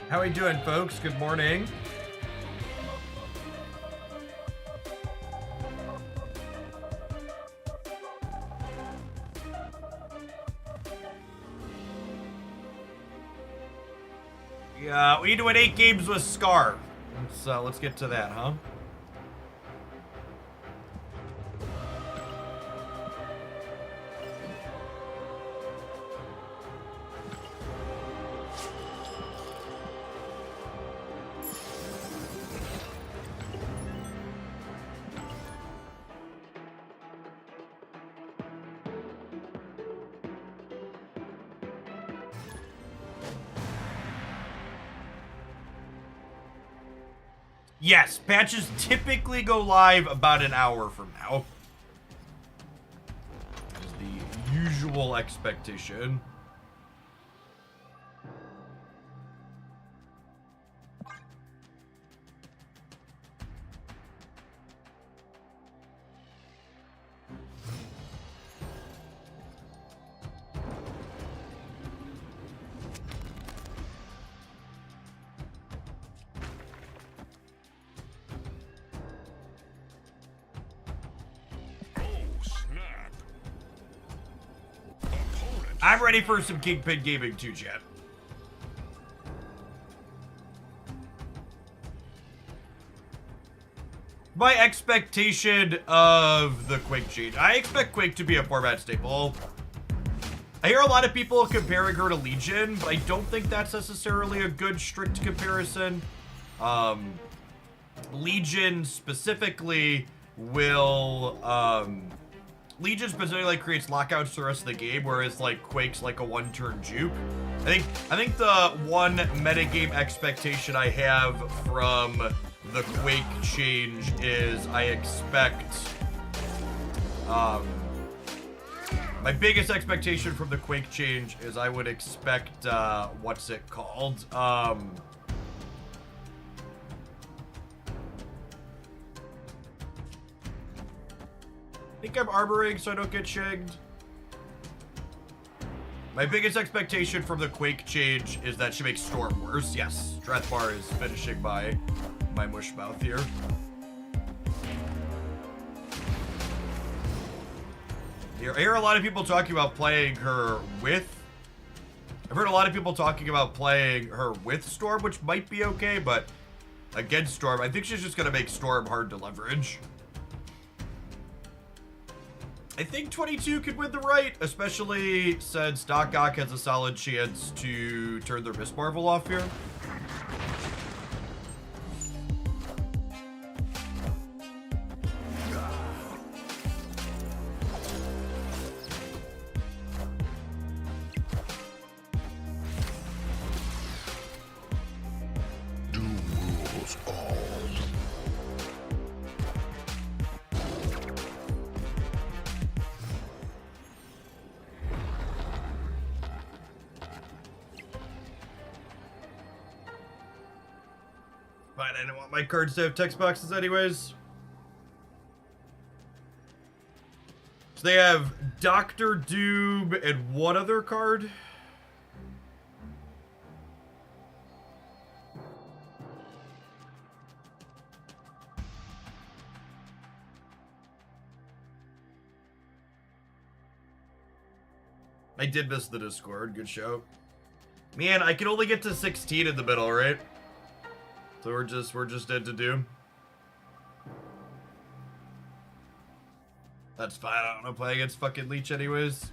How we doing, folks? Good morning. Yeah, we need to win 8 games with Scar. Let's get to that, huh? Yes, patches typically go live about an hour from now. Is the usual expectation. I'm ready for some Kingpin Gaming too, chat. My expectation of the Quake change. I expect Quake to be a format staple. I hear a lot of people comparing her to Legion, but I don't think that's necessarily a good strict comparison. Legion specifically will, Legion specifically creates lockouts the rest of the game, whereas like Quake's like a one-turn juke. I think the one metagame expectation I have from the Quake change is I expect my biggest expectation from the Quake change is I would expect what's it called? I think I'm armoring so I don't get shagged. My biggest expectation from the Quake change is that she makes Storm worse. Yes, Strathbar is finishing my mush mouth here. I hear a lot of people talking about playing her with... I've heard a lot of people talking about playing her with Storm, which might be okay, but against Storm, I think she's just going to make Storm hard to leverage. I think 22 could win the right, especially since Doc Ock has a solid chance to turn their Miss Marvel off here. Fine, I don't want my cards to have text boxes anyways. So they have Doctor Doom and one other card. I did miss the Discord, good show. Man, I can only get to 16 in the middle, right? So we're just dead to doom. That's fine. I don't want to play against fucking Leach anyways.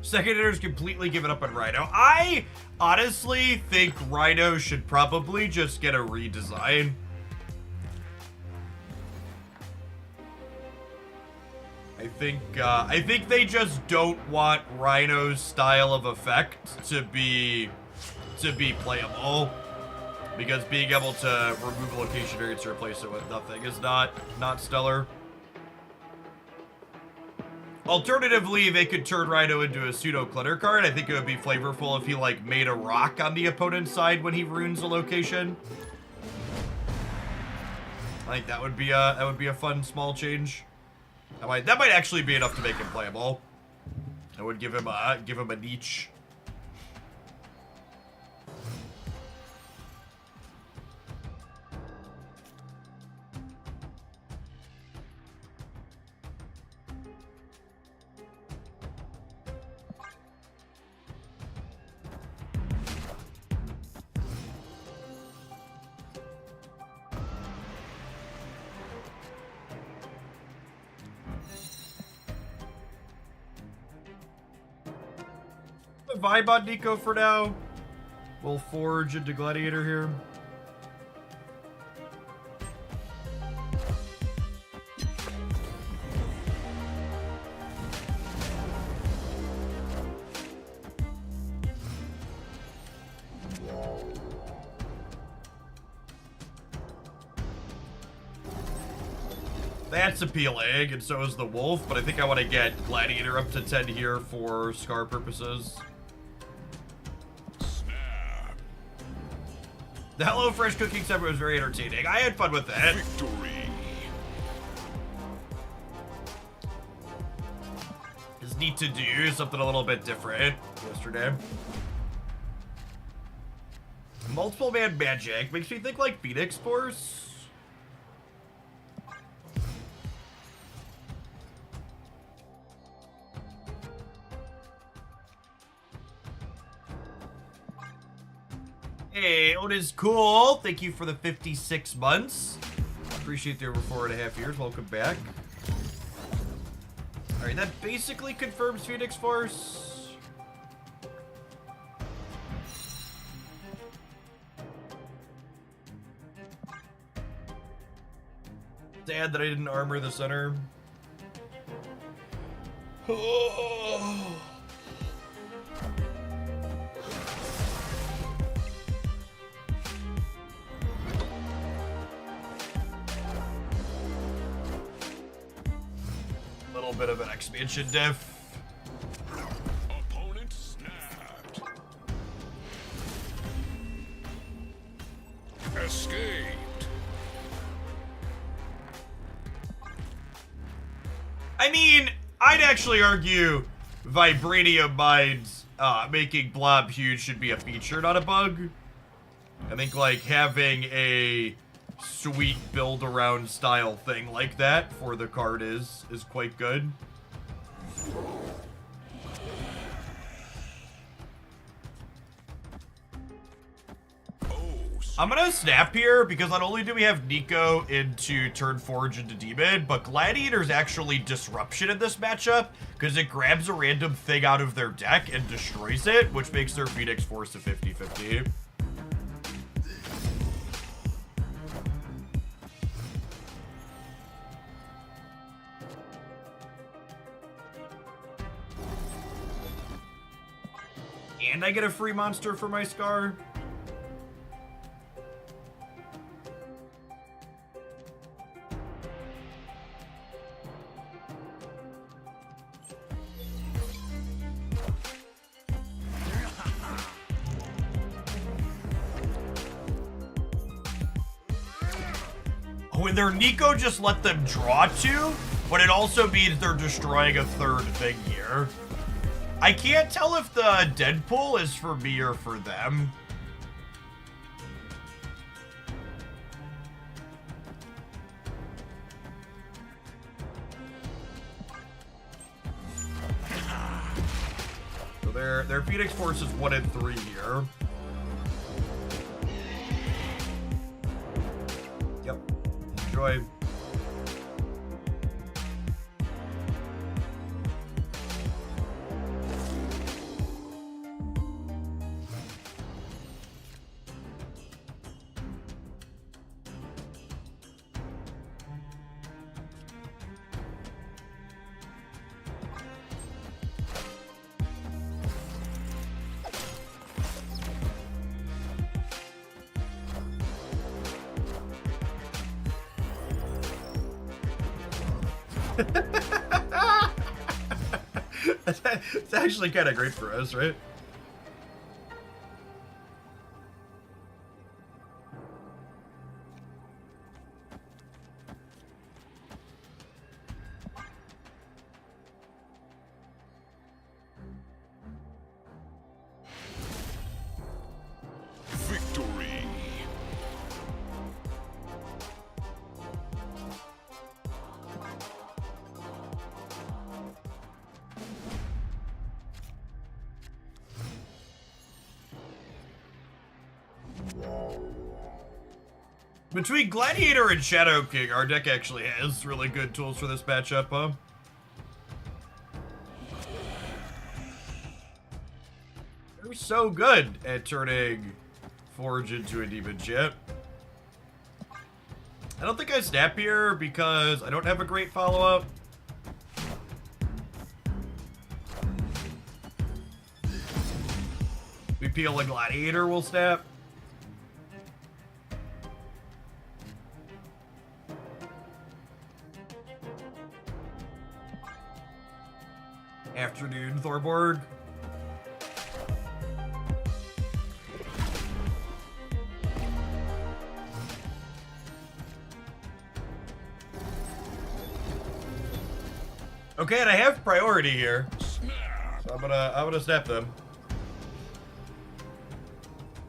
Second hitter's completely given up on Rhino. I honestly think Rhino should probably just get a redesign. I think they just don't want Rhino's style of effect to be playable, because being able to remove a location variance to replace it with nothing is not stellar. Alternatively, they could turn Rhino into a pseudo clutter card. I think it would be flavorful if he like made a rock on the opponent's side when he ruins a location. I think that would be a fun small change. That might actually be enough to make him playable. I would give him a Leach. Vibe on Nico for now. We'll forge into Gladiator here. That's appealing, and so is the Wolf, but I think I want to get Gladiator up to 10 here for Scar purposes. The Hello Fresh cooking segment was very entertaining. I had fun with that. Victory. It's neat to do something a little bit different yesterday. Multiple man magic makes me think like Phoenix Force. Hey, it is cool. Thank you for the 56 months. Appreciate the over 4.5 years. Welcome back. All right, that basically confirms Phoenix Force. Sad that I didn't armor the center. Oh. Bit of an expansion diff. Opponent snapped. Escaped. I mean, I'd actually argue Vibranium Mines making Blob huge should be a feature, not a bug. I think like having a sweet build around style thing like that for the card is quite good. I'm gonna snap here because not only do we have Nico into turn Forge into Demon, but Gladiator's actually disruption in this matchup because it grabs a random thing out of their deck and destroys it, which makes their Phoenix Force a 50-50. And I get a free monster for my Scar. Oh, and their Nico just let them draw two, but it also means they're destroying a third thing here. I can't tell if the Deadpool is for me or for them. So their Phoenix Force is 1 and 3 here. Yep. Enjoy. It's actually kind of great for us, right? Victory. Between Gladiator and Shadow King, our deck actually has really good tools for this matchup, huh? They're so good at turning Forge into a demon chip. I don't think I snap here because I don't have a great follow-up. We peel a Gladiator, we'll snap. Afternoon, Thorborg. Okay, and I have priority here. Snap. So I'm gonna snap them.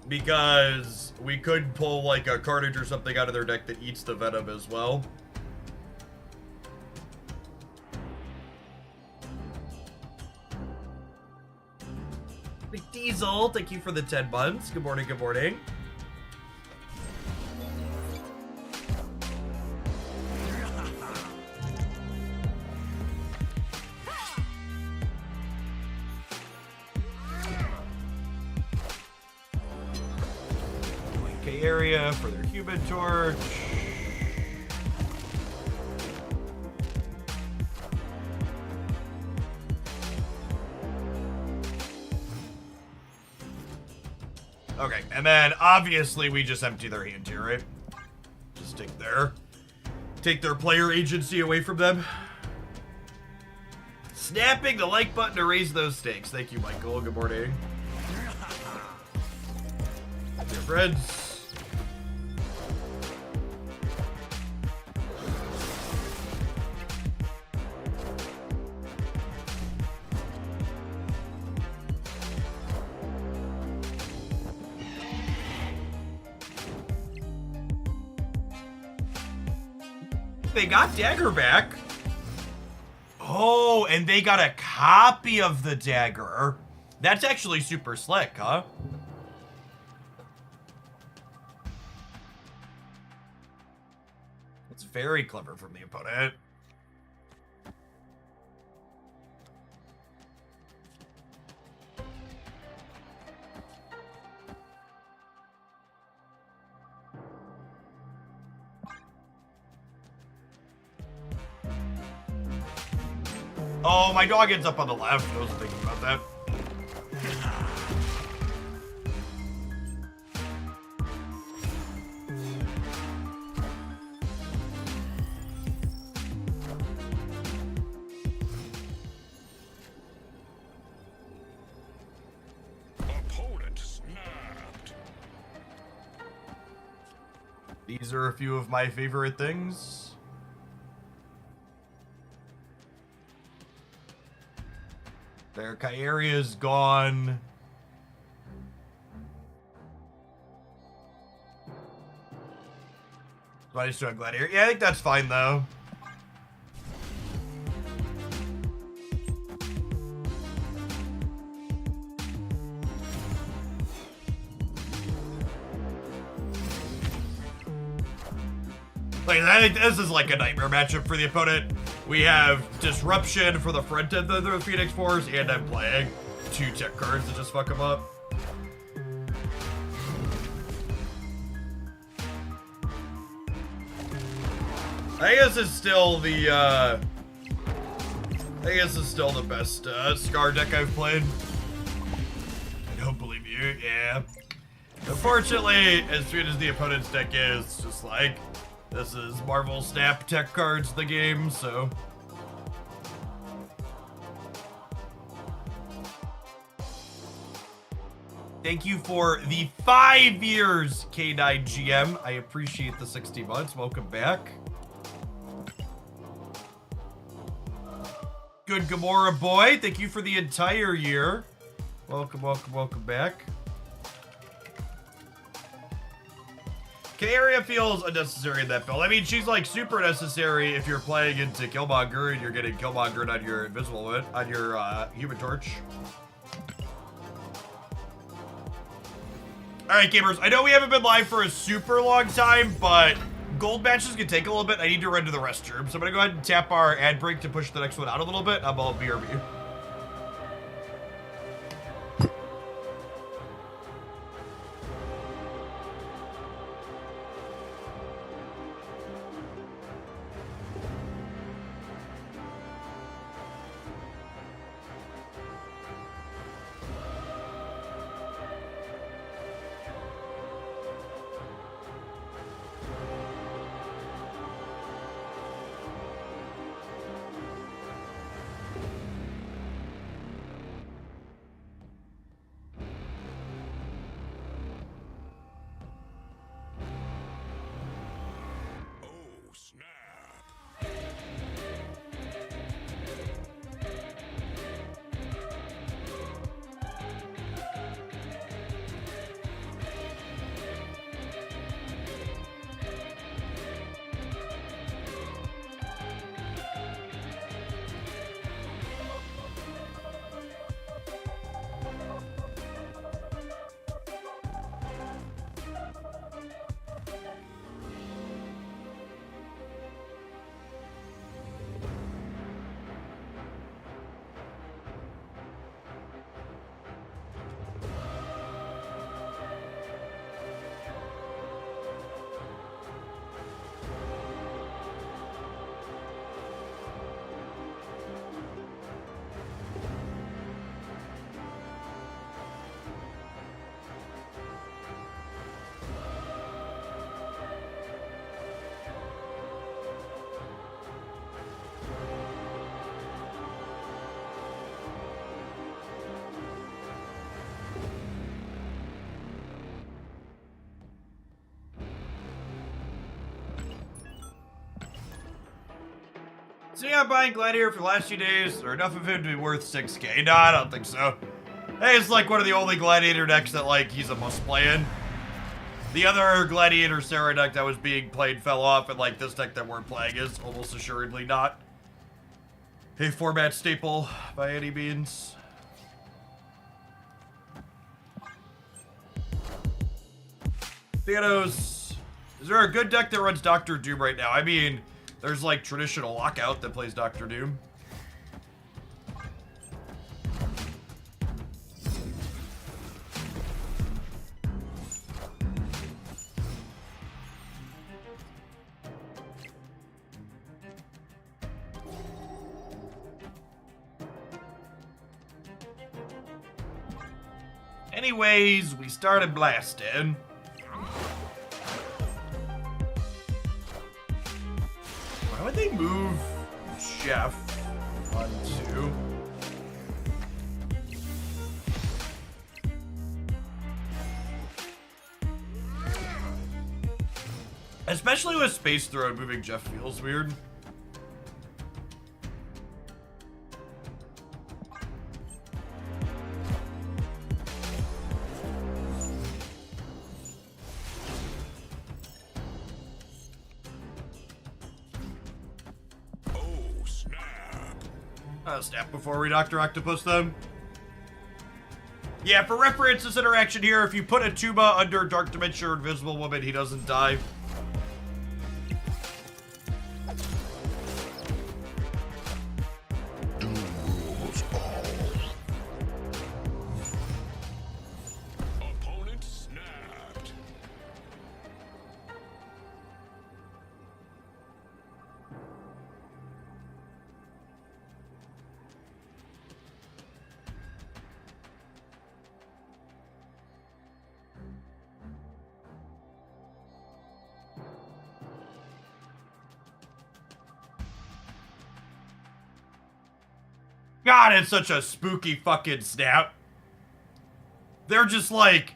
Because we could pull like a Carnage or something out of their deck that eats the Venom as well. Diesel, thank you for the 10 months. Good morning, good morning. Okay, area for their human torch. Okay, and then obviously we just empty their hand here, right? Just take their player agency away from them. Snapping the like button to raise those stakes. Thank you, Michael. Good morning. Dear friends. They got Dagger back. Oh, and they got a copy of the Dagger. That's actually super slick, huh? That's very clever from the opponent. Oh, my dog ends up on the left. I wasn't thinking about that. Opponent snapped. These are a few of my favorite things. Their Kyaria's gone. So I just do a Gladiator. Yeah, I think that's fine though. Like, I think this is like a nightmare matchup for the opponent. We have Disruption for the front end of the Phoenix Force, and I'm playing 2 tech cards to just fuck them up. I guess it's still the, I guess it's still the best Scar deck I've played. I don't believe you, yeah. Unfortunately, as soon as the opponent's deck is, just like, this is Marvel Snap tech cards, the game, so Thank you for the 5 years, K9GM. I appreciate the 60 months. Welcome back. Good Gamora boy. Thank you for the entire year. Welcome, welcome, welcome back. K-Area feels unnecessary in that build. I mean, she's like super necessary if you're playing into Killmonger and you're getting Killmongered on your invisible one, on your Human Torch. Alright, gamers, I know we haven't been live for a super long time, but gold matches can take a little bit. I need to run to the restroom, so I'm gonna go ahead and tap our ad break to push the next one out a little bit. I'll BRB. So yeah, buying Gladiator for the last few days, or enough of him to be worth 6k. No, I don't think so. Hey, it's like one of the only Gladiator decks that, like, he's a must-play in. The other Gladiator Sarah deck that was being played fell off, and, like, this deck that we're playing is almost assuredly not a format staple by any means. Thanos. Is there a good deck that runs Doctor Doom right now? I mean, there's like traditional Lockout that plays Doctor Doom. Anyways, we started blasting. Why would they move Jeff onto? Especially with Space Throne, moving Jeff feels weird. Snap before we Dr. Octopus them. Yeah, for reference, this interaction here, if you put a tuba under Dark Dimension or Invisible Woman, he doesn't die. Opponent snapped. God, it's such a spooky fucking snap. they're just like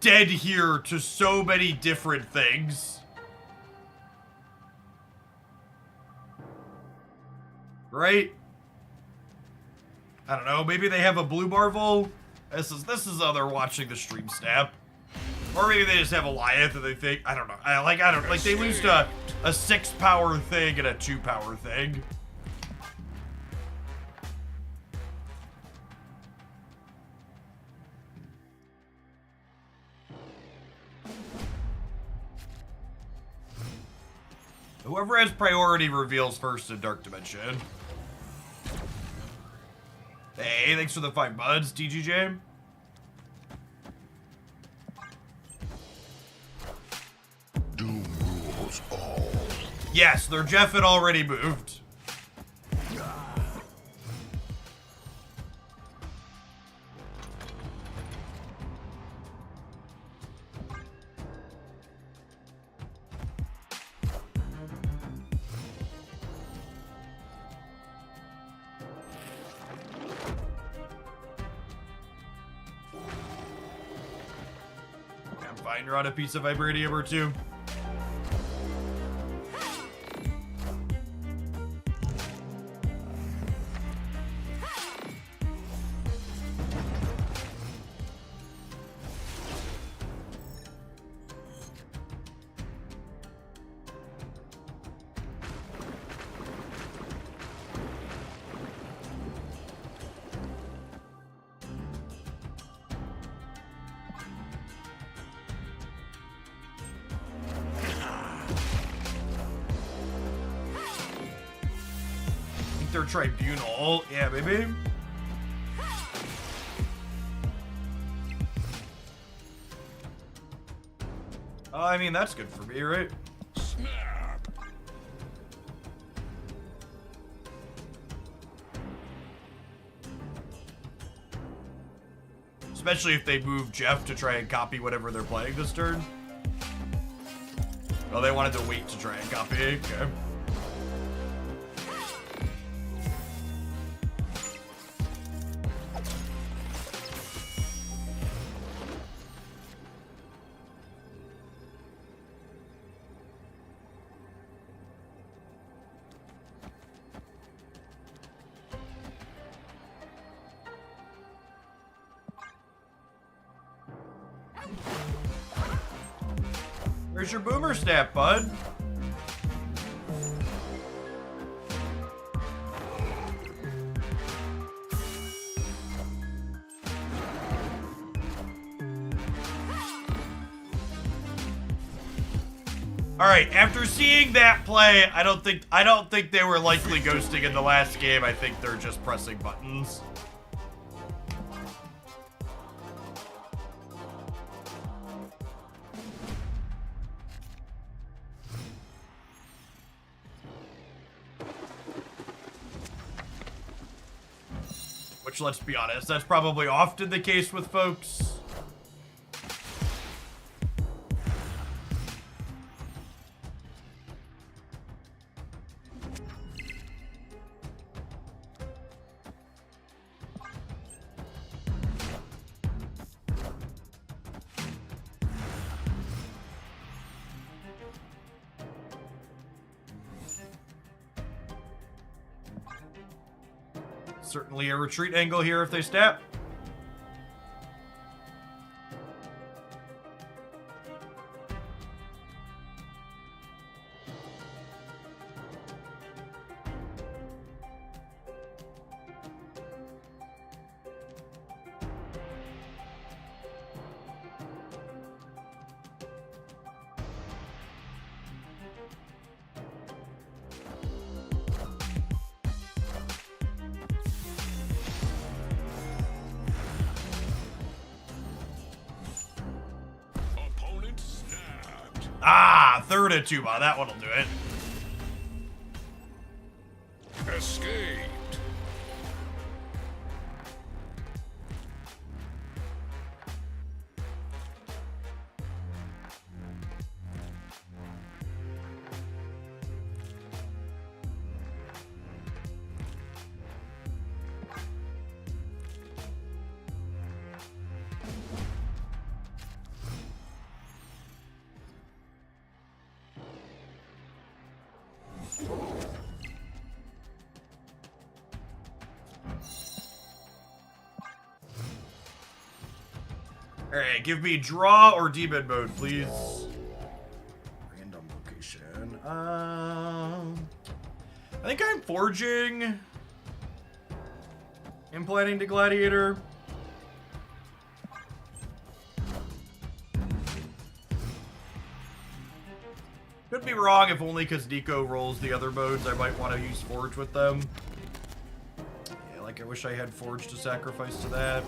dead here to so many different things. Right? I don't know, maybe they have a blue marvel? This is how they're watching the stream snap. Or maybe they just have a Goliath and they think, I don't know. Like they lose to a 6 power thing and a 2 power thing. Whoever has priority reveals first in Dark Dimension. Hey, thanks for the 5 buds, TGJ. Doom rules all. Yes, their Jeff had already moved. I'm fine, you're on a piece of vibranium or two. Their tribunal. Yeah, maybe. Oh, I mean, that's good for me, right? Snap. Especially if they move Jeff to try and copy whatever they're playing this turn. Oh, they wanted to wait to try and copy. Okay. Where's your boomer snap, bud? All right, after seeing that play, I don't think they were likely ghosting in the last game. I think they're just pressing buttons. Which, let's be honest, that's probably often the case with folks. Certainly a retreat angle here if they step. Opponent snapped. Ah, third and 2. That one'll do it. Escaped. Alright, give me draw or demon mode, please. Random location. I think I'm forging. Implanting to Gladiator. Could be wrong, if only because Nico rolls the other modes. I might want to use Forge with them. Yeah, like I wish I had Forge to sacrifice to that.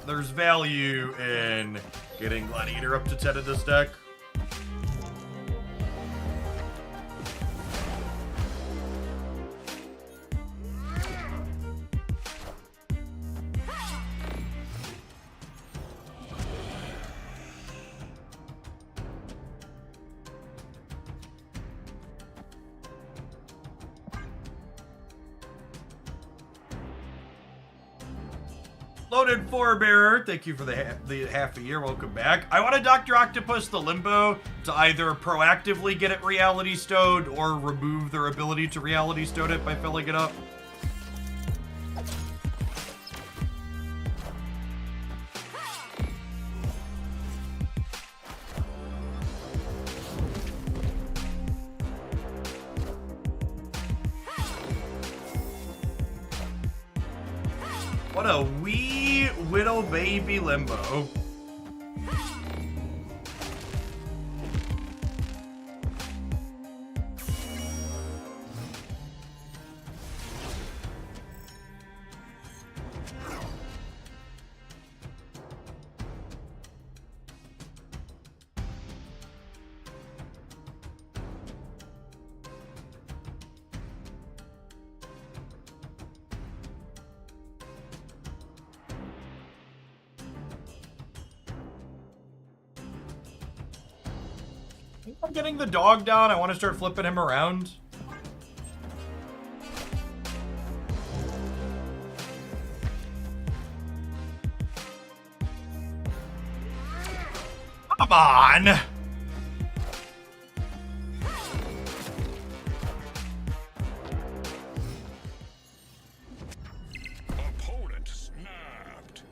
There's value in getting Gladiator up to 10 in this deck. Loaded Forebearer, thank you for the half a year, welcome back. I want to Dr. Octopus the Limbo to either proactively get it reality stoned or remove their ability to reality stone it by filling it up. What a wee little baby Limbo. I'm getting the dog down. I want to start flipping him around. Come on. Opponent snapped.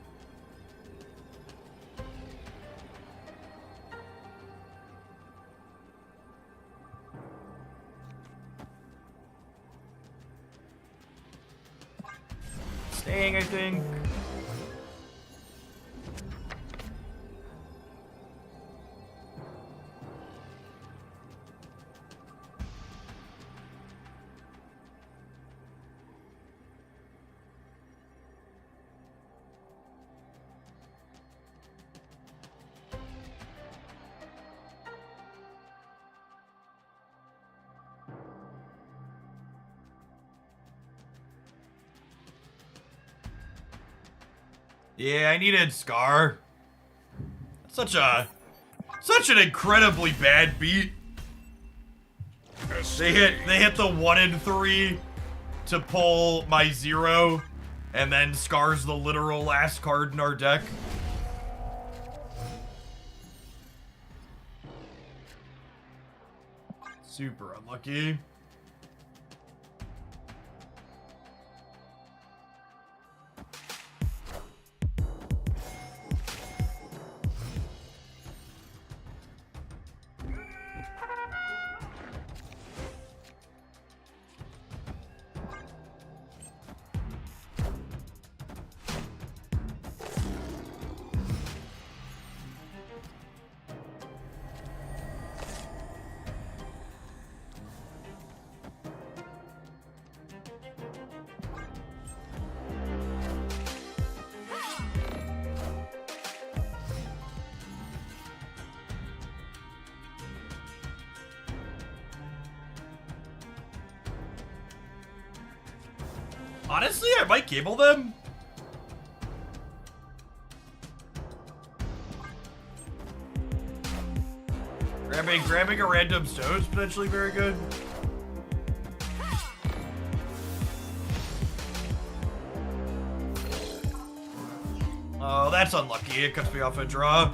Staying, I think. Yeah, I needed Scar. Such an incredibly bad beat. They hit the 1 and 3 to pull my 0, and then Scar's the literal last card in our deck. Super unlucky. Honestly, I might cable them. Grabbing a random stone is potentially very good. Oh, that's unlucky. It cuts me off a draw.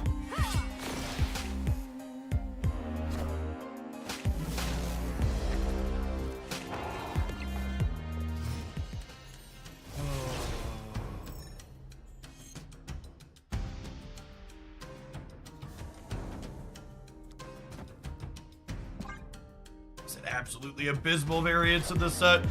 absolutely abysmal variants in this set.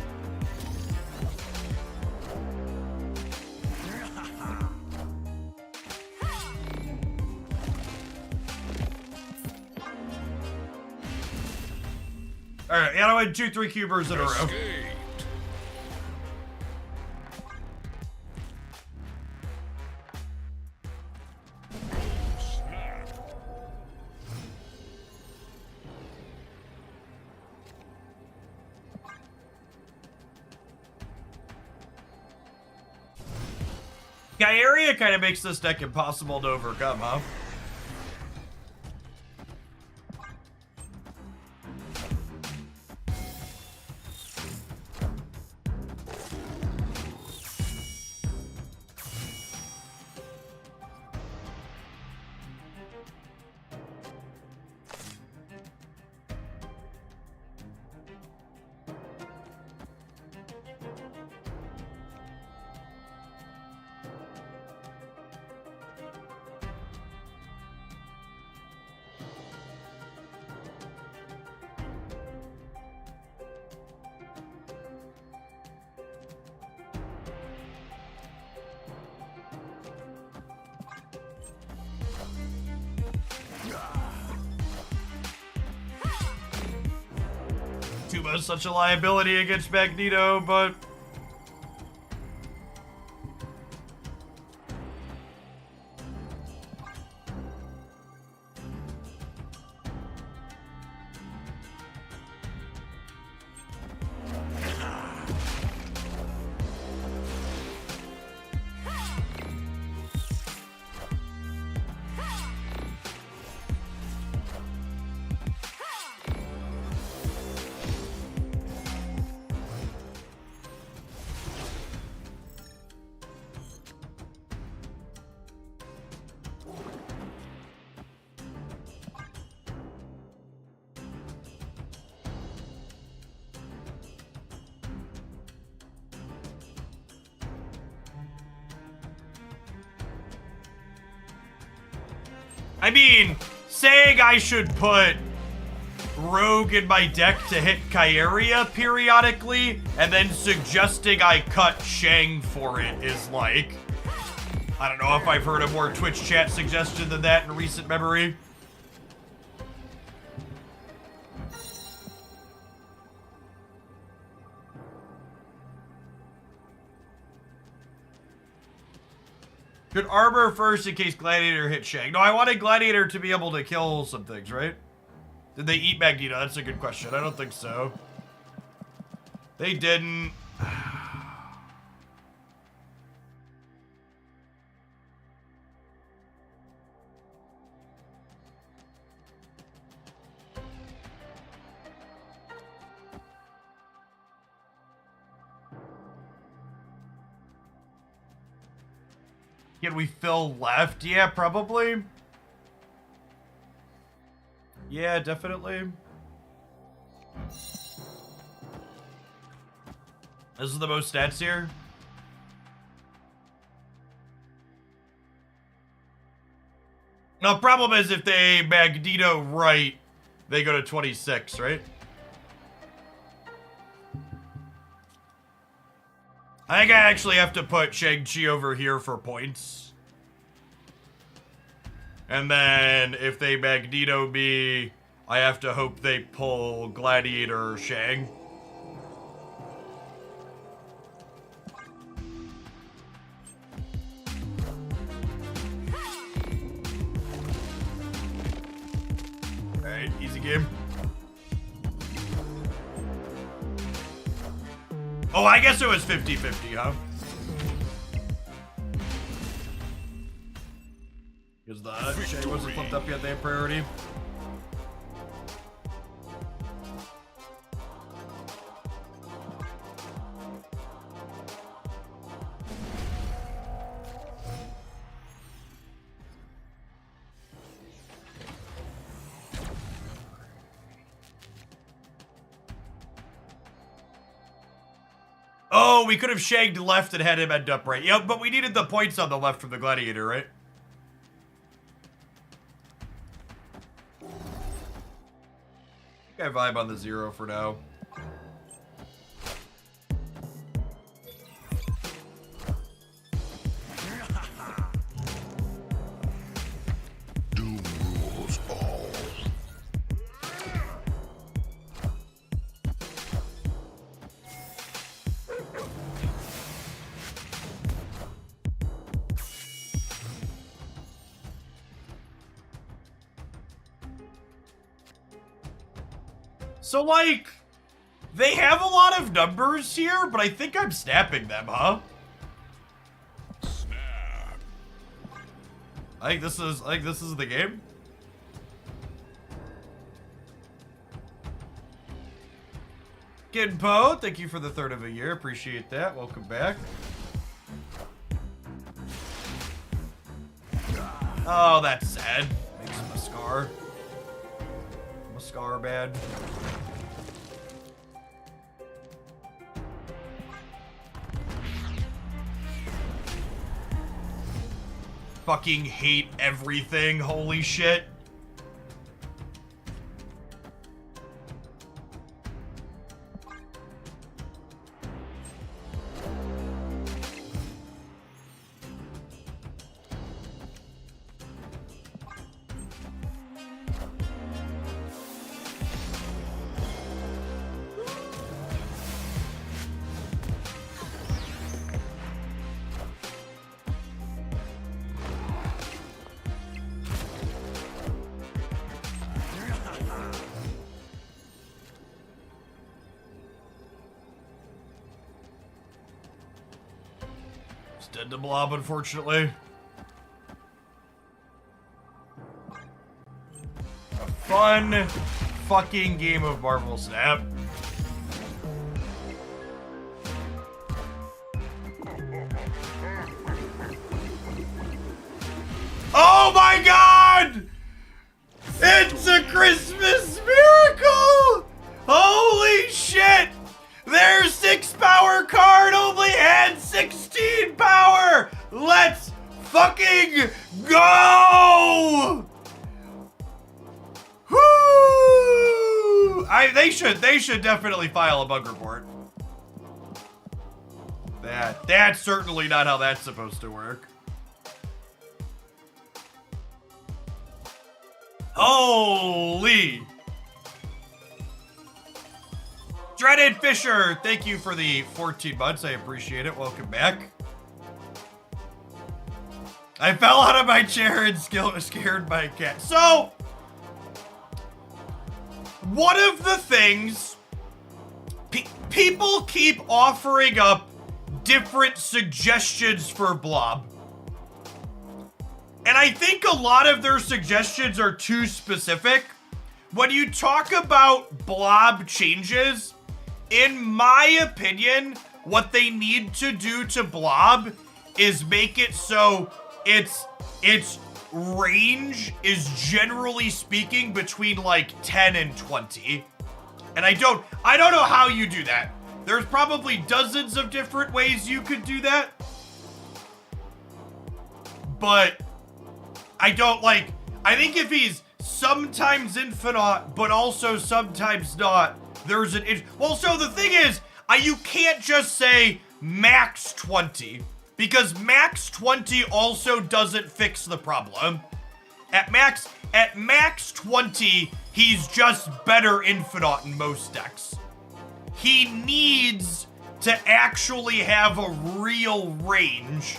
Alright, yeah, I went 2-3 cubers in a row. Escaped. Snapped. Area kind of makes this deck impossible to overcome, huh? Tuba's such a liability against Magneto, but... I mean, saying I should put Rogue in my deck to hit Kyeria periodically, and then suggesting I cut Shang for it is like... I don't know if I've heard a more Twitch chat suggestion than that in recent memory. Should armor first in case Gladiator hit Shang? No, I wanted Gladiator to be able to kill some things, right? Did they eat Magneto? That's a good question. I don't think so. They didn't. Can we fill left? Yeah, probably. Yeah, definitely. This is the most stats here. No, problem is if they Magneto right, they go to 26, right? I think I actually have to put Shang-Chi over here for points. And then if they Magneto me, I have to hope they pull Gladiator or Shang. Alright, easy game. Oh, I guess it was 50-50, huh? Because the Shay wasn't flipped up yet, they have priority. Oh, we could have shagged left and had him end up right. Yeah, but we needed the points on the left from the Gladiator, right? I vibe on the 0 for now. Doom rules all. So, like, they have a lot of numbers here, but I think I'm snapping them, huh? Snap. I think this is the game. Kinpo, thank you for the 3rd of a year. Appreciate that. Welcome back. Oh, that's sad. Makes him a scar. A scar bad. Fucking hate everything. Holy shit. Dead to Blob, unfortunately. A fun fucking game of Marvel Snap. Oh my god! It's a Christmas miracle! Holy shit! Their 6 power card only had 16 power! Let's fucking go! Whoo! They should definitely file a bug report. That's certainly not how that's supposed to work. Holy! Dreaded Fisher, thank you for the 14 months. I appreciate it. Welcome back. I fell out of my chair and scared my cat. So, one of the things, people keep offering up different suggestions for Blob. And I think a lot of their suggestions are too specific. When you talk about Blob changes, in my opinion, what they need to do to Blob is make it so its range is generally speaking between like 10 and 20. And I don't know how you do that. There's probably dozens of different ways you could do that. But I think if he's sometimes infinite, but also sometimes not, there's an well, so the thing is, you can't just say max 20, because max 20 also doesn't fix the problem. At max 20, he's just better infinite in most decks. He needs to actually have a real range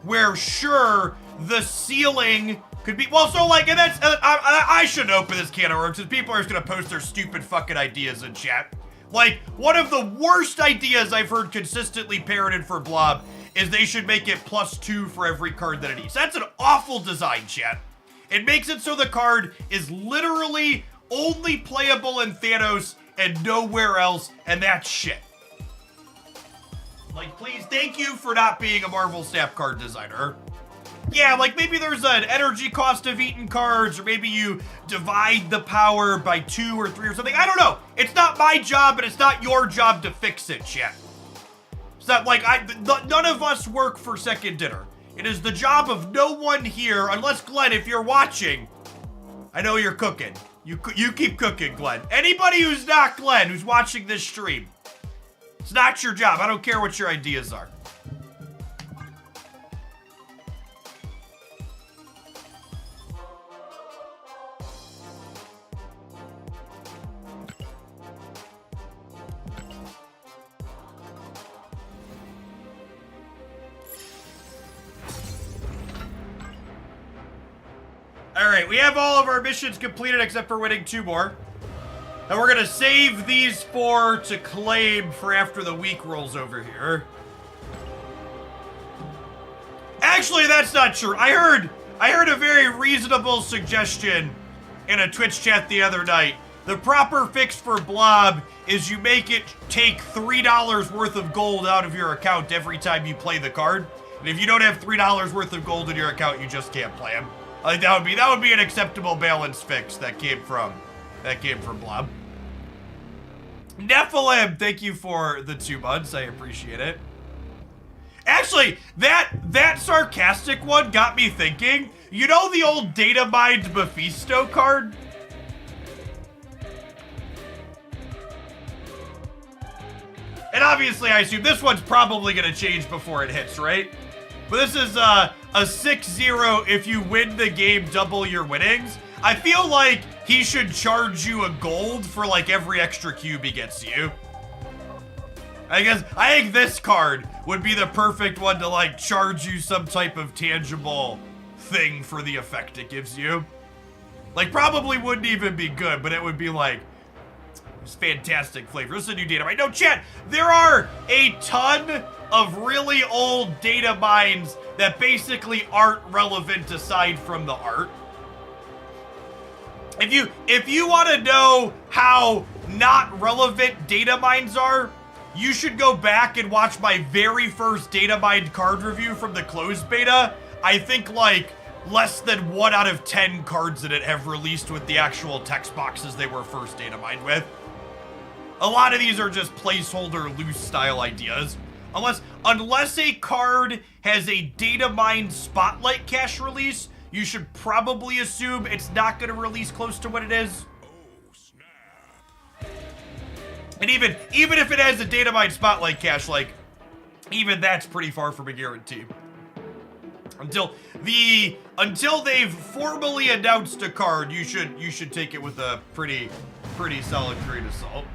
where, sure, the ceiling could be, well, so like, and that's, I shouldn't open this can of worms because people are just gonna post their stupid fucking ideas in chat. Like, one of the worst ideas I've heard consistently parroted for Blob is they should make it +2 for every card that it eats. That's an awful design, chat. It makes it so the card is literally only playable in Thanos and nowhere else, and that's shit. Like, please, thank you for not being a Marvel Snap card designer. Yeah, like maybe there's an energy cost of eating cards, or maybe you divide the power by 2 or 3 or something. I don't know. It's not my job, and it's not your job to fix it, chat. It's not like none of us work for Second Dinner. It is the job of no one here, unless Glenn, if you're watching, I know you're cooking. You keep cooking, Glenn. Anybody who's not Glenn, who's watching this stream, it's not your job. I don't care what your ideas are. Alright, we have all of our missions completed except for winning 2 more. And we're gonna save these 4 to claim for after the week rolls over here. Actually, that's not true. I heard a very reasonable suggestion in a Twitch chat the other night. The proper fix for Blob is you make it take $3 worth of gold out of your account every time you play the card. And if you don't have $3 worth of gold in your account, you just can't play him. I think that would be an acceptable balance fix that came from Blob. Nephilim, thank you for the 2 months. I appreciate it. Actually, that sarcastic one got me thinking. You know the old data mined Mephisto card? And obviously, I assume this one's probably gonna change before it hits, right? But this is a 6-0 if you win the game, double your winnings. I feel like he should charge you a gold for like every extra cube he gets you. I think this card would be the perfect one to like charge you some type of tangible thing for the effect it gives you. Like probably wouldn't even be good, but it would be like, it's fantastic flavor. This is a new data mine. No, chat, there are a ton of really old data mines that basically aren't relevant aside from the art. If you want to know how not relevant data mines are, you should go back and watch my very first data mined card review from the closed beta. I think like less than 1 out of 10 cards in it have released with the actual text boxes they were first data mined with. A lot of these are just placeholder loose style ideas. Unless a card has a data mined spotlight cache release, you should probably assume it's not going to release close to what it is. Oh, snap. And even if it has a data mined spotlight cache, like, even that's pretty far from a guarantee. Until they've formally announced a card, you should take it with a pretty solid grain of salt.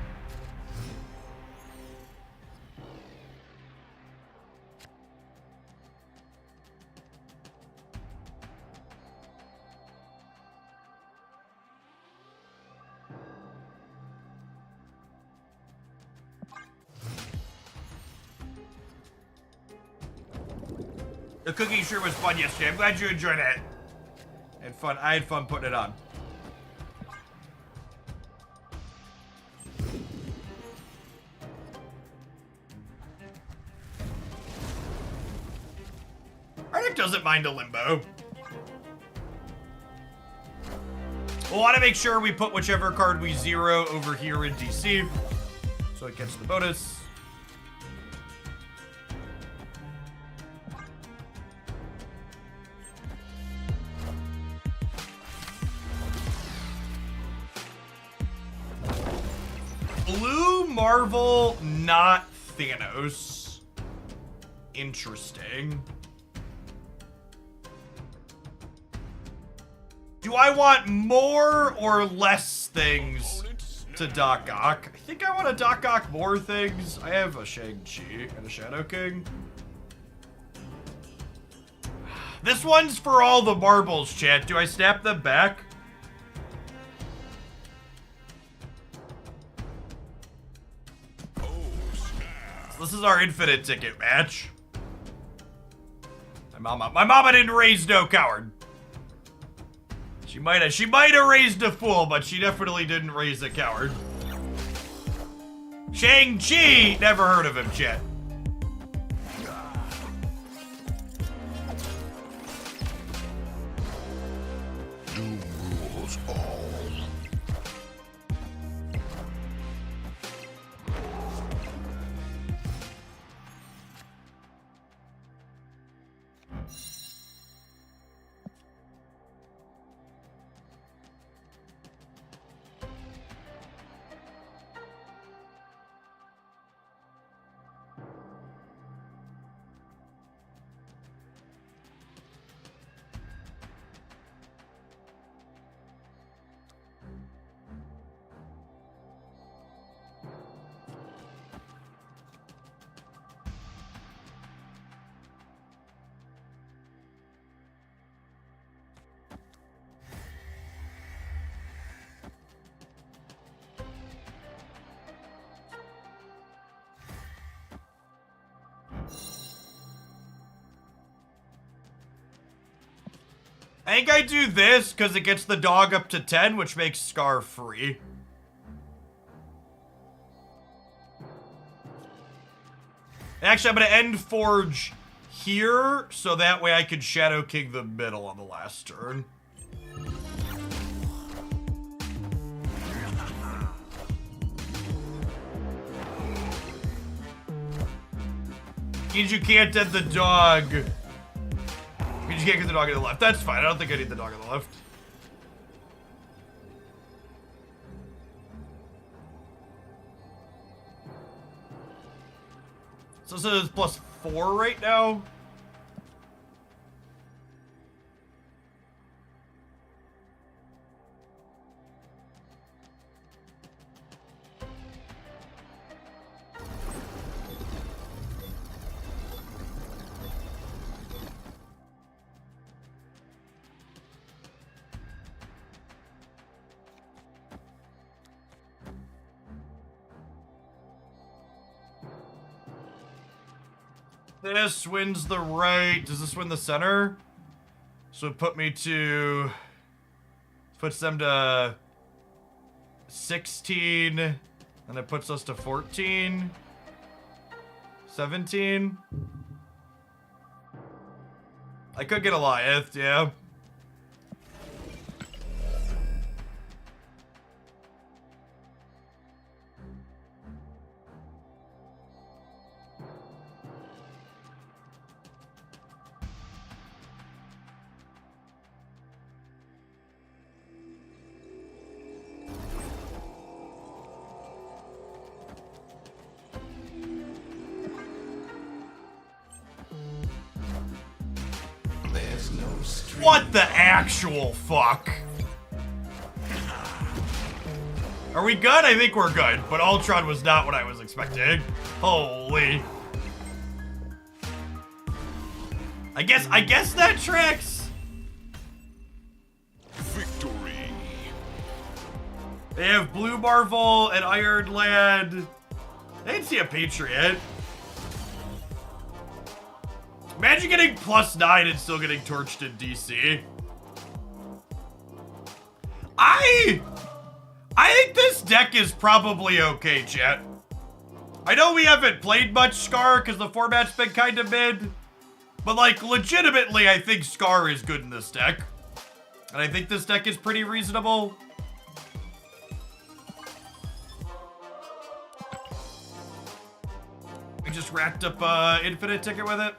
The cooking sure was fun yesterday. I'm glad you enjoyed it. I had fun putting it on. Arctic doesn't mind a limbo. We'll want to make sure we put whichever card we zero over here in DC, so it gets the bonus. Blue Marvel, not Thanos. Interesting. Do I want more or less things to Doc Ock? I think I want to Doc Ock more things. I have a Shang-Chi and a Shadow King. This one's for all the marbles, chat. Do I snap them back? This is our infinite ticket match. My mama didn't raise no coward. She might have raised a fool, but she definitely didn't raise a coward. Shang-Chi, never heard of him, chat. Doom rules all. I think I do this because it gets the dog up to 10, which makes Scar free. Actually, I'm going to end Forge here, so that way I can Shadow King the middle on the last turn. Means you can't end the dog. Means you can't get the dog on the left. That's fine. I don't think I need the dog on the left. So this is +4 right now. This wins the right. Does this win the center? So it put me to... Puts them to 16. And it puts us to 14. 17. I could get Goliath, yeah. What the actual fuck? Are we good? I think we're good, but Ultron was not what I was expecting. Holy. I guess that tracks. Victory. They have Blue Marvel and Iron Lad. They didn't see a Patriot. Imagine getting +9 and still getting torched in DC. I think this deck is probably okay, chat. I know we haven't played much Scar because the format's been kind of mid. But, like, legitimately, I think Scar is good in this deck. And I think this deck is pretty reasonable. We just racked up Infinite Ticket with it.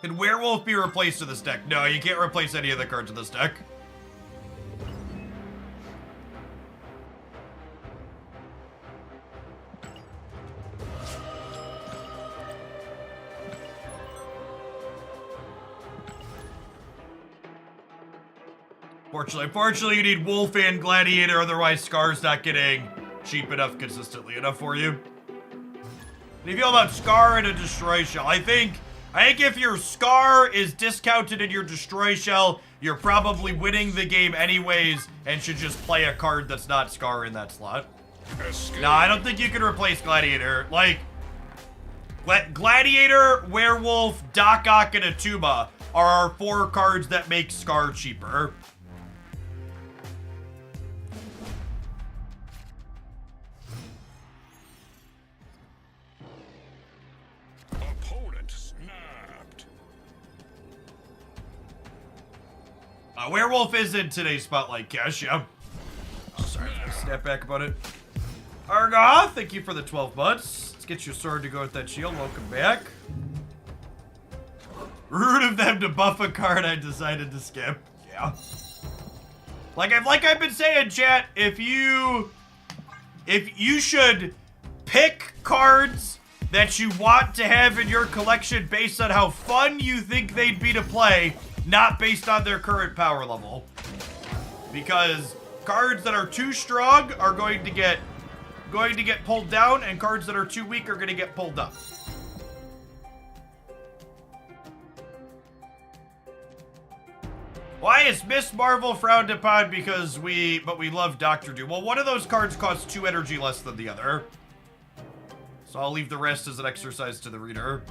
Can Werewolf be replaced in this deck? No, you can't replace any of the cards in this deck. Fortunately, you need Wolf and Gladiator, otherwise Scar's not getting cheap enough consistently enough for you. What do you feel about Scar and a Destroy Shell? I think if your Scar is discounted in your Destroy Shell, you're probably winning the game anyways and should just play a card that's not Scar in that slot. No, I don't think you can replace Gladiator. Like, Gladiator, Werewolf, Doc Ock, and Atuma are our 4 cards that make Scar cheaper. Opponent snapped. Werewolf is in today's Spotlight Cash, yeah. Oh, sorry, I snap back about it. Argoth, thank you for the 12 months. Let's get your sword to go with that shield. Welcome back. Rude of them to buff a card I decided to skip. Yeah. Like I've been saying, chat, if you should pick cards that you want to have in your collection based on how fun you think they'd be to play, not based on their current power level. Because Cards that are too strong are going to get pulled down, and cards that are too weak are going to get pulled up. Why is Miss Marvel frowned upon? Because we love Doctor Doom. Well, one of those cards costs 2 energy less than the other. So I'll leave the rest as an exercise to the reader.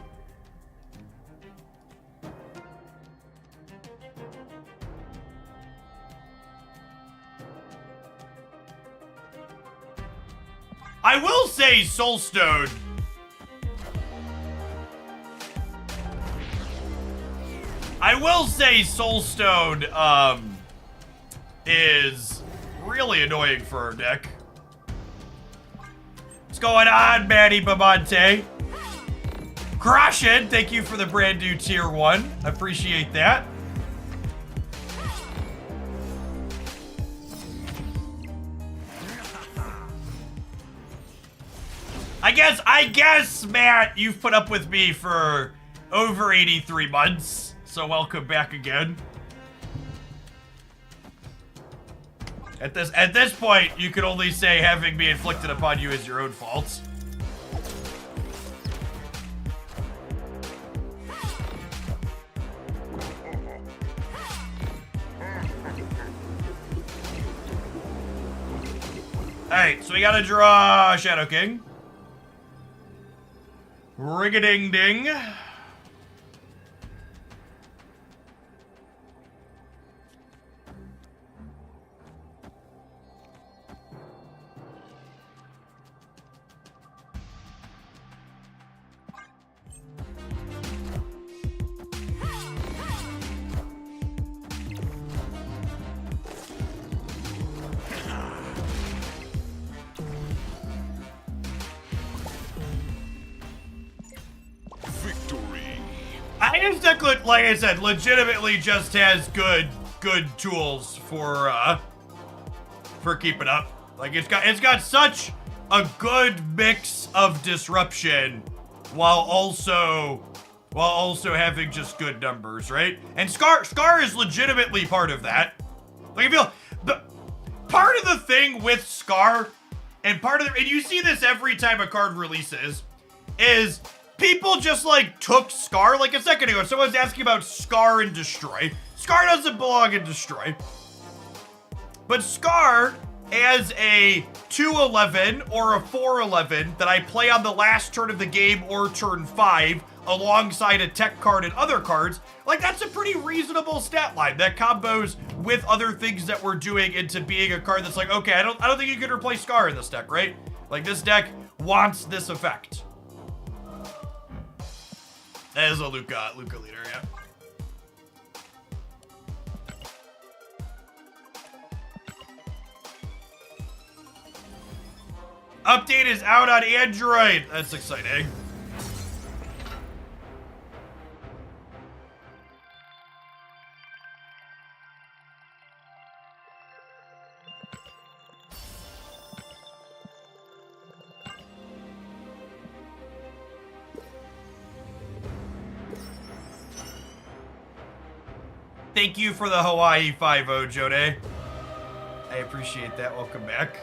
I will say Soulstone. I will say Soulstone, is really annoying for our deck. What's going on, Manny Bamonte? Crashin', thank you for the brand new tier 1. I appreciate that. I guess, Matt, you've put up with me for over 83 months, so welcome back again. At this point, you can only say having me inflicted upon you is your own fault. Alright, so we gotta draw Shadow King. Ring-a-ding-ding. Like I said, legitimately just has good tools for keeping up. Like it's got such a good mix of disruption while also having just good numbers, right? And Scar is legitimately part of that. Like I feel part of the thing with Scar and and you see this every time a card releases is people just like took Scar. Like a second ago, someone was asking about Scar and Destroy. Scar doesn't belong in Destroy. But Scar as a 2/11 or a 4/11 that I play on the last turn of the game or turn 5 alongside a tech card and other cards, like that's a pretty reasonable stat line that combos with other things that we're doing into being a card that's like, okay, I don't think you can replace Scar in this deck, right? Like this deck wants this effect. That is a Luca leader, yeah. Update is out on Android. That's exciting. Thank you for the Hawaii 5-0, Jode. I appreciate that. Welcome back.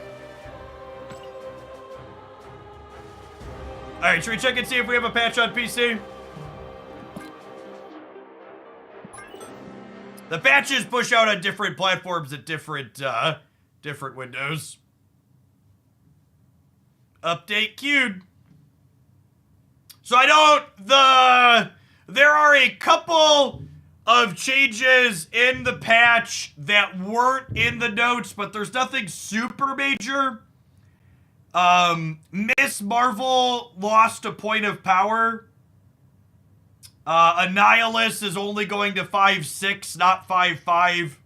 Alright, should we check and see if we have a patch on PC? The patches push out on different platforms at different windows. Update queued. So there are a couple of changes in the patch that weren't in the notes, but there's nothing super major. Miss Marvel lost a point of power. Annihilus is only going to 5/6, not 5/5.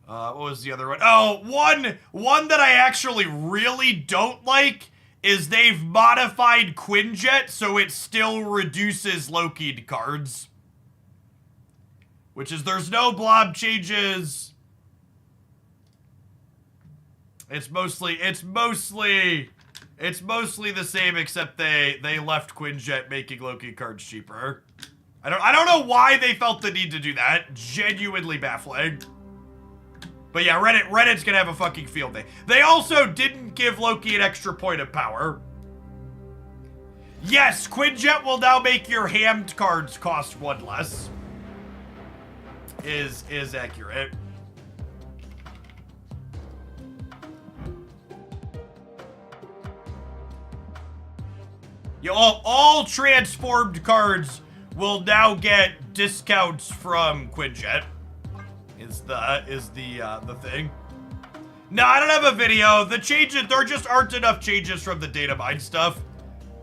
What was the other one? Oh, one that I actually really don't like is they've modified Quinjet so it still reduces Loki'd cards. Which is there's no blob changes. It's mostly the same, except they left Quinjet making Loki cards cheaper. I don't know why they felt the need to do that. Genuinely baffling. But yeah, Reddit's gonna have a fucking field day. They also didn't give Loki an extra point of power. Yes, Quinjet will now make your hammed cards cost 1 less. Is accurate. All transformed cards will now get discounts from Quinjet. Is the thing. No, I don't have a video. The changes, there just aren't enough changes from the data mine stuff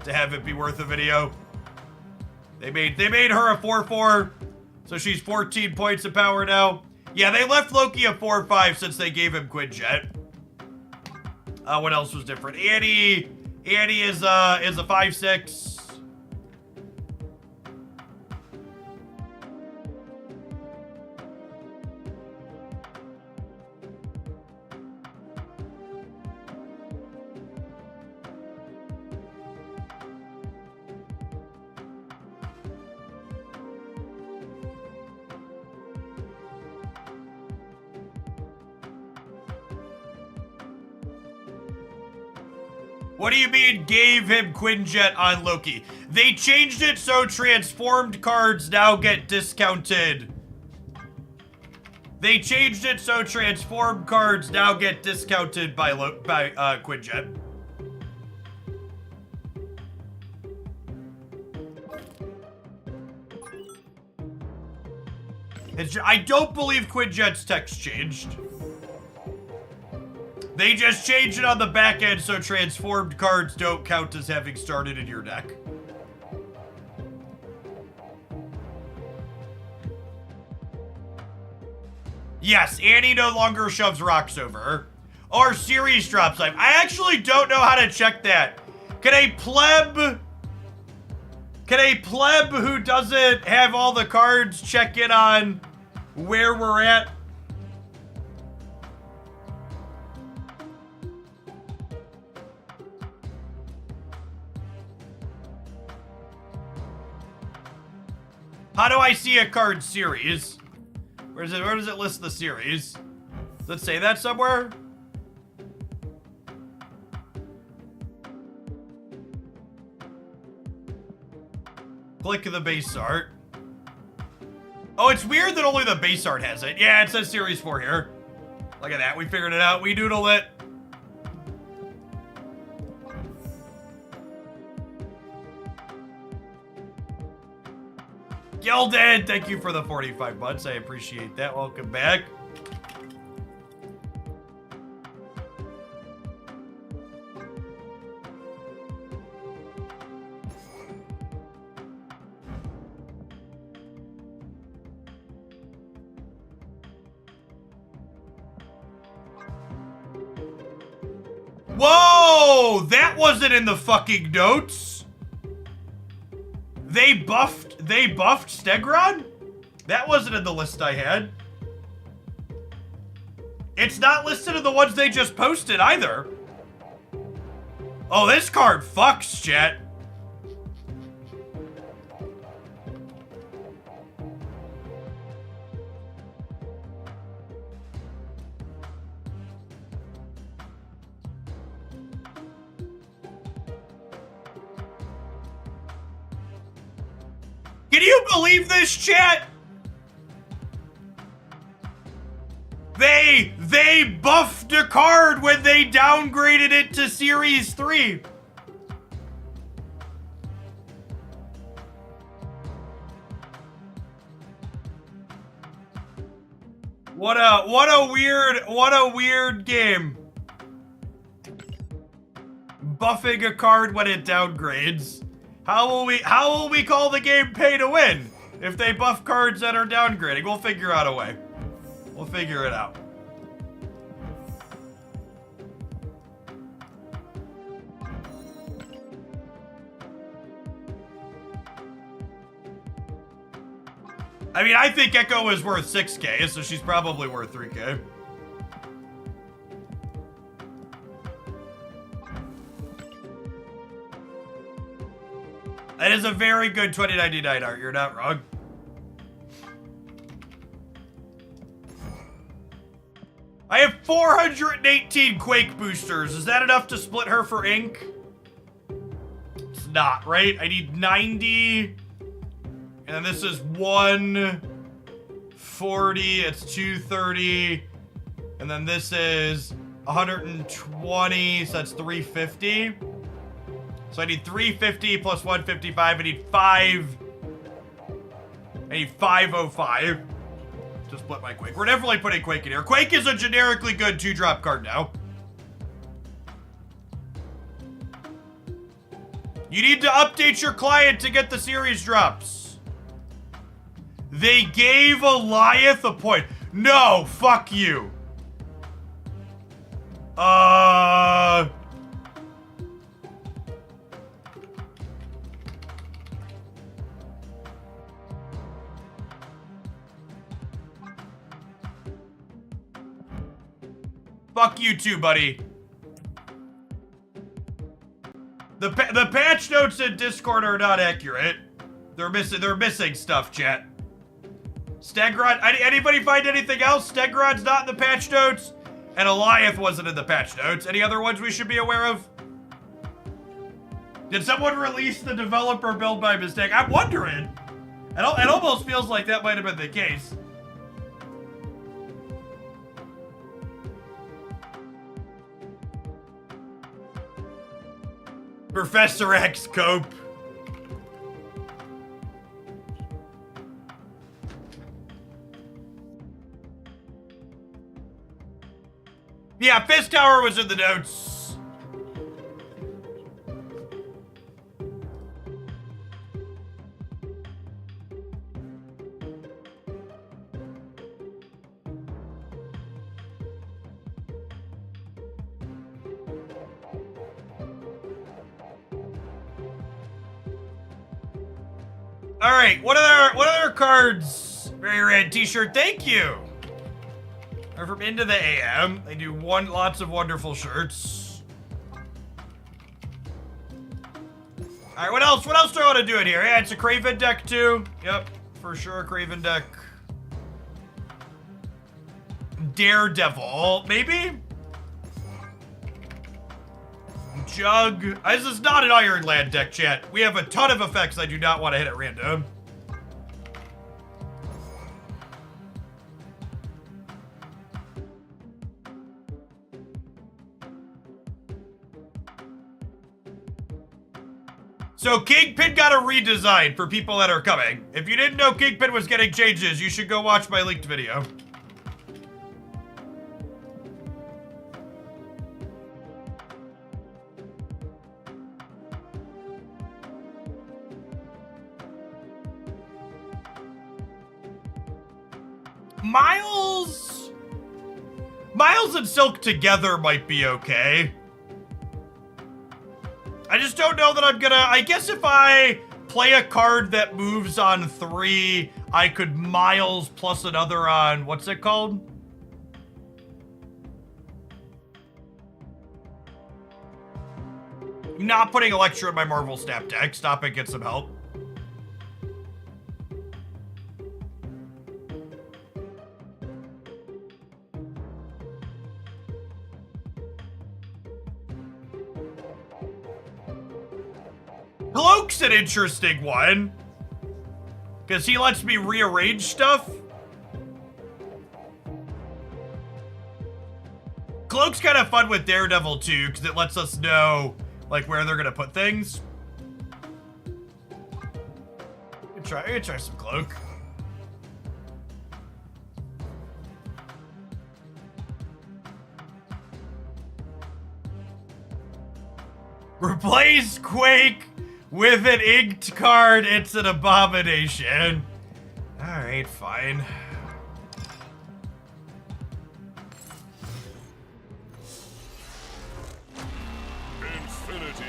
to have it be worth a video. They made her a 4/4, so she's 14 points of power now. Yeah, they left Loki a 4/5 since they gave him Quinjet. What else was different? Annie is a 5/6. What do you mean gave him Quinjet on Loki? They changed it so transformed cards now get discounted. They changed it so transformed cards now get discounted by Quinjet. I don't believe Quinjet's text changed. They just changed it on the back end so transformed cards don't count as having started in your deck. Yes, Annie no longer shoves rocks over her. Or series drops life. I actually don't know how to check that. Can a pleb who doesn't have all the cards check in on where we're at? How do I see a card series? Where does it list the series? Does it say that somewhere? Click the base art. Oh, it's weird that only the base art has it. Yeah, it says series 4 here. Look at that, we figured it out. We doodled it. Gilded, thank you for the 45 months. I appreciate that. Welcome back. Whoa! That wasn't in the fucking notes. They buffed Stegron? That wasn't in the list I had. It's not listed in the ones they just posted either. Oh, this card fucks, chat. Can you believe this, chat? They buffed a card when they downgraded it to Series 3. What a weird game. Buffing a card when it downgrades. How will we call the game pay to win if they buff cards that are downgrading? We'll figure out a way. We'll figure it out. I mean, I think Echo is worth 6K, so she's probably worth 3K. That is a very good 2099 art. You're not wrong. 418 Quake boosters. Is that enough to split her for ink? It's not, right? I need 90. And then this is 140. It's 230. And then this is 120. So that's 350. So I need 350 plus 155. I need 505 to split my Quake. We're definitely putting Quake in here. Quake is a generically good 2-drop card now. You need to update your client to get the series drops. They gave Eliath a point. No, fuck you. Fuck you too, buddy. The patch notes in Discord are not accurate. They're missing stuff, chat. Stegron, anybody find anything else? Stegron's not in the patch notes, and Eliath wasn't in the patch notes. Any other ones we should be aware of? Did someone release the developer build by mistake? I'm wondering. It almost feels like that might have been the case. Professor X Cope. Yeah, Fist Tower was in the notes. All right, what other cards? Very red t-shirt, thank you. Or from Into the AM, they do lots of wonderful shirts. All right, what else? What else do I want to do in here? Yeah, it's a Kraven deck too. Yep, for sure, a Kraven deck. Daredevil, maybe. Jug. This is not an Ironland deck, chat. We have a ton of effects I do not want to hit at random. So Kingpin got a redesign for people that are coming. If you didn't know Kingpin was getting changes, you should go watch my leaked video. Miles and Silk together might be okay. I just don't know that I'm gonna... I guess if I play a card that moves on 3, I could Miles plus another on... What's it called? Not putting Electro in my Marvel Snap deck. Stop it, get some help. Cloak's an interesting one. Because he lets me rearrange stuff. Cloak's kind of fun with Daredevil too, because it lets us know, like, where they're gonna put things. I'm gonna try some Cloak. Replace Quake with an inked card. It's an abomination. All right, fine. Infinity.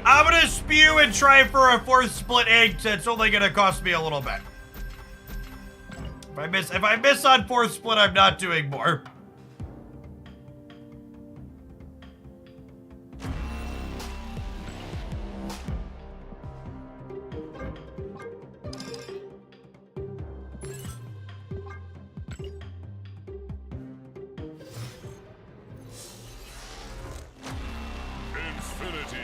I'm gonna spew and try for a 4th split inked. It's only gonna cost me a little bit. If I miss on 4th split, I'm not doing more. Infinity.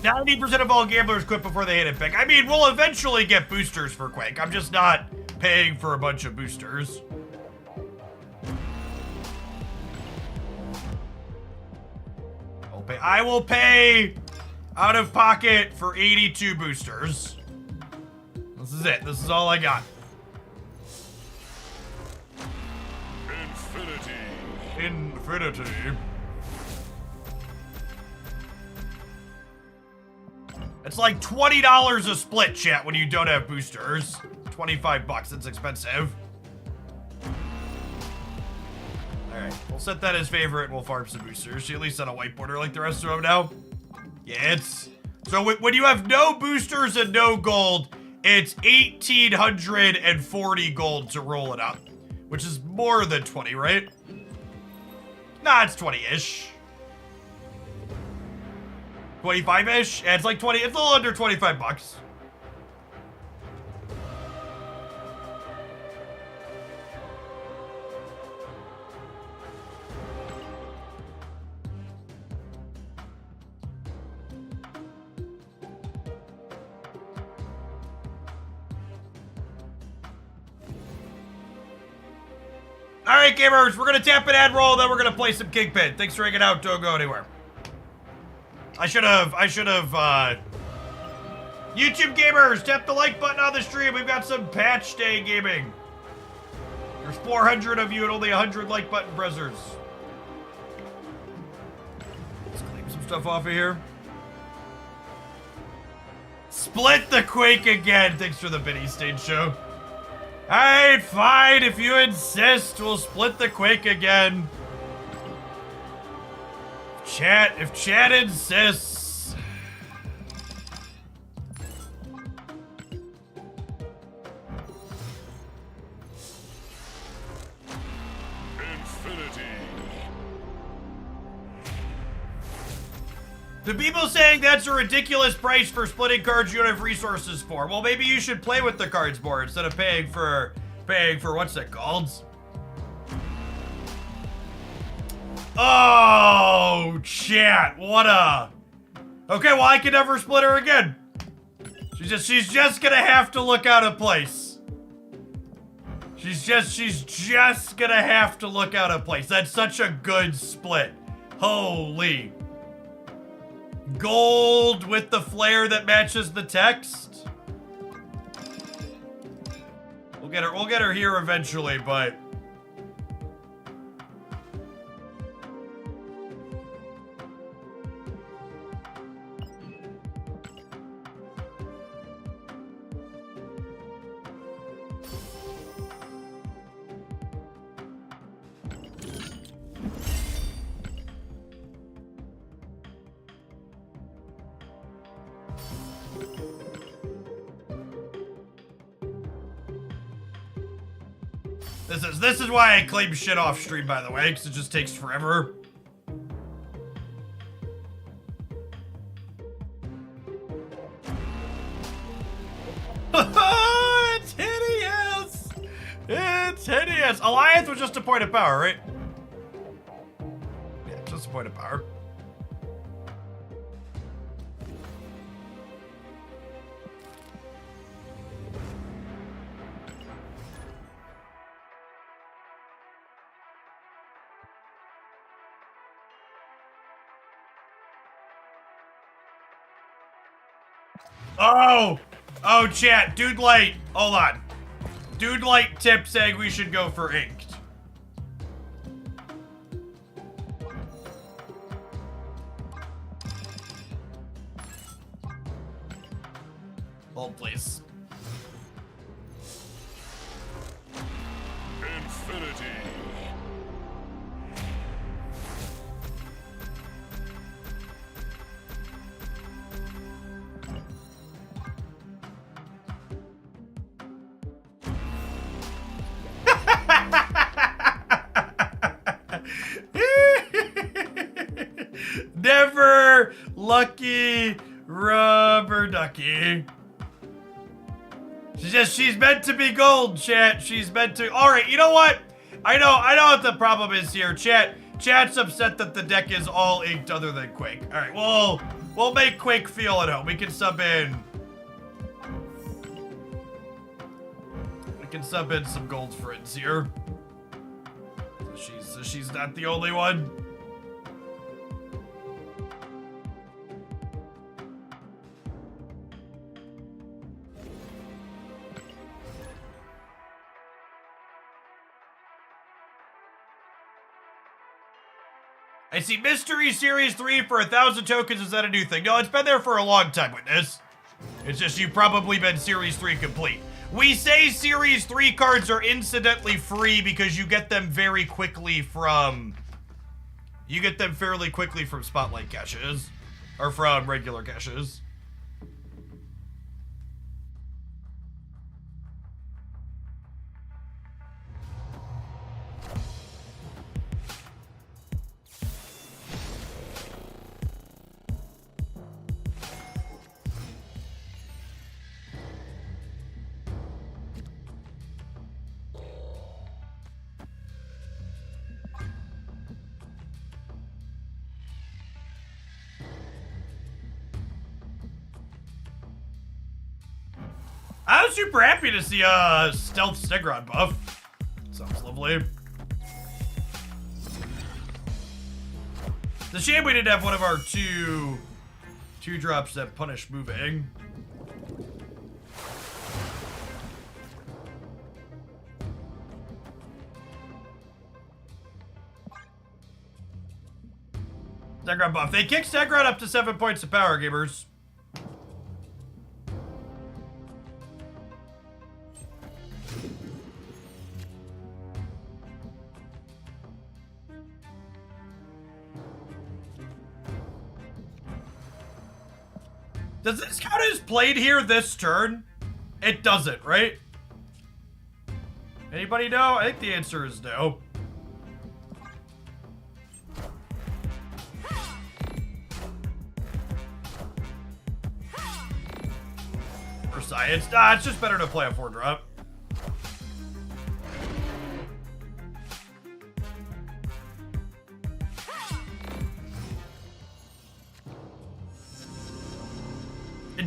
90% of all gamblers quit before they hit a pick. I mean, we'll eventually get boosters for Quake. I'm just not paying for a bunch of boosters. I will pay out of pocket for 82 boosters. This is it. This is all I got. Infinity. It's like $20 a split, chat, when you don't have boosters. 25 bucks, it's expensive. Alright, we'll set that as favorite and we'll farm some boosters. At least on a white border like the rest of them now. Yeah, it's... So when you have no boosters and no gold, it's 1,840 gold to roll it up. Which is more than 20, right? Nah, it's 20-ish. 25-ish? Yeah, it's like 20, it's a little under 25 bucks. Alright, gamers, we're gonna tap an ad roll, then we're gonna play some Kingpin. Thanks for hanging out, don't go anywhere. I should have, YouTube gamers, tap the like button on the stream. We've got some patch day gaming. There's 400 of you and only 100 like button pressers. Let's claim some stuff off of here. Split the Quake again. Thanks for the Benny Stage show. Alright, fine. If you insist, we'll split the Quake again. If chat insists. Infinity. The people saying that's a ridiculous price for splitting cards you don't have resources for. Well, maybe you should play with the cards more instead of paying for what's it called? Oh, chat, what a... Okay, well, I can never split her again. She's just gonna have to look out of place. She's just gonna have to look out of place. That's such a good split. Holy. Gold with the flare that matches the text. We'll get her here eventually, but... This is why I claim shit off stream, by the way, because it just takes forever. It's hideous! It's hideous! Alliance was just a point of power, right? Yeah, just a point of power. Oh, chat, Dude Light, hold on. Dude Light tip saying we should go for inked. Hold, please. Infinity. lucky rubber ducky. She's meant to be gold, chat. She's meant to. All right, you know what? I know what the problem is here, chat. Chat's upset that the deck is all inked other than Quake. All right, we'll make Quake feel at home. We can sub in. We can sub in some gold friends here. So she's not the only one. I see Mystery Series 3 for 1,000 tokens. Is that a new thing? No, it's been there for a long time, Witness. It's just you've probably been Series 3 complete. We say Series 3 cards are incidentally free because you get them very quickly from... You get them fairly quickly from Spotlight caches. Or from regular caches. I was super happy to see a stealth Stegron buff. Sounds lovely. It's a shame we didn't have one of our two drops that punish moving. Stegron buff. They kick Stegron up to 7 points of power, gamers. Does this count as played here this turn? It doesn't, right? Anybody know? I think the answer is no. For science. Nah, it's just better to play a 4-drop.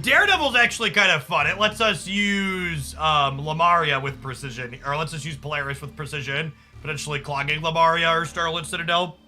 Daredevil's actually kind of fun. It lets us use Lamaria with precision, or lets us use Polaris with precision, potentially clogging Lamaria or Starlit Citadel.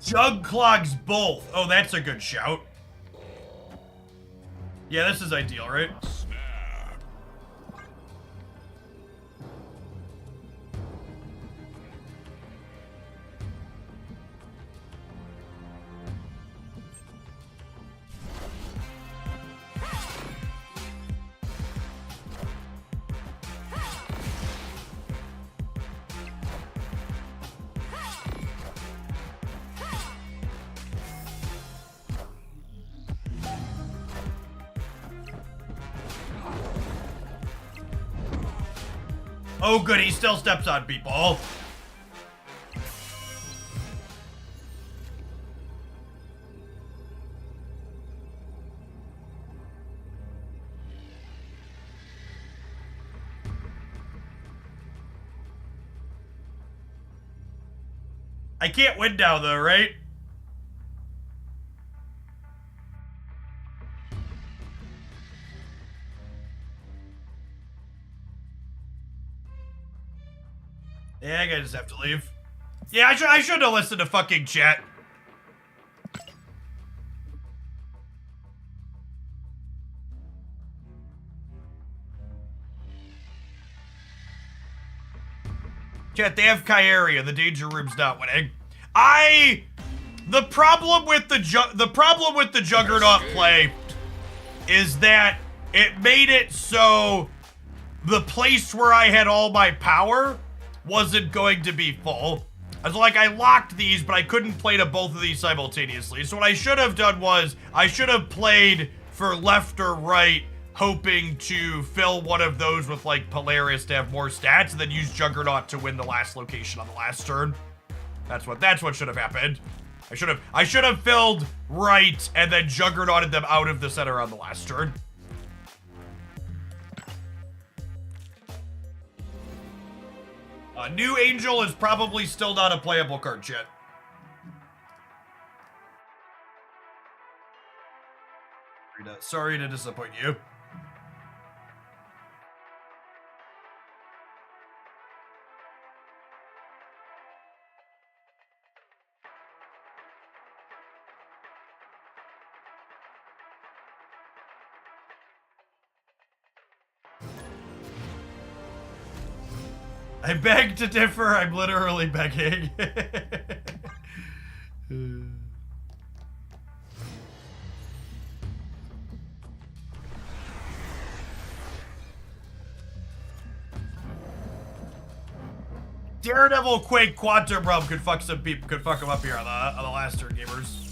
Jug clogs both. Oh, that's a good shout. Yeah, this is ideal, right? Oh, good. He still steps on people. I can't win now, though, right? Yeah, I just have to leave. Yeah, I should have listened to fucking chat. Chat, they have Kyrie and the danger room's not winning. The problem with the Juggernaut play is that it made it so the place where I had all my power wasn't going to be full. I was like, I locked these, but I couldn't play to both of these simultaneously. So what I should have done was, I should have played for left or right, hoping to fill one of those with like Polaris to have more stats, and then use Juggernaut to win the last location on the last turn. That's what should have happened. I should have filled right and then Juggernauted them out of the center on the last turn. New Angel is probably still not a playable card yet. Sorry to disappoint you. I beg to differ, I'm literally begging. Daredevil, Quake, Quantum Realm could fuck some people, could fuck them up here on the last turn, gamers.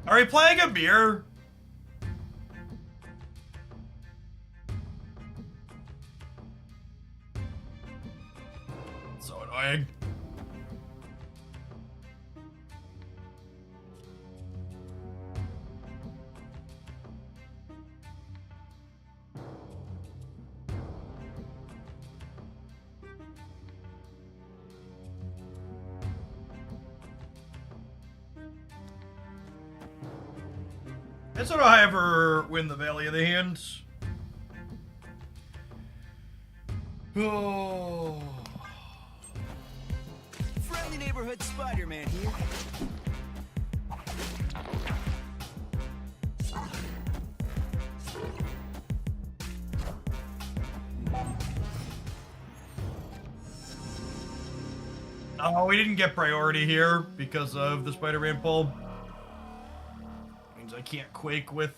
Are we playing a mirror? So annoying. I don't know how I ever win the Valley of the Hands. Oh. Friendly neighborhood Spider-Man here. Oh, we didn't get priority here because of the Spider-Man pull. Means I can't Quake with,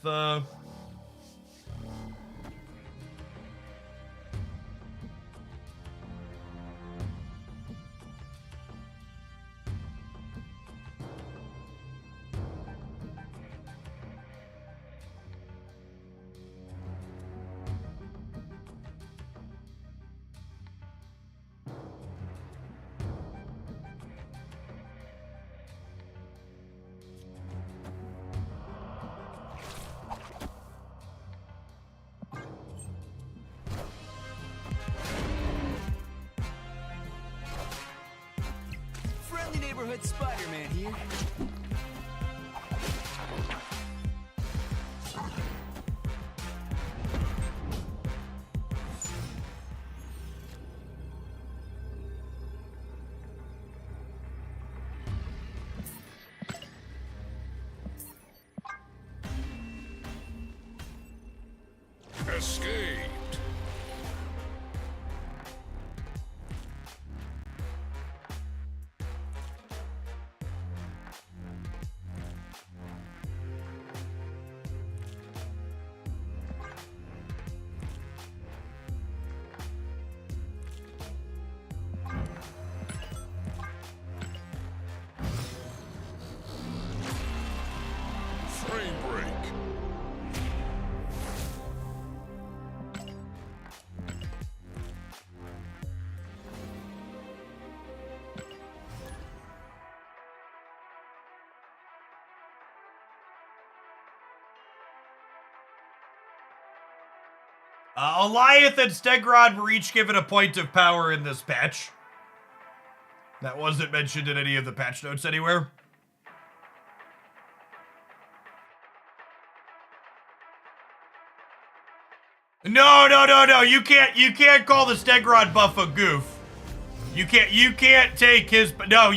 Friendly neighborhood Spider-Man here. Escaped. Frame break. Alliath and Stegron were each given a point of power in this patch. That wasn't mentioned in any of the patch notes anywhere. No. You can't call the Stegron buff a goof. You can't take his, no,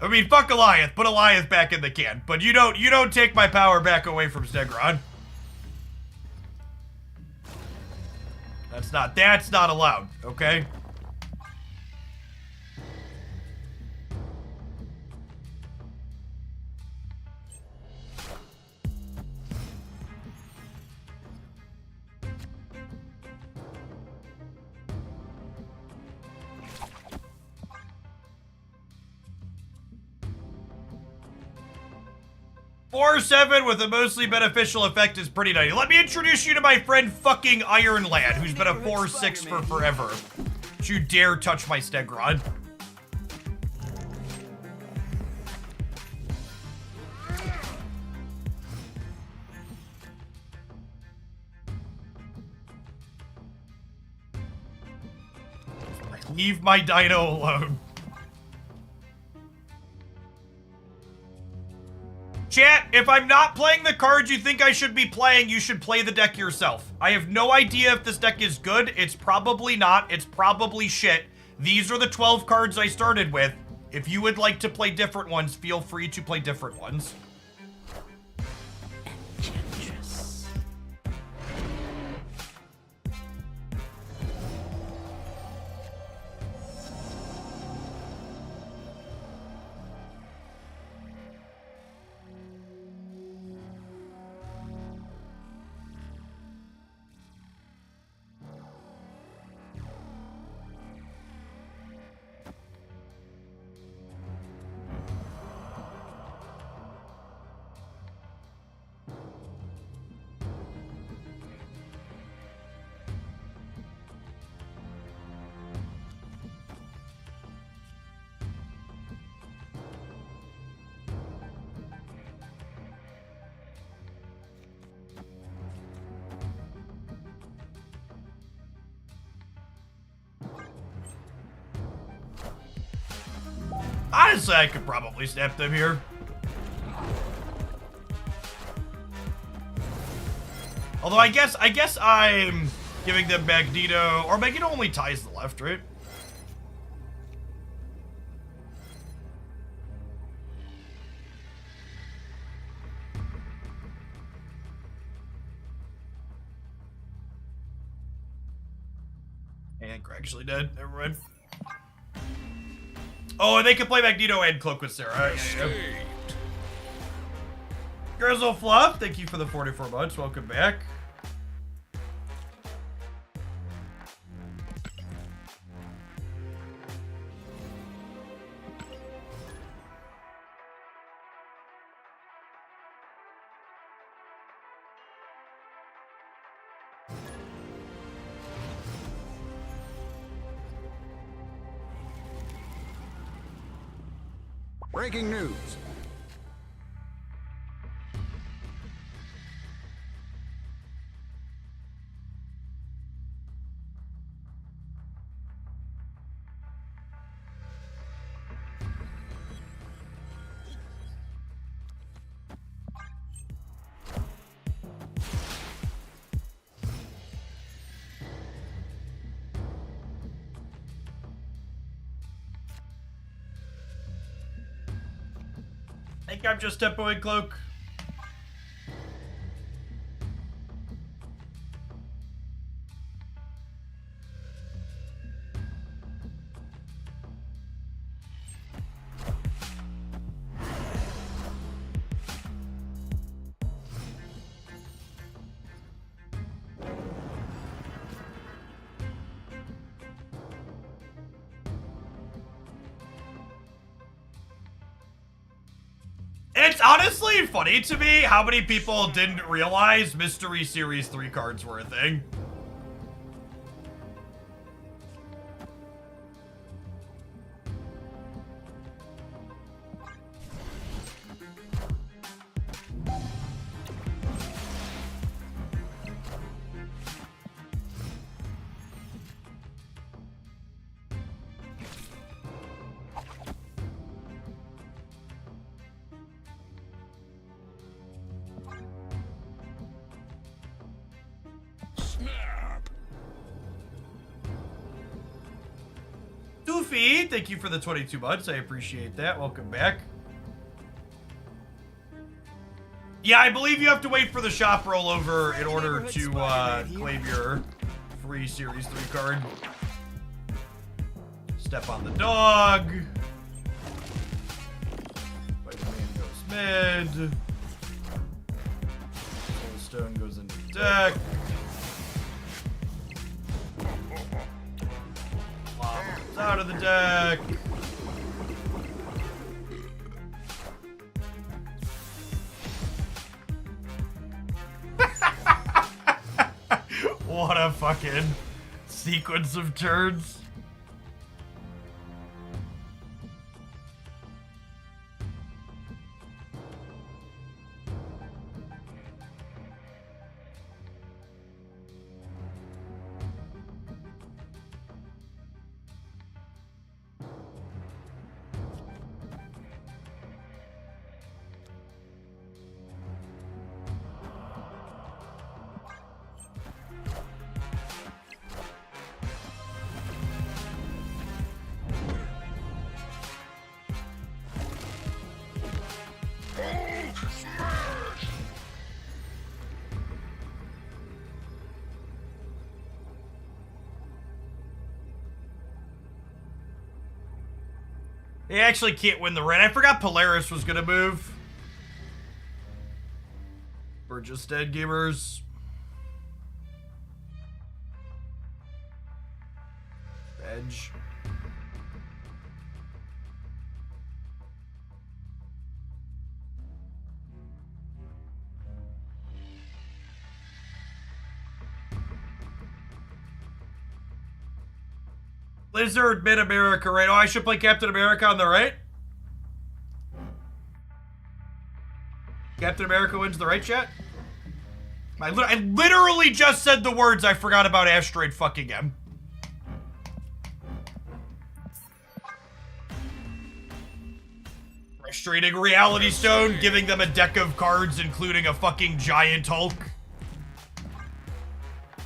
I mean, fuck Goliath. Put Goliath back in the can. But you don't take my power back away from Stegron. That's not allowed, okay? Four 7 with a mostly beneficial effect is pretty nice. Let me introduce you to my friend fucking Ironlad, who's been a 4-6 for forever. Don't you dare touch my Stegron. Leave my dino alone. Chat, if I'm not playing the cards you think I should be playing, you should play the deck yourself. I have no idea if this deck is good. It's probably not. It's probably shit. These are the 12 cards I started with. If you would like to play different ones, feel free to play different ones. Honestly, I could probably snap them here. Although I guess I'm giving them Magneto, or Magneto only ties the left, right? And Greg actually dead. Never mind. Oh, and they can play Magneto and Cloak with Sarah. Yeah. Grizzle Fluff, thank you for the 44 months. Welcome back. Breaking news. I think I'm just tempoing Cloak. It's honestly funny to me how many people didn't realize Mystery Series 3 cards were a thing. Goofy, thank you for the 22 months. I appreciate that. Welcome back. Yeah, I believe you have to wait for the shop rollover in order to claim your free Series 3 card. Step on the dog. Spider-Man goes mid. Soulstone goes into the deck. Blob comes out of the deck. What a fucking sequence of turns. They actually can't win the red. I forgot Polaris was gonna move. We're just dead gamers. Edge. Blizzard, Mid-America, right? Oh, I should play Captain America on the right? Captain America wins the right, chat? I literally just said the words I forgot about Asteroid fucking M. Frustrating Reality Stone, giving them a deck of cards, including a fucking giant Hulk.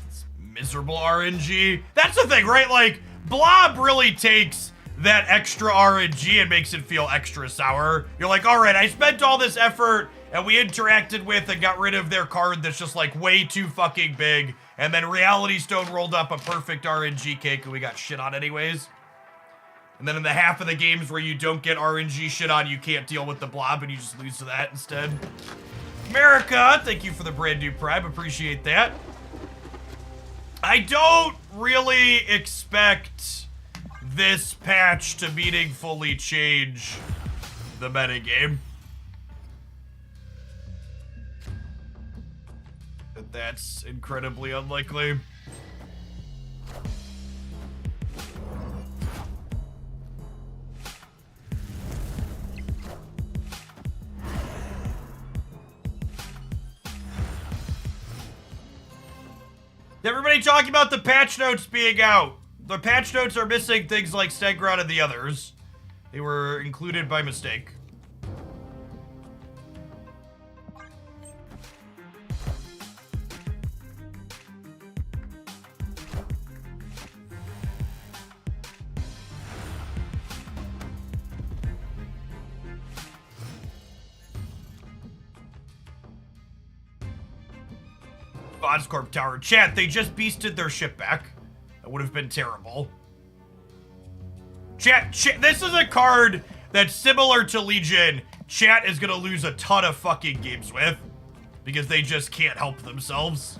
It's miserable RNG. That's the thing, right? Like, Blob really takes that extra RNG and makes it feel extra sour. You're like, all right, I spent all this effort and we interacted with and got rid of their card that's just like way too fucking big. And then Reality Stone rolled up a perfect RNG cake and we got shit on anyways. And then in the half of the games where you don't get RNG shit on, you can't deal with the Blob and you just lose to that instead. America, thank you for the brand new Prime. Appreciate that. I don't really expect this patch to meaningfully change the metagame. But that's incredibly unlikely. Everybody talking about the patch notes being out. The patch notes are missing things like Stegron and the others. They were included by mistake. Oscorp Tower. Chat, they just beasted their ship back. That would have been terrible. Chat, this is a card that's similar to Legion. Chat is gonna lose a ton of fucking games with. Because they just can't help themselves.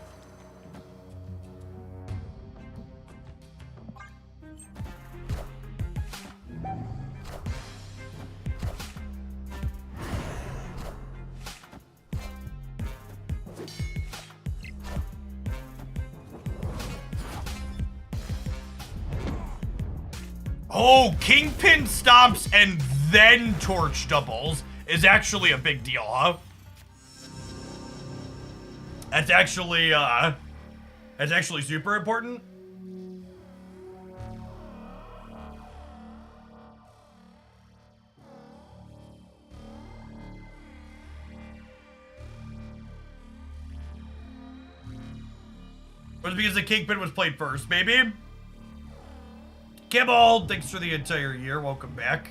Oh, Kingpin stomps and then torch doubles is actually a big deal, huh? That's actually super important. Was it because the Kingpin was played first, maybe? Kibble, thanks for the entire year. Welcome back.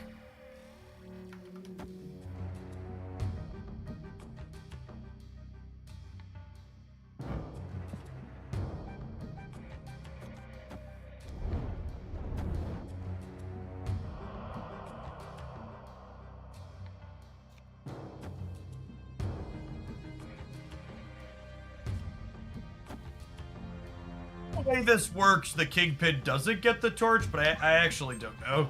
The way this works, the Kingpin doesn't get the torch, but I actually don't know.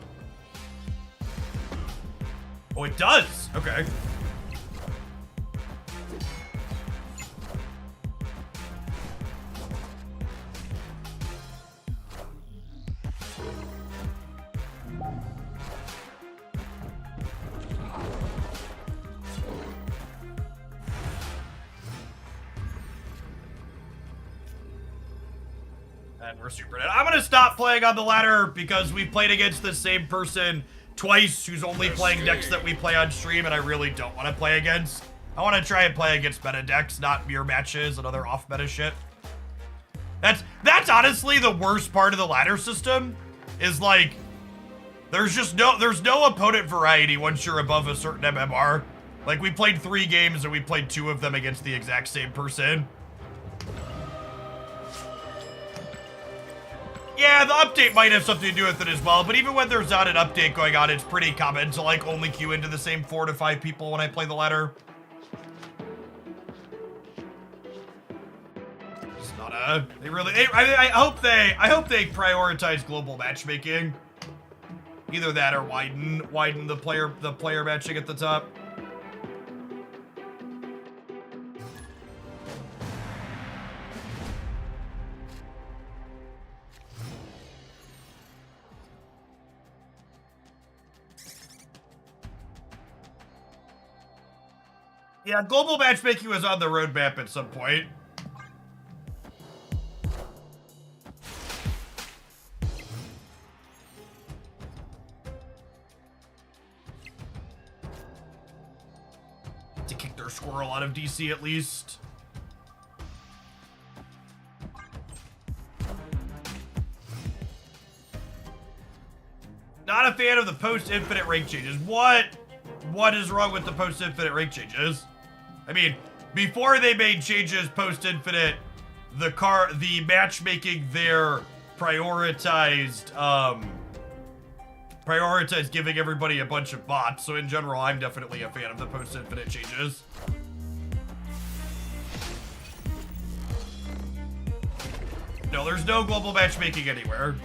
Oh, it does. Okay. And we're super dead. I'm gonna stop playing on the ladder because we played against the same person twice who's only playing decks that we play on stream, and I really don't want to play against. I want to try and play against meta decks, not mirror matches and other off meta shit. That's honestly the worst part of the ladder system, is like there's no opponent variety once you're above a certain MMR. Like, we played 3 games and we played 2 of them against the exact same person. Yeah, the update might have something to do with it as well, but even when there's not an update going on, it's pretty common to, like, only queue into the same 4 to 5 people when I play the ladder. It's not a... They really... I hope they prioritize global matchmaking. Either that or widen the player matching at the top. Yeah, global matchmaking was on the roadmap at some point. To kick their squirrel out of DC at least. Not a fan of the post-infinite rank changes. What is wrong with the post-infinite rank changes? I mean, before they made changes post-infinite, the matchmaking there prioritized giving everybody a bunch of bots. So in general, I'm definitely a fan of the post-infinite changes. No, there's no global matchmaking anywhere.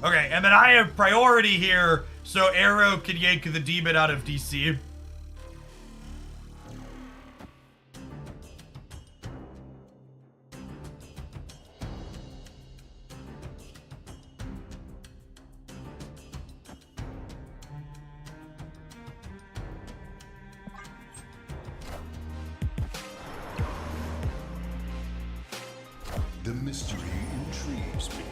Okay, and then I have priority here, so Arrow can yank the demon out of DC. The mystery intrigues me.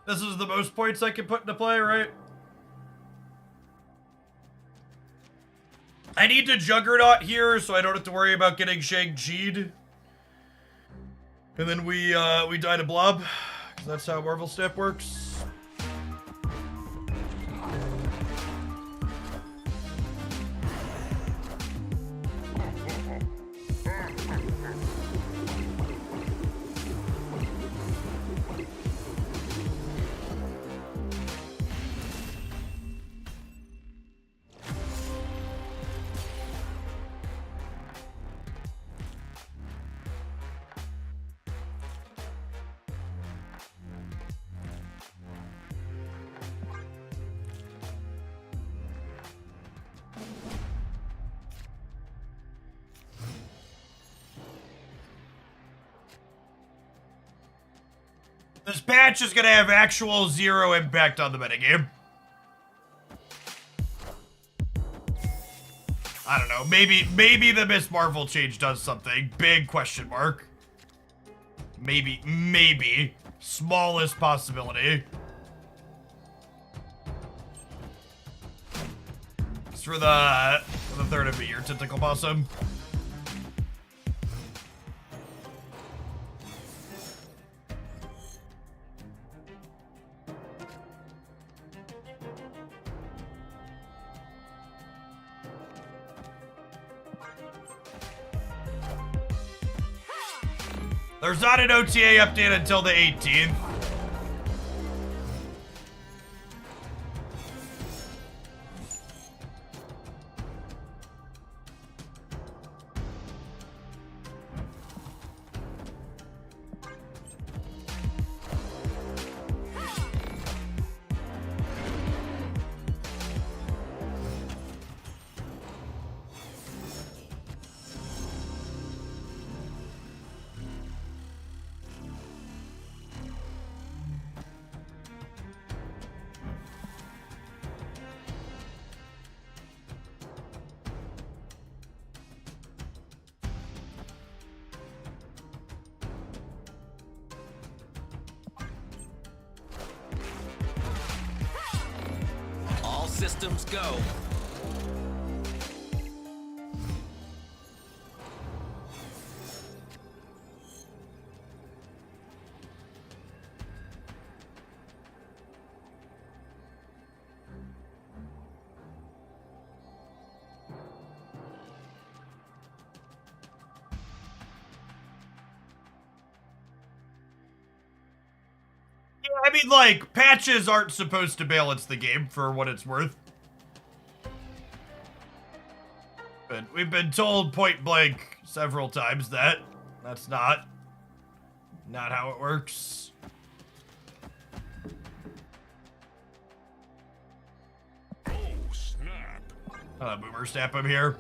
This is the most points I can put into play, right? I need to Juggernaut here, so I don't have to worry about getting Shang-Chi'd. And then we die to Blob, because that's how Marvel Snap works. This patch is gonna have actual zero impact on the metagame. I don't know, maybe the Miss Marvel change does something. Big question mark. Maybe. Smallest possibility. It's for the third of the year, Tentacle Possum. There's not an OTA update until the 18th. Systems go. I mean, like, patches aren't supposed to balance the game for what it's worth. But we've been told point blank several times that that's not how it works. Oh, snap. Boomer snap him here.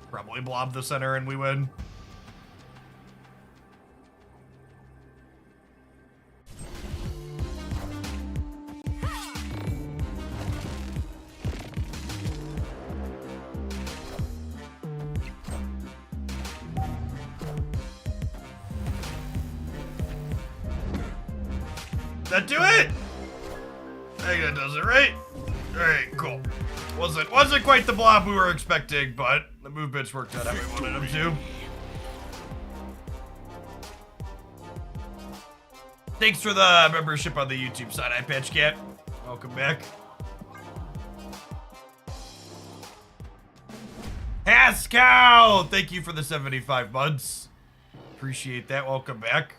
Probably blob the center and we win. That do it? I think that does it, right? Alright, cool. Wasn't quite the blob we were expecting, but the movements worked out how we wanted them to. Thanks for the membership on the YouTube side, iPatchCat. Welcome back. Haskow! Thank you for the 75 months. Appreciate that. Welcome back.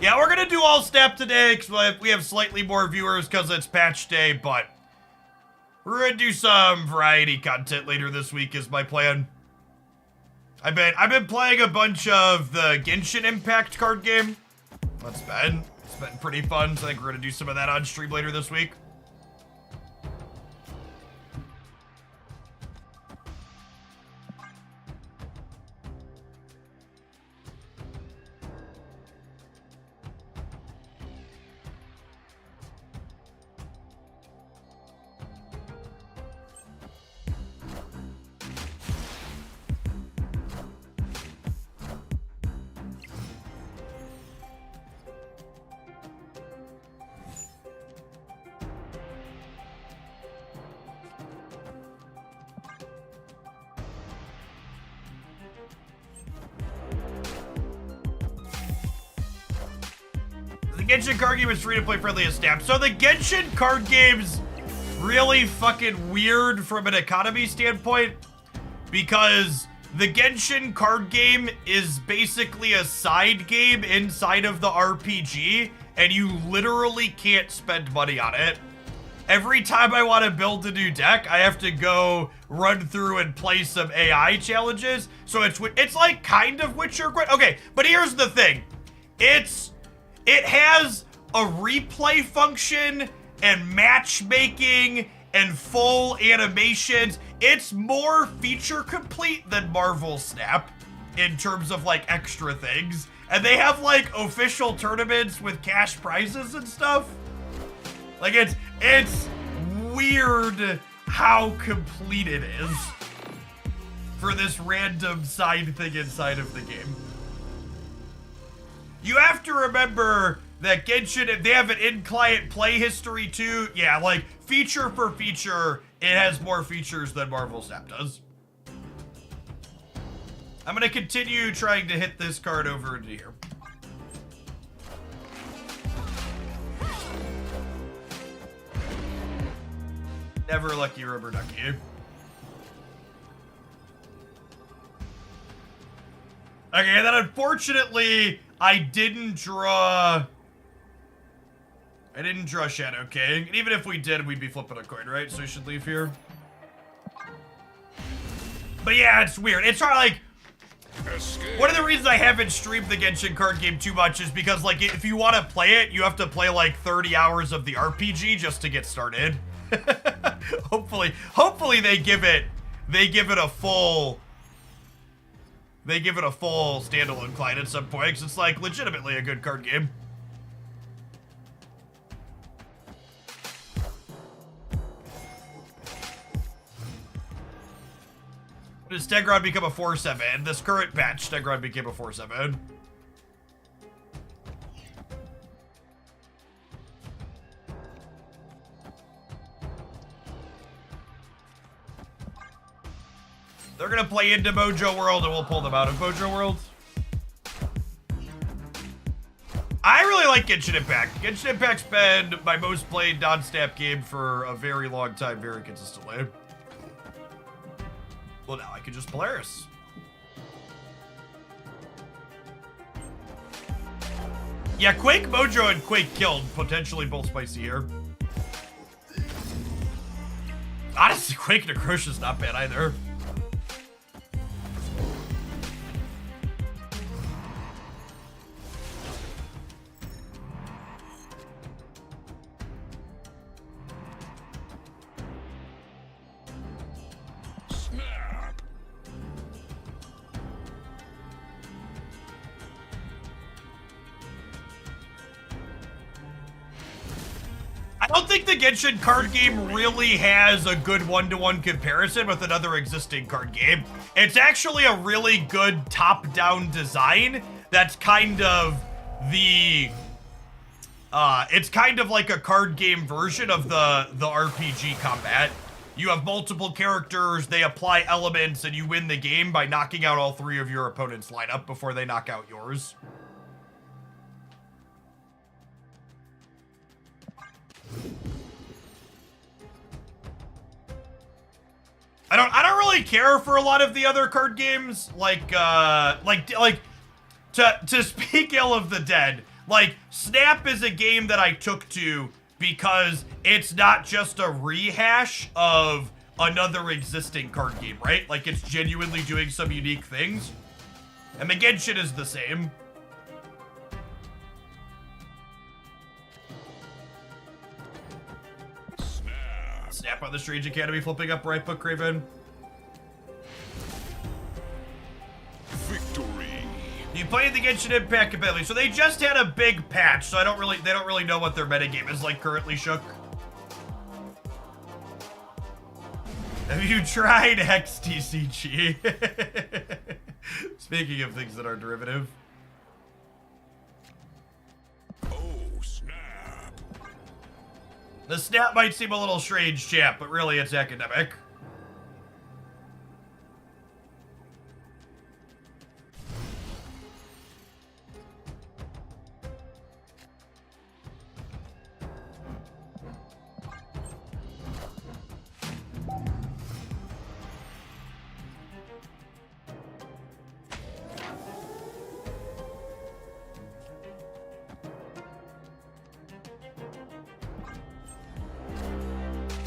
Yeah, we're gonna do all snap today because we have slightly more viewers because it's patch day, but we're gonna do some variety content later this week is my plan. I've been playing a bunch of the Genshin Impact card game. It's been pretty fun, so I think we're gonna do some of that on stream later this week. The Genshin card game is free to play friendly as snap. So the Genshin card game's really fucking weird from an economy standpoint because the Genshin card game is basically a side game inside of the RPG and you literally can't spend money on it. Every time I want to build a new deck, I have to go run through and play some AI challenges. So it's like kind of Witcher Grid. Okay, but here's the thing. It has a replay function and matchmaking and full animations. It's more feature complete than Marvel Snap. in terms of like extra things. And they have like official tournaments with cash prizes and stuff. Like it's weird how complete it is for this random side thing inside of the game. You have to remember that Genshin, if they have an in-client play history too, yeah, like feature for feature, it has more features than Marvel Snap does. I'm gonna continue trying to hit this card over into here. Never lucky rubber ducky. Okay, then unfortunately, I didn't draw Shadow King. And even if we did, we'd be flipping a coin, right? So we should leave here. But yeah, it's weird. It's hard, like, one of the reasons I haven't streamed the Genshin card game too much is because, like, if you want to play it, you have to play, like, 30 hours of the RPG just to get started. Hopefully they give it a full standalone client at some point, because it's, like, legitimately a good card game. Does Stegron become a 4/7? This current patch, Stegron became a 4/7. They're gonna play into Mojo World and we'll pull them out of Mojo World. I really like Genshin Impact. Genshin Impact's been my most played non-snap game for a very long time, very consistently. Well, now I can just Polaris. Yeah, Quake Mojo and Quake Killed, potentially both spicy here. Honestly, Quake Necrocia's not bad either. I don't think the Genshin card game really has a good one-to-one comparison with another existing card game. It's actually a really good top-down design that's kind of the... it's kind of like a card game version of the RPG combat. You have multiple characters, they apply elements, and you win the game by knocking out all three of your opponent's lineup before they knock out yours. I don't really care for a lot of the other card games, like to speak ill of the dead. Like, Snap is a game that I took to because it's not just a rehash of another existing card game, right? Like, it's genuinely doing some unique things. And the Genshin is the same. Snap on the Strange Academy flipping up right, Book Craven. Victory. You played the Genshin Impact competitively, so they just had a big patch, so they don't really know what their metagame is like currently, Shook. Have you tried XTCG? Speaking of things that are derivative. The snap might seem a little strange, champ, but really it's academic.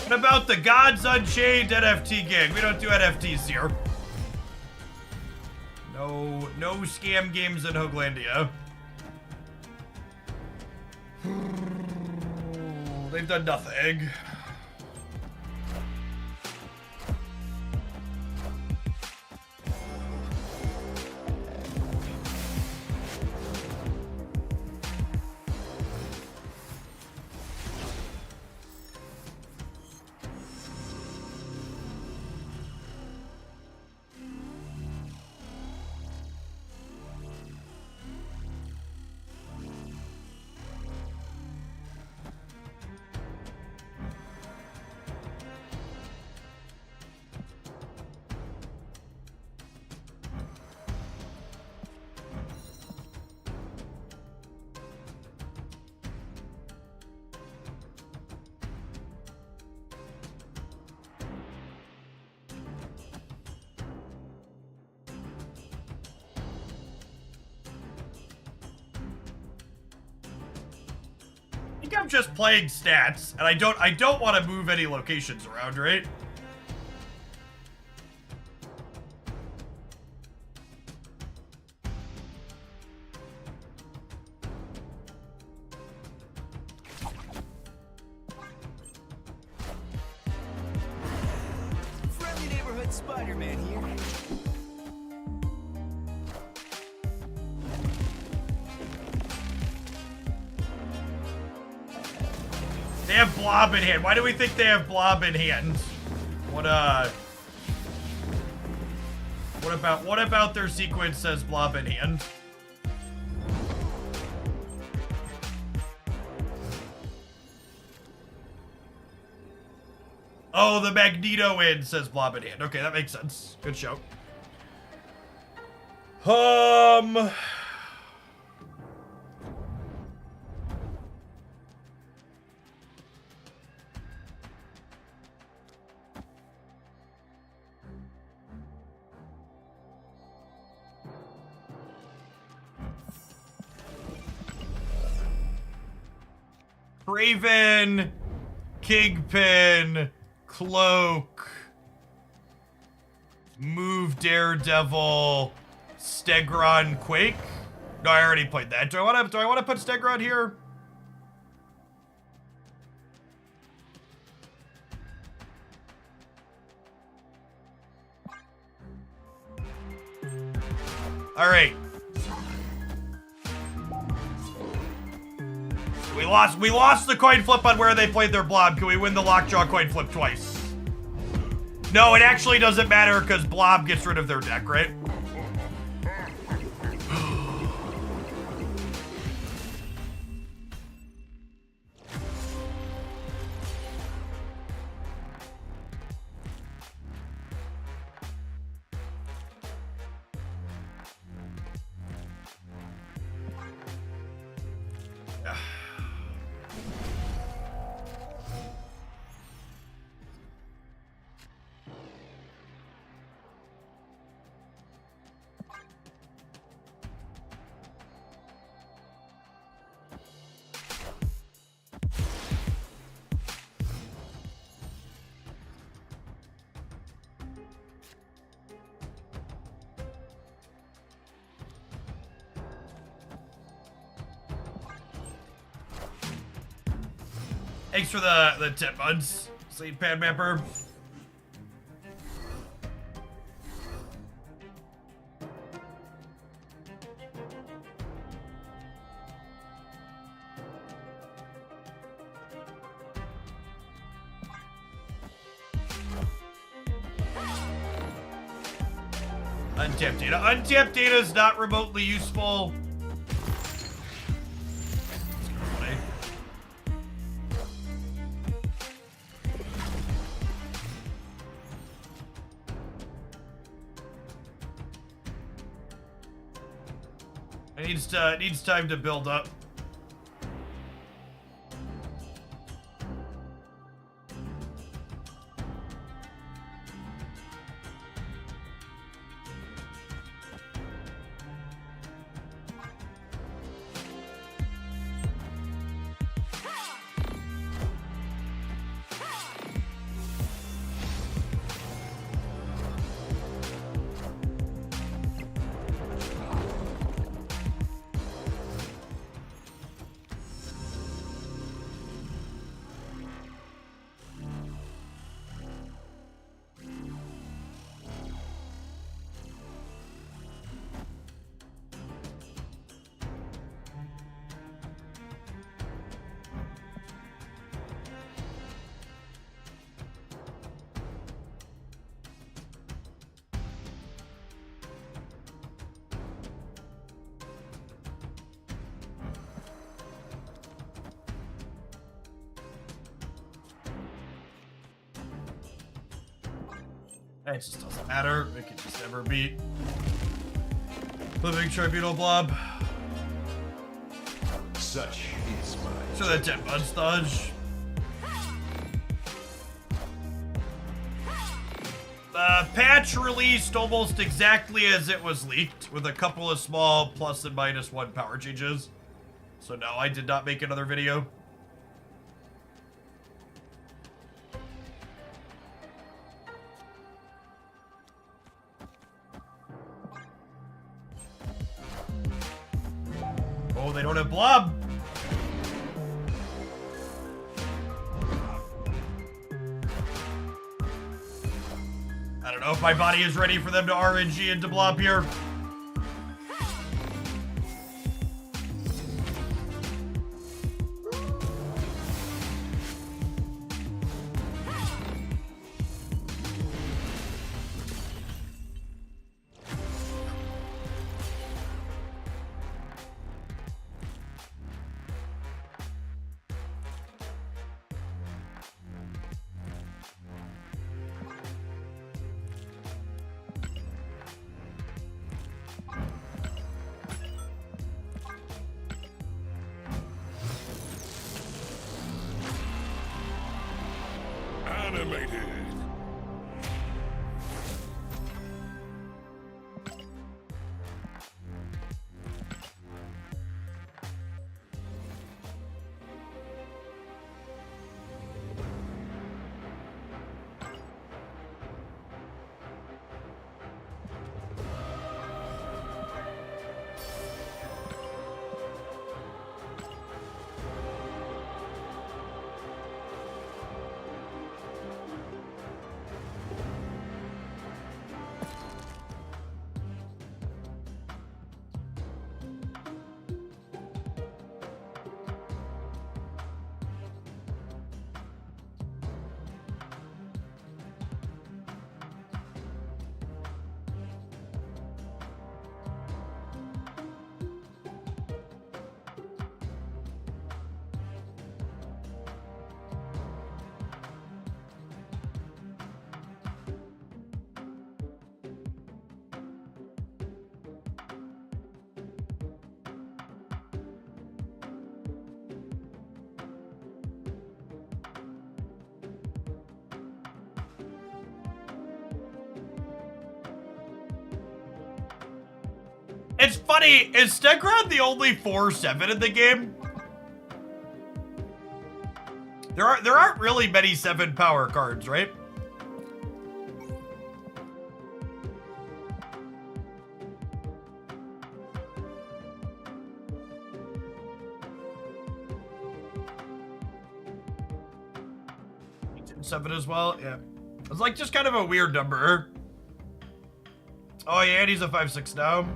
What about the Gods Unchained NFT gang? We don't do NFTs here. No scam games in Hoaglandia. They've done nothing. think I'm just playing stats, and I don't want to move any locations around, right? Friendly neighborhood Spider-Man here. They have Blob in hand. Why do we think they have Blob in hand? What about their sequence says Blob in hand? Oh, the Magneto in says Blob in hand. Okay, that makes sense. Good show. Raven, Kingpin, Cloak, Move Daredevil, Stegron, Quake. No, I already played that. Do I want to put Stegron here? All right. We lost the coin flip on where they played their Blob. Can we win the Lockjaw coin flip twice? No, it actually doesn't matter because Blob gets rid of their deck, right? Thanks for the tip, buds. Sleep pad mapper. Untapped data. Untapped data is not remotely useful. It needs time to build up. It just doesn't matter. It can just never beat the big tribunal Blob. Such is my. So that 10 buds dodge. Patch released almost exactly as it was leaked, with a couple of small plus and minus 1 power changes. So no, I did not make another video. Oh, they don't have Blob. I don't know if my body is ready for them to RNG into Blob here. Animated. It's funny, is Stegron the only 4/7 in the game? There aren't really many 7 power cards, right? Seven as well, yeah. It's like just kind of a weird number. Oh yeah, and he's a 5/6 now.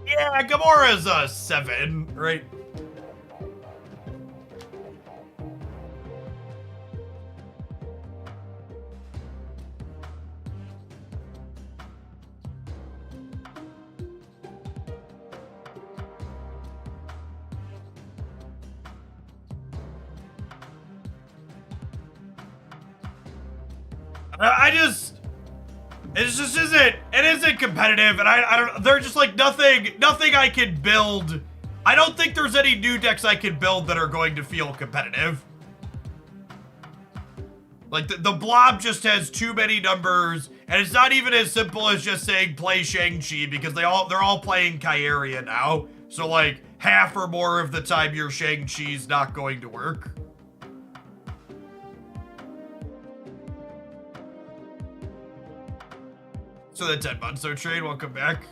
Yeah, Gamora's a 7, right? It just isn't, it isn't competitive, and I don't, they're just like nothing I can build. I don't think there's any new decks I can build that are going to feel competitive. Like, the Blob just has too many numbers, and it's not even as simple as just saying play Shang-Chi, because they're all playing Kairia now. So, like, half or more of the time your Shang-Chi's not going to work. So the 10 Monzo trade, welcome back.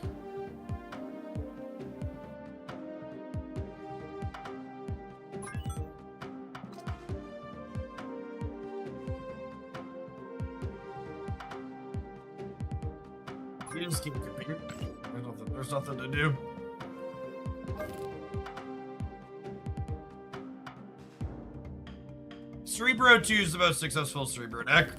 You just keep competing. There's nothing to do. Cerebro 2 is the most successful Cerebro deck.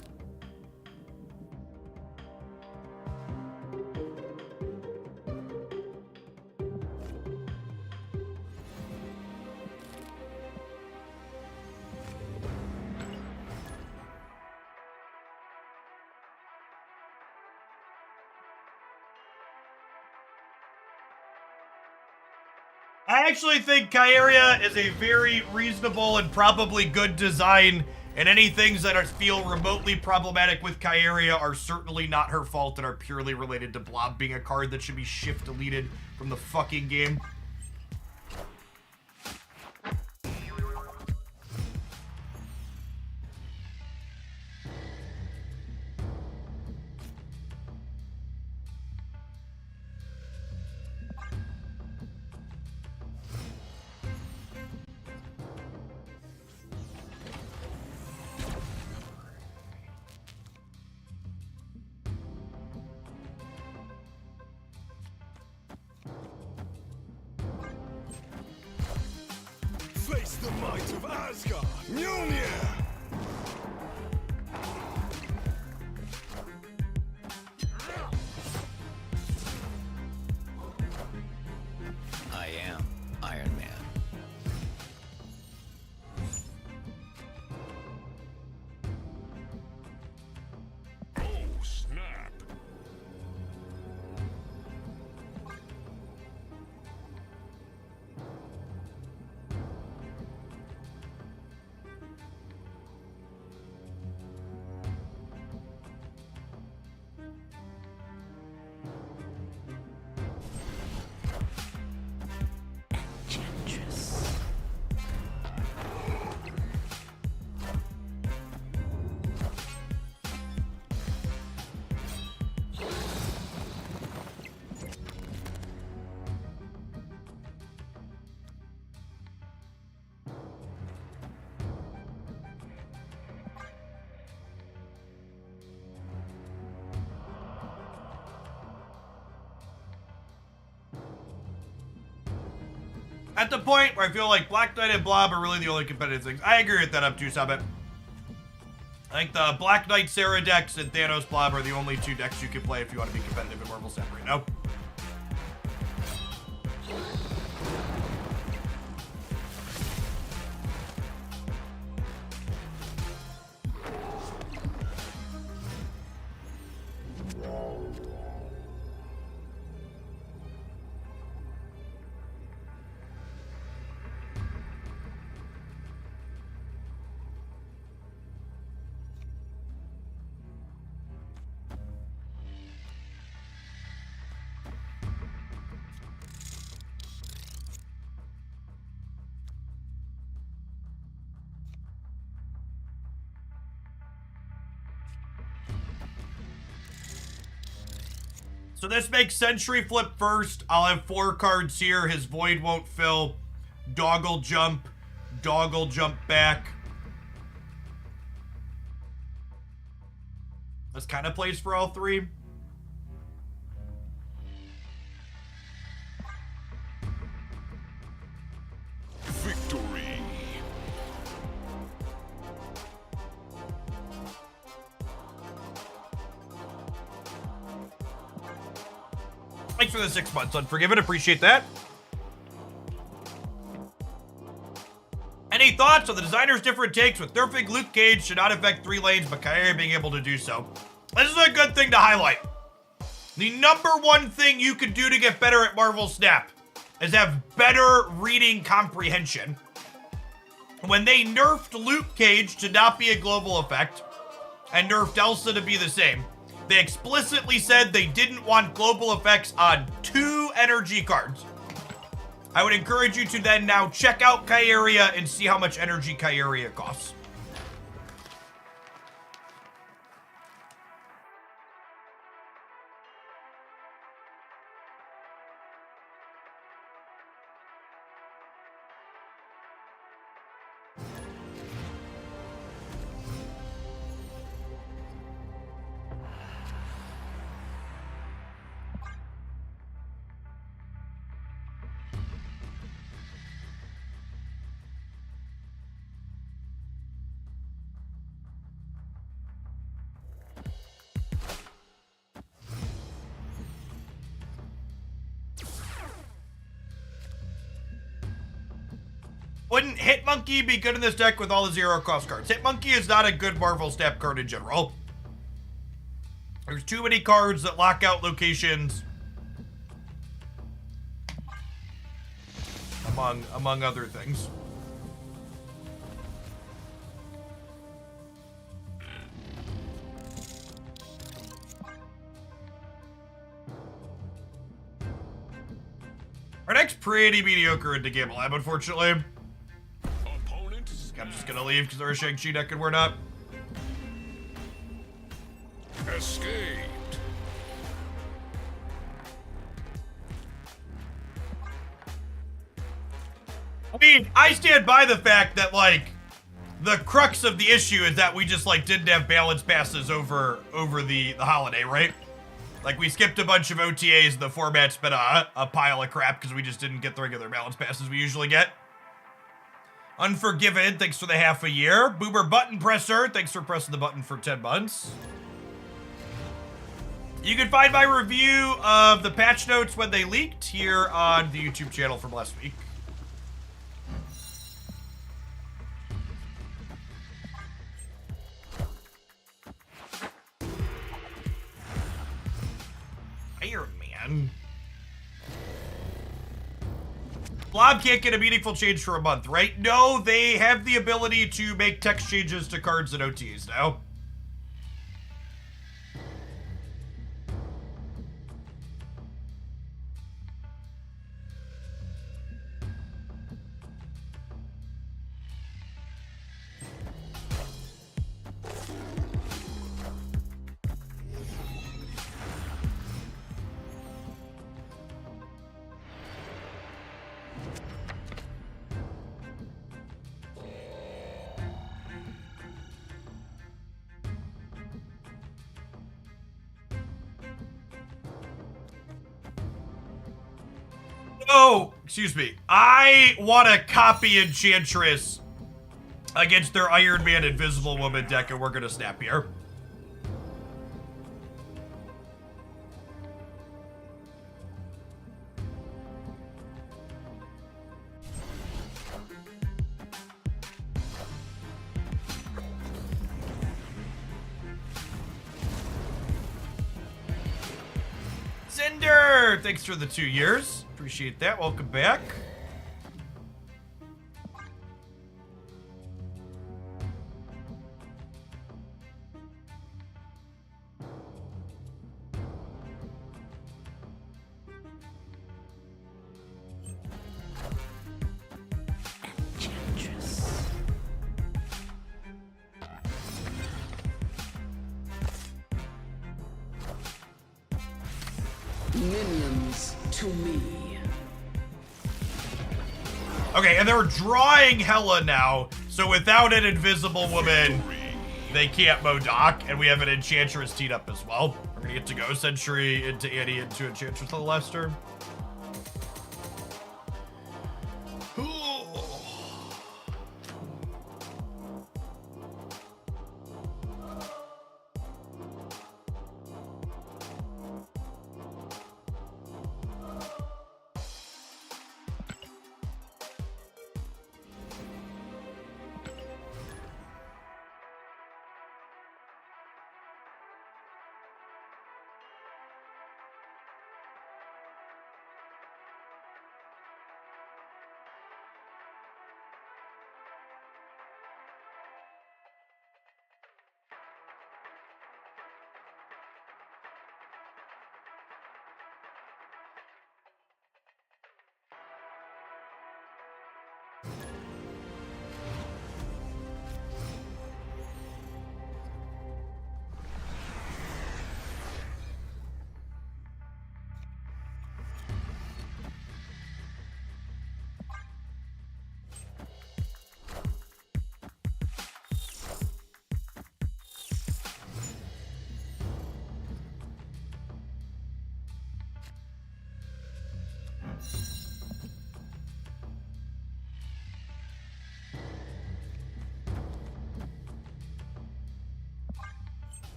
I actually think Kairia is a very reasonable and probably good design And any things that feel remotely problematic with Kyaria are certainly not her fault and are purely related to Blob being a card that should be shift deleted from the fucking game. Face the might of Asgard! Mjolnir! I am Iron Man. Oh, snap! At the point where I feel like Black Knight and Blob are really the only competitive things. I agree with that up to Summit. I think the Black Knight Sarah decks and Thanos Blob are the only two decks you can play if you want to be competitive in Marvel Snap right now. So this makes Sentry flip first. I'll have 4 cards here. His Void won't fill. Doggle jump back. This kind of plays for all 3. Victory! Thanks for the 6 months, Unforgiven. Appreciate that. Any thoughts on the designer's different takes with nerfing Luke Cage should not affect 3 lanes, but Kyaria being able to do so? This is a good thing to highlight. The #1 thing you could do to get better at Marvel Snap is have better reading comprehension. When they nerfed Luke Cage to not be a global effect and nerfed Elsa to be the same, they explicitly said they didn't want global effects on 2 energy cards. I would encourage you to then now check out Kyaria and see how much energy Kyaria costs. Wouldn't Hitmonkey be good in this deck with all the 0 cost cards? Hitmonkey is not a good Marvel Snap card in general. There's too many cards that lock out locations. Among other things. Our deck's pretty mediocre into Game Lab, unfortunately. Opponent I'm just gonna leave because they're a Shang-Chi deck and we're not. escaped. I mean, I stand by the fact that, like, the crux of the issue is that we just, like, didn't have balance passes over the holiday, right? Like, we skipped a bunch of OTAs and the format's been a pile of crap because we just didn't get the regular balance passes we usually get. Unforgiven, thanks for the half a year. Boomer Button Presser, thanks for pressing the button for 10 months. You can find my review of the patch notes when they leaked here on the YouTube channel from last week. Iron Man. Blob can't get a meaningful change for a month, right? No, they have the ability to make text changes to cards and OTs now. Oh, excuse me. I want to copy Enchantress against their Iron Man Invisible Woman deck, and we're going to snap here. Cinder! Thanks for the 2 years. Appreciate that. Welcome back. Minions to me. Okay, and they're drawing Hela now, so without an Invisible Woman, they can't Modoc, and we have an Enchantress teed up as well. We're gonna get to go Sentry into Annie into Enchantress on the last turn.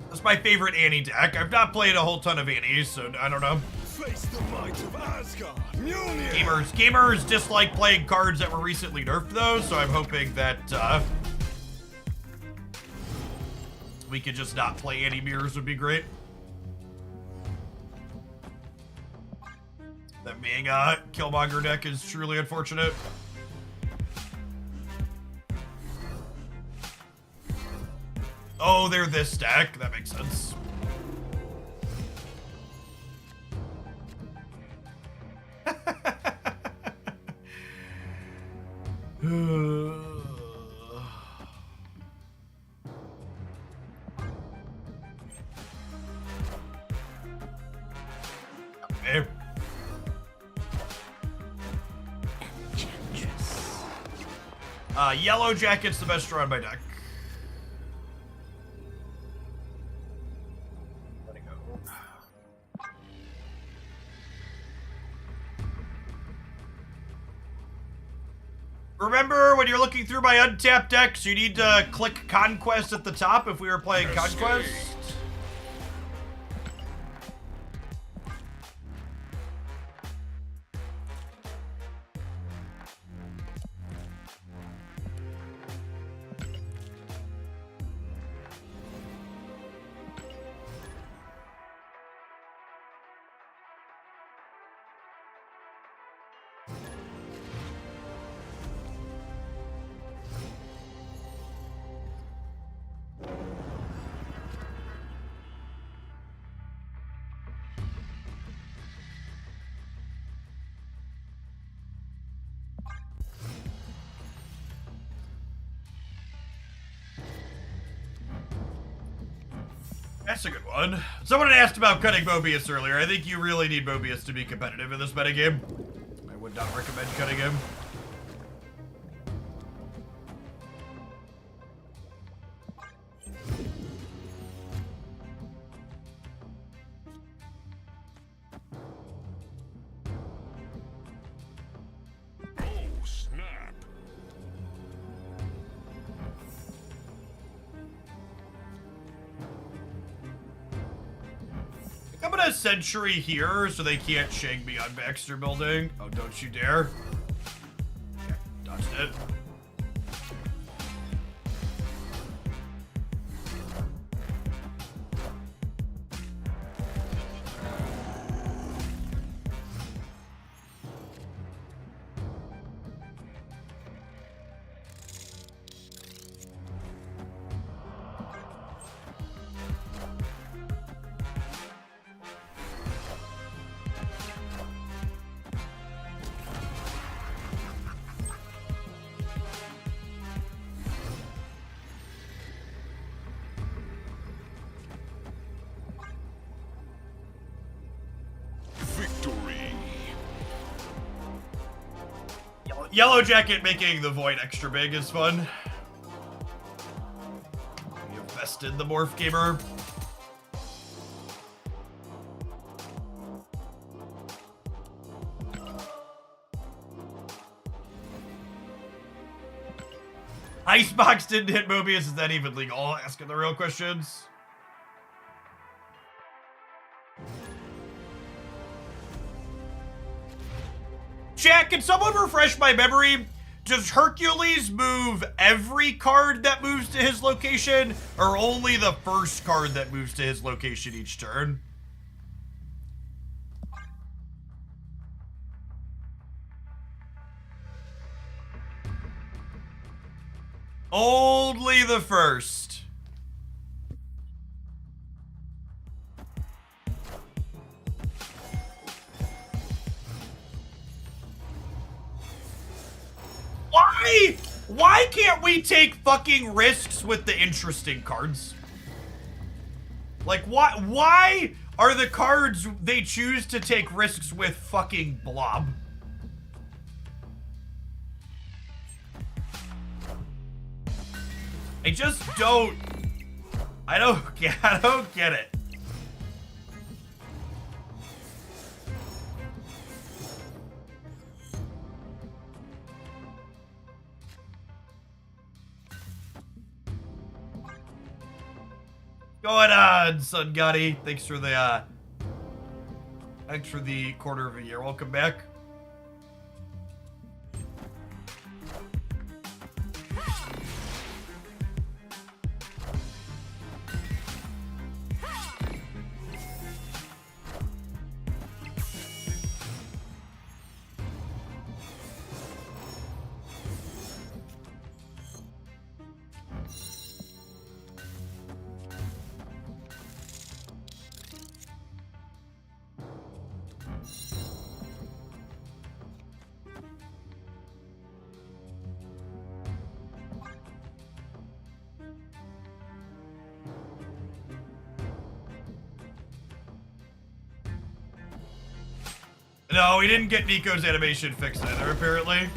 That's my favorite Annie deck. I've not played a whole ton of Annies, so I don't know. Face the might might of Asgard. Mjolnir. Gamers dislike playing cards that were recently nerfed, though, so I'm hoping that we could just not play any mirrors would be great. That being Killmonger deck is truly unfortunate. Oh, they're this deck. That makes sense. Okay. Yellow Jacket's the best draw on my deck. Let it go. Remember, when you're looking through my untapped decks, you need to click Conquest at the top if we were playing Conquest. That's a good one. Someone had asked about cutting Mobius earlier. I think you really need Mobius to be competitive in this metagame. I would not recommend cutting him. Oh, snap. I'm gonna Sentry here so they can't shake me on Baxter Building. Oh, don't you dare. Okay, dodged it. Victory. Yellow Jacket making the Void extra big is fun. You invested the Morph Gamer. Icebox didn't hit Mobius. Is that even legal? Asking the real questions. Chat, can someone refresh my memory? Does Hercules move every card that moves to his location, or only the first card that moves to his location each turn? Only the first. Why? Why can't we take fucking risks with the interesting cards? Like, why are the cards they choose to take risks with fucking Blob? I just don't. I don't get it. Going on, Sun Gotti. Thanks for the Thanks for the quarter of a year. Welcome back. No, we didn't get Nico's animation fixed either, apparently.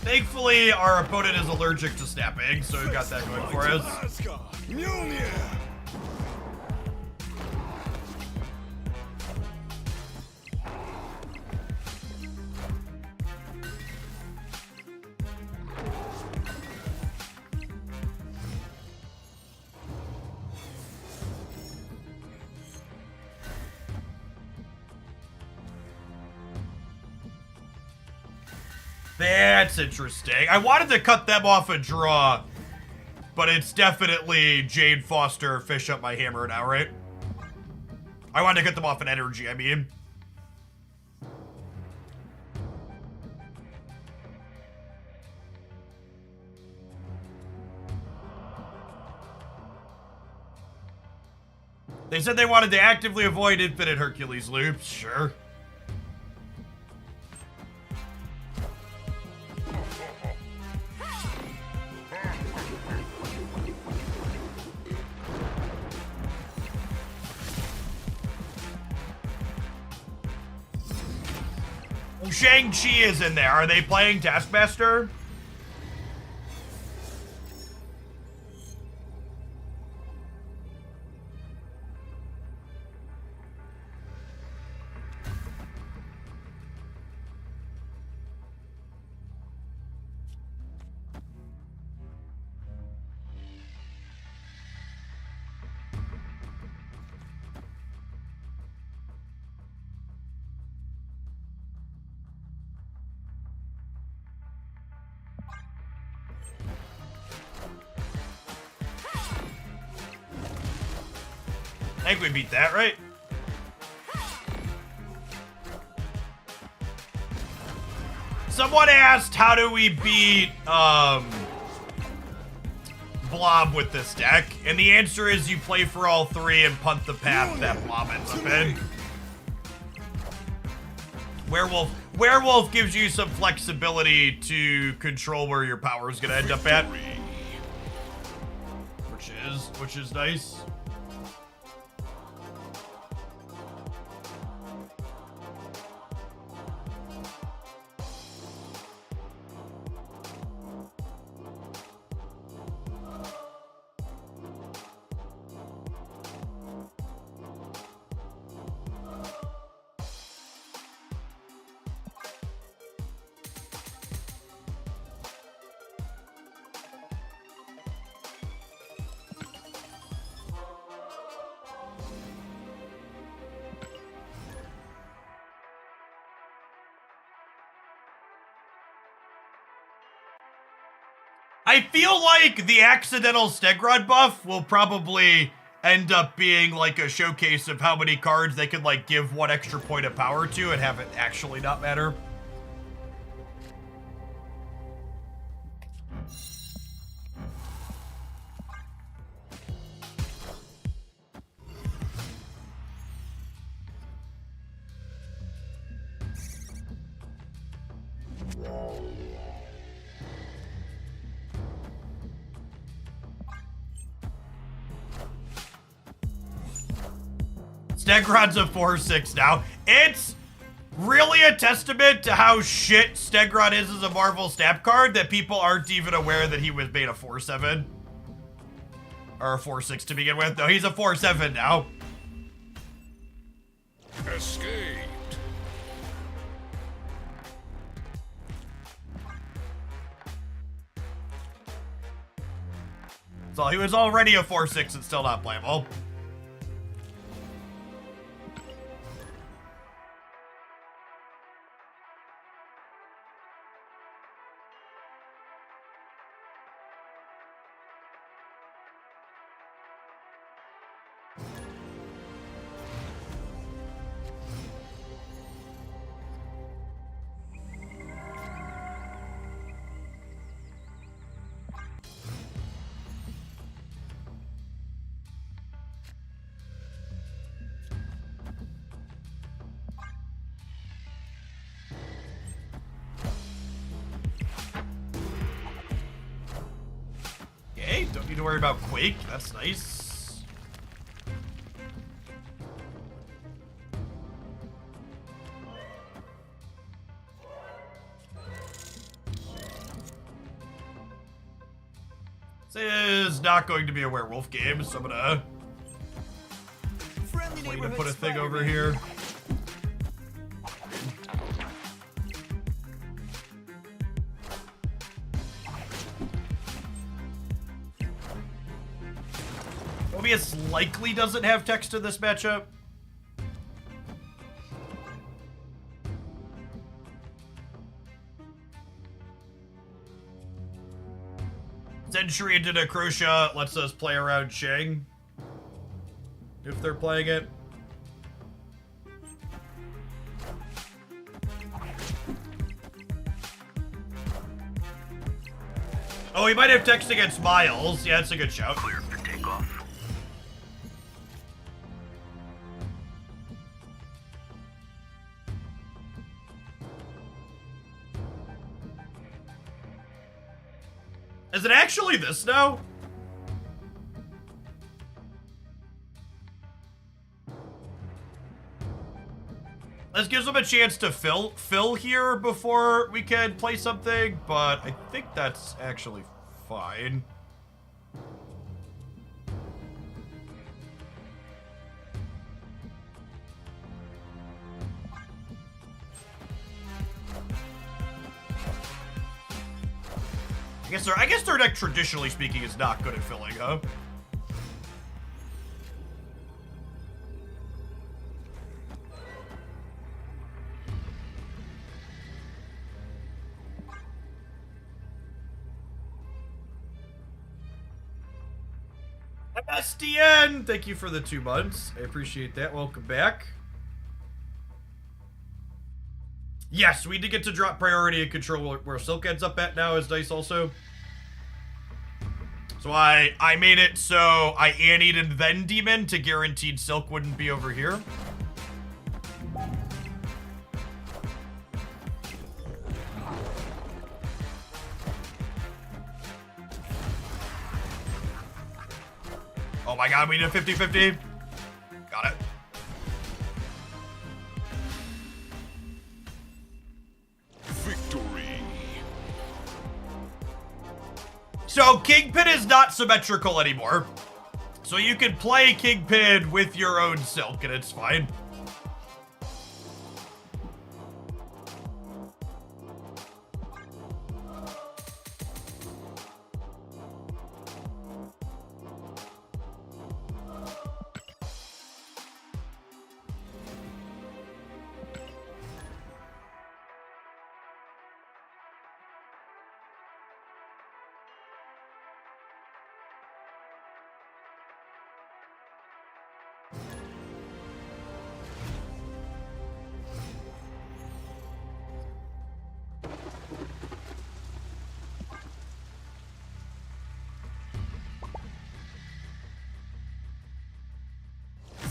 Thankfully, our opponent is allergic to snapping, so we've got that going for us. Asgard, Mjolnir. That's interesting. I wanted to cut them off a draw, but it's definitely Jane Foster, fish up my hammer now, right? I wanted to cut them off an energy, I mean. They said they wanted to actively avoid infinite Hercules loops, sure. Shang-Chi is in there. Are they playing Taskmaster? I think we beat that, right? Someone asked, how do we beat, Blob with this deck? And the answer is you play for all three and punt the path that Blob ends up in. Werewolf gives you some flexibility to control where your power is gonna end up at. Which is nice. I feel like the accidental Stegron buff will probably end up being like a showcase of how many cards they can like give one extra point of power to and have it actually not matter. Stegron's a 4/6 now. It's really a testament to how shit Stegron is as a Marvel Snap card that people aren't even aware that he was made a 4/7. Or a 4/6 to begin with. No, he's a 4/7 now. Escaped. So he was already a 4/6 and still not playable. to worry about Quake. That's nice. This is not going to be a werewolf game, so I'm gonna wait to put a thing over here. Mobius likely doesn't have text in this matchup. Century into Necrotia lets us play around Shang. If they're playing it. Oh, he might have text against Miles. Yeah, that's a good shout. Clear for takeoff. Is it actually this now? This gives him a chance to fill here before we can play something, but I think that's actually fine. I guess their deck, traditionally speaking, is not good at filling, huh? SDN, thank you for the 2 months. I appreciate that. Welcome back. Yes, we did get to drop priority and control where Silk ends up at now is nice also. So I made it so I annied and then demon to guaranteed Silk wouldn't be over here. Oh my god, we need a 50-50. Got it. Victory. So Kingpin is not symmetrical anymore. So you can play Kingpin with your own Silk and it's fine.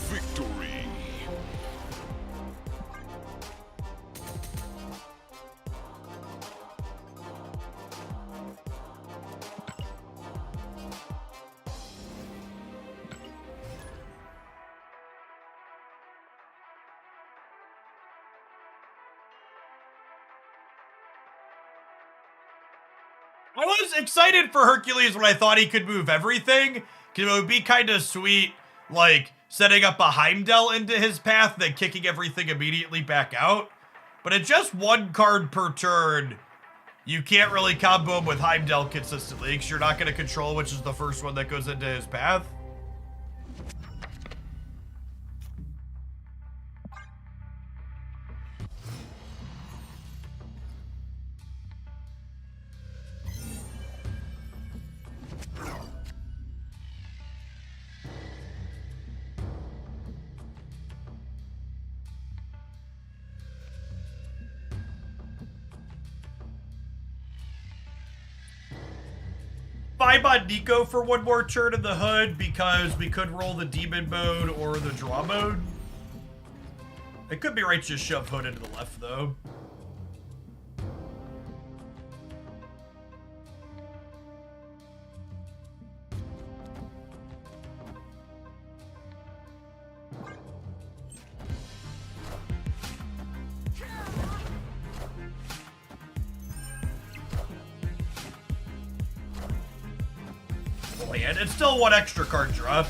Victory. I was excited for Hercules when I thought he could move everything, because it would be kind of sweet, like, setting up a Heimdall into his path, then kicking everything immediately back out. But at just 1 card per turn, you can't really combo him with Heimdall consistently, because you're not going to control which is the first one that goes into his path. Vibe on Nico for 1 more turn in the hood because we could roll the demon mode or the draw mode. It could be right to just shove hood into the left though. hand. It's still one extra card draw.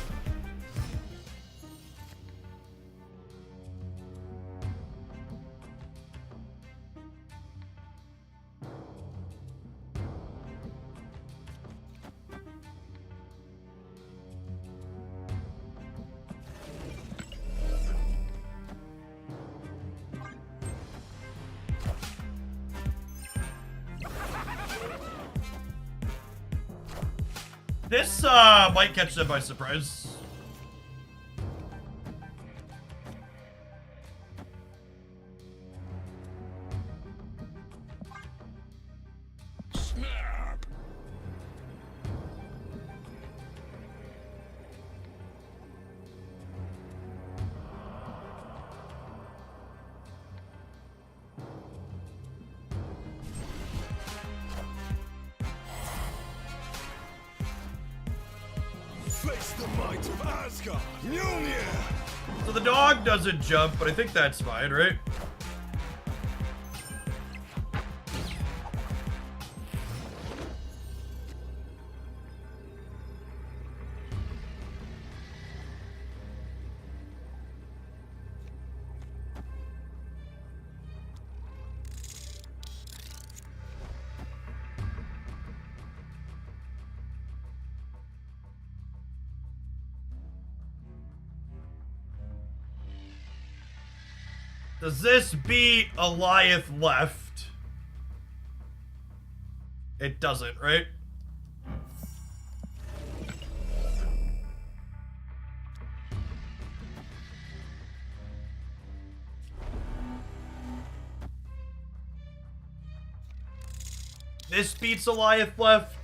This might catch them by surprise. Snap. Face the might of Asgard. Mjolnir. So the dog doesn't jump, but I think that's fine, right? Does this beat Goliath left? It doesn't, right? This beats Goliath left.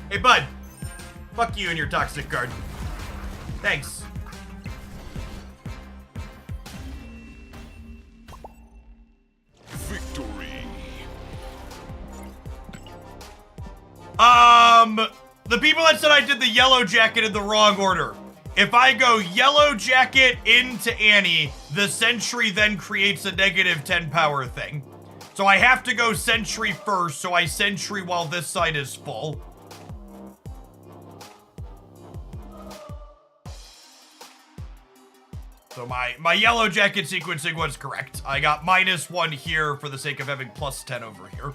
Hey, bud. Fuck you and your toxic card. Thanks. Victory. The people that said I did the yellow jacket in the wrong order. If I go yellow jacket into Annie, the sentry then creates a -10 power thing. So I have to go sentry first, so I sentry while this side is full. So my yellow jacket sequencing was correct. I got -1 here for the sake of having +10 over here.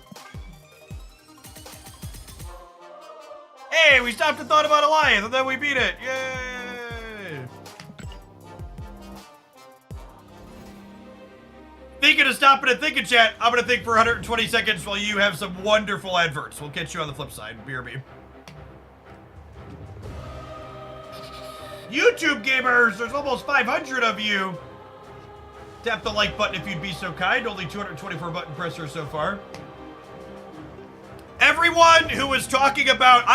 Hey, we stopped and thought about Goliath, and then we beat it. Yay! Thinking of stopping and thinking, chat. I'm gonna think for 120 seconds while you have some wonderful adverts. We'll catch you on the flip side. BRB. YouTube gamers, there's almost 500 of you. Tap the like button if you'd be so kind. Only 224 button pressers so far. Everyone who was talking about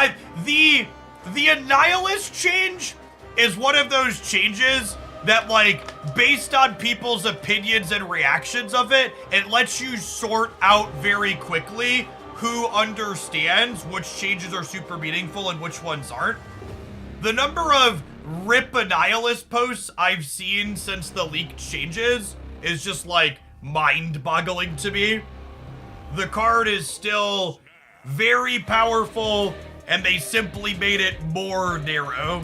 the Annihilist change is one of those changes that, like, based on people's opinions and reactions of it, it lets you sort out very quickly who understands which changes are super meaningful and which ones aren't. The number of RIP Annihilist posts I've seen since the leaked changes is just, like, mind-boggling to me. The card is still very powerful, and they simply made it more narrow.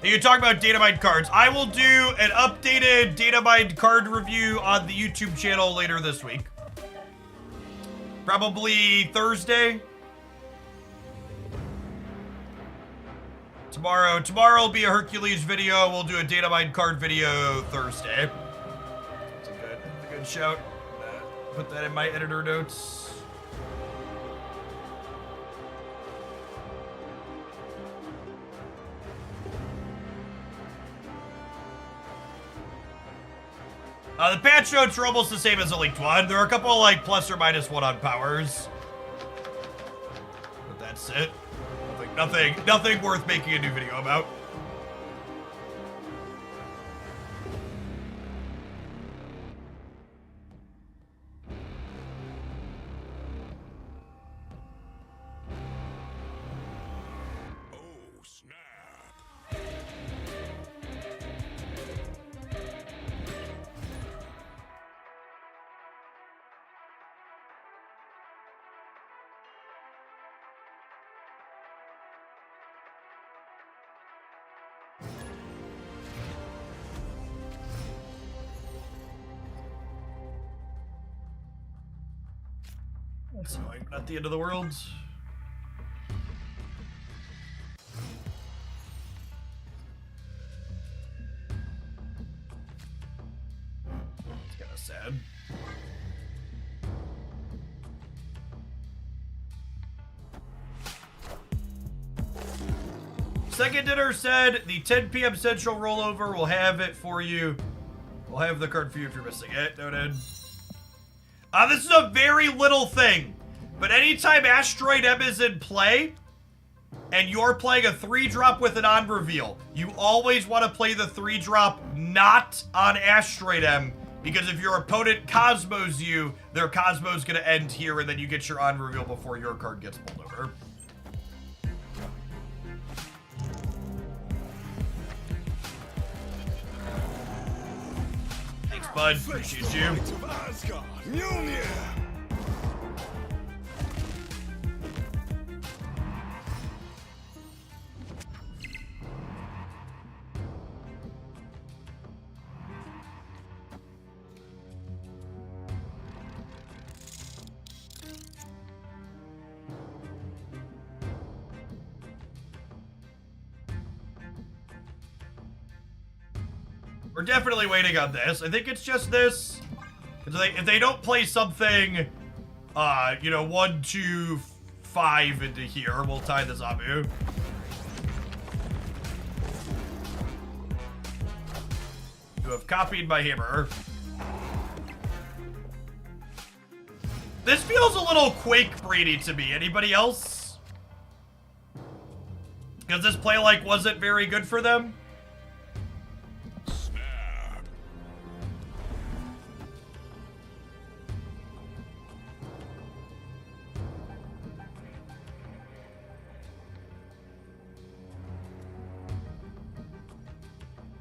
You talk about data mined cards. I will do an updated data mined card review on the YouTube channel later this week. Probably Thursday. Tomorrow will be a Hercules video. We'll do a data mined card video Thursday. That's a good shout. Put that in my editor notes. The patch notes are almost the same as the leaked one. There are a couple like +or -1 on powers. But that's it. Nothing Nothing worth making a new video about. Oh, snap. That's annoying, but not the end of the world. It's kind of sad. Second Dinner said the 10 p.m. Central rollover will have it for you. We'll have the card for you if you're missing it. Noted. This is a very little thing, but anytime Asteroid M is in play, and you're playing a 3-drop with an on-reveal, you always want to play the 3-drop not on Asteroid M, because if your opponent Cosmos you, their Cosmo's going to end here, and then you get your on-reveal before your card gets pulled over. Thanks, bud. Appreciate you. Might of Asgard. Mjolnir. We're definitely waiting on this. I think it's just this. Because if they don't play something, 1, 2, 5 into here, we'll tie the Zabu. You have copied my hammer. This feels a little Quake-brainy to me. Anybody else? Because this play like wasn't very good for them. Snap.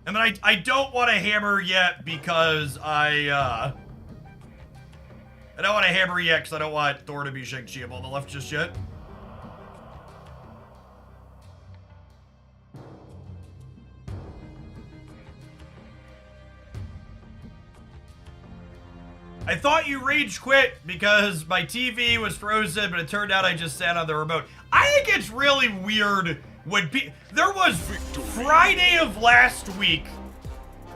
And then I don't want to hammer yet because I don't want to hammer yet because I don't want Thor to be Shang-Chi on the left just yet. I thought you rage quit because my TV was frozen, but it turned out I just sat on the remote. I think it's really weird when there was Friday of last week.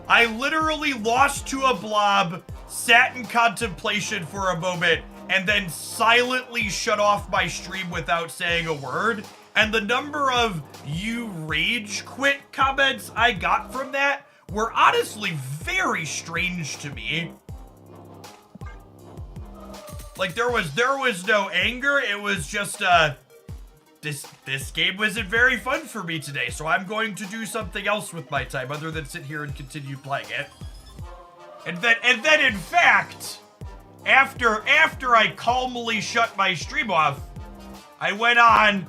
I literally lost to a blob, sat in contemplation for a moment, and then silently shut off my stream without saying a word. And the number of you rage quit comments I got from that were honestly very strange to me. Like there was no anger, it was just this game wasn't very fun for me today, so I'm going to do something else with my time other than sit here and continue playing it. And then in fact, after I calmly shut my stream off, I went on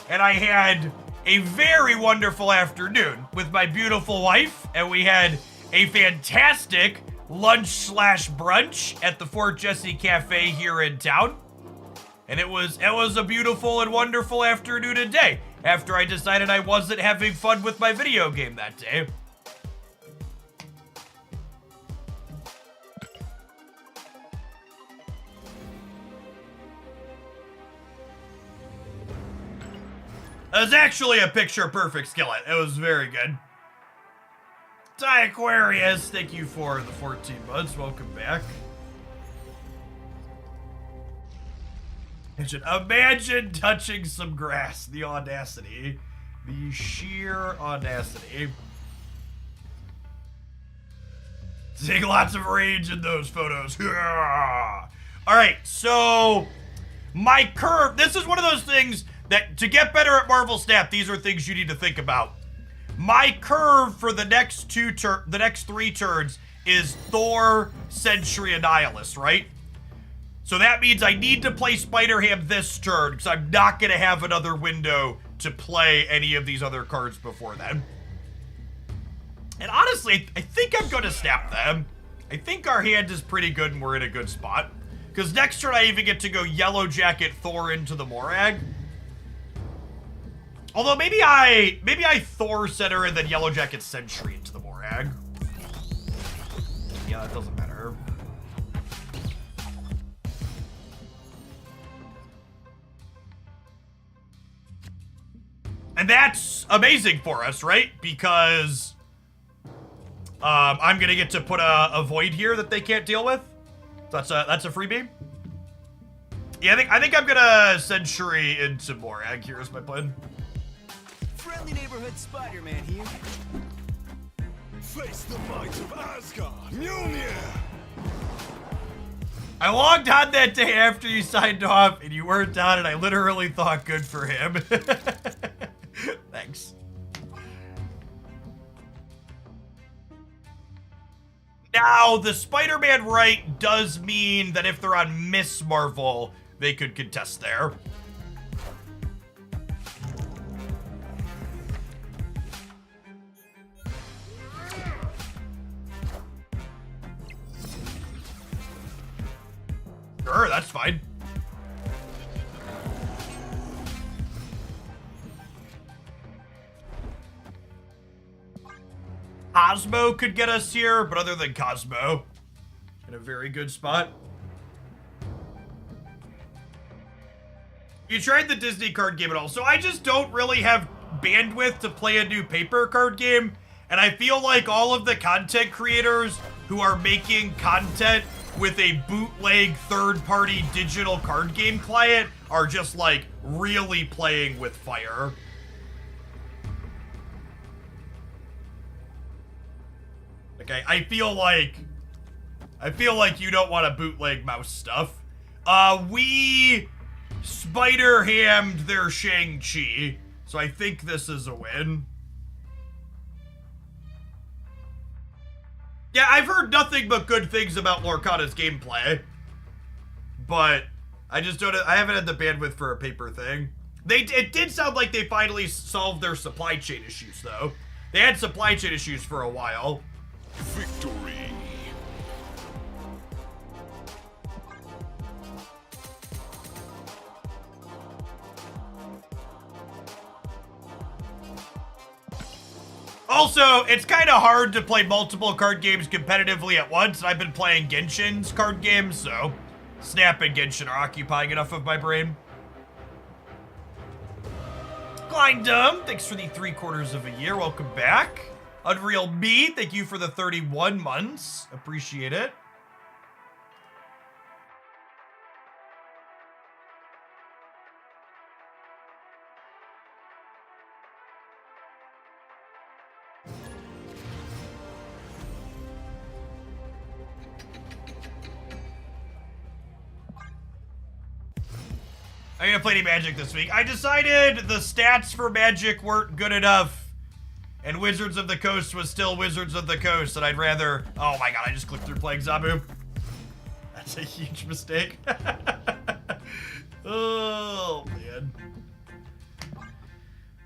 and I had a very wonderful afternoon with my beautiful wife, and we had a fantastic lunch/brunch at the Fort Jesse Cafe here in town. And it was a beautiful and wonderful afternoon and day after I decided I wasn't having fun with my video game that day. It was actually a picture-perfect skillet. It was very good. Ty Aquarius, thank you for the 14 months. Welcome back. Imagine touching some grass. The audacity. The sheer audacity. Seeing lots of rage in those photos. Alright, so my curve. This is one of those things that to get better at Marvel Snap, these are things you need to think about. My curve for the next three turns is Thor, Sentry, and Nihilus, right? So that means I need to play Spider-Ham this turn because I'm not going to have another window to play any of these other cards before then. And honestly, I think I'm going to snap them. I think our hand is pretty good and we're in a good spot. Because next turn I even get to go Yellow Jacket Thor into the Morag. Although maybe I Thor Center and then Yellow Jacket Sentry into the Morag. Yeah, that doesn't matter. And that's amazing for us, right? Because I'm gonna get to put a void here that they can't deal with. So that's a freebie. Yeah, I think I'm gonna Sentry into Morag. Here's my plan. Friendly neighborhood Spider-Man here. Face the might of Asgard. Mjolnir. I logged on that day after you signed off, and you weren't on, and I literally thought good for him. Thanks. Now, the Spider-Man right does mean that if they're on Miss Marvel, they could contest there. Sure, that's fine. Cosmo could get us here, but other than Cosmo, in a very good spot. You tried the Disney card game at all, so I just don't really have bandwidth to play a new paper card game, and I feel like all of the content creators who are making content with a bootleg third-party digital card game client are just like really playing with fire. Okay, I feel like you don't want to bootleg mouse stuff. We Spider-Hammed their Shang-Chi, so I think this is a win. Yeah, I've heard nothing but good things about Lorcana's gameplay, but I haven't had the bandwidth for a paper thing. It did sound like they finally solved their supply chain issues, though. They had supply chain issues for a while. Victory. Also, it's kind of hard to play multiple card games competitively at once. I've been playing Genshin's card games, so Snap and Genshin are occupying enough of my brain. Glindum, thanks for the 3/4 of a year. Welcome back. Unreal Me, thank you for the 31 months. Appreciate it. I'm gonna play any Magic this week. I decided the stats for Magic weren't good enough, and Wizards of the Coast was still Wizards of the Coast, and I'd rather... Oh my god, I just clicked through playing Zabu. That's a huge mistake. Oh, man.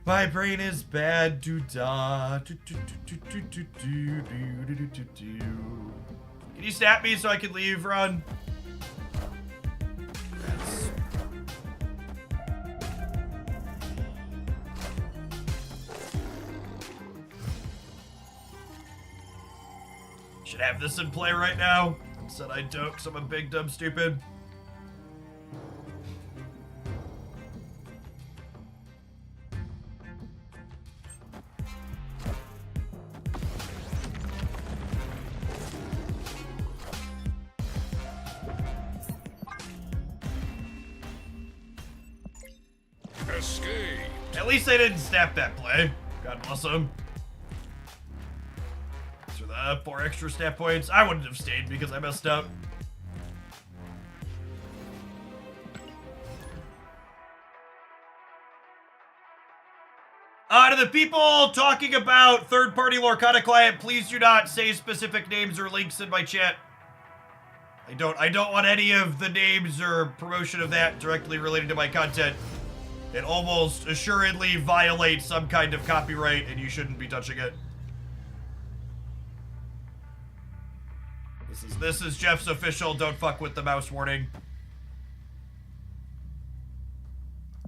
My brain is bad. Do-da. Can you snap me so I can leave, Ron? That's... Should have this in play right now. Instead I don't, because I'm a big, dumb, stupid. Escape. At least I didn't snap that play. God bless him. For the 4 extra snap points, I wouldn't have stayed because I messed up. To the people talking about third-party Lorcana client, please do not say specific names or links in my chat. I don't want any of the names or promotion of that directly related to my content. It almost assuredly violates some kind of copyright, and you shouldn't be touching it. This is Jeff's official don't fuck with the mouse warning.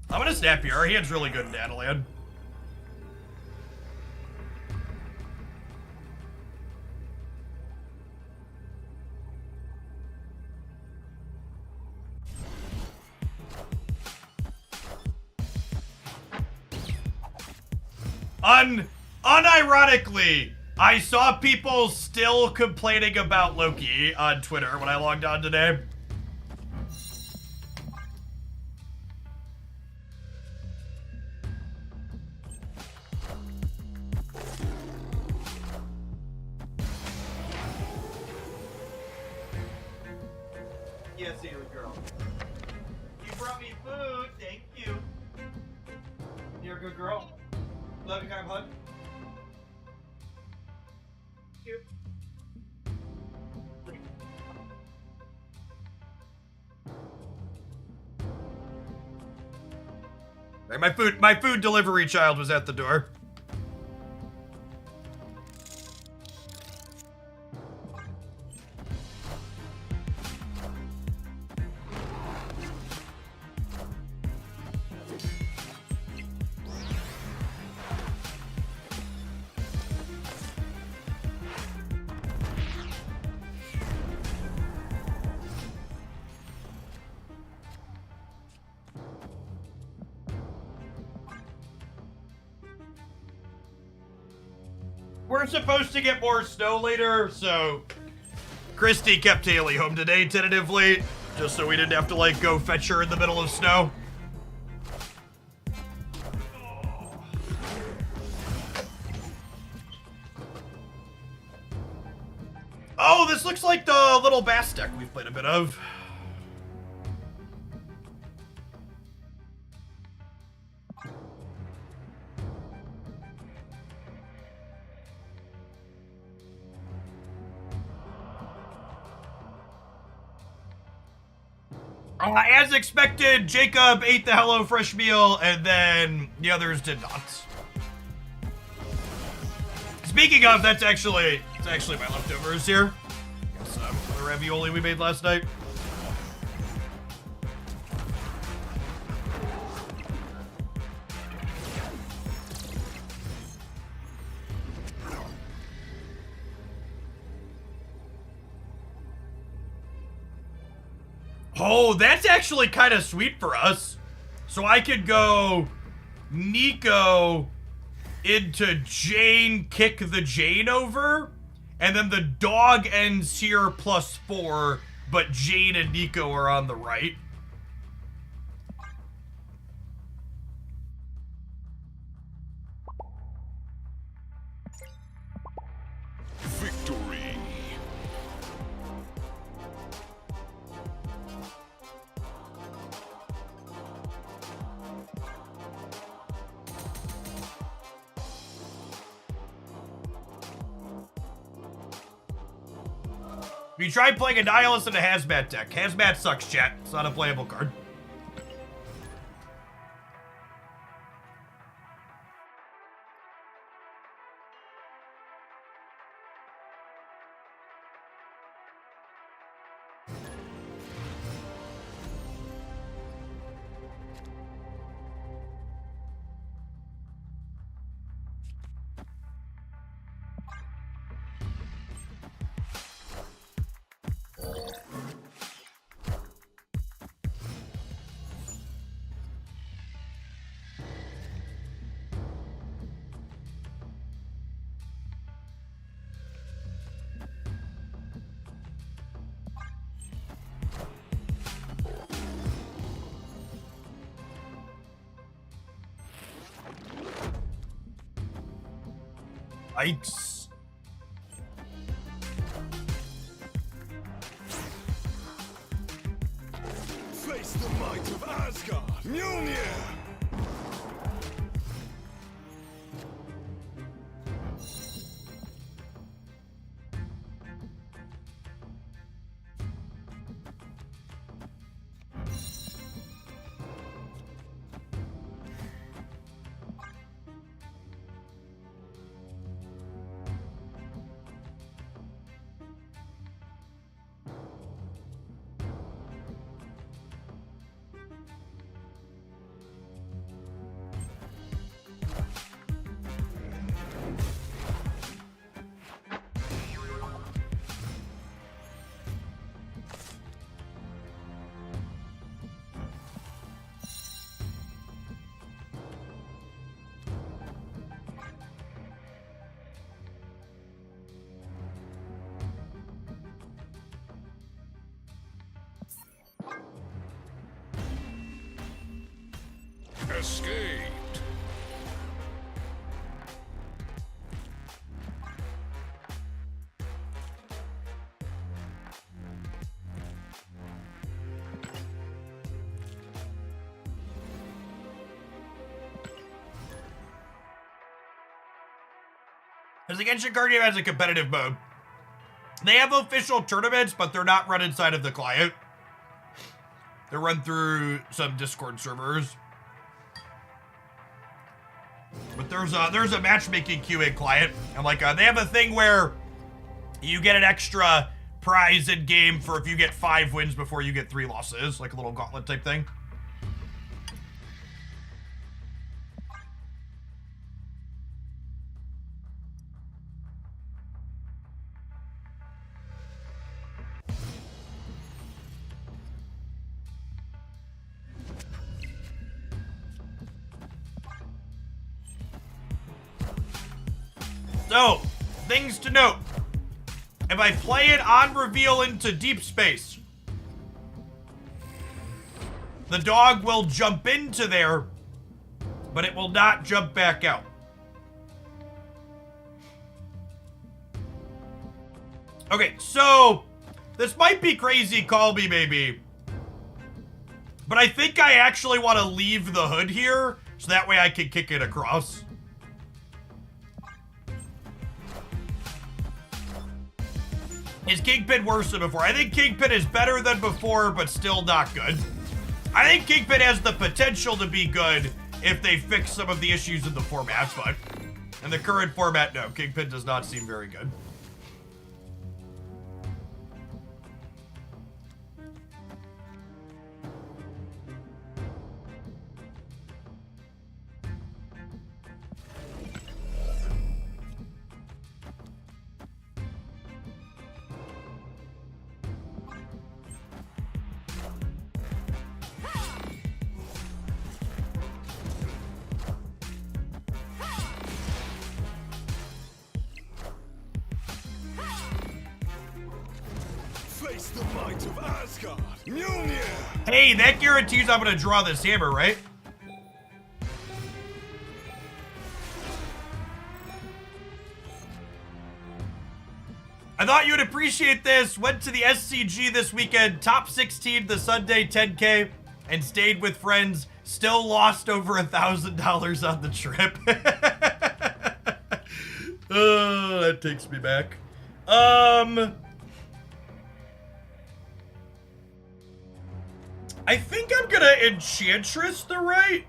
I'm gonna snap here. Our hand's really good in Dataland. Unironically, I saw people still complaining about Loki on Twitter when I logged on today. Yes, here, girl. You brought me food. Thank you. You're a good girl. Love you, kind of hug. Cute. Right, my food delivery child was at the door. We're supposed to get more snow later, so Christy kept Haley home today tentatively, just so we didn't have to like go fetch her in the middle of snow. Oh, this looks like the little bass deck we've played a bit of. As expected, Jacob ate the HelloFresh meal, and then the others did not. Speaking of, it's actually my leftovers here. It's the ravioli we made last night. Oh, that's actually kind of sweet for us. So I could go Nico into Jane, kick the Jane over, and then the dog ends here +4, but Jane and Nico are on the right. Victory. We tried playing a Nihilist in a Hazmat deck. Hazmat sucks, chat. It's not a playable card. Yikes. Face the might of Asgard. Mjolnir. Escaped. As the Genshin card game has a competitive mode. They have official tournaments, but they're not run inside of the client. They're run through some Discord servers. But there's a matchmaking QA client. And like they have a thing where you get an extra prize in game for if you get 5 wins before you get 3 losses, like a little gauntlet type thing. So, things to note. If I play it on reveal into deep space, the dog will jump into there, but it will not jump back out. Okay, so this might be crazy, call me maybe, but I think I actually want to leave the hood here so that way I can kick it across. Is Kingpin worse than before? I think Kingpin is better than before, but still not good. I think Kingpin has the potential to be good if they fix some of the issues in the format, but in the current format, no, Kingpin does not seem very good. Face the might of Asgard. Mjolnir. Hey, that guarantees I'm gonna draw this hammer, right? I thought you'd appreciate this. Went to the SCG this weekend, top 16 the Sunday 10K, and stayed with friends. Still lost over $1,000 on the trip. Oh, that takes me back. I think I'm gonna Enchantress the right.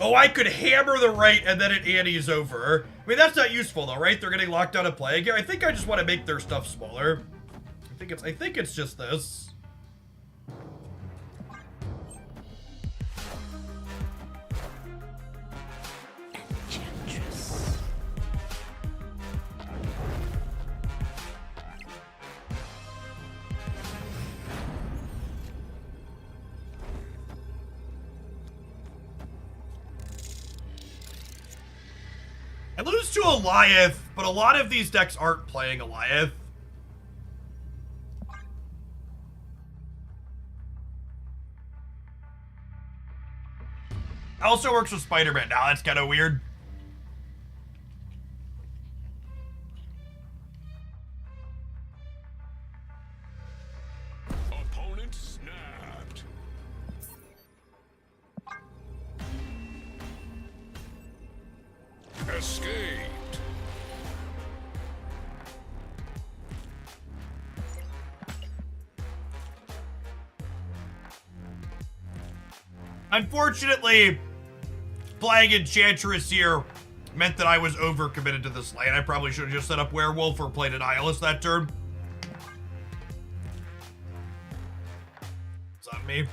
Oh, I could hammer the right and then it antes over. I mean, that's not useful though, right? They're getting locked out of play again. I think I just want to make their stuff smaller. I think it's just this. I lose to Goliath, but a lot of these decks aren't playing Goliath. Also works with Spider-Man. Now that's kind of weird. Opponent snapped. Escaped. Unfortunately, playing Enchantress here meant that I was overcommitted to this lane. I probably should have just set up Werewolf or played an Nihilist that turn. It's on me.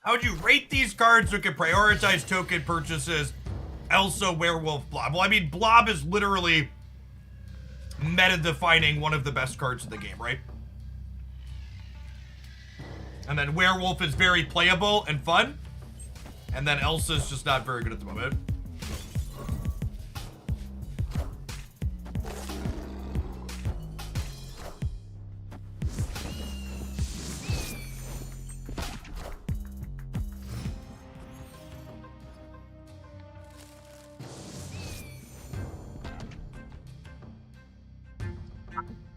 How would you rate these cards so it can prioritize token purchases? Elsa, Werewolf, Blob. Well, I mean, Blob is literally meta-defining one of the best cards in the game, right? And then Werewolf is very playable and fun. And then Elsa's just not very good at the moment.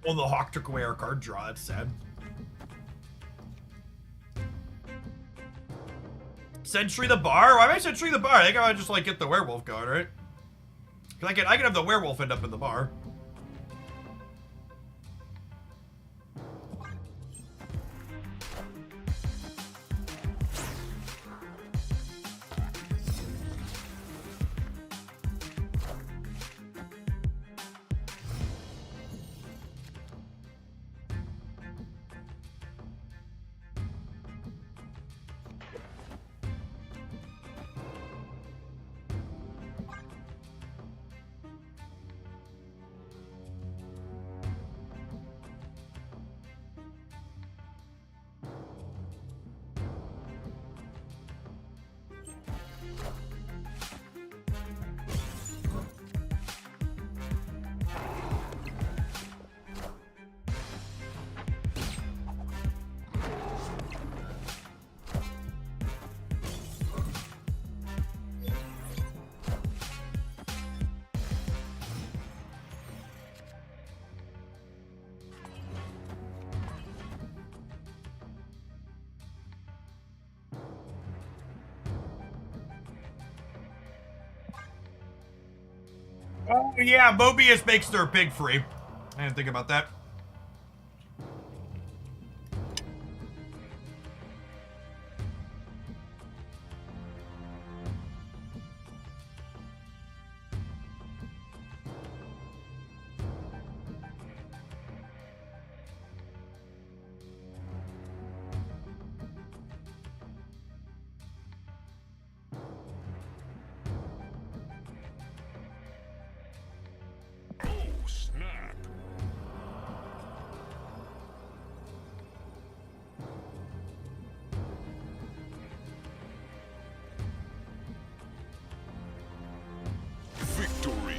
Well, the Hawk took away our card draw. That's sad. Sentry the Bar? Why am I Sentry the Bar? I think I might just like get the Werewolf going, right? Cause I can have the Werewolf end up in the bar. Oh yeah, Mobius makes their pig free. I didn't think about that. Victory.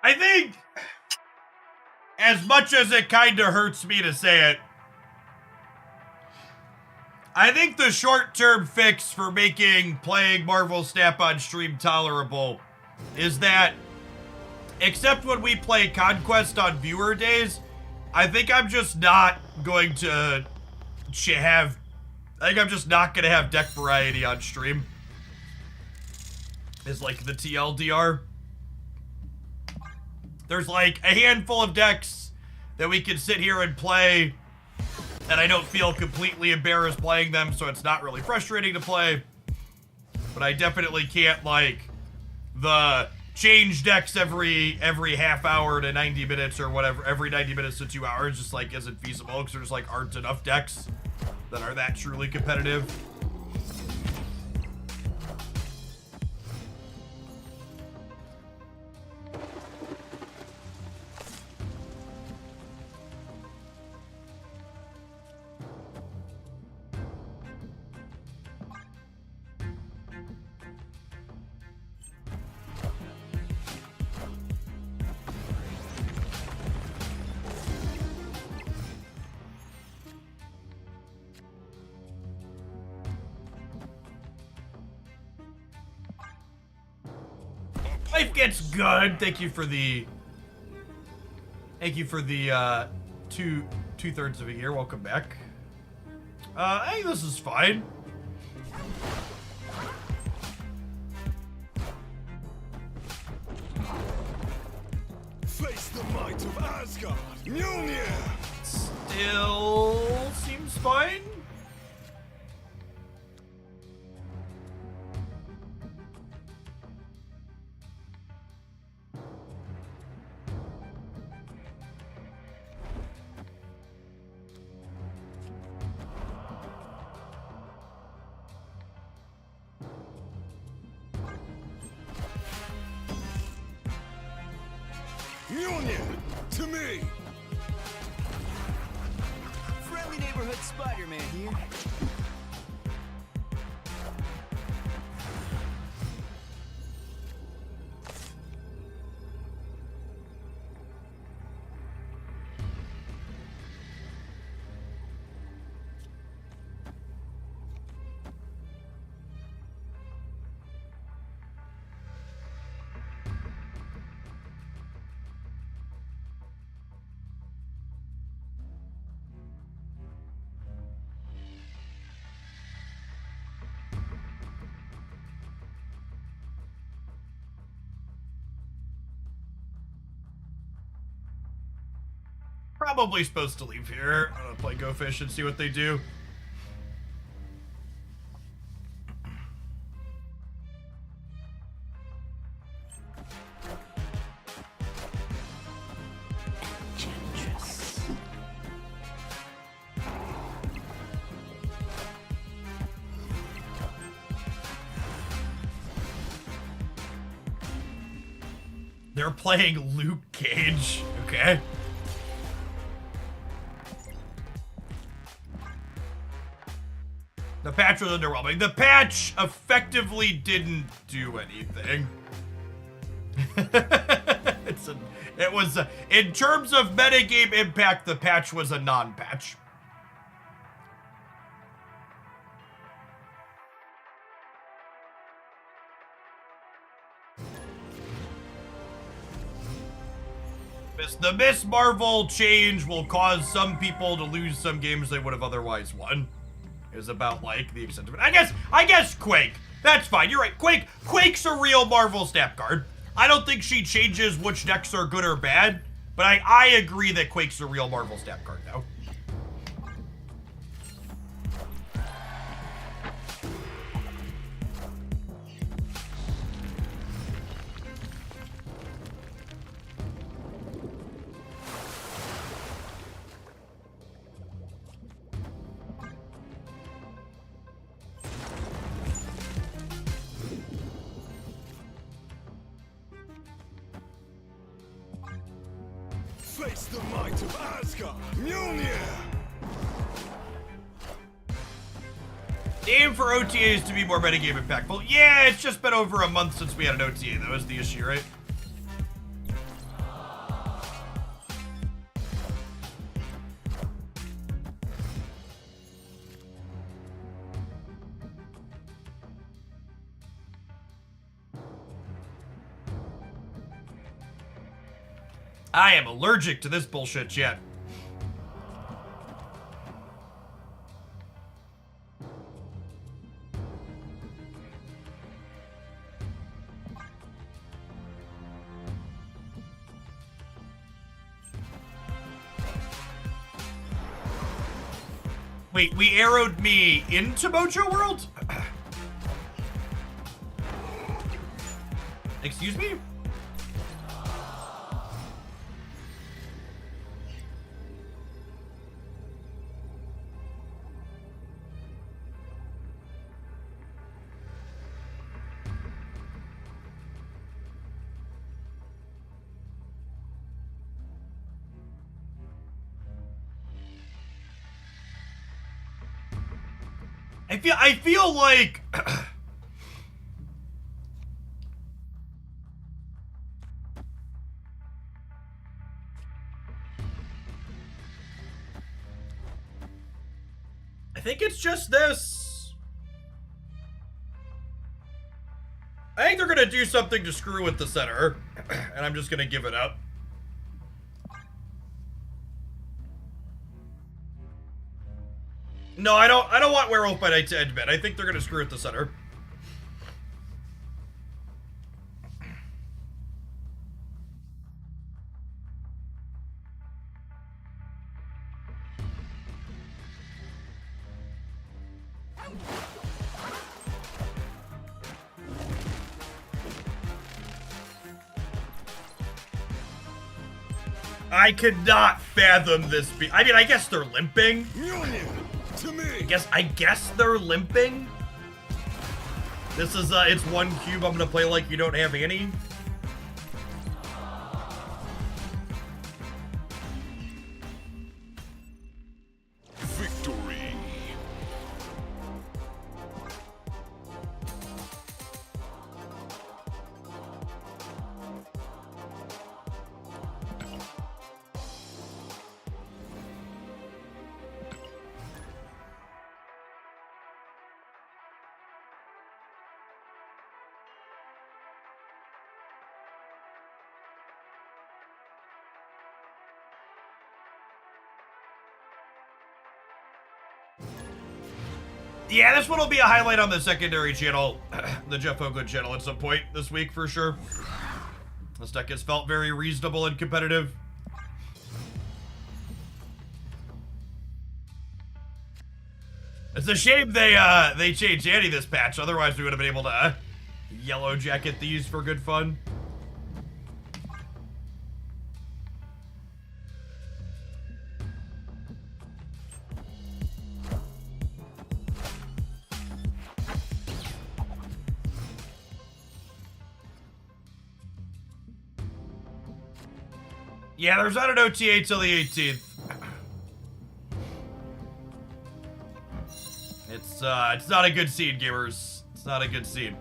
I think, as much as it kind of hurts me to say it, I think the short-term fix for making playing Marvel Snap on stream tolerable is that, except when we play Conquest on viewer days, I think I'm just not going to have, I think I'm just not going to have deck variety on stream. Is like the TLDR. There's like a handful of decks that we can sit here and play, and I don't feel completely embarrassed playing them, so it's not really frustrating to play. But I definitely can't, like, the change decks every half hour to 90 minutes or whatever, every 90 minutes to 2 hours, just like isn't feasible, because there just like aren't enough decks that are that truly competitive. Life gets good. Thank you for the two-thirds of a year. Welcome back. I think this is fine. Face the might of Asgard. Mjolnir. Still seems fine. Union to me. Friendly neighborhood Spider-Man here. Probably supposed to leave here. I'm gonna play Go Fish and see what they do. They're playing Luke Cage. Okay. The patch was underwhelming. The patch effectively didn't do anything. In terms of metagame impact, the patch was a non-patch. The Miss Marvel change will cause some people to lose some games they would have otherwise won. Is about like the extent of it. I guess Quake. That's fine. You're right. Quake's a real Marvel snap card. I don't think she changes which decks are good or bad, but I agree that Quake's a real Marvel snap card though. Face the might of Asgard. Mjolnir. Aim for OTAs to be more metagame impactful. Yeah, it's just been over a month since we had an OTA though, is the issue, right? I am allergic to this bullshit, chat. Wait, we arrowed me into Mojo World? Excuse me? I feel like I think it's just this. I think they're gonna do something to screw with the center, and I'm just gonna give it up. No, I don't want Werewolf by Night to end bed. I think they're gonna screw at the center. I could not fathom this. I mean, I guess they're limping. To me. I guess they're limping. This is it's one cube. I'm gonna play like you don't have any. Yeah, this one will be a highlight on the secondary channel, the Jeff Hoagland channel at some point this week for sure. This deck has felt very reasonable and competitive. It's a shame they changed Annie this patch, otherwise we would have been able to yellow jacket these for good fun. Yeah, there's not an OTA till the 18th. It's not a good scene, gamers. It's not a good scene.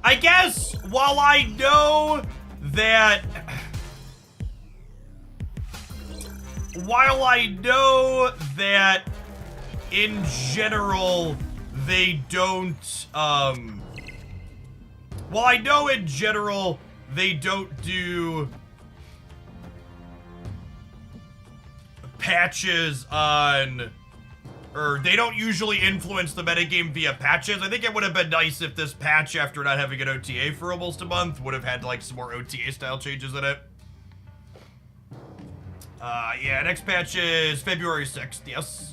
I guess while I know that in general they don't while I know in general they don't do patches on, or they don't usually influence the metagame via patches. I think it would have been nice if this patch, after not having an OTA for almost a month, would have had like some more OTA style changes in it. Yeah, next patch is February 6th, yes.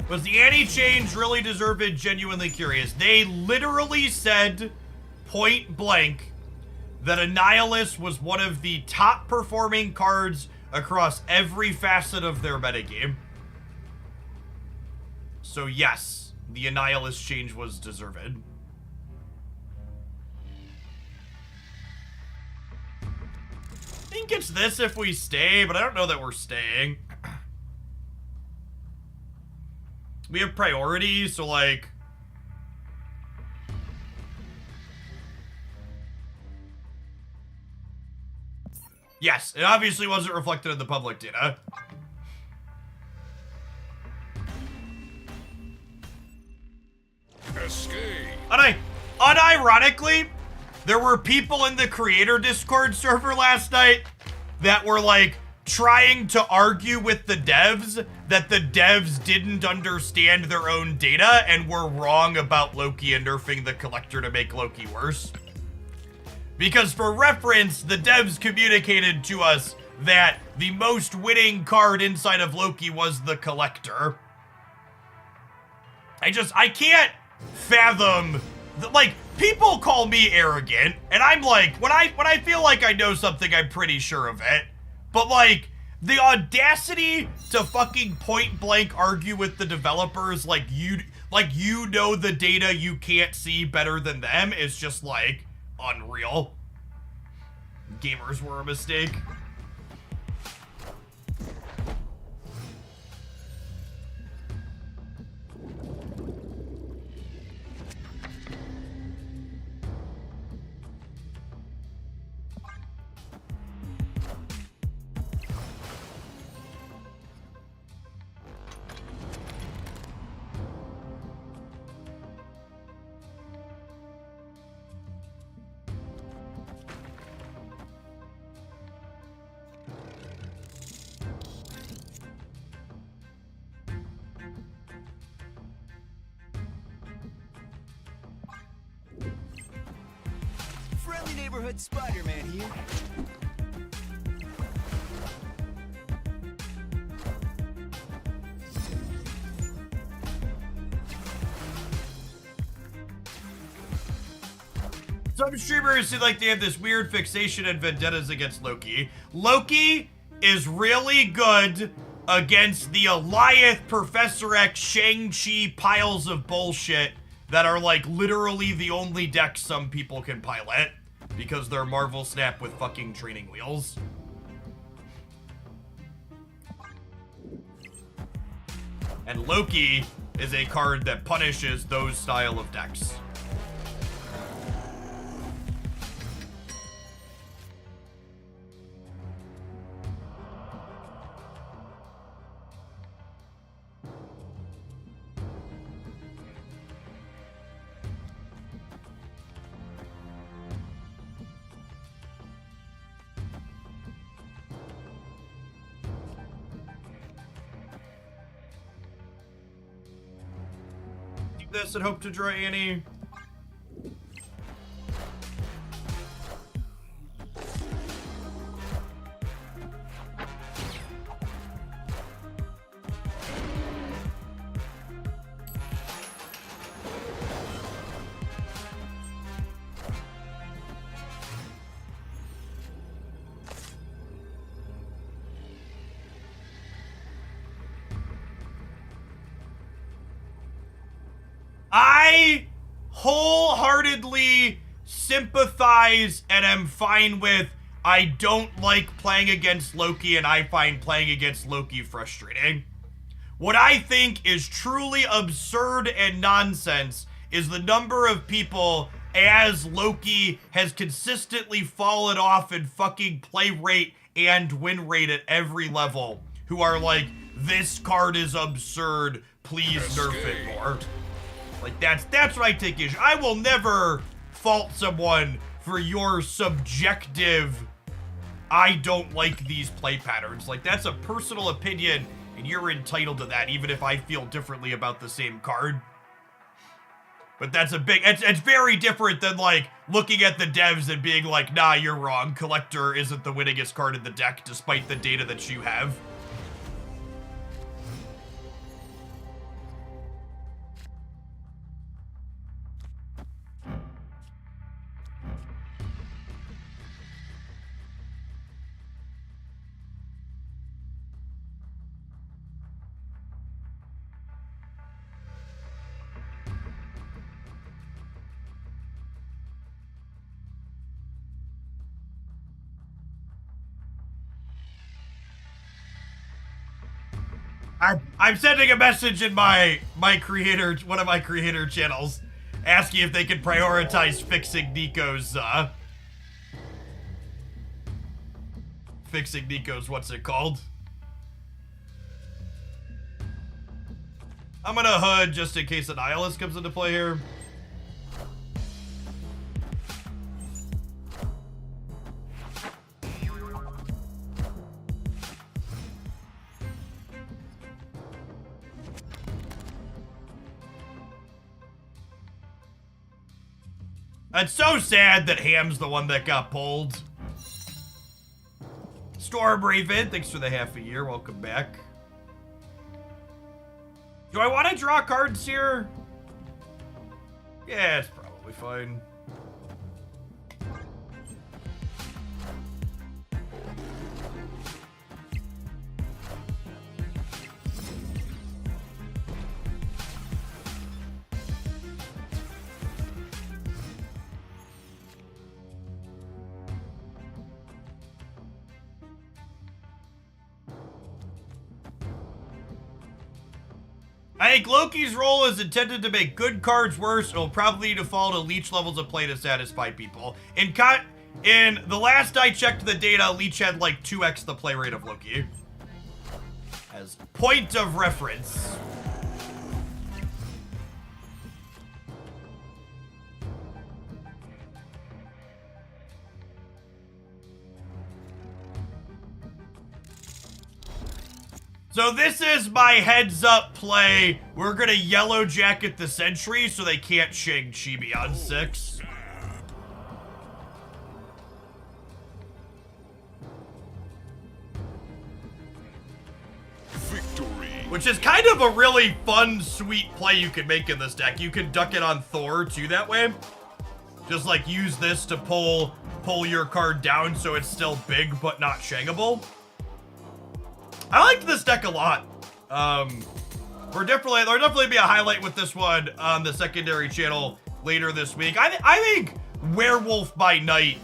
Was the Annie change really deserved? Genuinely curious. They literally said point blank that Annihilus was one of the top performing cards across every facet of their metagame. So yes, the Annihilus change was deserved. I think it's this if we stay, but I don't know that we're staying. We have priorities, so like... Yes, it obviously wasn't reflected in the public data. Escape. Unironically, there were people in the creator Discord server last night that were like trying to argue with the devs that the devs didn't understand their own data and were wrong about Loki and nerfing the collector to make Loki worse. Because for reference, the devs communicated to us that the most winning card inside of Loki was the collector. I can't fathom, like, people call me arrogant, and I'm like, when I feel like I know something, I'm pretty sure of it. But like, the audacity to fucking point blank argue with the developers like you know the data you can't see better than them is just like unreal. Gamers were a mistake. Friendly neighborhood Spider-Man here. Some streamers seem like they have this weird fixation and vendettas against Loki. Loki is really good against the Goliath, Professor X, Shang-Chi piles of bullshit that are like literally the only decks some people can pilot because they're Marvel Snap with fucking training wheels. And Loki is a card that punishes those style of decks. This and hope to draw Annie. I wholeheartedly sympathize and am fine with I don't like playing against Loki and I find playing against Loki frustrating. What I think is truly absurd and nonsense is the number of people as Loki has consistently fallen off in fucking play rate and win rate at every level who are like, this card is absurd, please nerf it more. Like, that's what I take issue. I will never fault someone for your subjective, I don't like these play patterns. Like, that's a personal opinion, and you're entitled to that, even if I feel differently about the same card. But that's a big, it's very different than, like, looking at the devs and being like, nah, you're wrong. Collector isn't the winningest card in the deck, despite the data that you have. I'm sending a message in my creator, one of my creator channels, asking if they can prioritize fixing Nico's, what's it called? I'm gonna HUD just in case an Nihilist comes into play here. It's so sad that Ham's the one that got pulled. Storm Raven, thanks for the half a year. Welcome back. Do I want to draw cards here? Yeah, it's probably fine. I think Loki's role is intended to make good cards worse. It'll probably need to fall to Leech levels of play to satisfy people. In the last I checked the data, Leech had like 2x the play rate of Loki. As point of reference. So this is my heads up play. We're gonna yellow jacket the Sentry so they can't Shang-Chi beyond 6. Victory. Which is kind of a really fun, sweet play you can make in this deck. You can duck it on Thor too that way. Just like use this to pull your card down so it's still big but not shangable. I liked this deck a lot. There'll definitely be a highlight with this one on the secondary channel later this week. I think Werewolf by Night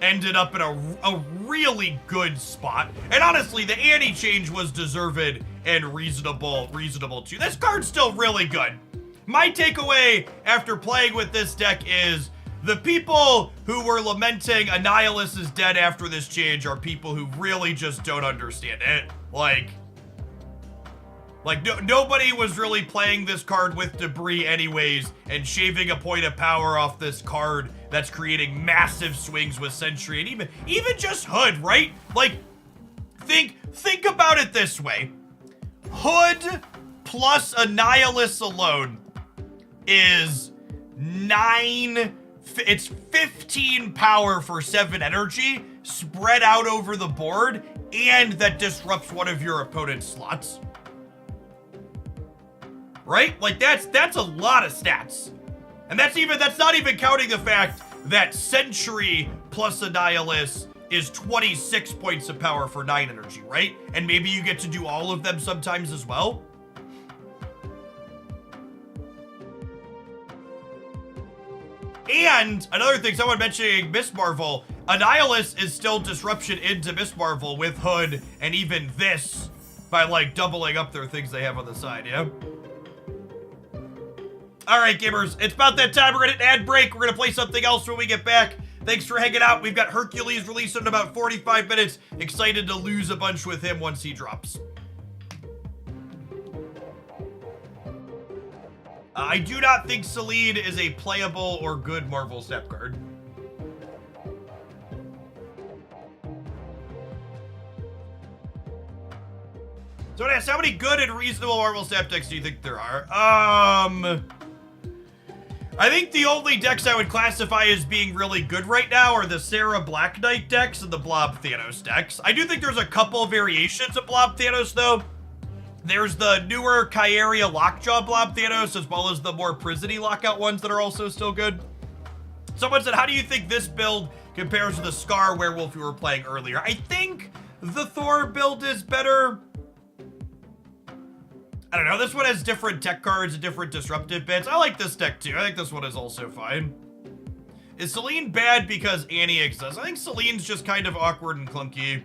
ended up in a really good spot. And honestly, the anti-change was deserved and reasonable too. This card's still really good. My takeaway after playing with this deck is the people who were lamenting Annihilus is dead after this change are people who really just don't understand it. Nobody was really playing this card with debris anyways and shaving a point of power off this card that's creating massive swings with Sentry and even just Hood, right? Like, think about it this way. Hood plus Annihilus alone is 9, it's 15 power for 7 energy spread out over the board, and that disrupts one of your opponent's slots. Right? Like, that's a lot of stats. And that's not even counting the fact that Sentry plus Annihilus is 26 points of power for 9 energy, right? And maybe you get to do all of them sometimes as well. And another thing, someone mentioning Miss Marvel, Annihilus is still disruption into Miss Marvel with Hood and even this by like doubling up their things they have on the side, yeah? All right, gamers, it's about that time. We're gonna hit an ad break. We're gonna play something else when we get back. Thanks for hanging out. We've got Hercules released in about 45 minutes. Excited to lose a bunch with him once he drops. I do not think Celine is a playable or good Marvel step card. So how many good and reasonable Marvel step decks do you think there are? I think the only decks I would classify as being really good right now are the Sarah Black Knight decks and the Blob Thanos decks. I do think there's a couple variations of Blob Thanos though. There's the newer Kyeria Lockjaw Blob Thanos, as well as the more Prisony Lockout ones that are also still good. Someone said, how do you think this build compares to the Scar Werewolf you were playing earlier? I think the Thor build is better. I don't know, this one has different tech cards and different disruptive bits. I like this deck too. I think this one is also fine. Is Celine bad because Annie exists? I think Celine's just kind of awkward and clunky.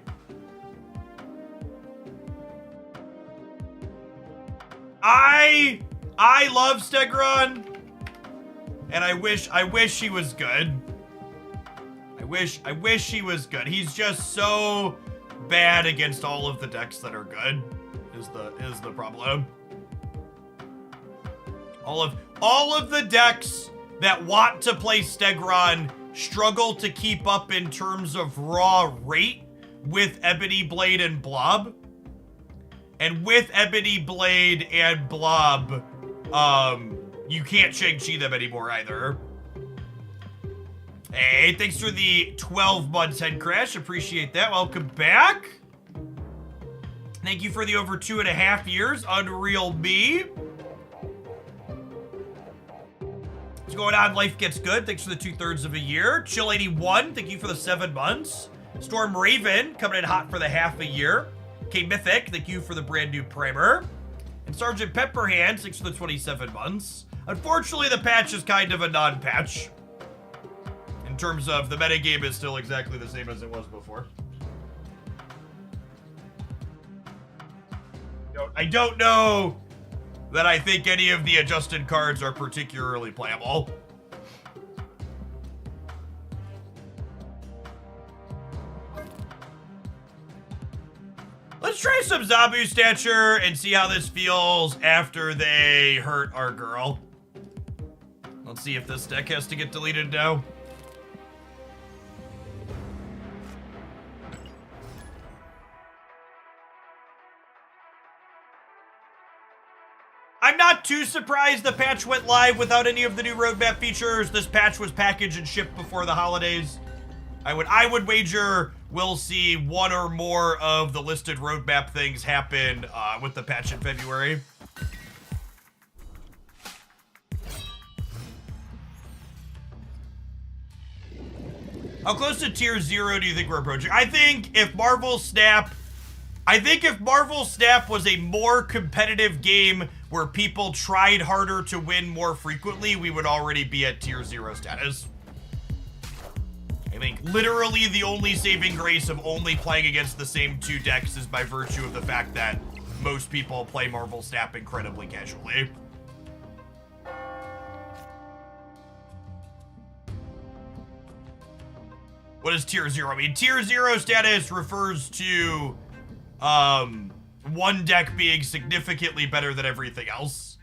I love Stegron, and I wish he was good. I wish he was good. He's just so bad against all of the decks that are good. Is the problem. All of the decks that want to play Stegron struggle to keep up in terms of raw rate with Ebony Blade and Blob. And with Ebony Blade and Blob, you can't Shang-Chi them anymore either. Hey, thanks for the 12 months head crash. Appreciate that. Welcome back. Thank you for the over 2.5 years. Unreal me. What's going on? Life gets good. Thanks for the 2/3 of a year. Chill 81. Thank you for the 7 months. Storm Raven coming in hot for the half a year. K Mythic, thank you for the brand new primer. And Sergeant Pepperhands, thanks for the 27 months. Unfortunately, the patch is kind of a non-patch. In terms of the metagame is still exactly the same as it was before. I don't know that I think any of the adjusted cards are particularly playable. Let's try some Zabu Stature and see how this feels after they hurt our girl. Let's see if this deck has to get deleted now. I'm not too surprised the patch went live without any of the new roadmap features. This patch was packaged and shipped before the holidays. I would wager we'll see one or more of the listed roadmap things happen with the patch in February. How close to tier 0 do you think we're approaching? I think if Marvel Snap, I think if Marvel Snap was a more competitive game where people tried harder to win more frequently, we would already be at tier 0 status. I think literally the only saving grace of only playing against the same 2 decks is by virtue of the fact that most people play Marvel Snap incredibly casually. What is tier 0? I mean, tier 0 status refers to one deck being significantly better than everything else.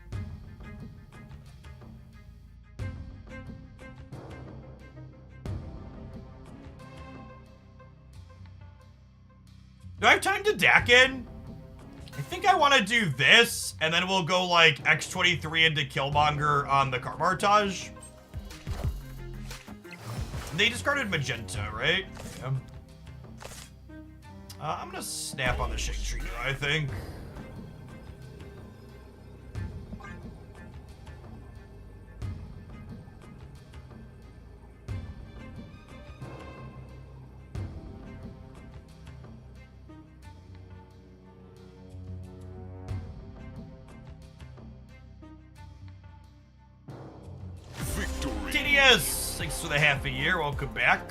Do I have time to DAC in? I think I want to do this, and then we'll go like X23 into Killmonger on the Carmartage. They discarded Magenta, right? Yeah. I'm gonna snap on the Shang-Chi, I think. Victory. TDS, thanks for the half a year. Welcome back.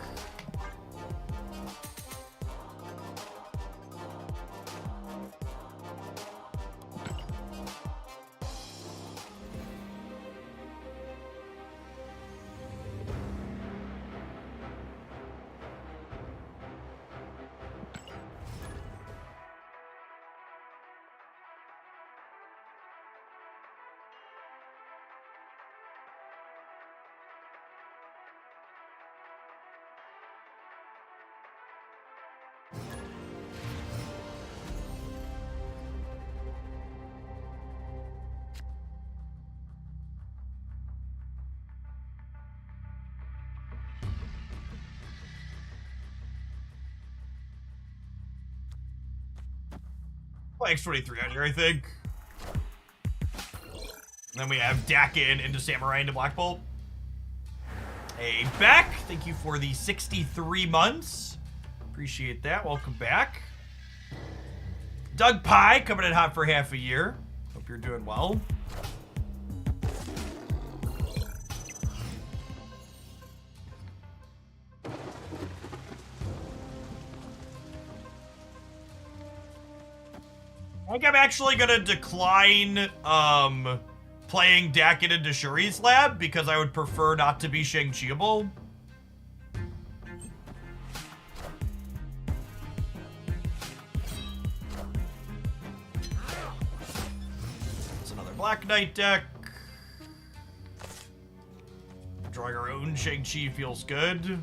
X23 out here, I think. And then we have Dakin into Samurai into Black Bolt. Hey, Beck, thank you for the 63 months. Appreciate that. Welcome back. Doug Pie coming in hot for half a year. Hope you're doing well. I think I'm actually gonna decline playing Dakin into Shuri's lab because I would prefer not to be Shang-Chiable. It's another Black Knight deck. Drawing our own Shang-Chi feels good.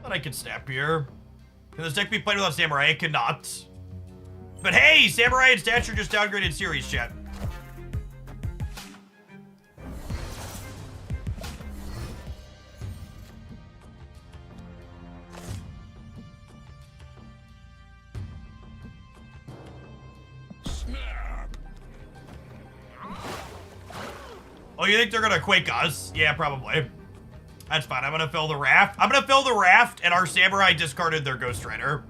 But I can snap here. Can this deck be played without Samurai? It cannot. But hey, Samurai and Stature just downgraded series, chat. Snap. Oh, you think they're gonna Quake us? Yeah, probably. That's fine. I'm gonna fill the raft. I'm gonna fill the raft, and our Samurai discarded their Ghost Rider.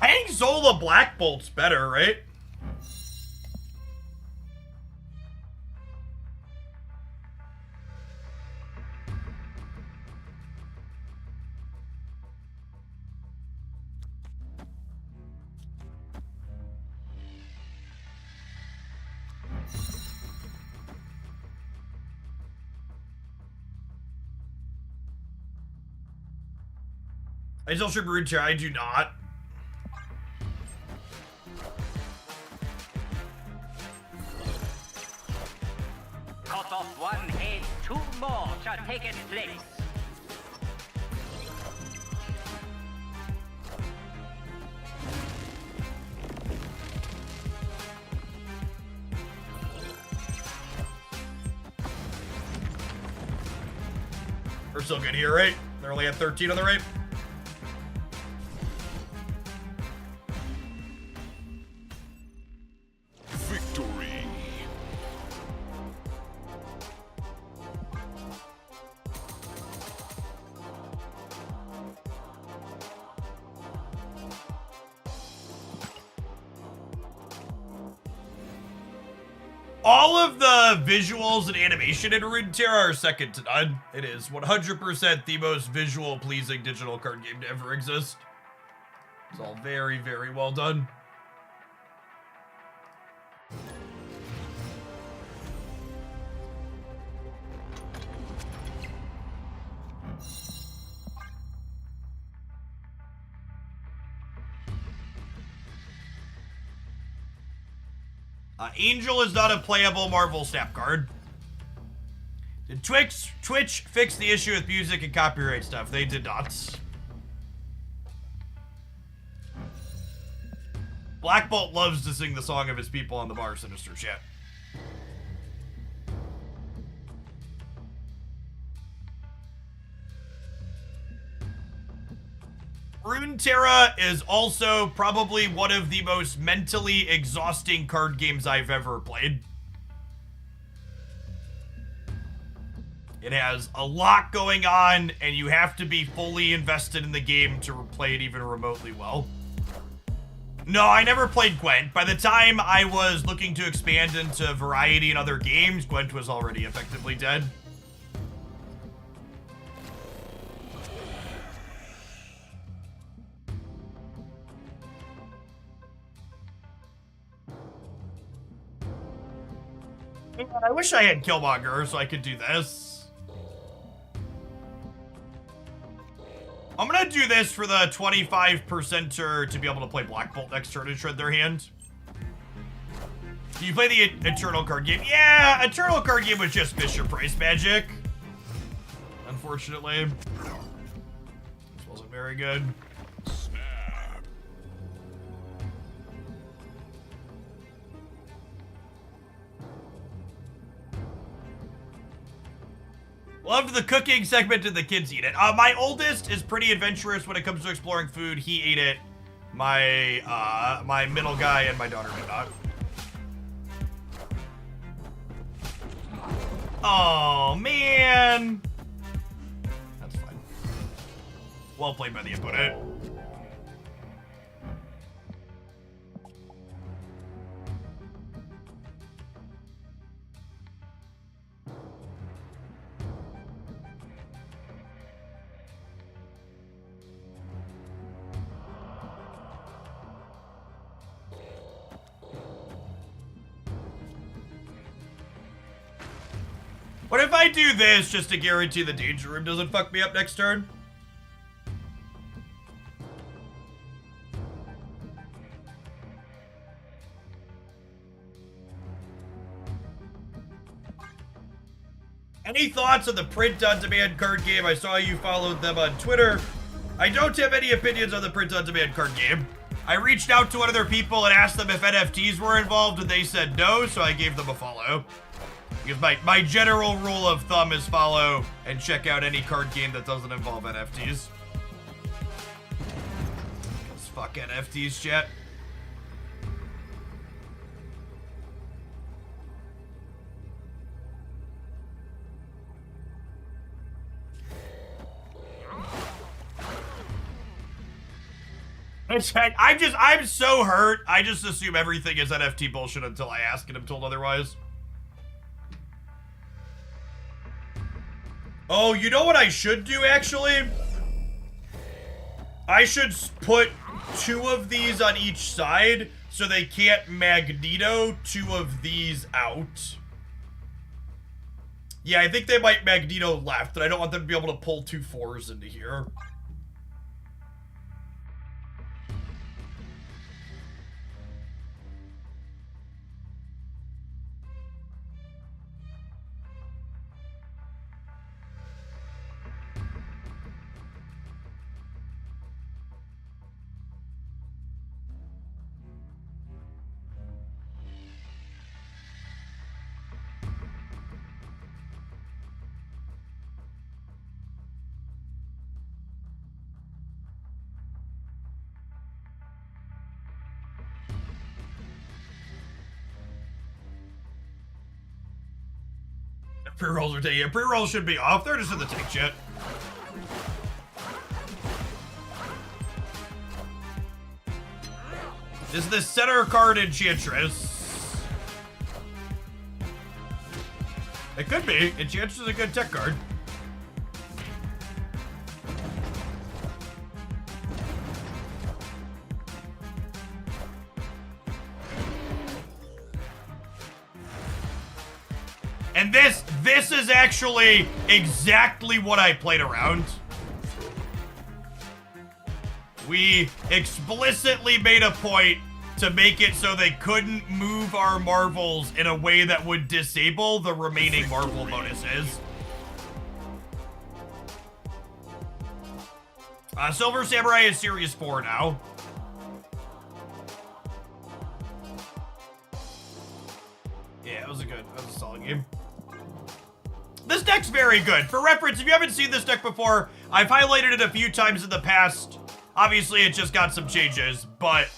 I think Zola Black Bolt's better, right? I still should root I do not. Cut off one head, 2 more shall take its place. We're still good here, right? They're only at 13 on the rape. Victory. All of the visuals and animation in Runeterra are second to none. It is 100% the most visual pleasing digital card game to ever exist. It's all very, very well done. Angel is not a playable Marvel Snap card. Did Twitch fix the issue with music and copyright stuff? They did not. Black Bolt loves to sing the song of his people on the Bar Sinister chat. Runeterra is also probably one of the most mentally exhausting card games I've ever played. It has a lot going on, and you have to be fully invested in the game to play it even remotely well. No, I never played Gwent. By the time I was looking to expand into variety in other games, Gwent was already effectively dead. I wish I had Killmonger so I could do this. I'm gonna do this for the 25%er to be able to play Black Bolt next turn and shred their hand. Do you play the Eternal card game? Yeah, Eternal card game was just Fisher Price magic. Unfortunately. This wasn't very good. Loved the cooking segment and the kids eat it. My oldest is pretty adventurous when it comes to exploring food. He ate it. My middle guy and my daughter did not. Oh, man. That's fine. Well played by the opponent. What if I do this just to guarantee the danger room doesn't fuck me up next turn? Any thoughts on the print-on-demand card game? I saw you followed them on Twitter. I don't have any opinions on the print-on-demand card game. I reached out to one of their people and asked them if NFTs were involved, and they said no, so I gave them a follow. Because my general rule of thumb is follow and check out any card game that doesn't involve NFTs. Because fuck NFTs, chat. I'm so hurt. I just assume everything is NFT bullshit until I ask and I'm told otherwise. Oh, you know what I should do, actually? I should put 2 of these on each side so they can't Magneto 2 of these out. Yeah, I think they might Magneto left, and I don't want them to be able to pull 2 4s into here. Pre-rolls are taking. Yeah, pre-rolls should be off. They're just in the tank shit. Is the center card Enchantress? It could be. Enchantress is a good tech card. And this is actually exactly what I played around. We explicitly made a point to make it so they couldn't move our marvels in a way that would disable the remaining marvel bonuses. Silver Samurai is Series 4 now. Yeah, it was a solid game. This deck's very good. For reference, if you haven't seen this deck before, I've highlighted it a few times in the past. Obviously, it just got some changes, but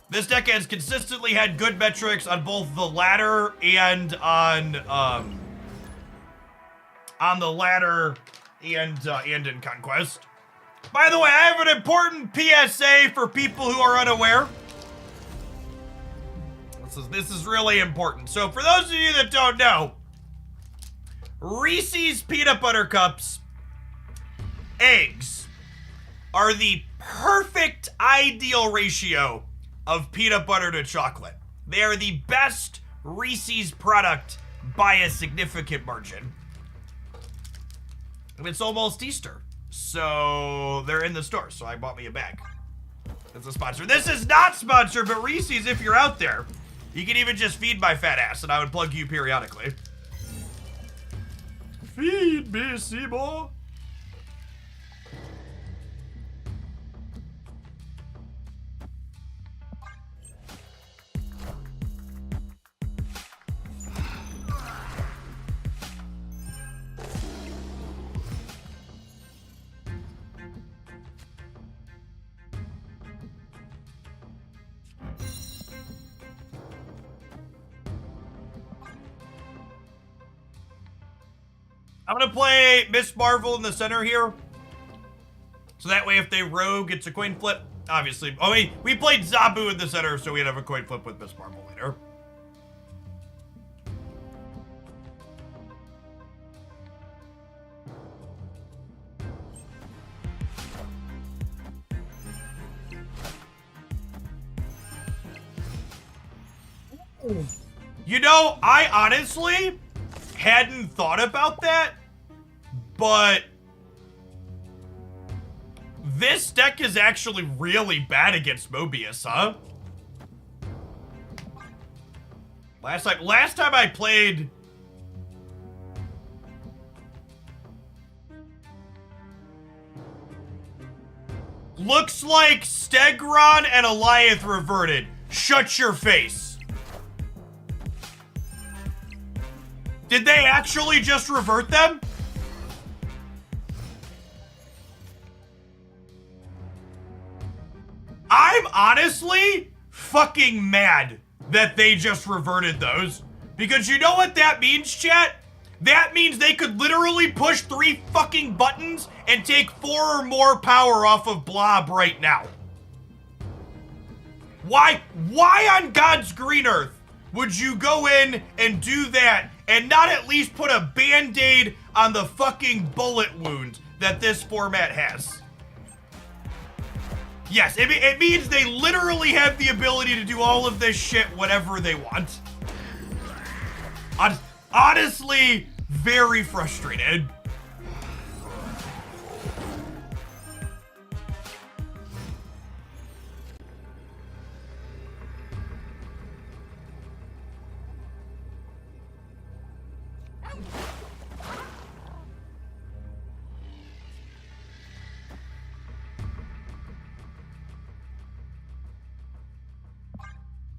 this deck has consistently had good metrics on both the ladder and on the ladder and in Conquest. By the way, I have an important PSA for people who are unaware. This is really important. So for those of you that don't know, Reese's Peanut Butter Cups eggs are the perfect ideal ratio of peanut butter to chocolate. They are the best Reese's product by a significant margin. And it's almost Easter, so they're in the store, so I bought me a bag. It's a sponsor. This is not sponsored, but Reese's, if you're out there, you can even just feed my fat ass, and I would plug you periodically. Feed me, Seymour. I'm gonna play Miss Marvel in the center here. So that way if they rogue, it's a coin flip. Obviously. Oh wait, we played Zabu in the center, so we'd have a coin flip with Miss Marvel later. You know, I honestly hadn't thought about that, but this deck is actually really bad against Mobius, huh? Last time I played, looks like Stegron and Eliath reverted. Shut your face. Did they actually just revert them? I'm honestly fucking mad that they just reverted those. Because you know what that means, chat? That means they could literally push 3 fucking buttons and take 4 or more power off of Blob right now. Why on God's green earth would you go in and do that and not at least put a band-aid on the fucking bullet wound that this format has? Yes, it means they literally have the ability to do all of this shit whatever they want. Honestly, very frustrated.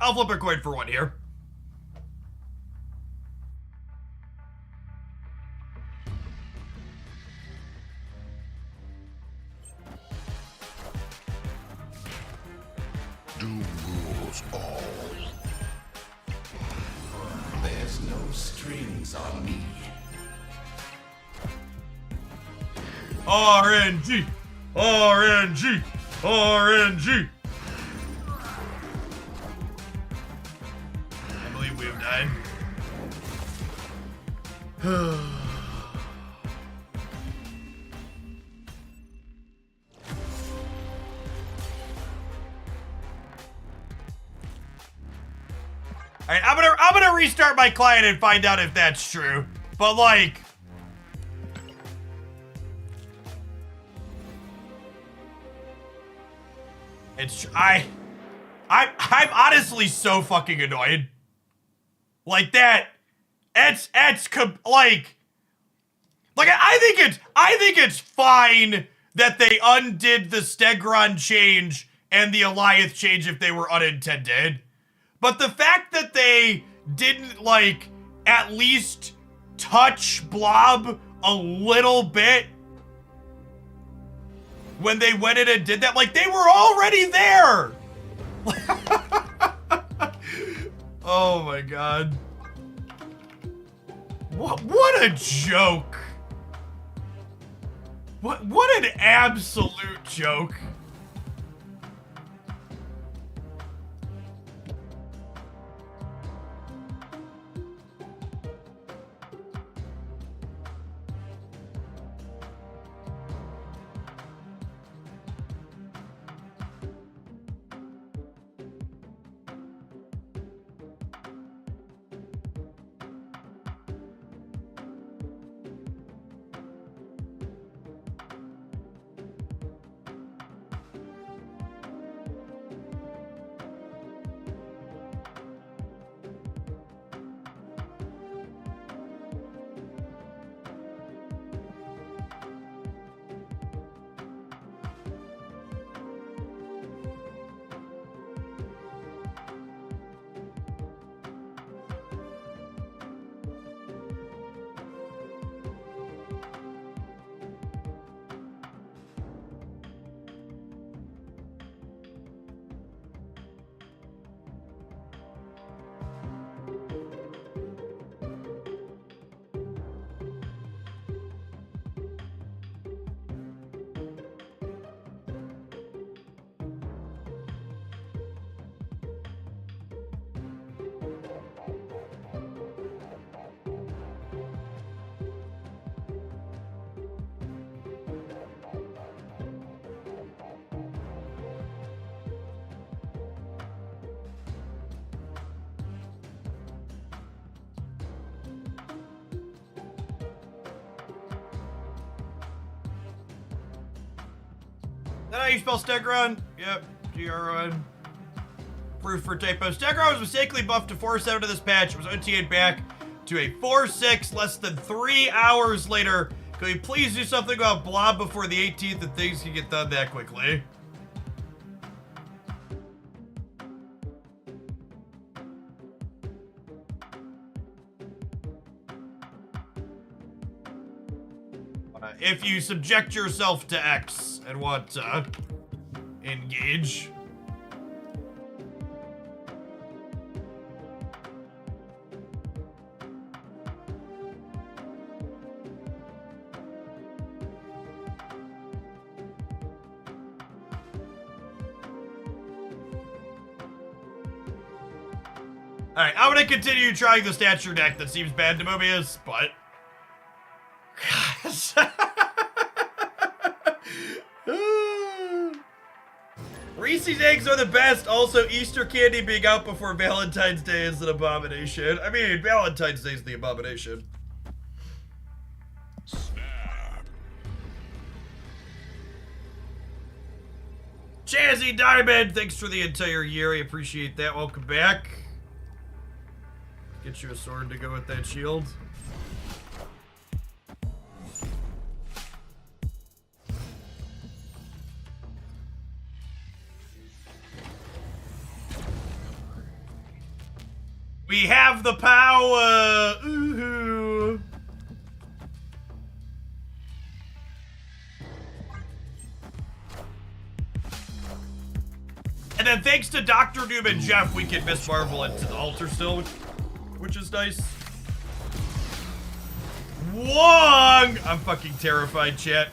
I'll flip a coin for one here. Doom rules all. There's no strength training's on me. RNG! RNG! RNG! I believe we have died. Alright, I'm gonna restart my client and find out if that's true. But like, it's I'm honestly so fucking annoyed. Like that, like I think it's fine that they undid the Stegron change and the Alliance change if they were unintended. But the fact that they didn't, like, at least touch Blob a little bit when they went in and did that, like, they were already there! Oh my god. What a joke. What an absolute joke. Is that how you spell Stegron? Yep, G-R-O-N. Proof for typo. Stegron was mistakenly buffed to 4-7 to this patch. It was OTA'd back to a 4-6 less than 3 hours later. Can we please do something about Blob before the 18th and things can get done that quickly? If you subject yourself to X and want to engage. Alright, I'm gonna continue trying the stature deck that seems bad to Mobius, but... Reese's eggs are the best. Also, Easter candy being out before Valentine's Day is an abomination. I mean, Valentine's Day is the abomination. Snap. Jazzy Diamond, thanks for the entire year. I appreciate that. Welcome back. Get you a sword to go with that shield. We have the power! Ooh. And then thanks to Dr. Doom and Jeff, we can Miss Marvel into the altar still, which is nice. Wong! I'm fucking terrified, chat.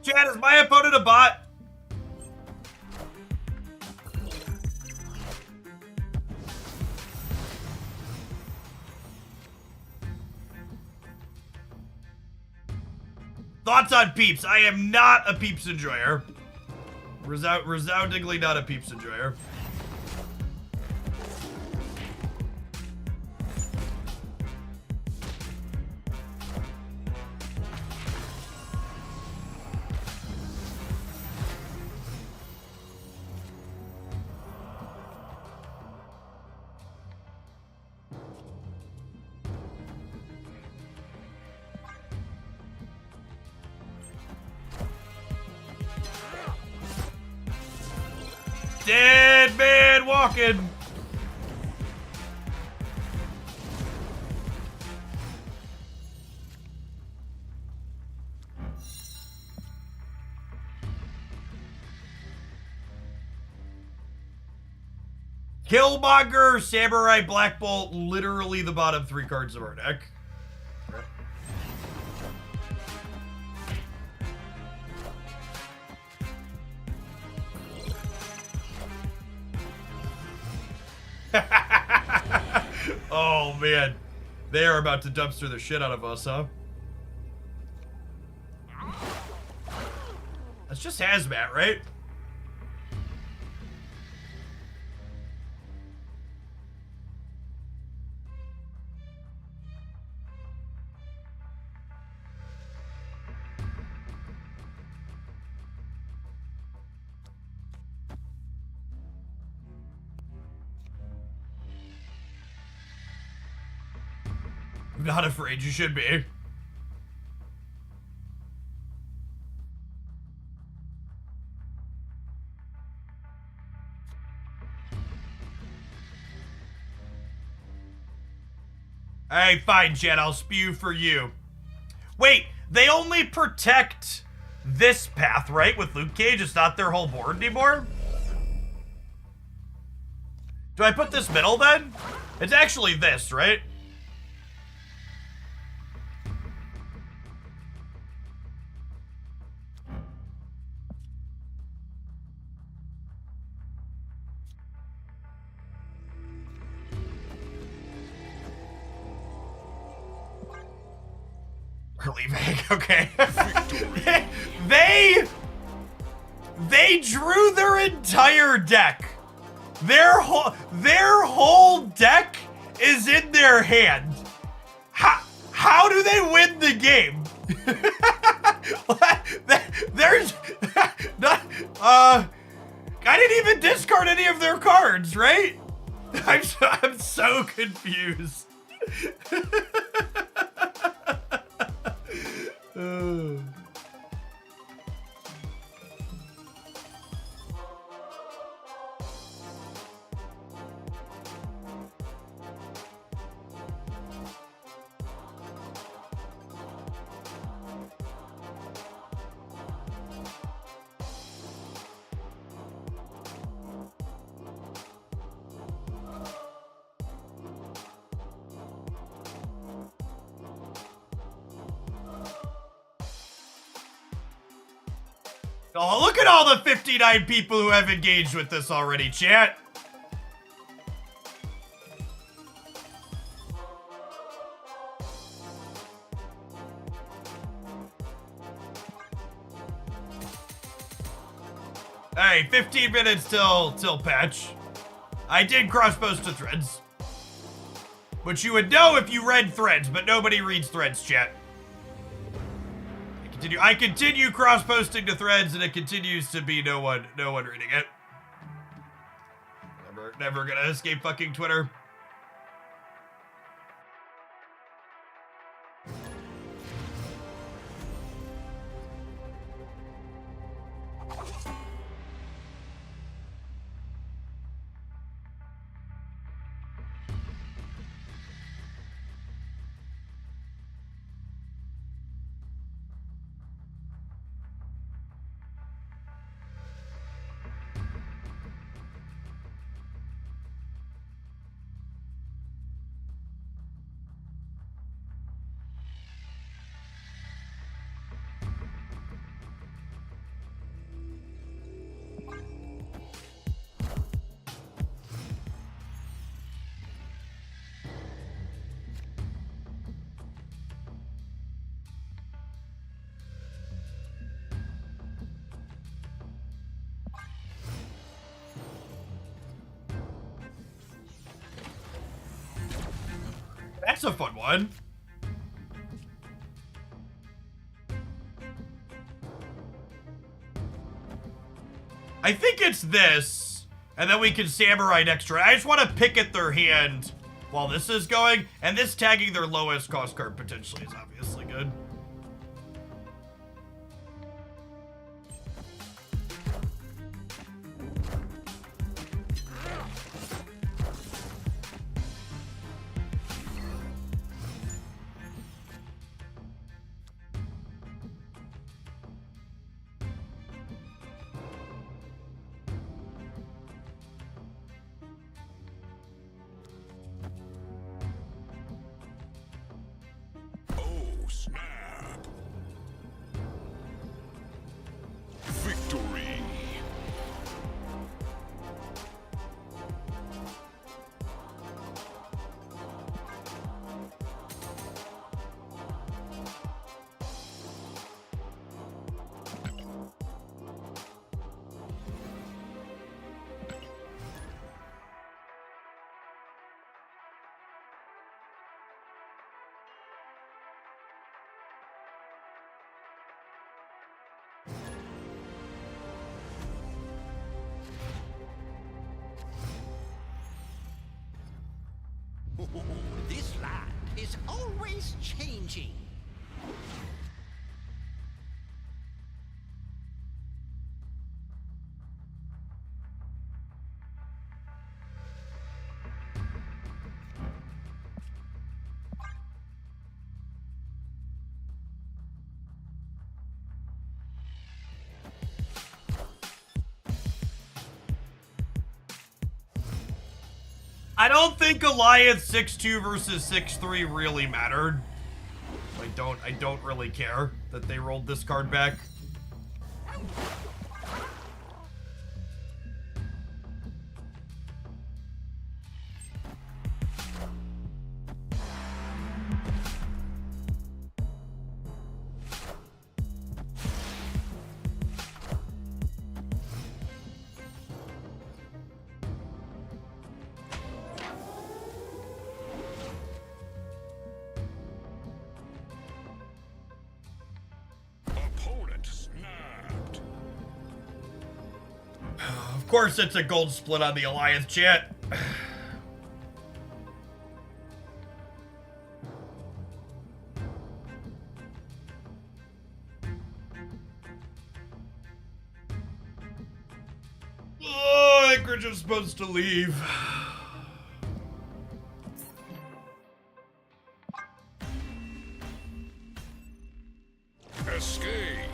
Chat, is my opponent a bot? Thoughts on Peeps? I am not a Peeps enjoyer. Resoundingly not a Peeps enjoyer. Dead man walking. Killmonger, Samurai, Black Bolt, literally the bottom 3 cards of our deck. Oh man, they are about to dumpster the shit out of us, huh? That's just hazmat, right? I'm not afraid, you should be. Alright, fine, Jet, I'll spew for you. Wait, they only protect this path, right? With Luke Cage, it's not their whole board anymore? Do I put this middle then? It's actually this, right? Early vague, okay. they drew their entire deck. Their whole deck is in their hand. How do they win the game? There's not, I didn't even discard any of their cards, right? I'm so confused. Oh, look at all the 59 people who have engaged with this already, chat. Hey, 15 minutes till patch. I did cross-post to threads. Which you would know if you read threads, but nobody reads threads, chat. I continue cross-posting to threads, and it continues to be no one reading it. Never gonna escape fucking Twitter. That's a fun one. I think it's this, and then we can samurai next turn. I just want to pick at their hand while this is going, and this tagging their lowest cost card potentially is obviously good. Oh, snap. Victory. This land is always changing. I don't think Goliath 6-2 versus 6-3 really mattered. I don't really care that they rolled this card back. Opponent snapped. Of course it's a gold split on the Alliance chat. Oh, Anchorage is supposed to leave. Escaped.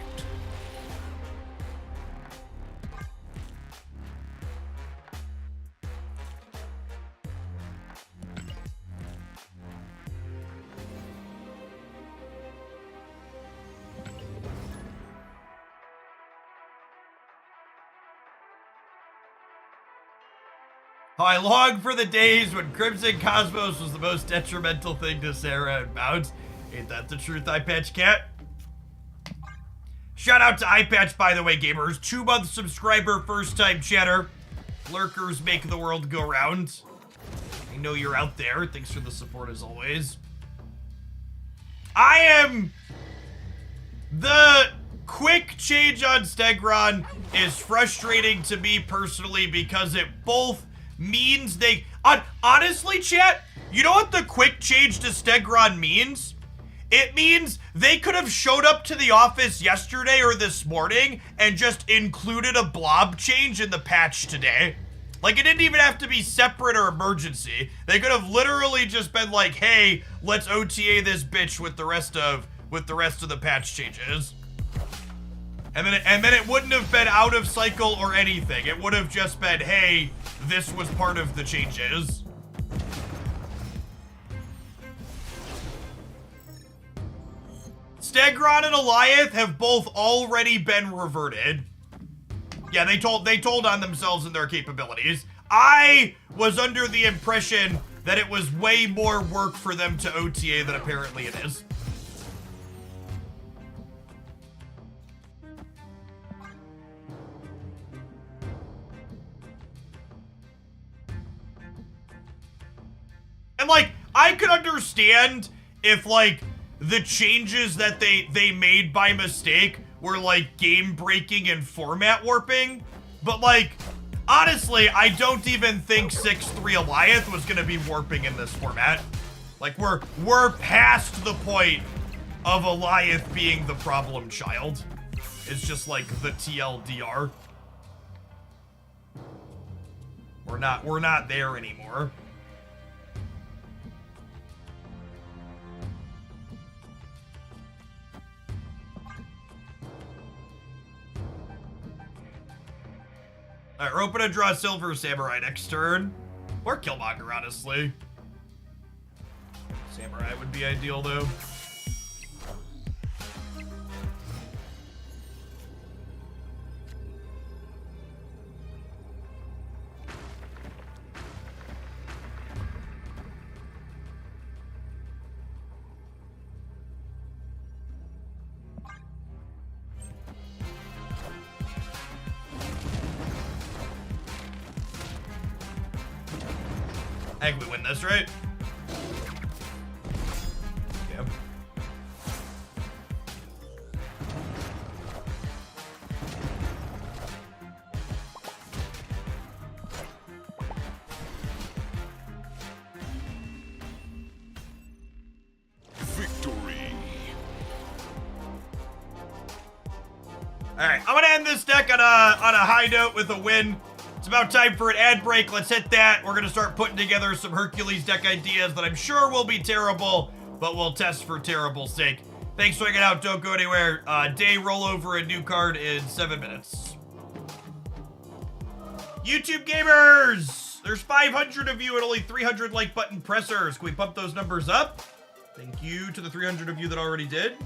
How I long for the days when Crimson Cosmos was the most detrimental thing to Sarah and Bounce. Ain't that the truth, Eyepatch Cat? Shout out to Eyepatch, by the way, gamers. 2-month subscriber, first-time chatter. Lurkers make the world go round. I know you're out there. Thanks for the support, as always. The quick change on Stegron is frustrating to me personally because it both means they... honestly, chat, you know what the quick change to Stegron means? It means they could have showed up to the office yesterday or this morning and just included a Blob change in the patch today. Like, it didn't even have to be separate or emergency. They could have literally just been like, hey, let's OTA this bitch with the rest of the patch changes. And then it wouldn't have been out of cycle or anything. It would have just been, hey, this was part of the changes. Stegron and Goliath have both already been reverted. Yeah, they told on themselves and their capabilities. I was under the impression that it was way more work for them to OTA than apparently it is. And like, I could understand if, like, the changes that they made by mistake were, like, game-breaking and format warping. But, like, honestly, I don't even think 6-3 Alliance was gonna be warping in this format. Like, we're past the point of Alliance being the problem child. It's just, like, the TLDR. We're not there anymore. Alright, we're hoping to draw Silver Samurai next turn. Or Killmonger, honestly. Samurai would be ideal, though. I think we win this, right? Yep. Victory. All right, I'm gonna end this deck on a high note with a win. It's about time for an ad break. Let's hit that. We're gonna start putting together some Hercules deck ideas that I'm sure will be terrible, but we'll test for terrible sake. Thanks for hanging out. Don't go anywhere. Day roll over a new card in 7 minutes. YouTube gamers, there's 500 of you and only 300 like button pressers. Can we pump those numbers up? Thank you to the 300 of you that already did.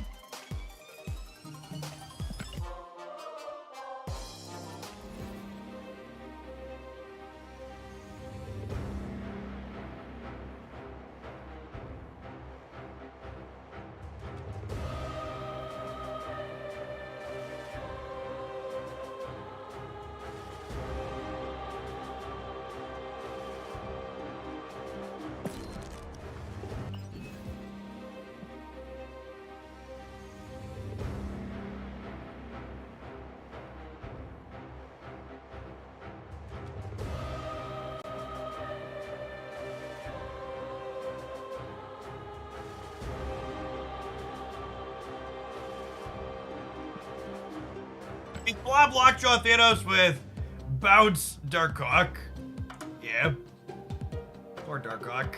Blob Lockjaw Thanos with Bounce Darkhawk. Yeah. Or Darkhawk.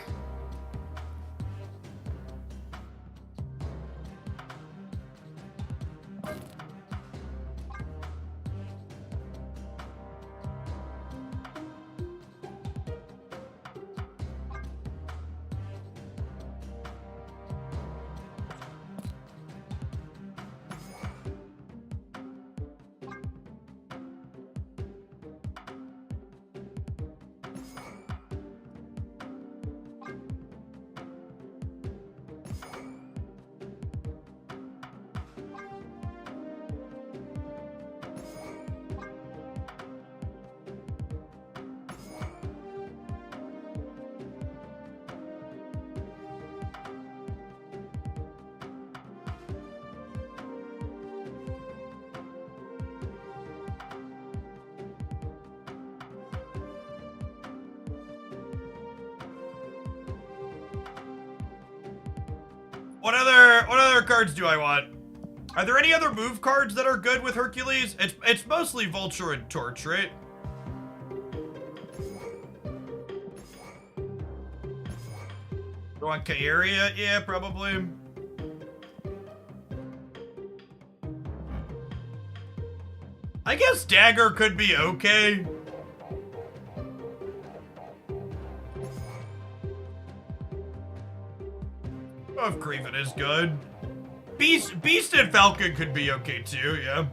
What other cards do I want? Are there any other move cards that are good with Hercules? It's mostly Vulture and Torch, right? Do I want Kaeria? Yeah, probably. I guess Dagger could be okay. Oh, if Kraven is good. Beast and Falcon could be okay too, yeah.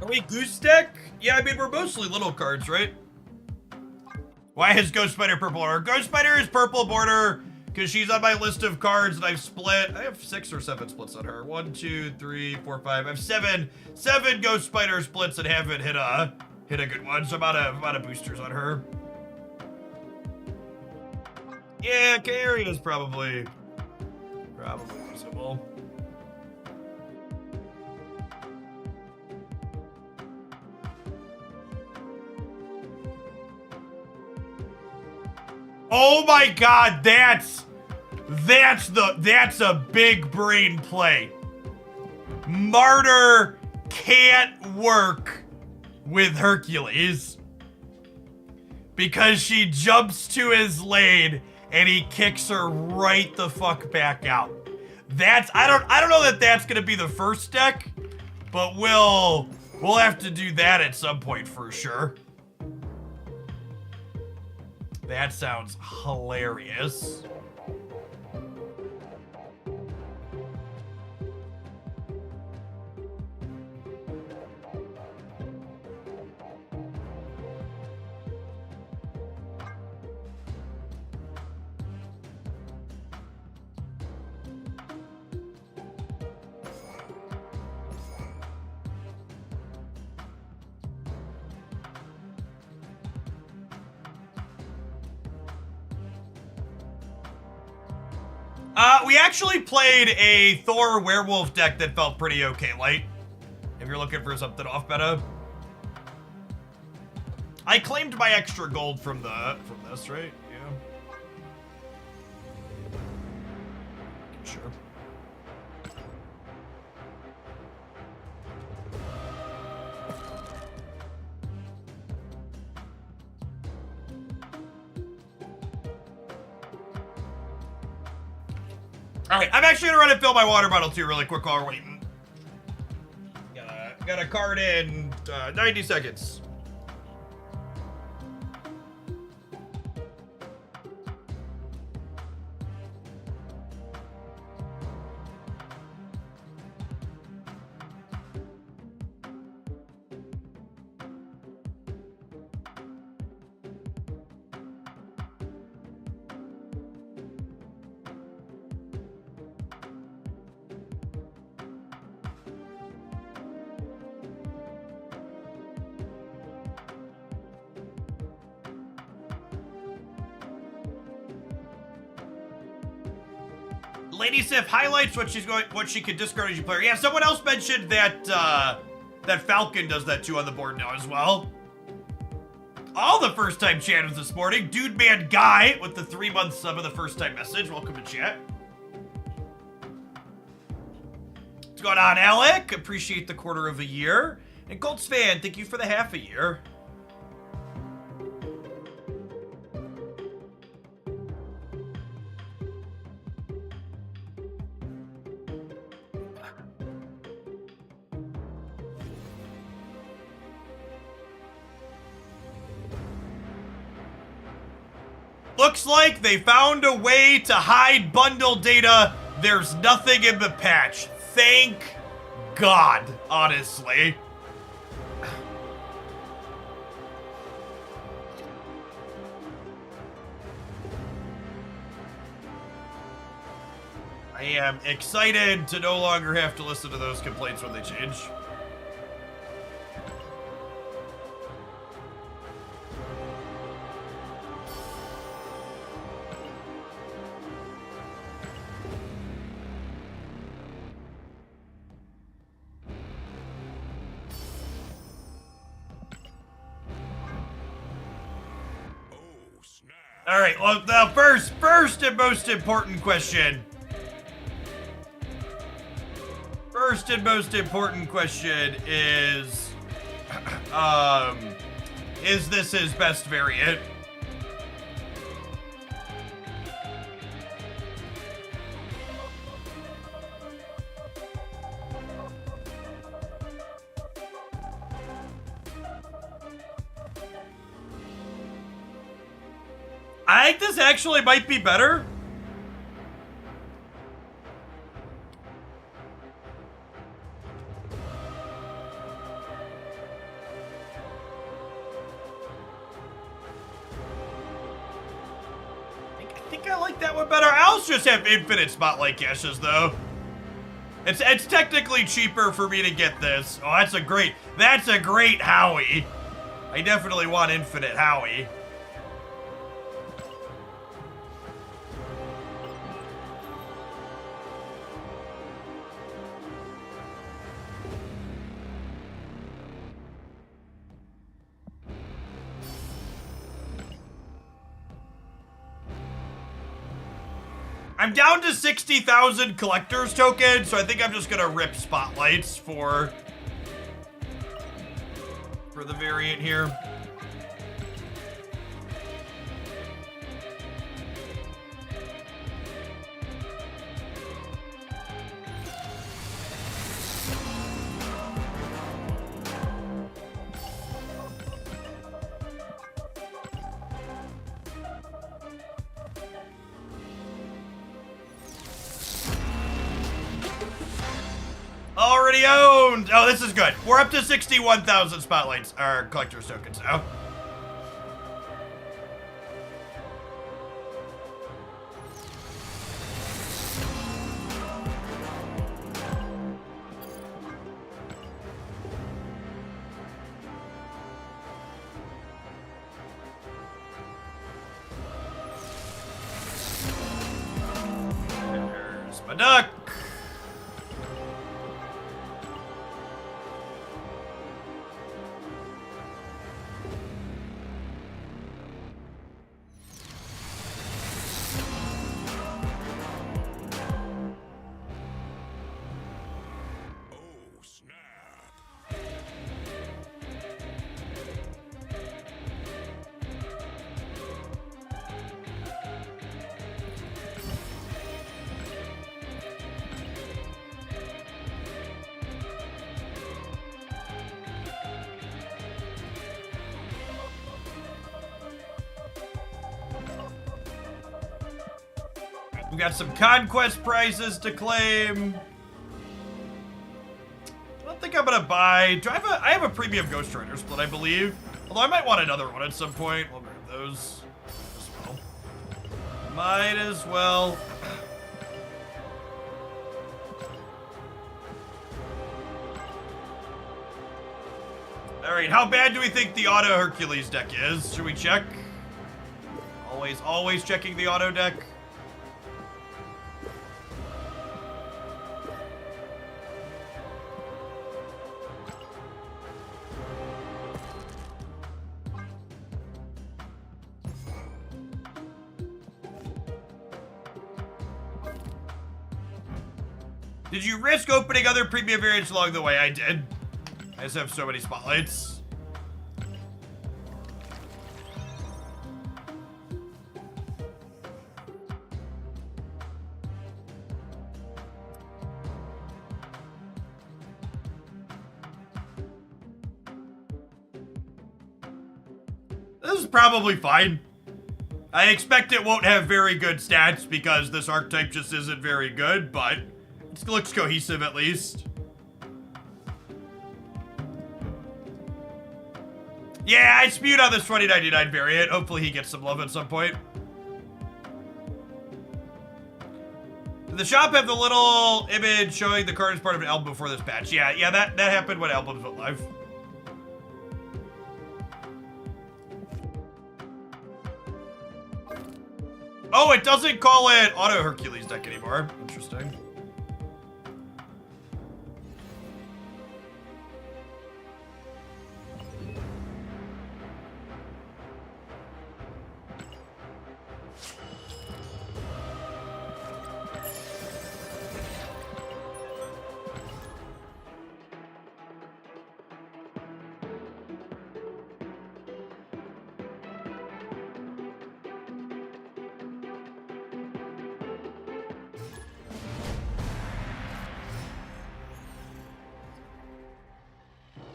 Are we goose deck? Yeah, I mean, we're mostly little cards, right? Why is Ghost Spider purple border? Ghost Spider is purple border because she's on my list of cards that I've split. I have 6 or 7 splits on her. 1, 2, 3, 4, 5. I have 7 Ghost Spider splits that haven't hit a good one. So I'm out of boosters on her. Yeah, Carrie is probably reasonable. Oh my God, that's a big brain play. Martyr can't work with Hercules because she jumps to his lane and he kicks her right the fuck back out. I don't know that that's gonna be the first deck, but we'll have to do that at some point for sure. That sounds hilarious. We actually played a Thor werewolf deck that felt pretty okay light. If you're looking for something off meta. I claimed my extra gold from this, right? Yeah. Sure. All right, I'm actually gonna run and fill my water bottle too really quick while we're waiting. Got a card in 90 seconds. Lady Sif highlights what she could discard as you player. Yeah, someone else mentioned that that Falcon does that too on the board now as well. All the first time chatters this morning. Dude Man Guy with the 3-month sub of the first time message. Welcome to chat. What's going on, Alec? Appreciate the quarter of a year. And Colts fan, thank you for the half a year. Looks like they found a way to hide bundle data. There's nothing in the patch. Thank God, honestly. I am excited to no longer have to listen to those complaints when they change. All right, well, the first and most important question. First and most important question is this his best variant? I think this actually might be better. think I like that one better. I also just have infinite spotlight caches, though. It's technically cheaper for me to get this. Oh, that's a great Howie. I definitely want infinite Howie. I'm down to 60,000 collector's tokens, so I think I'm just gonna rip spotlights for the variant here. Already owned! Oh, this is good. We're up to 61,000 spotlights, or collector's tokens now. There's my duck. We got some conquest prizes to claim. I don't think I'm gonna buy. I have a premium Ghost Rider split, I believe. Although I might want another one at some point. We'll grab those as well. Might as well. All right, how bad do we think the auto Hercules deck is? Should we check? Always checking the auto deck. Did you risk opening other premium variants along the way? I did. I just have so many spotlights. This is probably fine. I expect it won't have very good stats because this archetype just isn't very good, but it looks cohesive at least. Yeah, I spewed on this 2099 variant. Hopefully he gets some love at some point. Did the shop have the little image showing the card as part of an album before this patch? Yeah, that happened when albums went live. Oh, it doesn't call it Auto Hercules deck anymore. Interesting.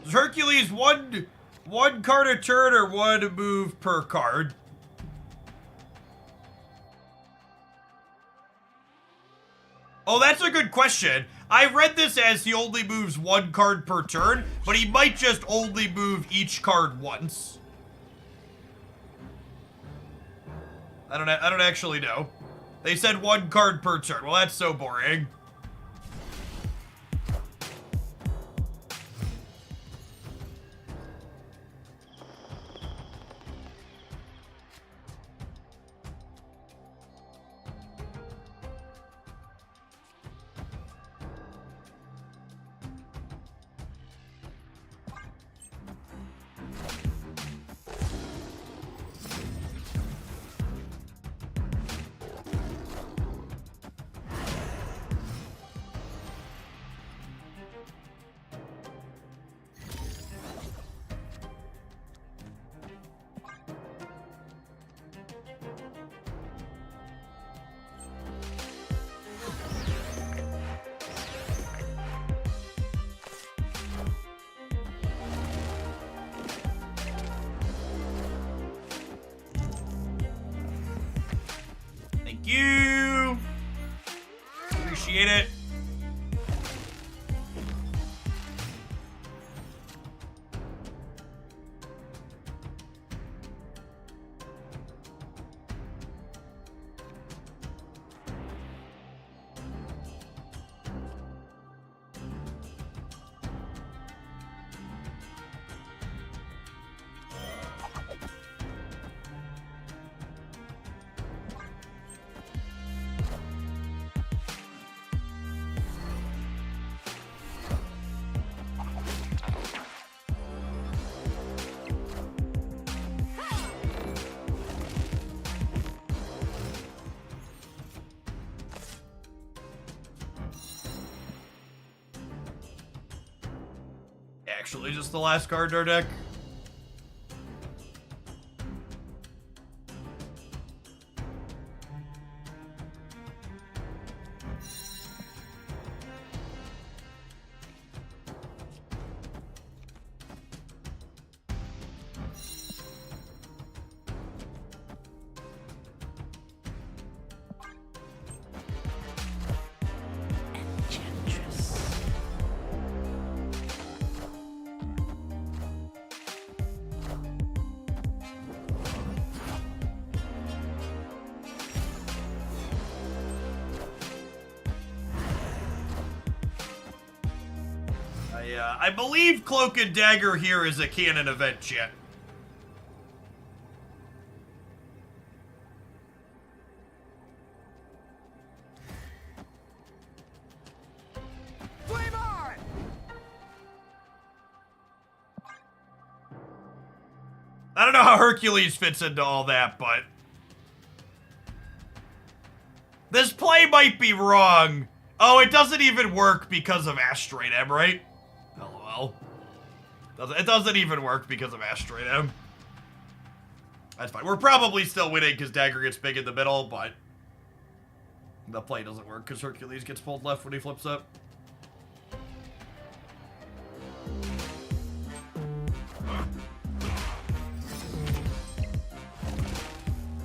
Is Hercules one card a turn or one move per card? Oh, that's a good question. I read this as he only moves one card per turn, but he might just only move each card once. I don't actually know. They said 1 card per turn. Well, that's so boring. Thank you. Appreciate it. Actually, just the last card in our deck. I believe Cloak and Dagger here is a canon event, chat. Flame on! I don't know how Hercules fits into all that, but this play might be wrong. Oh, it doesn't even work because of Asteroid M, right? LOL. It doesn't even work because of Asteroid M. That's fine. We're probably still winning because Dagger gets big in the middle, but the play doesn't work because Hercules gets pulled left when he flips up.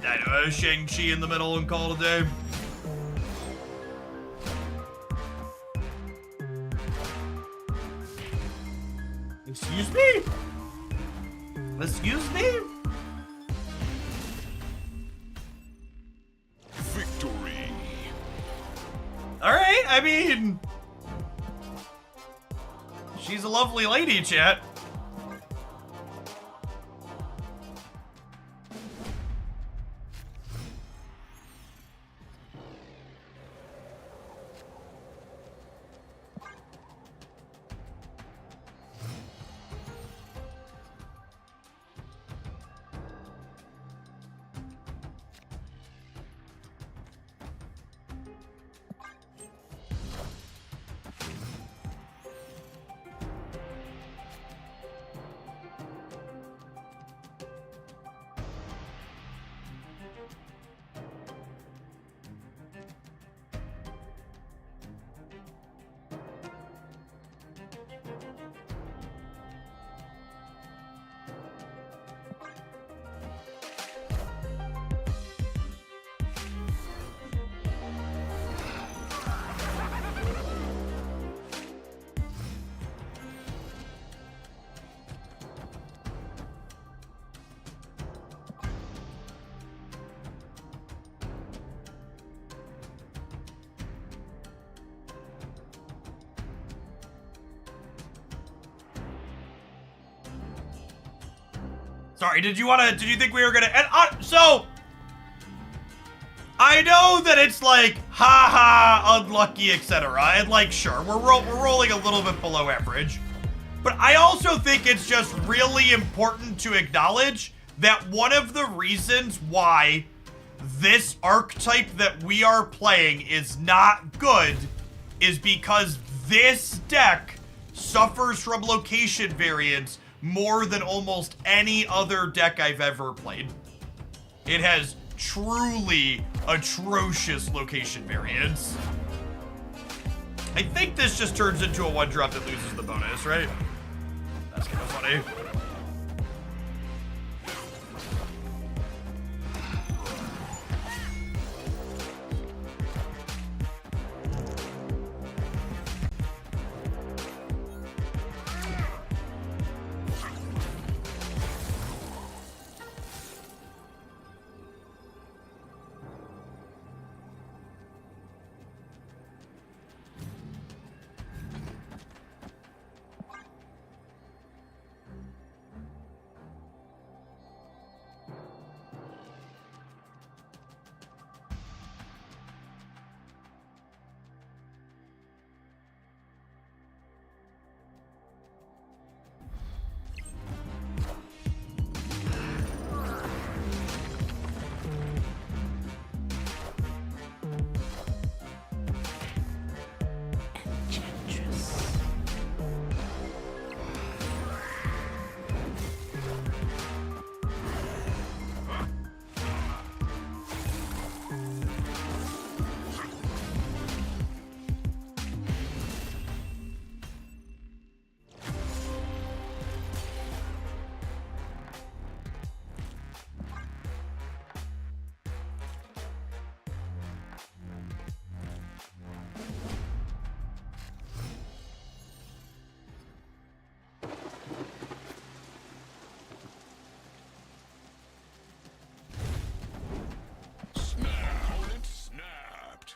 I know, Shang-Chi in the middle and call it a day. Excuse me? Excuse me? Victory. Alright, I mean... she's a lovely lady, chat. Sorry, did you think we were gonna, and so, I know that it's like, haha, unlucky, etc. And like, sure, we're rolling a little bit below average. But I also think it's just really important to acknowledge that one of the reasons why this archetype that we are playing is not good is because this deck suffers from location variance more than almost any other deck I've ever played. It has truly atrocious location variance. I think this just turns into a 1-drop that loses the bonus, right? That's kind of funny. Opponent snapped.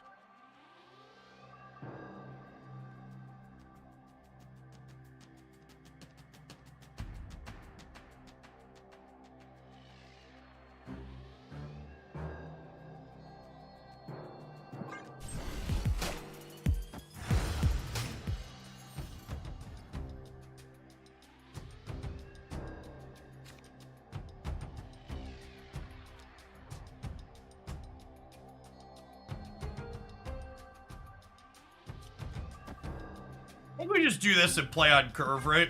I think we just do this and play on curve, right?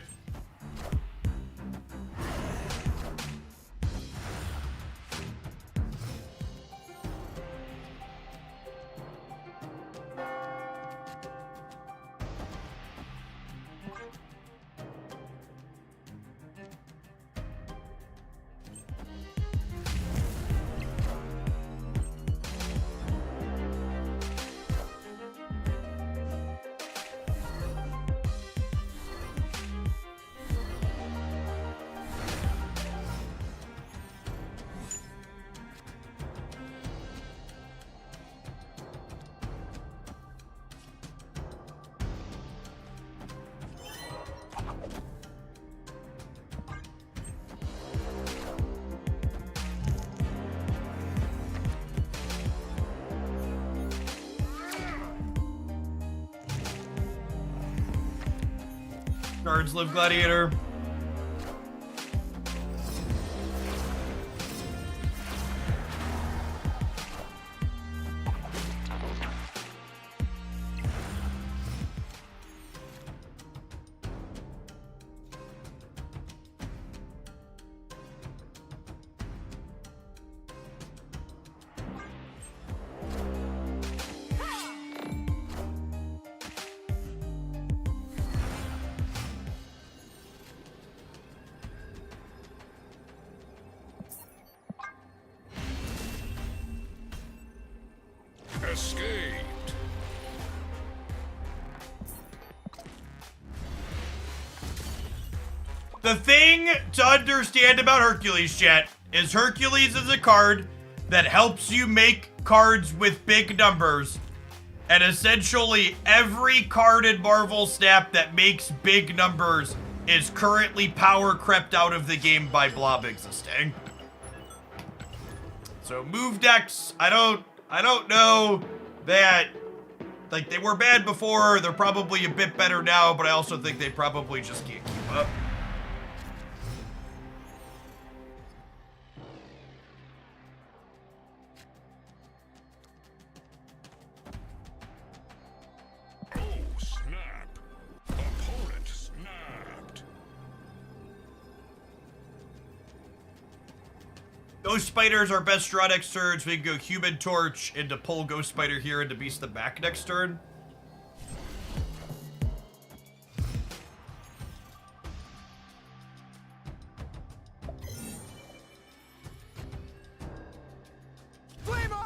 Cards live Gladiator. Escaped. The thing to understand about Hercules, chat, is Hercules is a card that helps you make cards with big numbers. And essentially, every card in Marvel Snap that makes big numbers is currently power crept out of the game by Blob existing. So move decks, I don't know that, like, they were bad before, they're probably a bit better now, but I also think they probably just can't keep up. Oh, snap. Opponent snapped. Ghost Spider's our best draw next turn, so we can go Human Torch into pull Ghost Spider here into Beast the back next turn.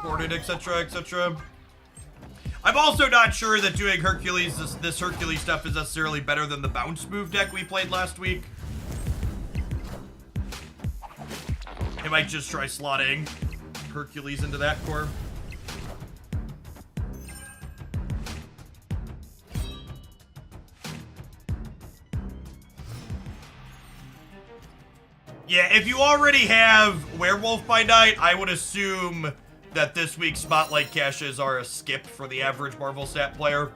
Boarded, etc., etc. I'm also not sure that doing Hercules, this Hercules stuff is necessarily better than the bounce move deck we played last week. I might just try slotting Hercules into that core. Yeah, if you already have Werewolf by Night, I would assume that this week's Spotlight caches are a skip for the average Marvel stat player.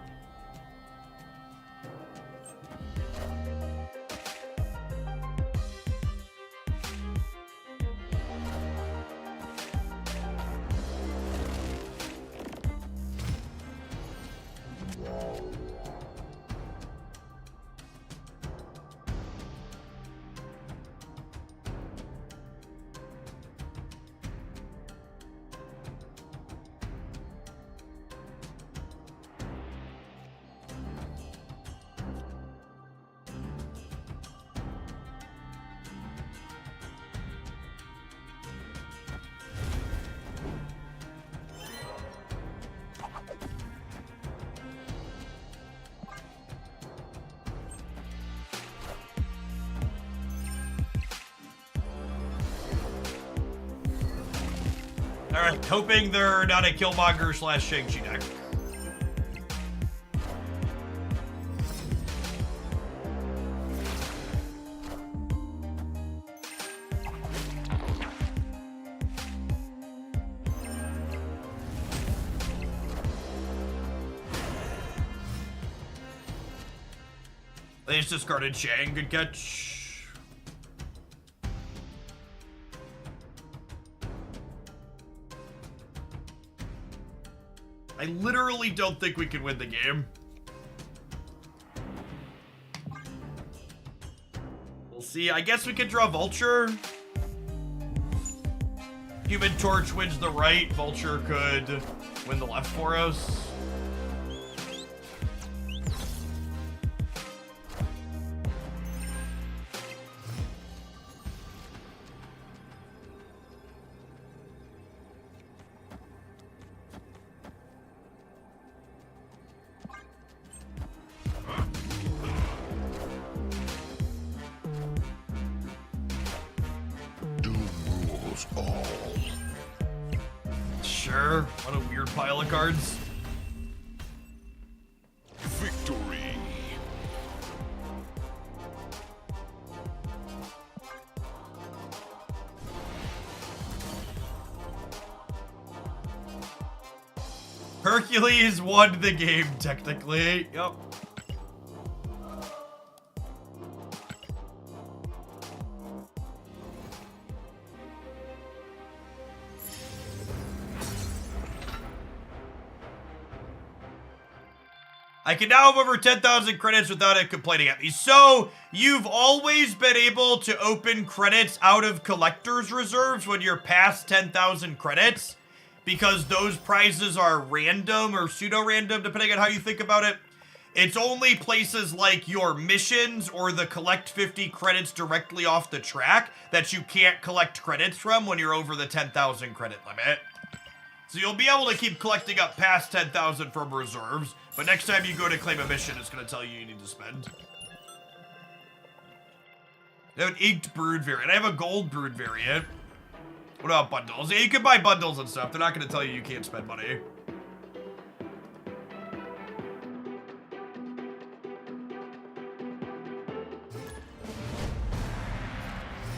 Alright, hoping they're not a Killmonger / Shang-Chi deck. They just discarded Shang, good catch. I literally don't think we can win the game. We'll see. I guess we could draw Vulture. Human Torch wins the right. Vulture could win the left for us. Sure, what a weird pile of cards. Victory. Hercules won the game, technically. Yep. I can now have over 10,000 credits without it complaining at me. So, you've always been able to open credits out of collector's reserves when you're past 10,000 credits, because those prizes are random or pseudo-random, depending on how you think about it. It's only places like your missions or the collect 50 credits directly off the track that you can't collect credits from when you're over the 10,000 credit limit. So you'll be able to keep collecting up past 10,000 from reserves, but next time you go to claim a mission, it's going to tell you need to spend. I have an inked brood variant. I have a gold brood variant. What about bundles? Yeah, you can buy bundles and stuff. They're not going to tell you you can't spend money.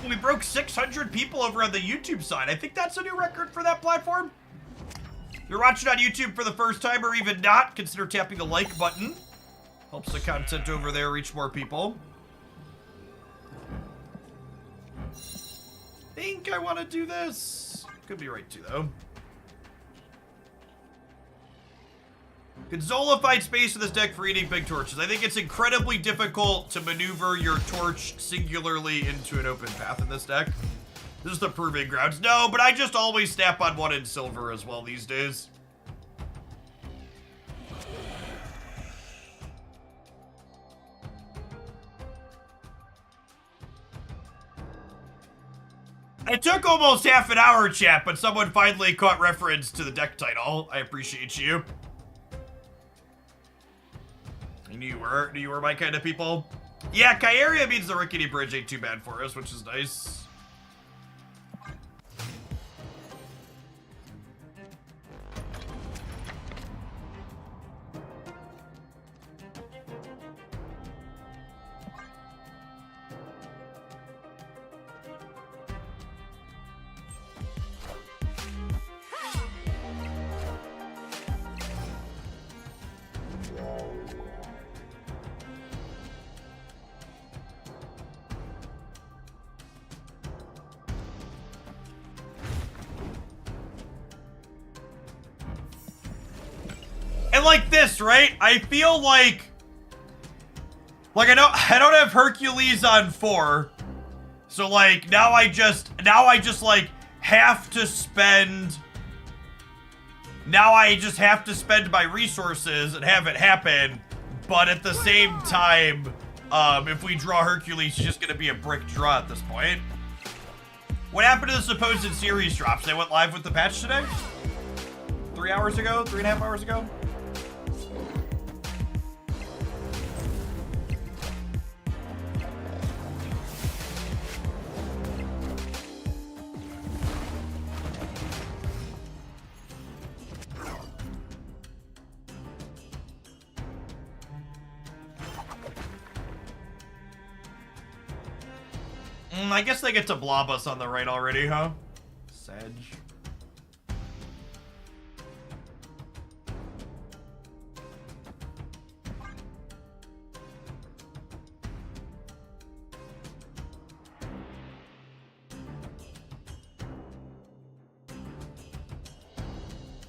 We broke 600 people over on the YouTube side. I think that's a new record for that platform. If you're watching on YouTube for the first time or even not, consider tapping the like button. Helps the content over there reach more people. I think I want to do this. Could be right too, though. Could Zola find space in this deck for eating big torches? I think it's incredibly difficult to maneuver your torch singularly into an open path in this deck. This is the proving grounds. No, but I just always snap on one in silver as well these days. It took almost half an hour, chat, but someone finally caught reference to the deck title. I appreciate you. I knew you were my kind of people. Yeah, Kyaria means the rickety bridge ain't too bad for us, which is nice. Like this, right? I feel like I don't have Hercules on 4. So like now I just like have to spend my resources and have it happen, but at the same time, if we draw Hercules, it's just gonna be a brick draw at this point. What happened to the supposed series drops? They went live with the patch today? 3 hours ago? 3.5 hours ago? I guess they get to blob us on the right already, huh? Sedge.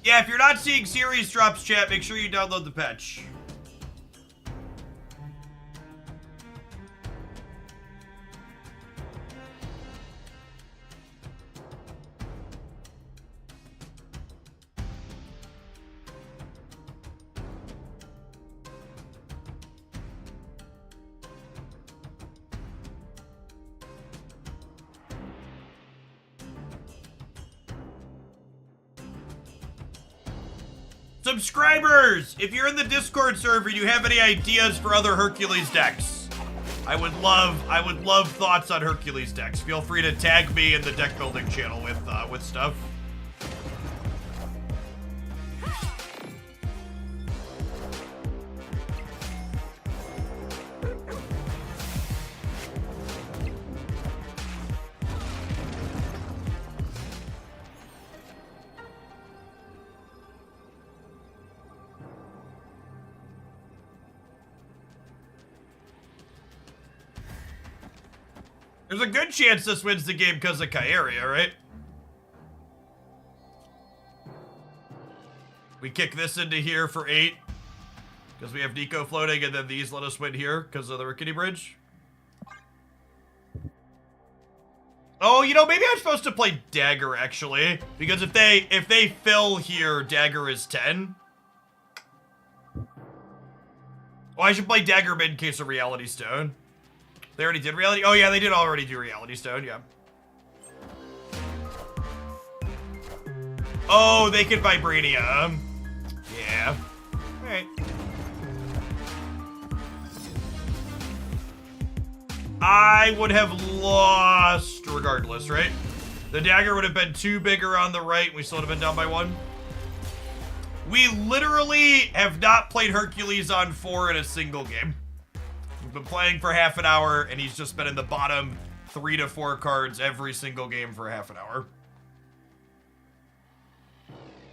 Yeah, if you're not seeing series drops, chat, make sure you download the patch. Subscribers, if you're in the Discord server, you have any ideas for other Hercules decks? I would love thoughts on Hercules decks. Feel free to tag me in the deck building channel with stuff. There's a good chance this wins the game because of Kyaria, right? We kick this into here for 8 because we have Nico floating, and then these let us win here because of the rickety bridge. Oh, you know, maybe I'm supposed to play Dagger actually, because if they fill here, Dagger is 10. Oh, I should play Dagger mid in case of Reality Stone. They already did Reality? Oh yeah, they did already do Reality Stone, yeah. Oh, they could Vibranium. Yeah. Alright. I would have lost regardless, right? The dagger would have been 2 bigger on the right, and we still would have been down by 1. We literally have not played Hercules on 4 in a single game. We've been playing for half an hour, and he's just been in the bottom 3 to 4 cards every single game for half an hour.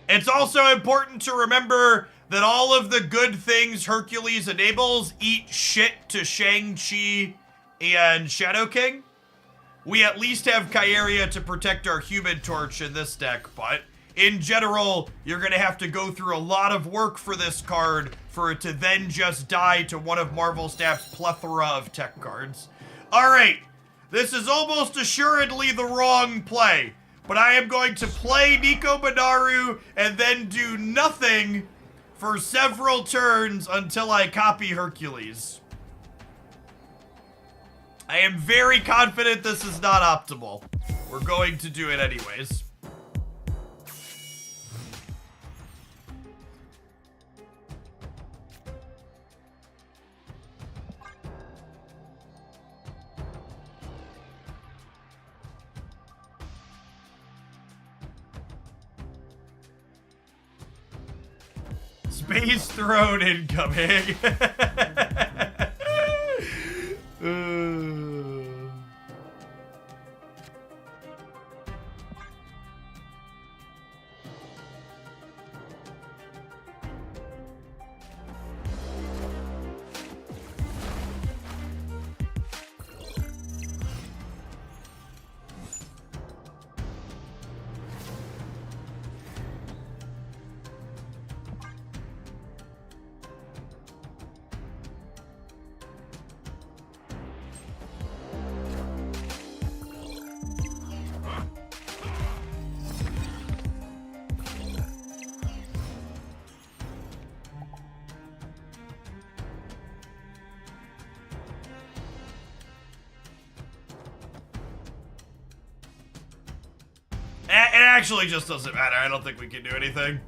It's also important to remember that all of the good things Hercules enables eat shit to Shang-Chi and Shadow King. We at least have Kyeria to protect our Human Torch in this deck, but in general, you're going to have to go through a lot of work for this card for it to then just die to one of Marvel Snap's plethora of tech cards. Alright, this is almost assuredly the wrong play, but I am going to play Nico Minaru and then do nothing for several turns until I copy Hercules. I am very confident this is not optimal. We're going to do it anyways. Space Throne incoming. It actually just doesn't matter. I don't think we can do anything.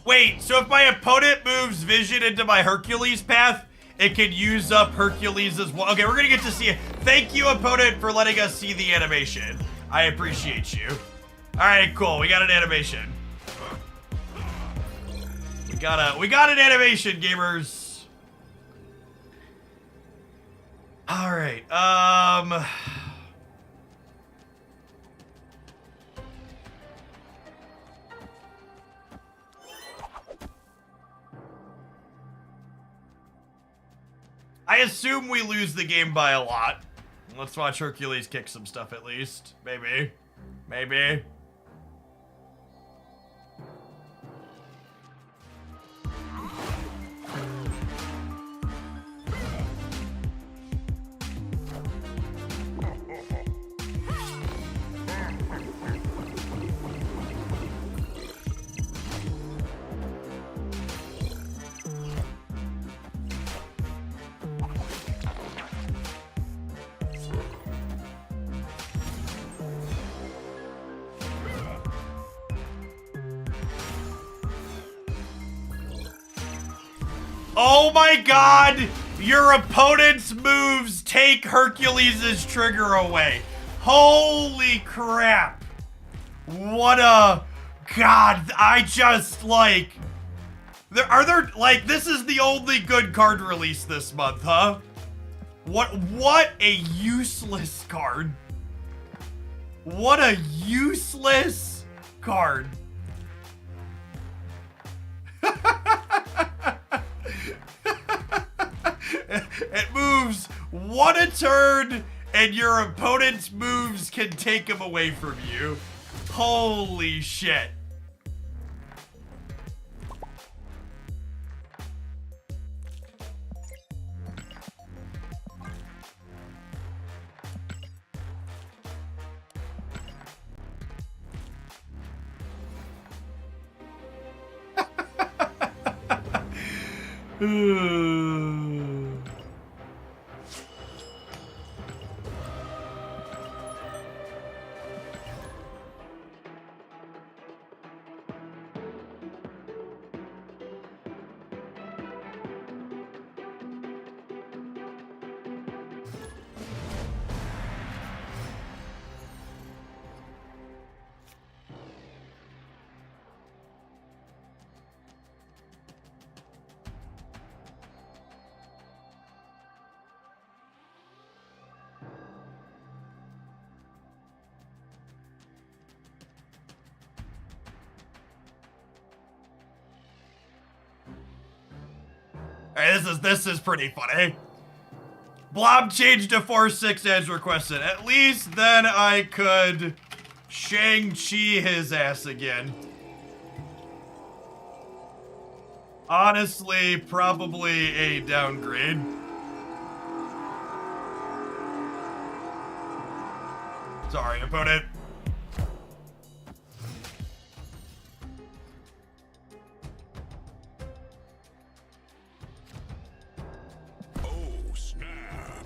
Wait, so if my opponent moves Vision into my Hercules path, it can use up Hercules as well. Okay, we're gonna get to see it. Thank you, opponent, for letting us see the animation. I appreciate you. Alright, cool. We got an animation. We got an animation, gamers. All right. I assume we lose the game by a lot. Let's watch Hercules kick some stuff at least. Maybe. Maybe. Oh my god! Your opponent's moves take Hercules' trigger away. Holy crap. What a... God, I just, like... Like, this is the only good card release this month, huh? What a useless card. What a useless card. It moves one a turn, and your opponent's moves can take him away from you. Holy shit. Alright, this is pretty funny. Blob changed to 4-6 as requested. At least then I could Shang-Chi his ass again. Honestly, probably a downgrade. Sorry, opponent. Oh, snap.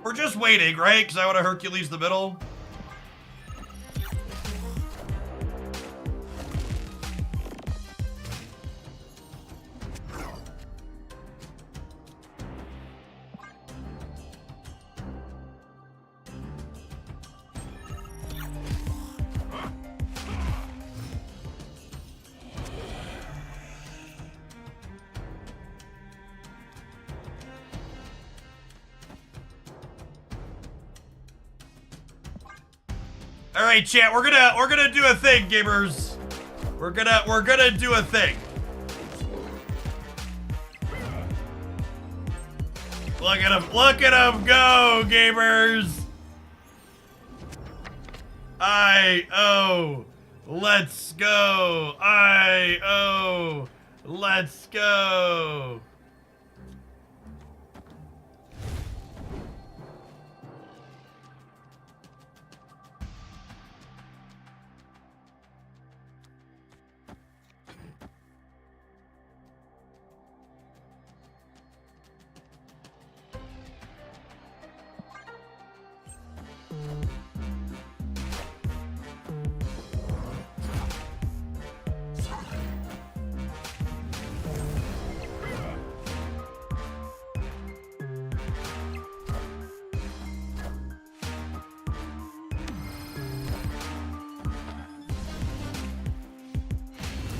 We're just waiting, right? Because I want to Hercules the middle. All right, chat. We're gonna do a thing, gamers. We're gonna do a thing. Look at him! Look at him go, gamers! Let's go! Let's go!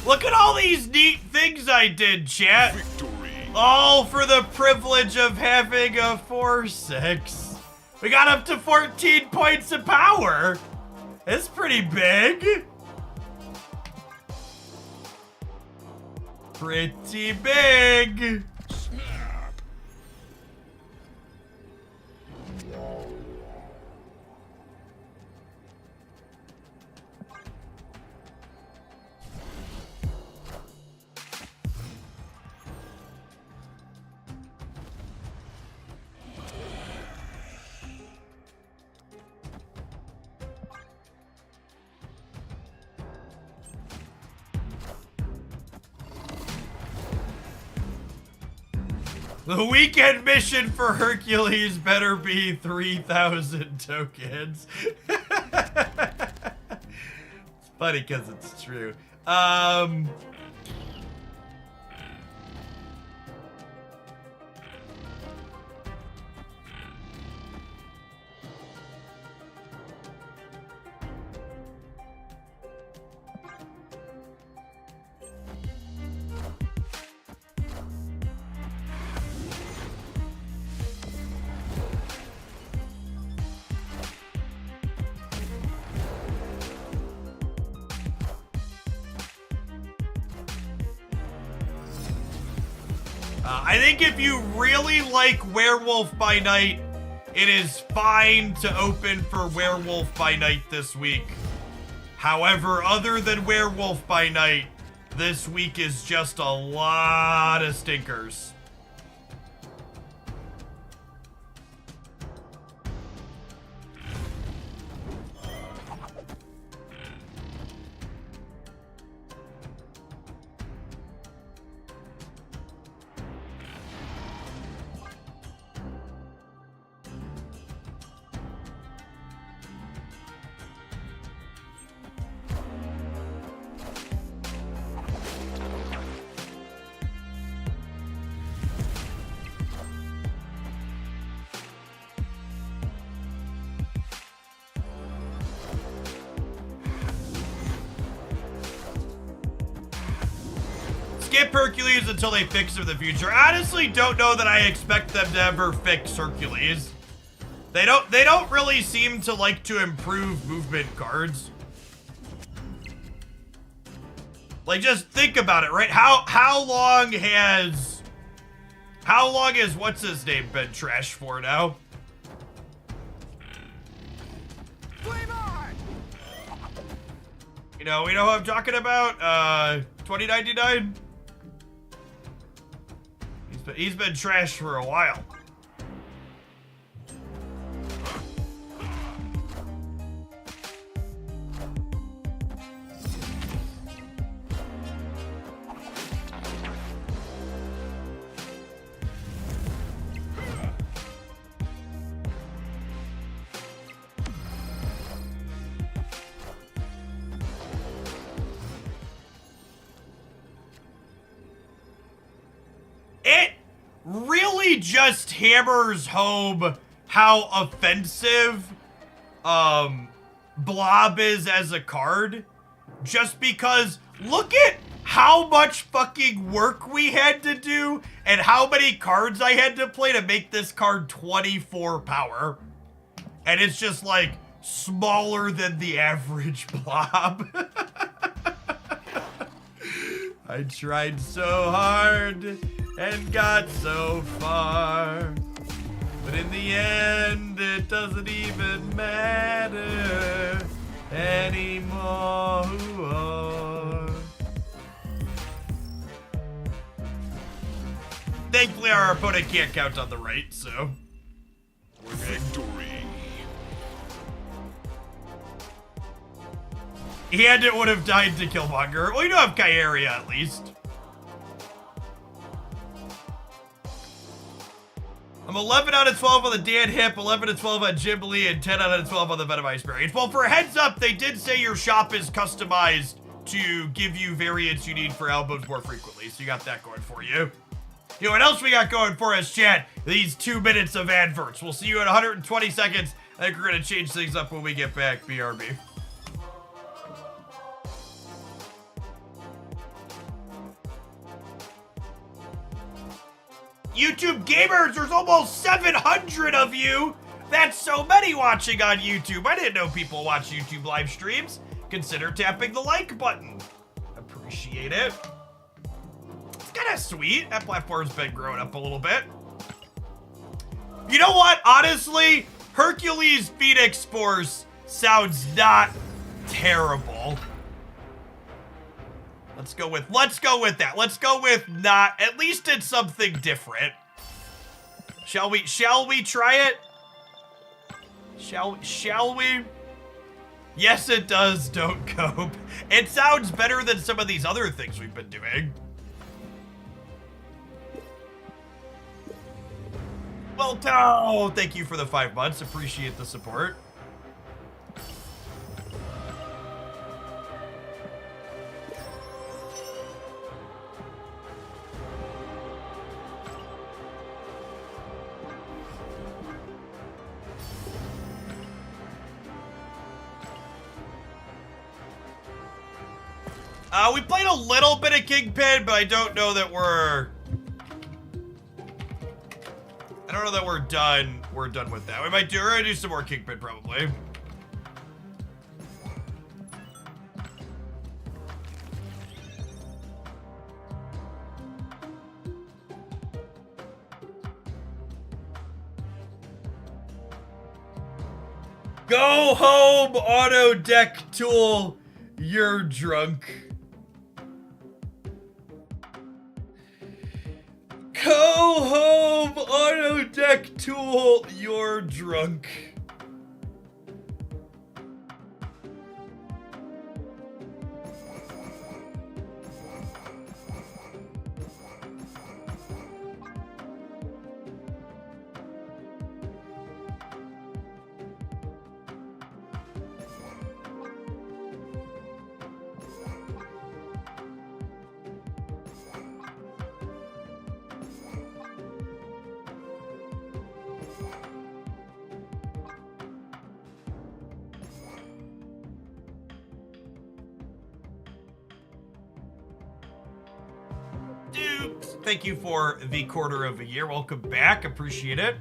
Look at all these neat things I did, chat. Victory. All for the privilege of having a 4-6. We got up to 14 points of power. It's pretty big. Pretty big. Snap. The weekend mission for Hercules better be 3,000 tokens. It's funny because it's true. I think if you really like Werewolf by Night, it is fine to open for Werewolf by Night this week. However, other than Werewolf by Night, this week is just a lot of stinkers. skip Hercules until they fix him in the future. I honestly don't know that I expect them to ever fix Hercules. They don't really seem to like to improve movement cards. Like, just think about it, right? How long has what's his name been trashed for now? You know who I'm talking about? 2099? He's been trashed for a while. It really just hammers home how offensive Blob is as a card. Just because look at how much fucking work we had to do and how many cards I had to play to make this card 24 power. And it's just like smaller than the average Blob. I tried so hard and got so far, but in the end it doesn't even matter anymore. Thankfully our opponent can't count on the right, so we're good. Victory. And it would have died to Killmonger. Well, you do have Kyeria at least. I'm 11 out of 12 on the Dan Hip, 11 out of 12 on Ghibli, and 10 out of 12 on the Venom Ice Berries. Well, for a heads up, they did say your shop is customized to give you variants you need for albums more frequently, so you got that going for you. You know what else we got going for us, chat? These 2 minutes of adverts. We'll see you in 120 seconds. I think we're going to change things up when we get back. BRB. YouTube gamers, there's almost 700 of you. That's so many watching on YouTube. I didn't know people watch YouTube live streams. Consider tapping the like button. Appreciate it. It's kind of sweet. That platform's been growing up a little bit. You know what? Honestly, Hercules Phoenix Force sounds not terrible. Let's go with that. Let's go with not, at least it's something different. Shall we try it? Shall we? Yes, it does, don't cope. It sounds better than some of these other things we've been doing. Well, oh, thank you for the 5 months. Appreciate the support. We played a little bit of Kingpin, but I don't know that we're done. We're done with that. We're gonna do some more Kingpin probably. Go home, auto deck tool. You're drunk. Go home, auto deck tool. You're drunk. thank you for the quarter of a year. Welcome back. Appreciate it.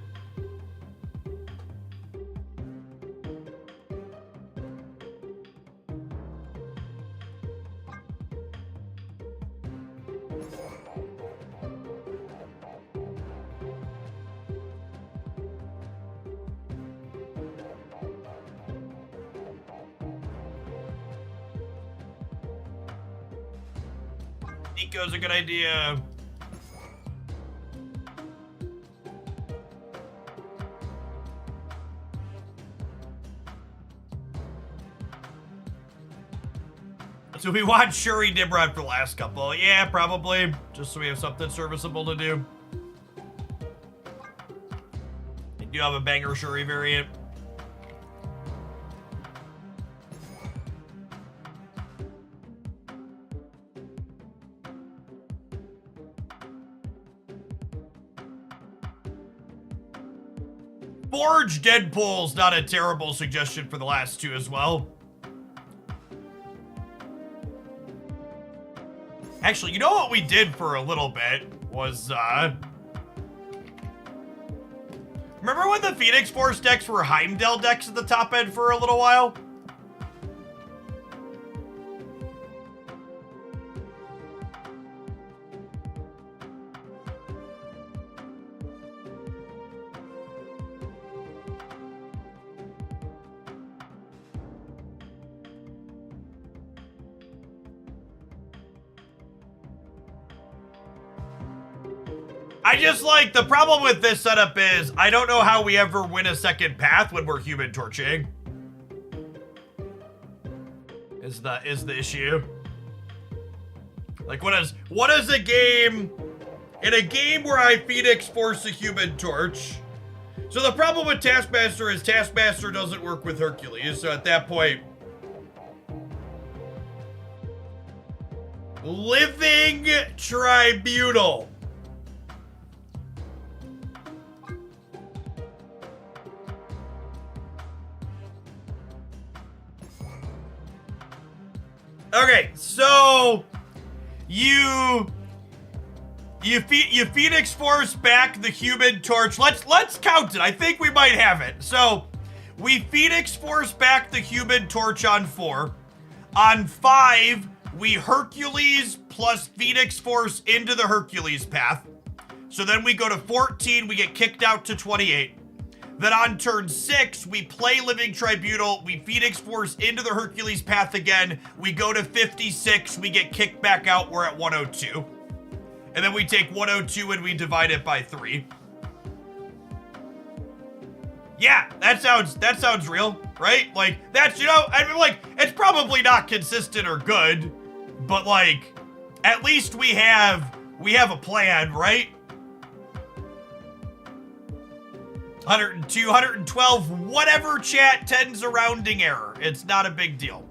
Nico's a good idea. So we watched Shuri Nimrod for the last couple. Yeah, probably. Just so we have something serviceable to do. I do have a banger Shuri variant. Forge Deadpool's not a terrible suggestion for the last two as well. Actually, you know what we did for a little bit was, remember when the Phoenix Force decks were Heimdall decks at the top end for a little while? I just like, the problem with this setup is I don't know how we ever win a second path when we're human torching. Is the issue. Like what is a game, in a game where I Phoenix Force a human torch. So the problem with Taskmaster is Taskmaster doesn't work with Hercules, so at that point, Living Tribunal. Okay, so you Phoenix Force back the human torch. Let's count it. I think we might have it. So we Phoenix Force back the human torch on 4. On 5, we Hercules plus Phoenix Force into the Hercules path. So then we go to 14, we get kicked out to 28. Then on turn 6, we play Living Tribunal, we Phoenix Force into the Hercules path again, we go to 56, we get kicked back out, we're at 102. And then we take 102 and we divide it by 3. Yeah, that sounds real, right? Like, that's, you know, I mean, like, it's probably not consistent or good, but like, at least we have a plan, right? 102, 112, whatever, chat, 10's a rounding error. It's not a big deal.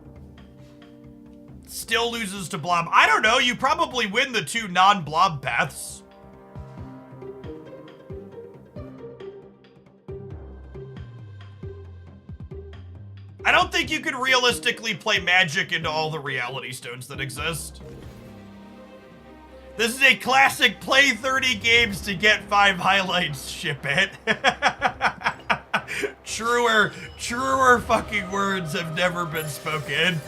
Still loses to Blob. I don't know, you probably win the 2 non-Blob paths. I don't think you could realistically play Magic into all the reality stones that exist. This is a classic play 30 games to get 5 highlights, ship it. Truer fucking words have never been spoken.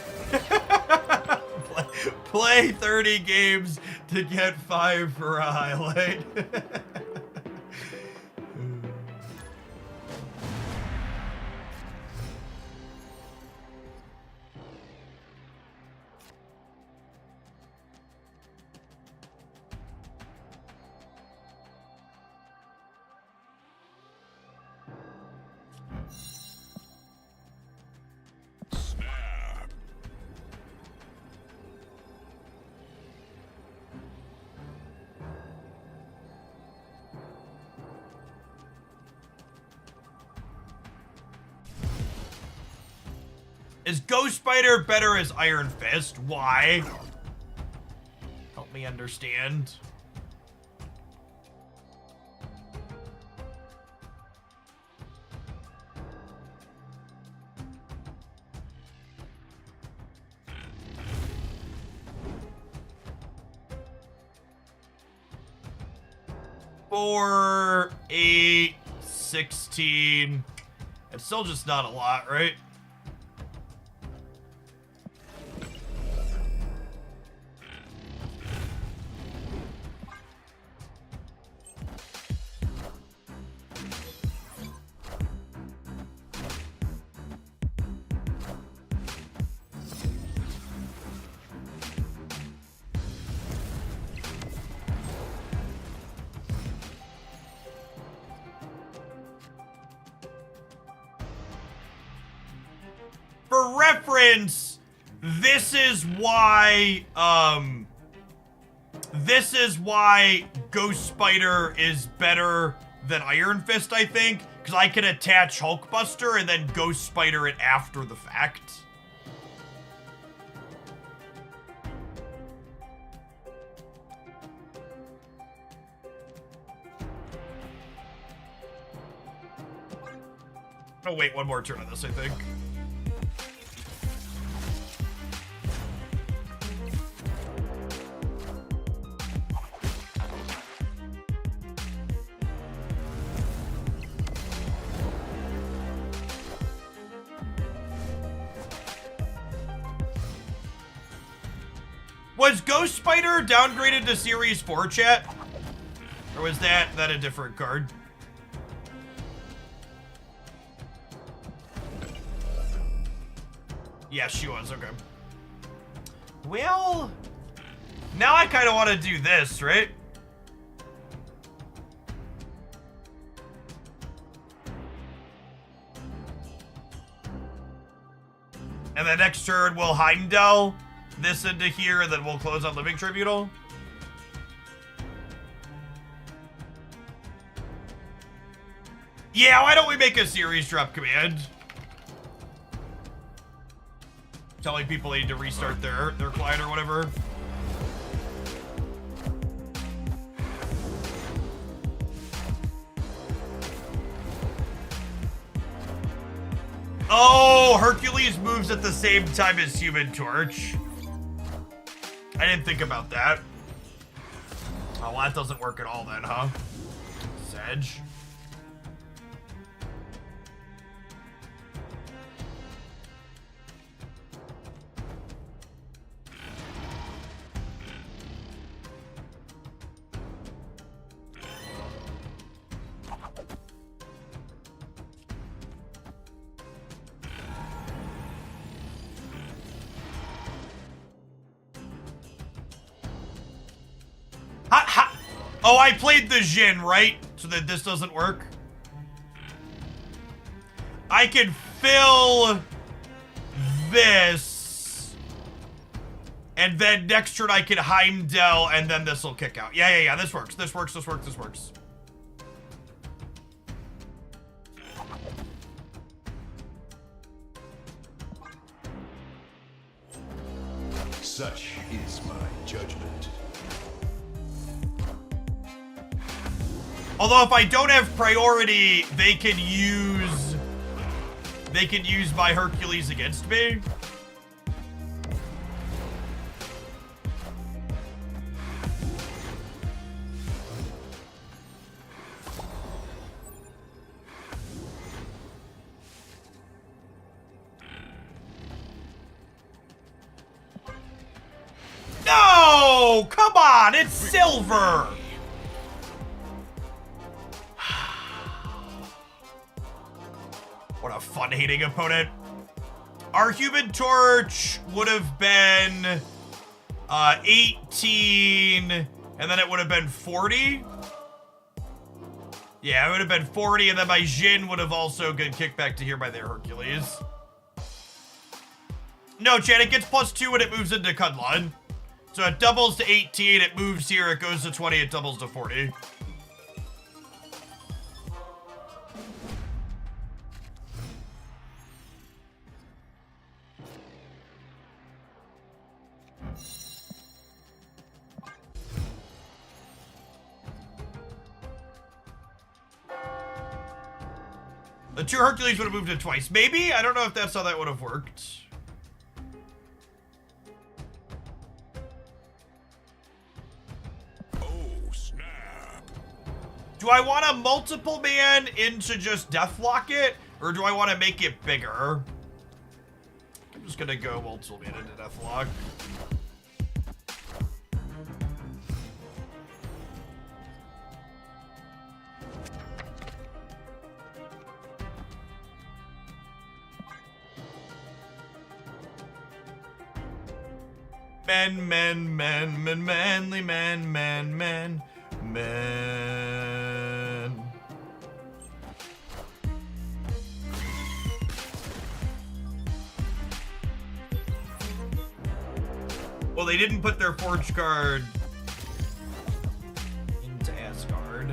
Play 30 games to get 5 for a highlight. Is Ghost Spider better as Iron Fist? Why? Help me understand. 4, 8, 16. It's still just not a lot, right? For reference, this is why Ghost Spider is better than Iron Fist, I think, because I can attach Hulkbuster and then Ghost Spider it after the fact. Oh wait, one more turn on this, I think. Was Ghost Spider downgraded to Series 4, chat? Or was that a different card? Yes, she was, okay. Well, now I kind of want to do this, right? And then next turn, we'll Heimdall this into here, and then we'll close out Living Tribunal. Yeah, why don't we make a series drop command? Telling people they need to restart their client or whatever. Oh, Hercules moves at the same time as Human Torch. I didn't think about that. Oh, well, that doesn't work at all then, huh? Sedge. Oh, I played the Jin, right? So that this doesn't work. I can fill this. And then next turn I can Heimdall, and then this will kick out. Yeah. This works. This works. Such is my judgment. Although if I don't have priority, they can use my Hercules against me. No! Come on, it's silver! What a fun-hating opponent. Our Human Torch would have been 18, and then it would have been 40. Yeah, it would have been 40, and then my Jin would have also been kicked back to here by their Hercules. No, Chad, it gets +2 when it moves into Kunlun. So it doubles to 18, it moves here, it goes to 20, it doubles to 40. The two Hercules would have moved it twice. Maybe? I don't know if that's how that would have worked. Oh, snap. Do I want to multiple man into just Deathlock it, or do I want to make it bigger? I'm just gonna go multiple man into Deathlock. Manly man. Well, they didn't put their Forge card into Asgard.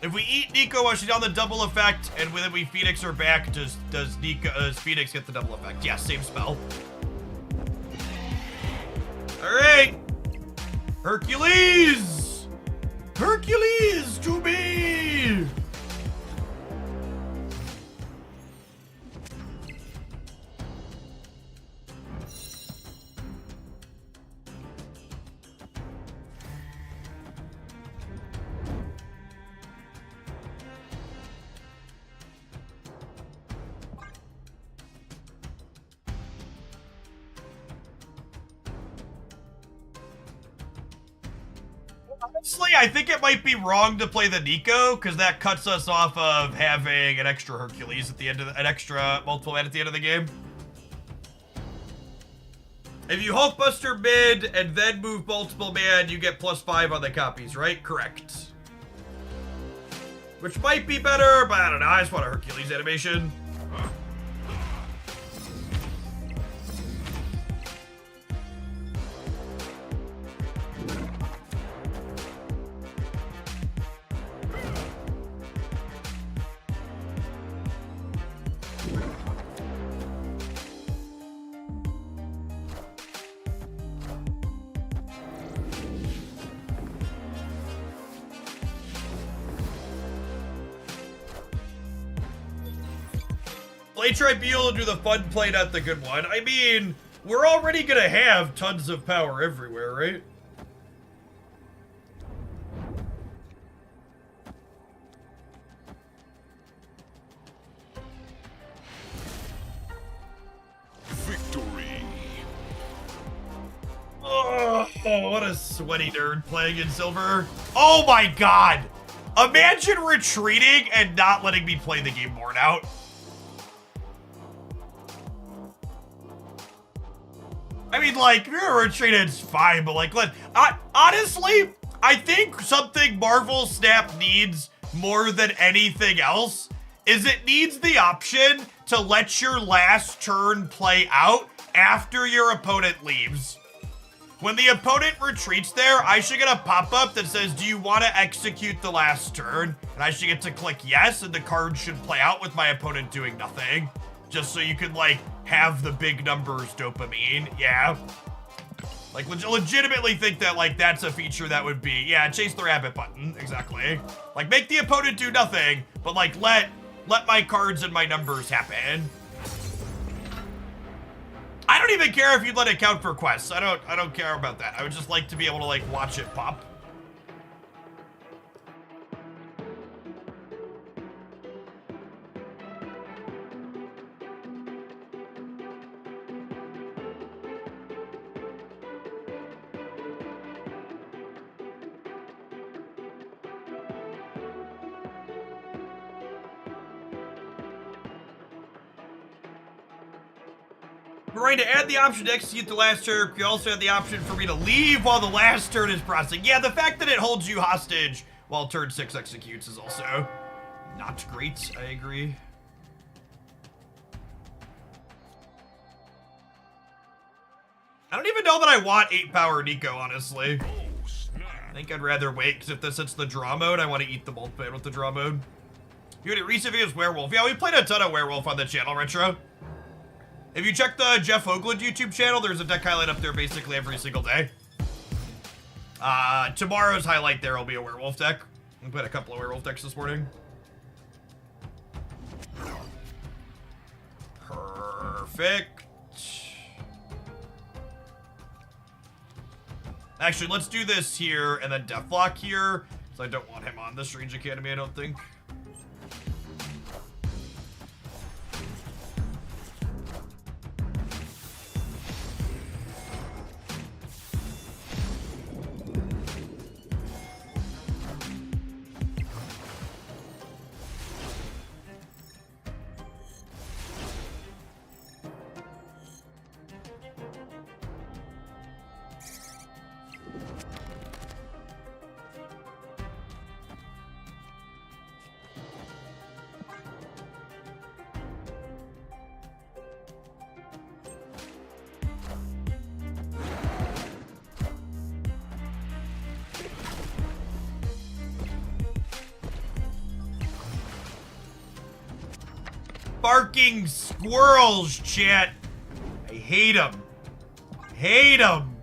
If we eat Nico while she's on the double effect, and when we Phoenix her back, does Phoenix get the double effect? Yeah, same spell. All right, Hercules to me. Honestly, I think it might be wrong to play the Nico, because that cuts us off of having an extra Hercules at the end of an extra multiple man at the end of the game. If you Hulkbuster mid and then move multiple man, you get +5 on the copies, right? Correct. Which might be better, but I don't know. I just want a Hercules animation. Play Tribune and do the fun play, not the good one. I mean, we're already gonna have tons of power everywhere, right? Victory. Oh, what a sweaty nerd playing in silver. Oh my god! Imagine retreating and not letting me play the game board out. I mean, like, if you're retreating, it's fine, but like, honestly, I think something Marvel Snap needs more than anything else is it needs the option to let your last turn play out after your opponent leaves. When the opponent retreats there, I should get a pop-up that says, do you want to execute the last turn? And I should get to click yes, and the card should play out with my opponent doing nothing. Just so you could, like, have the big numbers dopamine. Yeah. Like, legitimately think that, like, that's a feature that would be, yeah, chase the rabbit button. Exactly. Like, make the opponent do nothing, but, like, let my cards and my numbers happen. I don't even care if you'd let it count for quests. I don't care about that. I would just like to be able to, like, watch it pop. We're going to add the option to execute the last turn. We also have the option for me to leave while the last turn is processing. Yeah, the fact that it holds you hostage while turn 6 executes is also not great. I agree. I don't even know that I want 8 power Nico, honestly. I think I'd rather wait, because if this hits the draw mode, I want to eat the multiplayer with the draw mode. You had a recent videos Werewolf. Yeah, we played a ton of Werewolf on the channel, Retro. If you check the Jeff Hoagland YouTube channel, there's a deck highlight up there basically every single day. Tomorrow's highlight there will be a werewolf deck. We played a couple of werewolf decks this morning. Perfect. Actually, let's do this here and then Deathlock here, because I don't want him on the Strange Academy, I don't think. Barking squirrels, chat. I hate them. Hate them.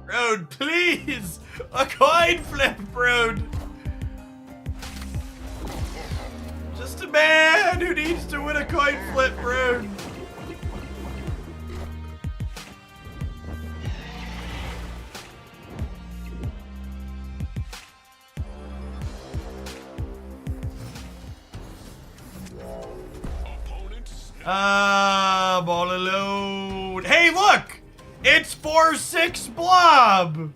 Road, please. A coin flip, Road. Just a man who needs to win a coin flip, Road. I'm all alone. Hey, look! It's 4-6 Blob!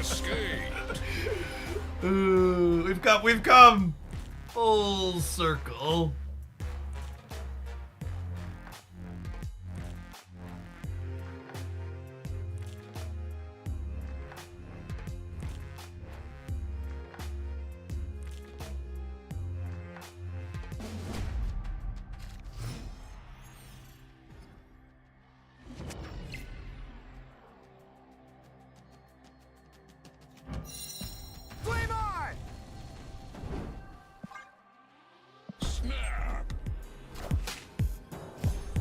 Escaped. Ooh, we've come full circle.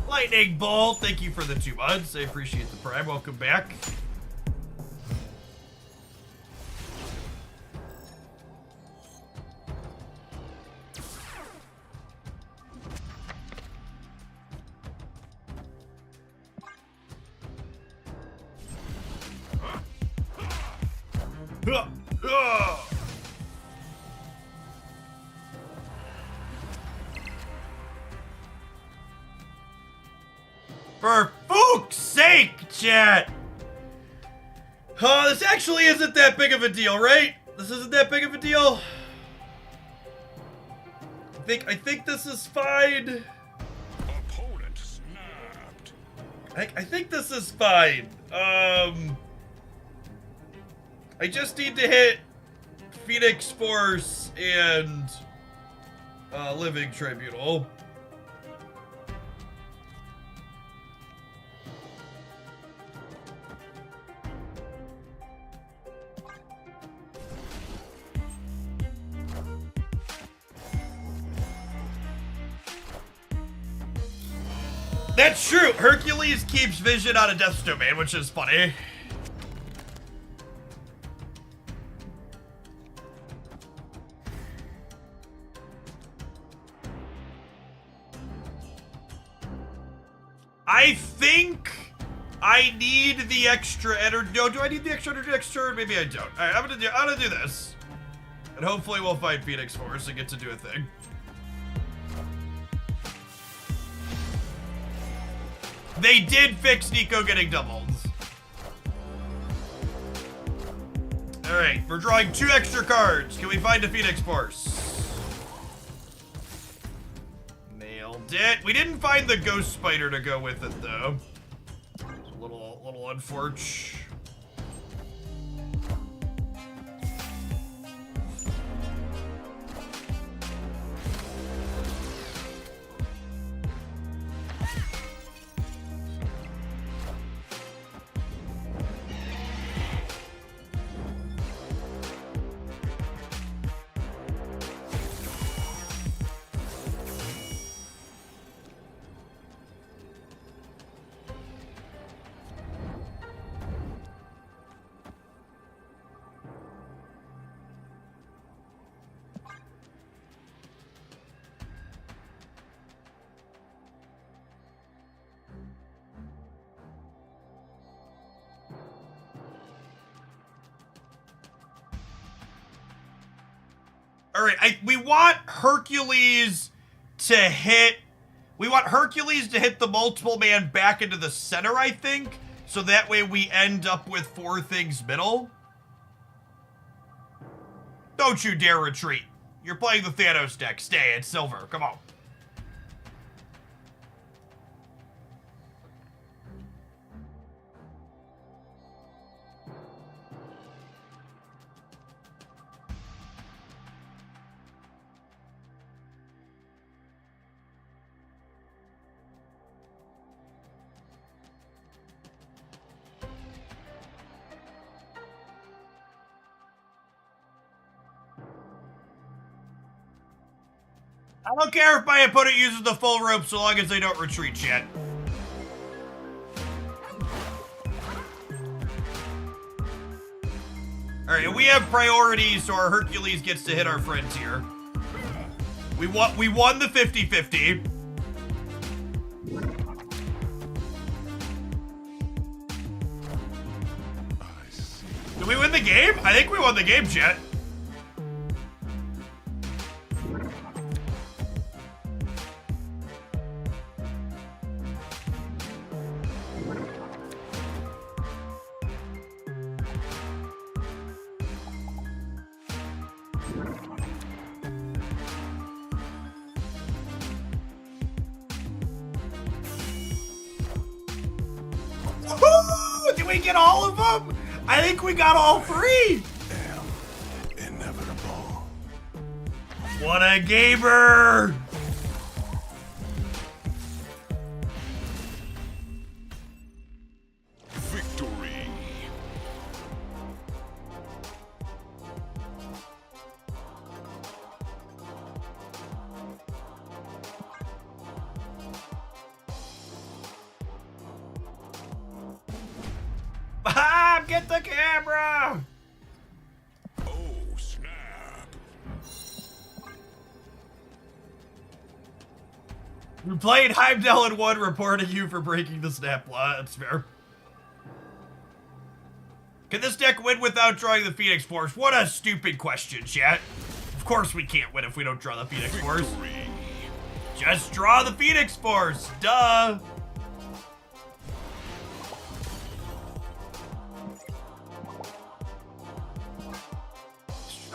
Lightning Bolt, thank you for the 2 months. I appreciate the prime. Welcome back. For fuck's sake, chat! Oh, this actually isn't that big of a deal, right? This isn't that big of a deal. I think this is fine. Opponent snapped. I think this is fine. I just need to hit Phoenix Force and Living Tribunal. That's true. Hercules keeps vision on a Death's Domain, which is funny. I think I need the extra energy. No, do I need the extra energy next turn? Maybe I don't. All right, I'm gonna do this, and hopefully we'll fight Phoenix Force and get to do a thing. They did fix Nico getting doubled. All right, we're drawing 2 extra cards. Can we find a Phoenix Force? Nailed. built it. We didn't find the ghost spider to go with it, though. It's a little unfortunate. All right, we want Hercules to hit. We want Hercules to hit the multiple man back into the center, I think, so that way we end up with 4 things middle. Don't you dare retreat. You're playing the Thanos deck. Stay, it's silver. Come on. I don't care if my opponent uses the full rope so long as they don't retreat yet. Alright, we have priorities, so our Hercules gets to hit our friends here. We won the 50-50. Did we win the game? I think we won the game, chat. Did we get all of them? I think we got all 3. Inevitable. What a gamer! Victory. Bob, get the camera! Oh, snap. We played Heimdall in 1, reporting you for breaking the snap law. That's fair. Can this deck win without drawing the Phoenix Force? What a stupid question, chat. Of course we can't win if we don't draw the Phoenix Force. Victory. Just draw the Phoenix Force. Duh.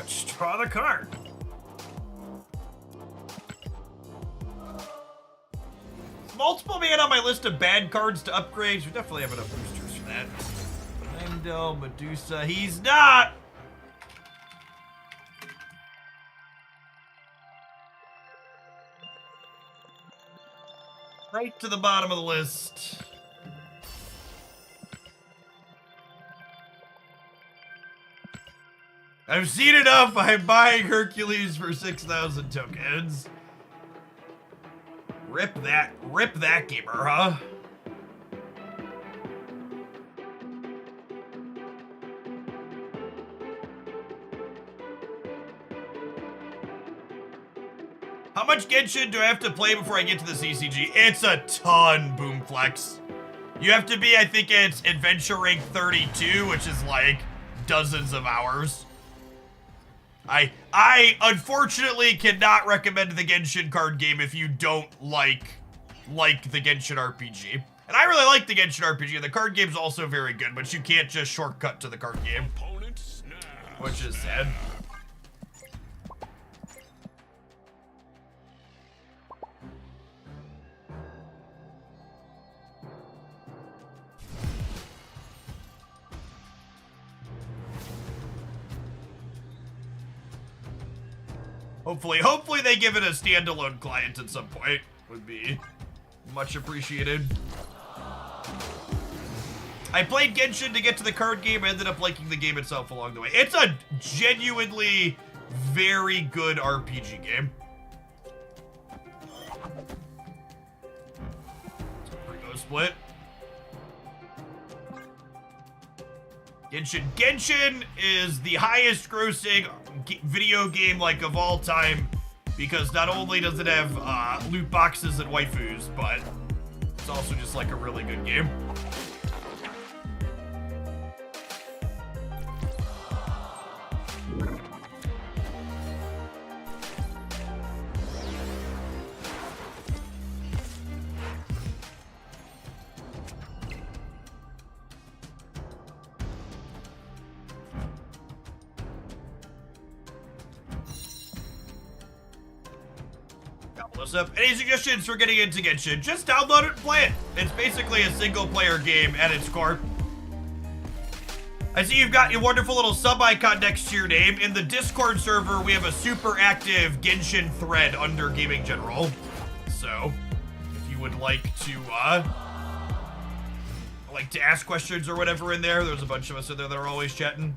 Just draw the card. Multiple man on my list of bad cards to upgrade. We definitely have enough boosters for that. Heimdall, Medusa. He's not. Right to the bottom of the list. I've seen enough. I'm buying Hercules for 6,000 tokens. Rip that gamer, huh? How much Genshin do I have to play before I get to the CCG? It's a ton, Boomflex. You have to be, I think it's Adventure Rank 32, which is like dozens of hours. I unfortunately cannot recommend the Genshin card game if you don't like the Genshin RPG. And I really like the Genshin RPG, and the card game's also very good, but you can't just shortcut to the card game, Opponent snap. which is sad. Hopefully they give it a standalone client at some point. Would be much appreciated. I played Genshin to get to the card game. I ended up liking the game itself along the way. It's a genuinely very good RPG game. Ringo split. Genshin is the highest grossing video game like of all time because not only does it have loot boxes and waifus, but it's also just like a really good game. Any suggestions for getting into Genshin? Just download it and play it. It's basically a single-player game at its core. I see you've got your wonderful little sub-icon next to your name. In the Discord server, we have a super active Genshin thread under Gaming General. So, if you would like to ask questions or whatever in there, there's a bunch of us in there that are always chatting.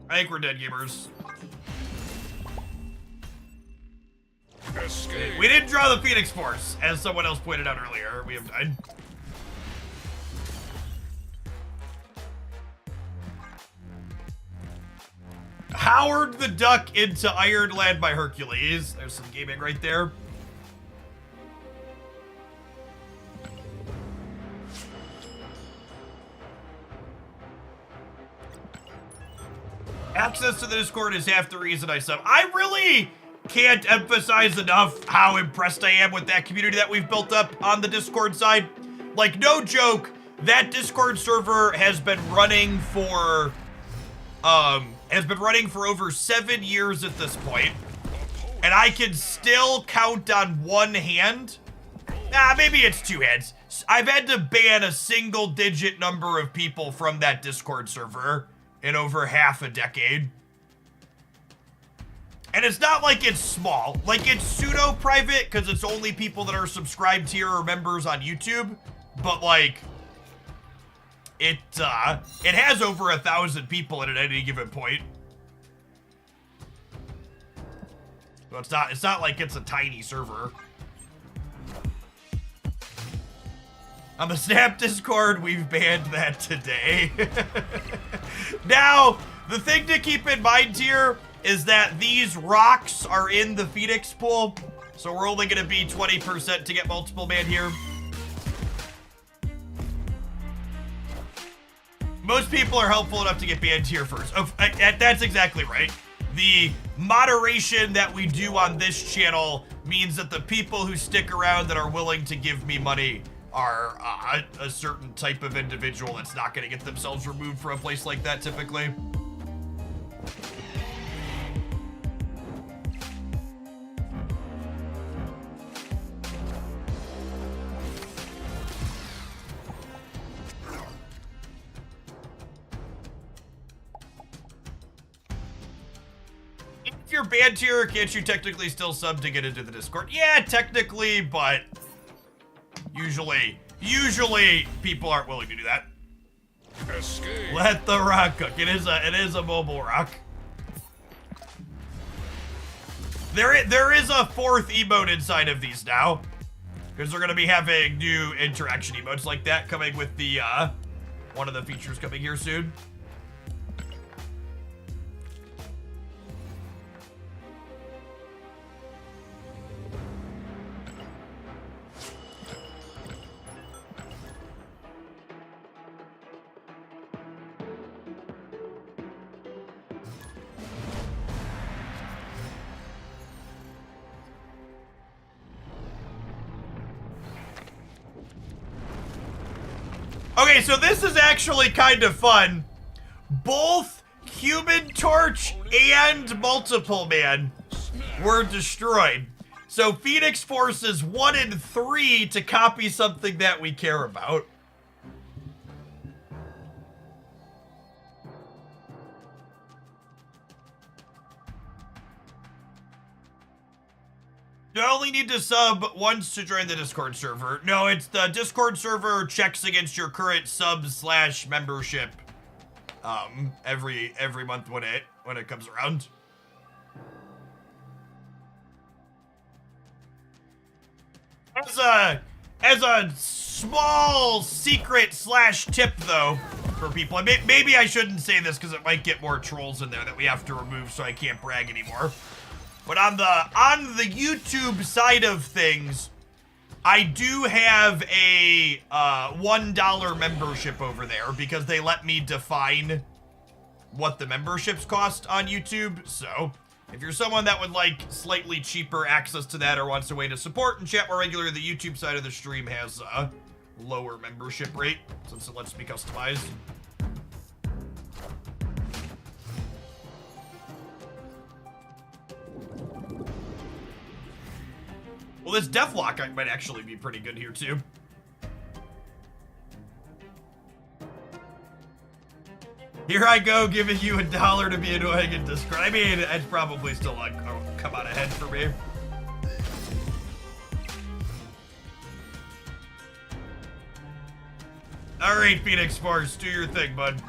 I think we're dead, gamers. Escape. We didn't draw the Phoenix Force, as someone else pointed out earlier. We have died. Howard the Duck into Ironland by Hercules. There's some gaming right there. Access to the Discord is half the reason I sub. I really can't emphasize enough how impressed I am with that community that we've built up on the Discord side. Like, no joke, that Discord server has been running for over 7 years at this point, and I can still count on one hand. Maybe it's two hands. I've had to ban a single-digit number of people from that Discord server in over half a decade. And it's not like it's small. Like, it's pseudo-private because it's only people that are subscribed here or members on YouTube. But, like, it has over 1,000 people in it at any given point. So it's not like it's a tiny server. On the Snap Discord, we've banned that today. Now, the thing to keep in mind here is that these rocks are in the Phoenix pool, so we're only going to be 20% to get multiple ban here. Most people are helpful enough to get banned here first. That's exactly right. The moderation that we do on this channel means that the people who stick around that are willing to give me money are a certain type of individual that's not going to get themselves removed from a place like that typically. If you're banned here, can't you technically still sub to get into the Discord? Yeah, technically, but usually people aren't willing to do that. Escape. Let the rock cook. It is a mobile rock. There is a fourth emote inside of these now, because they're gonna be having new interaction emotes like that coming with the one of the features coming here soon. Okay, so this is actually kind of fun. Both Human Torch and Multiple Man were destroyed. So Phoenix forces 1 and 3 to copy something that we care about. You only need to sub once to join the Discord server. No, it's the Discord server checks against your current sub/membership every month when it comes around. As a small secret/tip though for people, maybe I shouldn't say this because it might get more trolls in there that we have to remove, so I can't brag anymore. But on the YouTube side of things, I do have a $1 membership over there because they let me define what the memberships cost on YouTube. So if you're someone that would like slightly cheaper access to that or wants a way to support and chat more regularly, the YouTube side of the stream has a lower membership rate since it lets me customize. Well, this Deathlock might actually be pretty good here, too. Here I go, giving you $1 to be annoying and Discord. I mean, it's probably still like come out ahead for me. All right, Phoenix Force, do your thing, bud.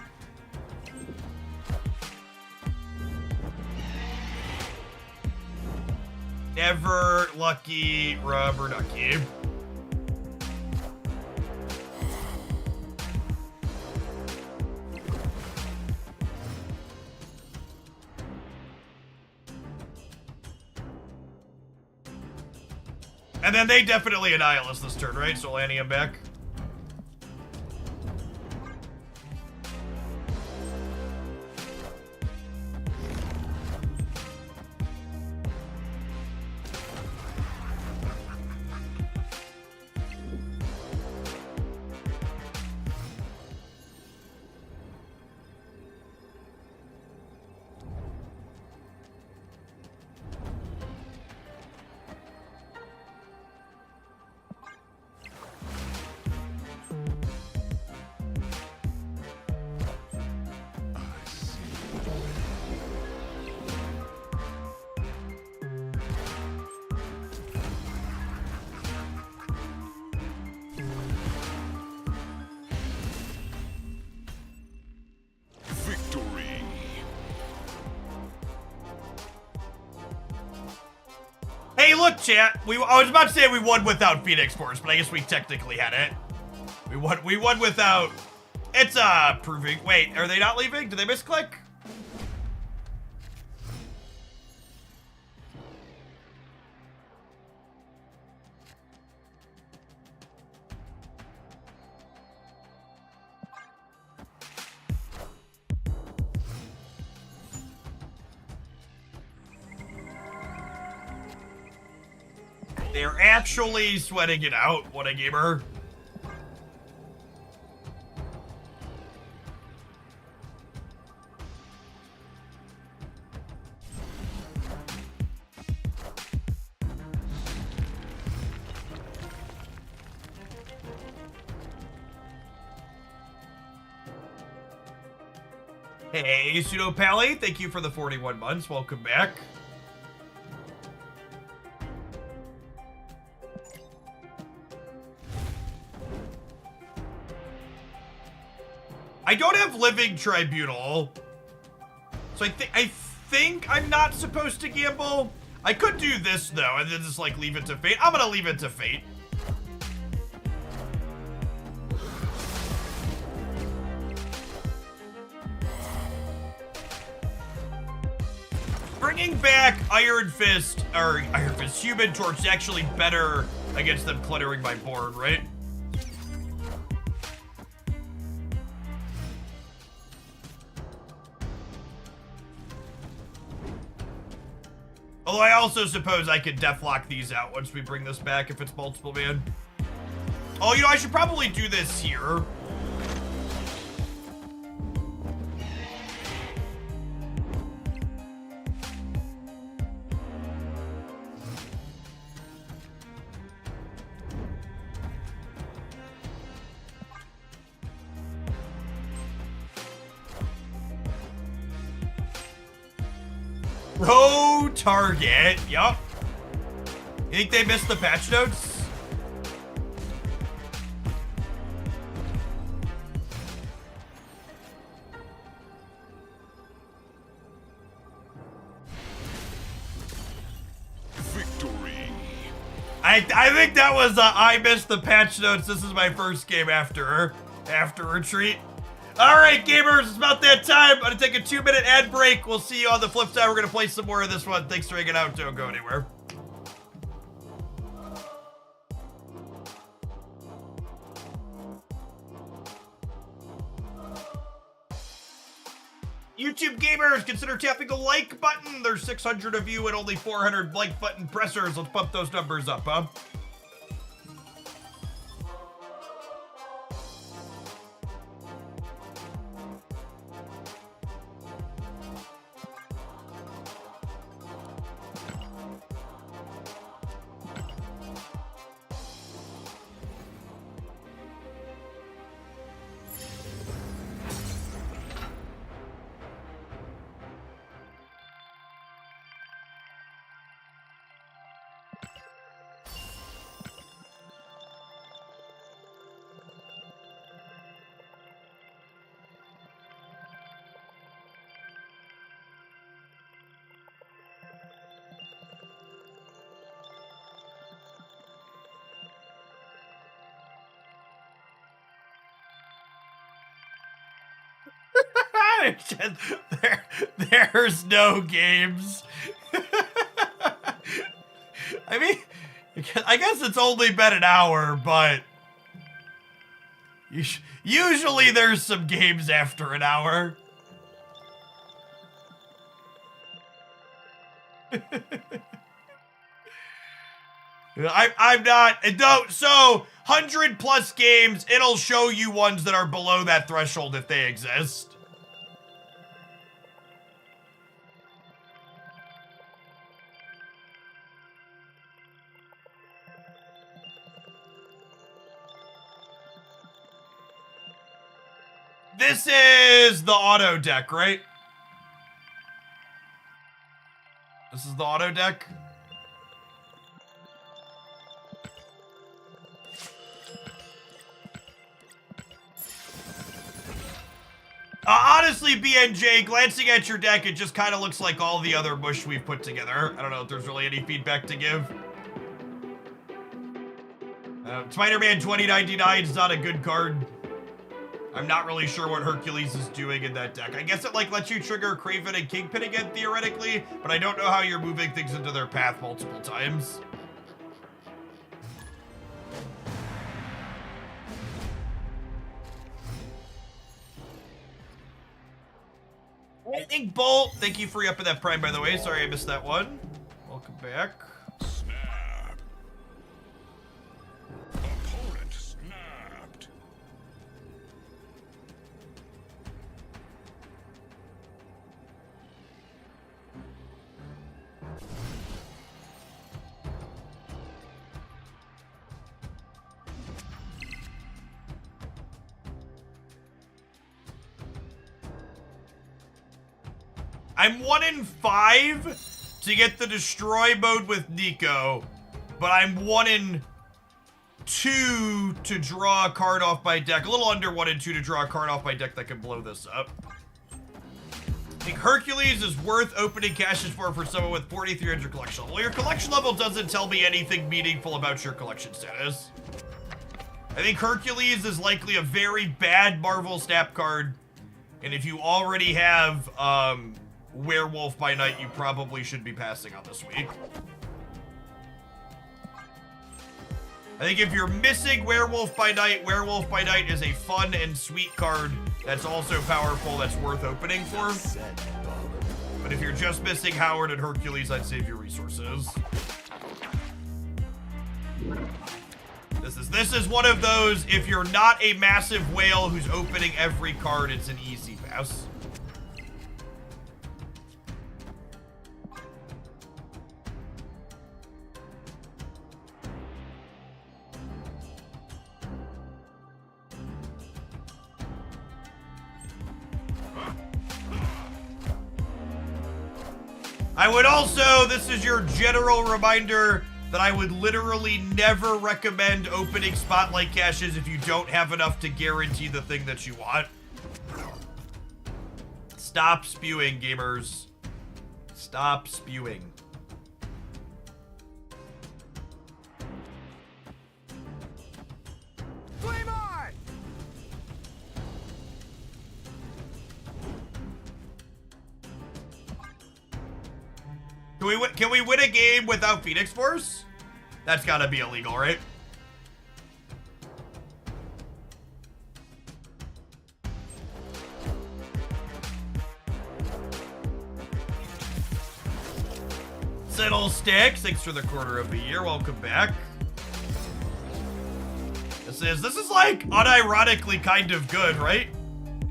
Never lucky rubber ducky. And then they definitely annihilate us this turn, right? So landing him back. Hey, look, chat. I was about to say we won without Phoenix Force, but I guess we technically had it. We won without. It's proving. Wait, are they not leaving? Did they misclick? They're actually sweating it out. What a gamer. Hey, Pseudo Pally, thank you for the 41 months. Welcome back. I don't have Living Tribunal, so I think I'm not supposed to gamble. I could do this though, and then just like leave it to fate. I'm gonna leave it to fate. Bringing back Iron Fist, Human Torch is actually better against them cluttering my board, right? Although I also suppose I could deathlock these out once we bring this back if it's multiple man. Oh, you know, I should probably do this here. No target. Yup. You think they missed the patch notes? Victory. I think that was I missed the patch notes. This is my first game after retreat. All right, gamers, it's about that time. I'm gonna take a 2-minute ad break. We'll see you on the flip side. We're gonna play some more of this one. Thanks for hanging out. Don't go anywhere. YouTube gamers, consider tapping the like button. There's 600 of you and only 400 like button pressers. Let's bump those numbers up, huh? There's no games. I mean, I guess it's only been an hour, but usually there's some games after an hour. I'm not, don't, so 100+ games, it'll show you ones that are below that threshold if they exist. This is the auto deck, right? This is the auto deck. Honestly, BNJ, glancing at your deck, it just kind of looks like all the other mush we've put together. I don't know if there's really any feedback to give. Spider-Man 2099 is not a good card. I'm not really sure what Hercules is doing in that deck. I guess it like lets you trigger Kraven and Kingpin again, theoretically, but I don't know how you're moving things into their path multiple times. I think Bolt, thank you for re-upping that Prime, by the way. Sorry I missed that one. Welcome back. Snap. Opponent snapped. I'm 1 in 5 to get the destroy mode with Nico, but I'm 1 in 2 to draw a card off my deck. A little under 1 in 2 to draw a card off my deck that can blow this up. I think Hercules is worth opening caches for someone with 4,300 collection level. Well, your collection level doesn't tell me anything meaningful about your collection status. I think Hercules is likely a very bad Marvel Snap card, and if you already have, Werewolf by Night, you probably should be passing on this week. I think if you're missing Werewolf by Night is a fun and sweet card that's also powerful, that's worth opening for. But if you're just missing Howard and Hercules, I'd save your resources. This is one of those, if you're not a massive whale who's opening every card, it's an easy pass. I would also, this is your general reminder that I would literally never recommend opening spotlight caches if you don't have enough to guarantee the thing that you want. Stop spewing, gamers. Stop spewing. Flame on! Can we win a game without Phoenix Force? That's gotta be illegal, right? Settle Sticks, thanks for the quarter of a year. Welcome back. This is like unironically kind of good, right?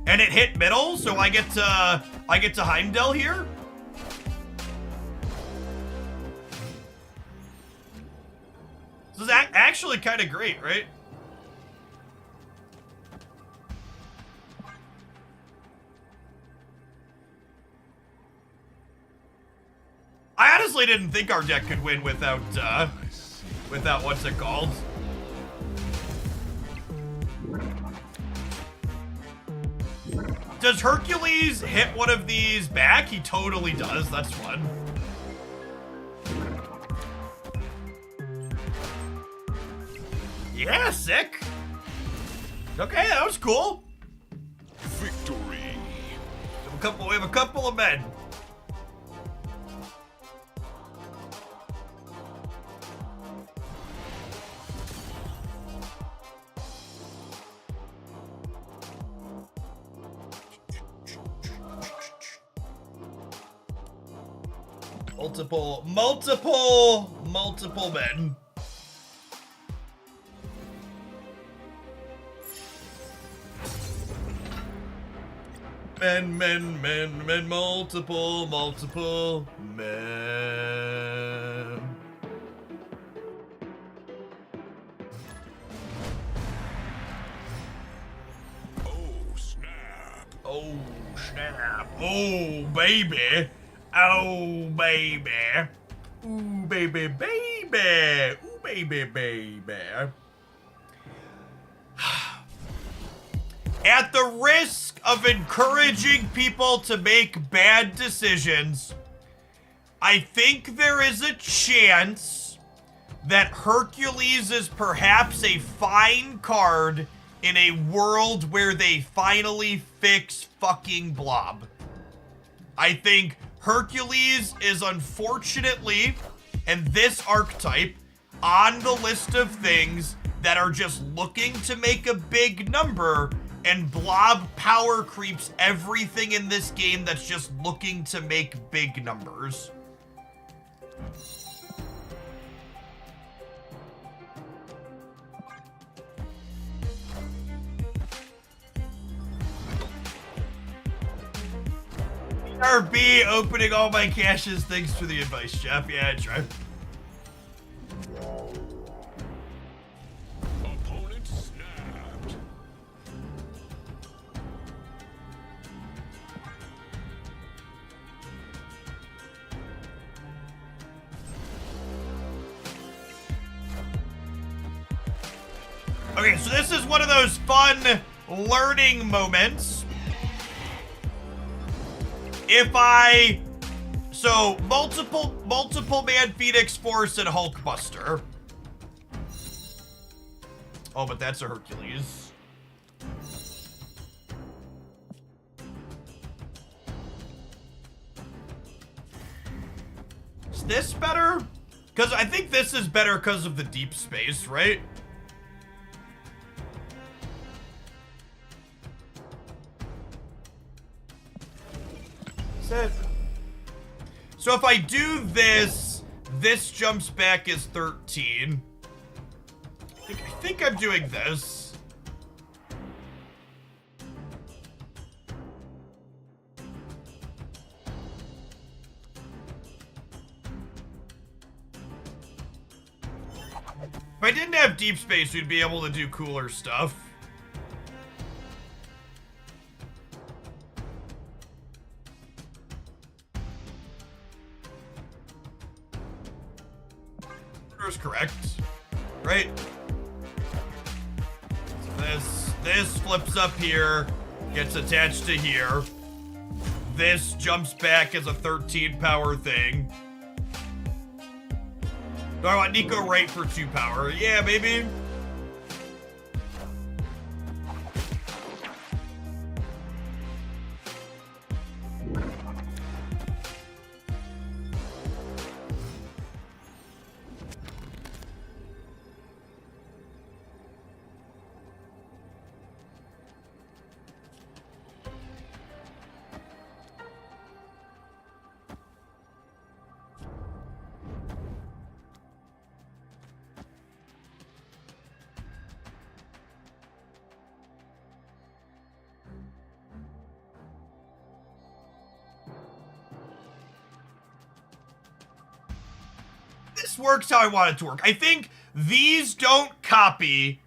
And it hit middle, so I get to Heimdall here. This is actually kind of great, right? I honestly didn't think our deck could win without what's it called? Does Hercules hit one of these back? He totally does. That's fun. Yeah, sick. Okay, that was cool. Victory. We have a couple of men. Multiple men. Men, multiple men. Oh, snap. Oh, snap. Oh, baby. Oh, baby. Ooh, baby, baby. Ooh, baby, baby. At the risk of encouraging people to make bad decisions, I think there is a chance that Hercules is perhaps a fine card in a world where they finally fix fucking Blob. I think Hercules is unfortunately, and this archetype, on the list of things that are just looking to make a big number, and Blob power creeps everything in this game that's just looking to make big numbers. RB opening all my caches. Thanks for the advice, Jeff. Yeah, I tried. Opponent snapped. Okay, so this is one of those fun learning moments. So multiple man Phoenix Force and Hulkbuster. Oh, but that's a Hercules. Is this better? Because I think this is better because of the deep space, right? So if I do this, this jumps back is 13. I think I'm doing this. If I didn't have deep space, we'd be able to do cooler stuff. was correct, right? This flips up here, gets attached to here. This jumps back as a 13 power thing. Do I want Nico right for 2 power? Yeah, maybe. This works how I want it to work. I think these don't copy.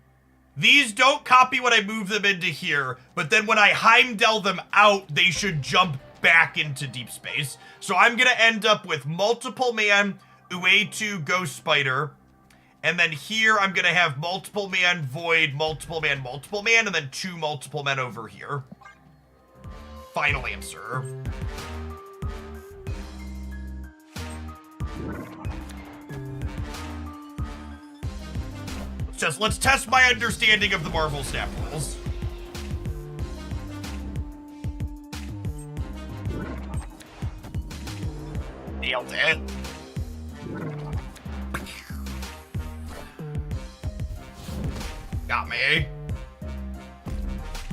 These don't copy when I move them into here, but then when I Heimdall them out, they should jump back into deep space. So I'm gonna end up with multiple man, Uatu, Ghost Spider, and then here I'm gonna have multiple man, Void, multiple man, and then 2 multiple men over here. Final answer. Let's test my understanding of the Marvel Snap rules. Nailed it. Got me.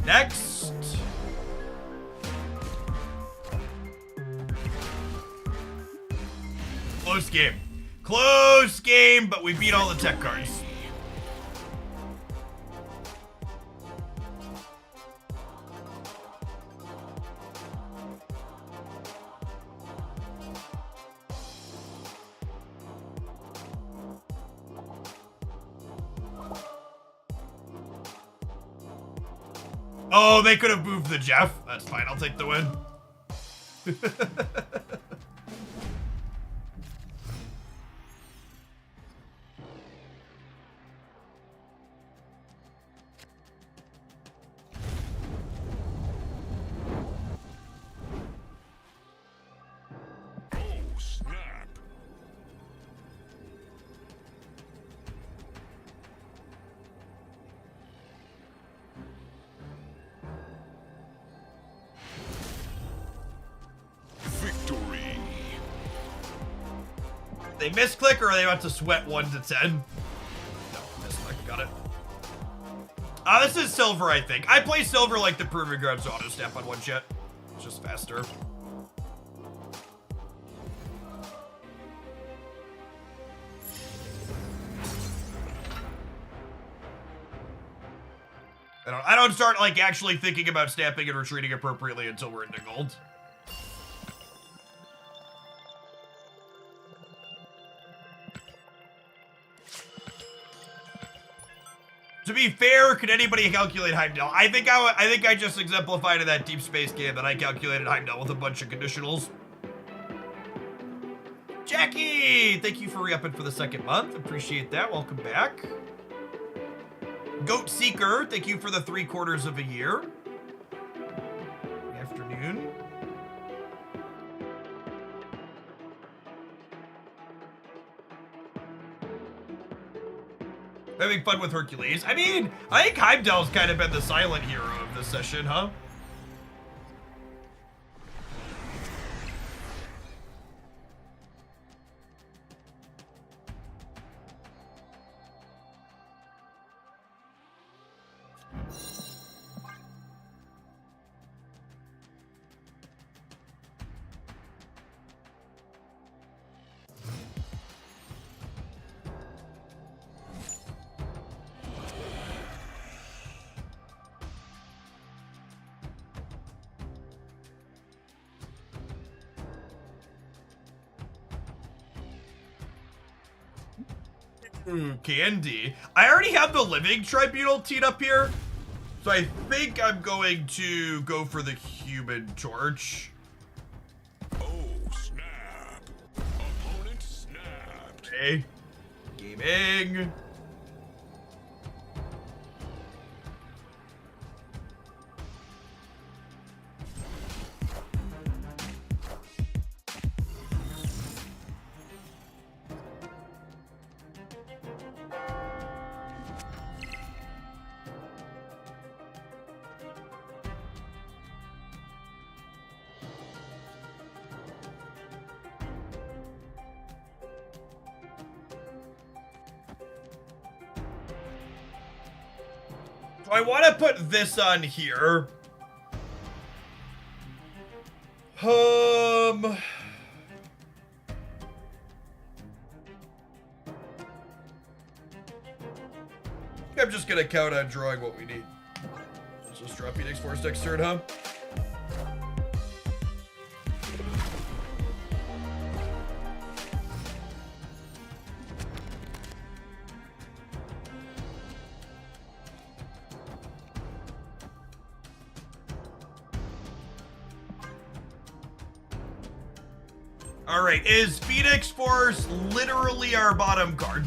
Next. Close game. Close game, but we beat all the tech cards. Oh, they could have moved the Jeff. That's fine. I'll take the win. Oh, snap. Victory. They misclick or are they about to sweat 1 to 10? No, misclick. Got it. This is silver, I think. I play silver like the Proving Grounds auto snap on 1-shot. It's just faster. I don't start like actually thinking about snapping and retreating appropriately until we're into gold. To be fair, could anybody calculate Heimdall? I think I just exemplified in that deep space game that I calculated Heimdall with a bunch of conditionals. Jackie, thank you for re-upping for the 2nd month. Appreciate that. Welcome back. Goat Seeker, thank you for the 3/4 of a year. Good afternoon. Having fun with Hercules. I mean, I think Heimdall's kind of been the silent hero of this session, huh? Candy. I already have the Living Tribunal teed up here, so I think I'm going to go for the Human Torch. Oh, snap. Opponent snapped. Okay. Gaming. So I want to put this on here. I'm just gonna count on drawing what we need. Let's just drop Phoenix Force next turn, huh? Alright, is Phoenix Force literally our bottom card?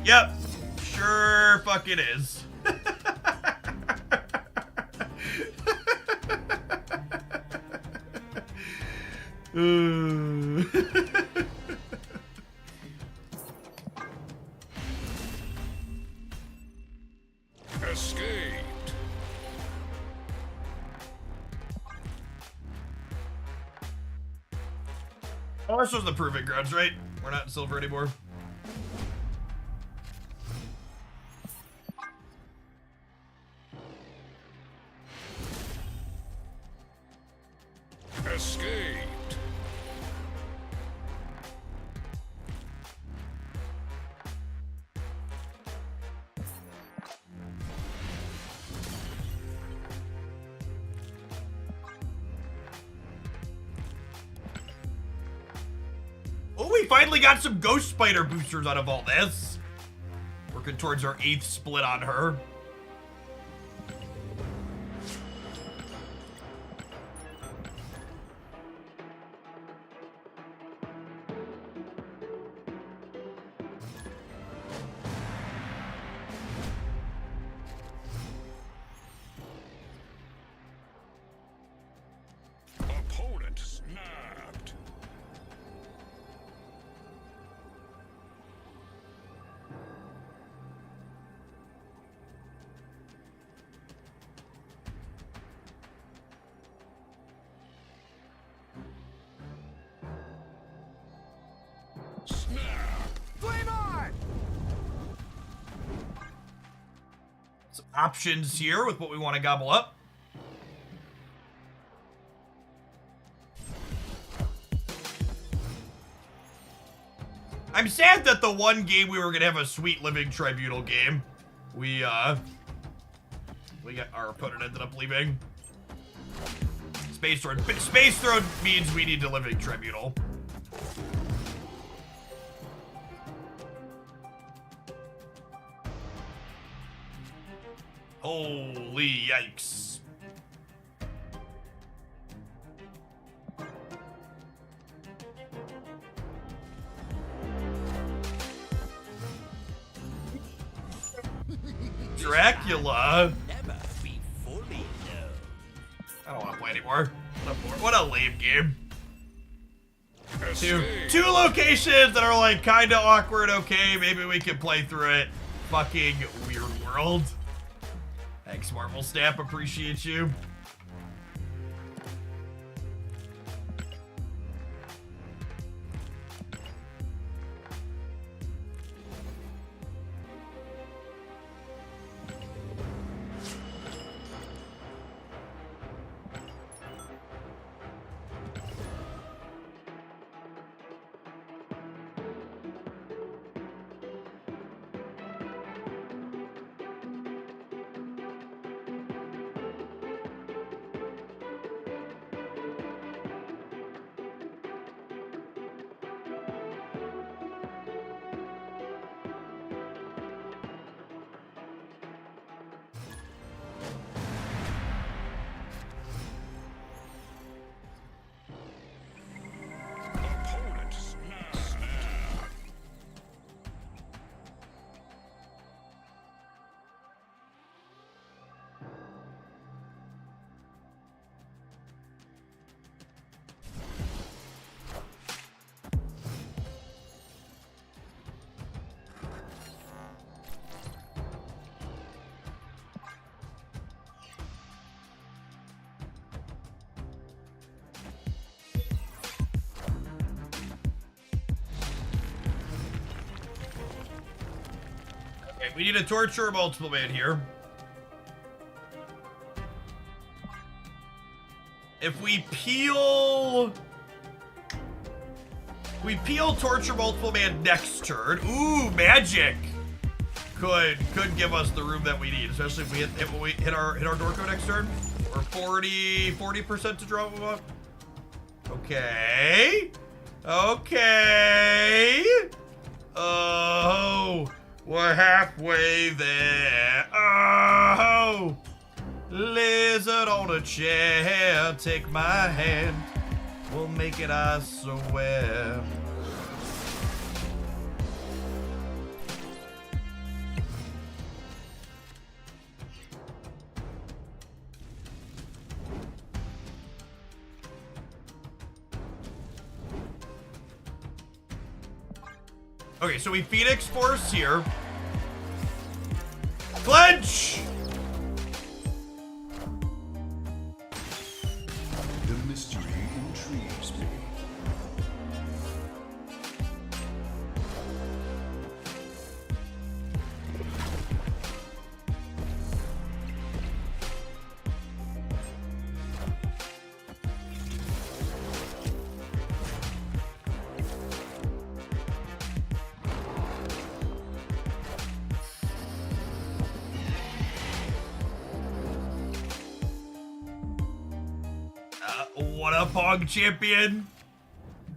Yep, sure fuck it is. Escaped. Oh, this was the proving grounds, right? We're not in silver anymore. Escaped. Oh, we finally got some Ghost Spider boosters out of all this. Working towards our 8th split on her. Opponent snapped. Snap. Flame on! Some options here with what we want to gobble up. I'm sad that the one game we were gonna have a sweet living tribunal game, we got our opponent ended up leaving. Space Throne. Space Throne means we need to living tribunal. Holy yikes. Dracula. Never be fully known. I don't want to play anymore. What a lame game. Escape. Two locations that are like kind of awkward. Okay, maybe we can play through it. Fucking weird world. Thanks, Marvel Snap. Appreciate you. Alright, we need a torture multiple man here. If we peel... We peel torture multiple man next turn. Ooh, magic! Could give us the room that we need, especially if we hit our Dorko next turn. Or 40% to draw them up. Okay. Okay. Oh, we're halfway there. Oh, lizard on a chair, take my hand. We'll make it, I swear. Okay, so we Phoenix Force here. Clench! The mystery intrigues me. What a Pog champion!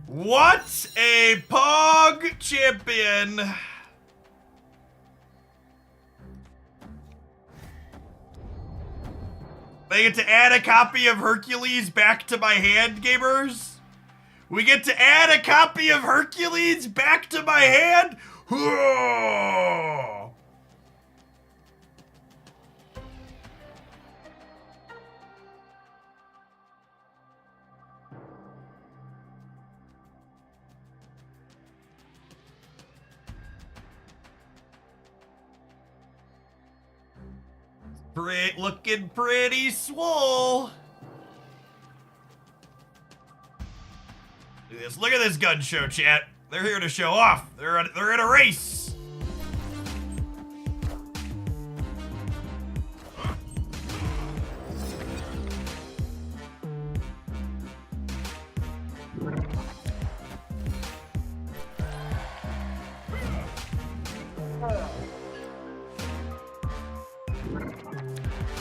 What a Pog champion! They get to add a copy of Hercules back to my hand, gamers? We get to add a copy of Hercules back to my hand? Looking pretty swole. Look at this gun show, chat. They're here to show off. They're in a race.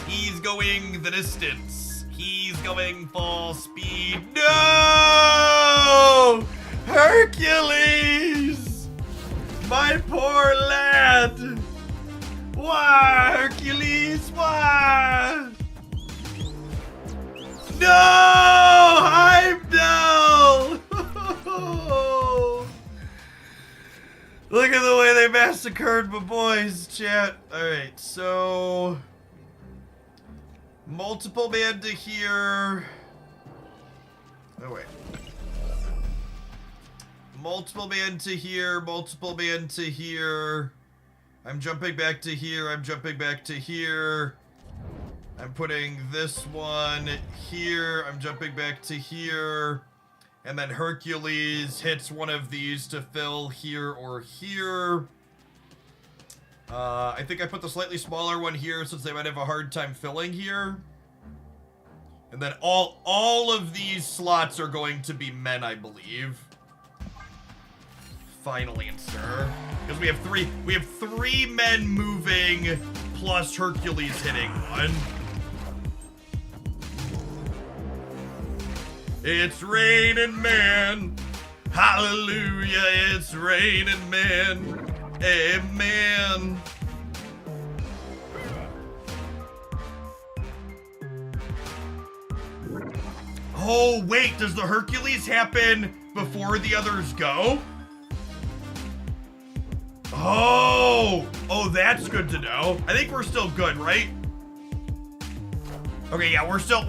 He's going the distance. He's going full speed. No! Hercules! My poor lad! Why, Hercules? Why? No! Heimdall! Look at the way they massacred my boys, chat. Alright, so... multiple man to here. Oh, wait. Multiple man to here, multiple man to here. I'm jumping back to here, I'm jumping back to here. I'm putting this one here, I'm jumping back to here. And then Hercules hits one of these to fill here or here. I think I put the slightly smaller one here since they might have a hard time filling here. And then all of these slots are going to be men, I believe. Final answer. Because we have three men moving plus Hercules hitting one. It's raining man. Hallelujah, it's raining man. Amen. Oh, wait, does the Hercules happen before the others go? Oh, that's good to know. I think we're still good, right? Okay, yeah, we're still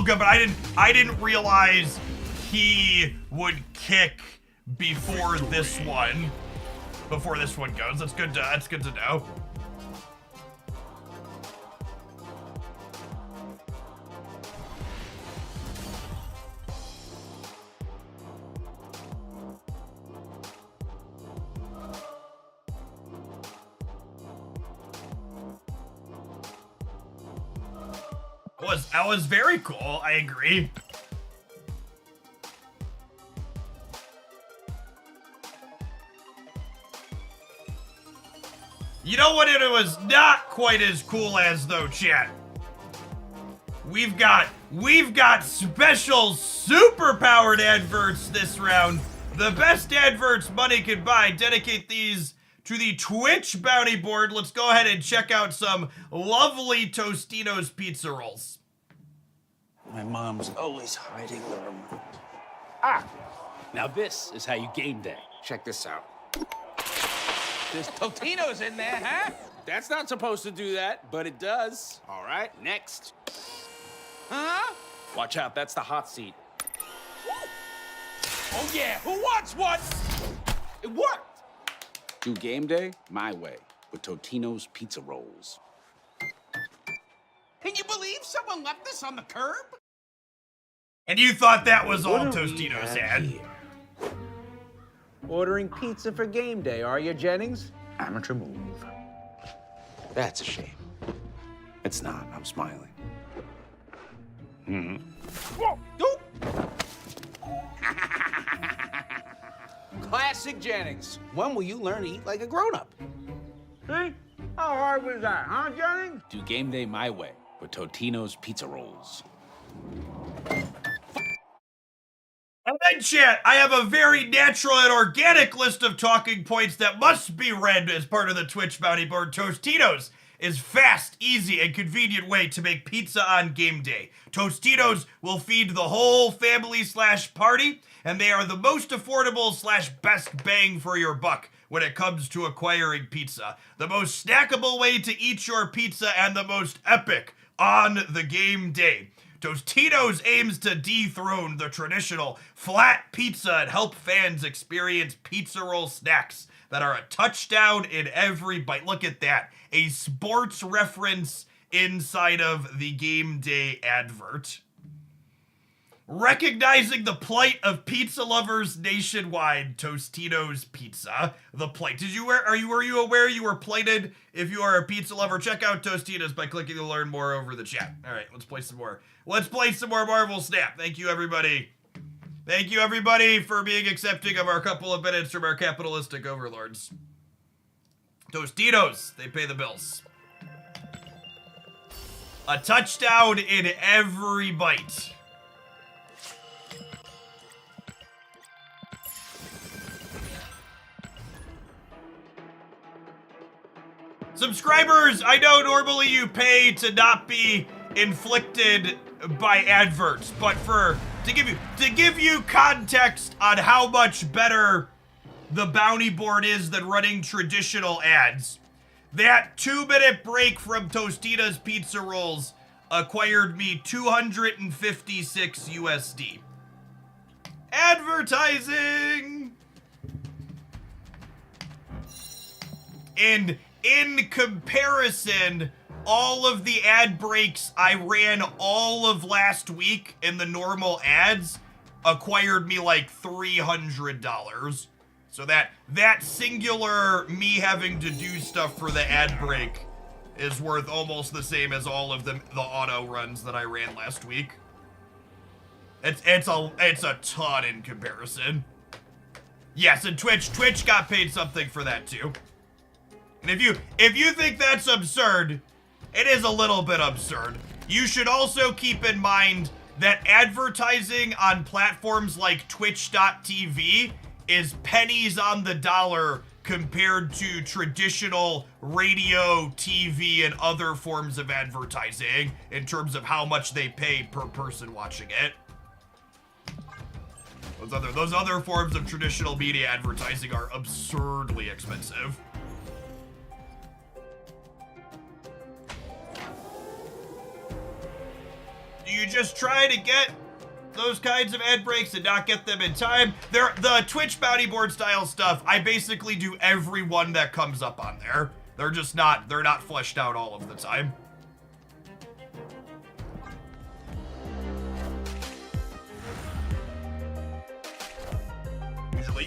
good, but I didn't realize he would kick before this one. Before this one goes. That's good to know. That was very cool. I agree. You know what it was not quite as cool as though, chat? We've got special super powered adverts this round. The best adverts money can buy. Dedicate these to the Twitch bounty board. Let's go ahead and check out some lovely Tostino's pizza rolls. My mom's always hiding the remote. Now this is how you game day. Check this out. There's Totino's in there, huh? That's not supposed to do that, but it does. All right, next. Huh? Watch out, that's the hot seat. Oh yeah, who wants one? It worked. Do game day my way with Totino's pizza rolls. Can you believe someone left this on the curb? And you thought that was all What do we Tostino's have had. here? Ordering pizza for game day, are you, Jennings? Amateur move. That's a shame. It's not. I'm smiling. Classic Jennings. When will you learn to eat like a grown-up? See? How hard was that, huh, Jennings? Do game day my way with Totino's pizza rolls. And then, chat, I have a very natural and organic list of talking points that must be read as part of the Twitch bounty board. Tostitos is fast, easy, and convenient way to make pizza on game day. Tostitos will feed the whole family / party, and they are the most affordable / best bang for your buck when it comes to acquiring pizza. The most snackable way to eat your pizza and the most epic on the game day. Tostitos aims to dethrone the traditional flat pizza and help fans experience pizza roll snacks that are a touchdown in every bite. Look at that. A sports reference inside of the game day advert. Recognizing the plight of pizza lovers nationwide, Tostino's Pizza. The plight. Were you aware you were plighted? If you are a pizza lover, check out Tostino's by clicking to learn more over the chat. All right, let's play some more. Let's play some more Marvel Snap. Thank you, everybody. Thank you, everybody, for being accepting of our couple of minutes from our capitalistic overlords. Tostitos, they pay the bills. A touchdown in every bite. Subscribers, I know normally you pay to not be inflicted by adverts, but to give you context on how much better the bounty board is than running traditional ads, that 2-minute break from Tostina's pizza rolls acquired me 256 USD. Advertising! And in comparison, all of the ad breaks I ran all of last week in the normal ads acquired me like $300. So that singular me having to do stuff for the ad break is worth almost the same as all of the auto runs that I ran last week. It's a ton in comparison. Yes, and Twitch got paid something for that too. And if you think that's absurd, it is a little bit absurd. You should also keep in mind that advertising on platforms like Twitch.tv is pennies on the dollar compared to traditional radio, TV, and other forms of advertising in terms of how much they pay per person watching it. Those other forms of traditional media advertising are absurdly expensive. Do you just try to get those kinds of ad breaks and not get them in time? The Twitch bounty board style stuff, I basically do every one that comes up on there. They're not fleshed out all of the time.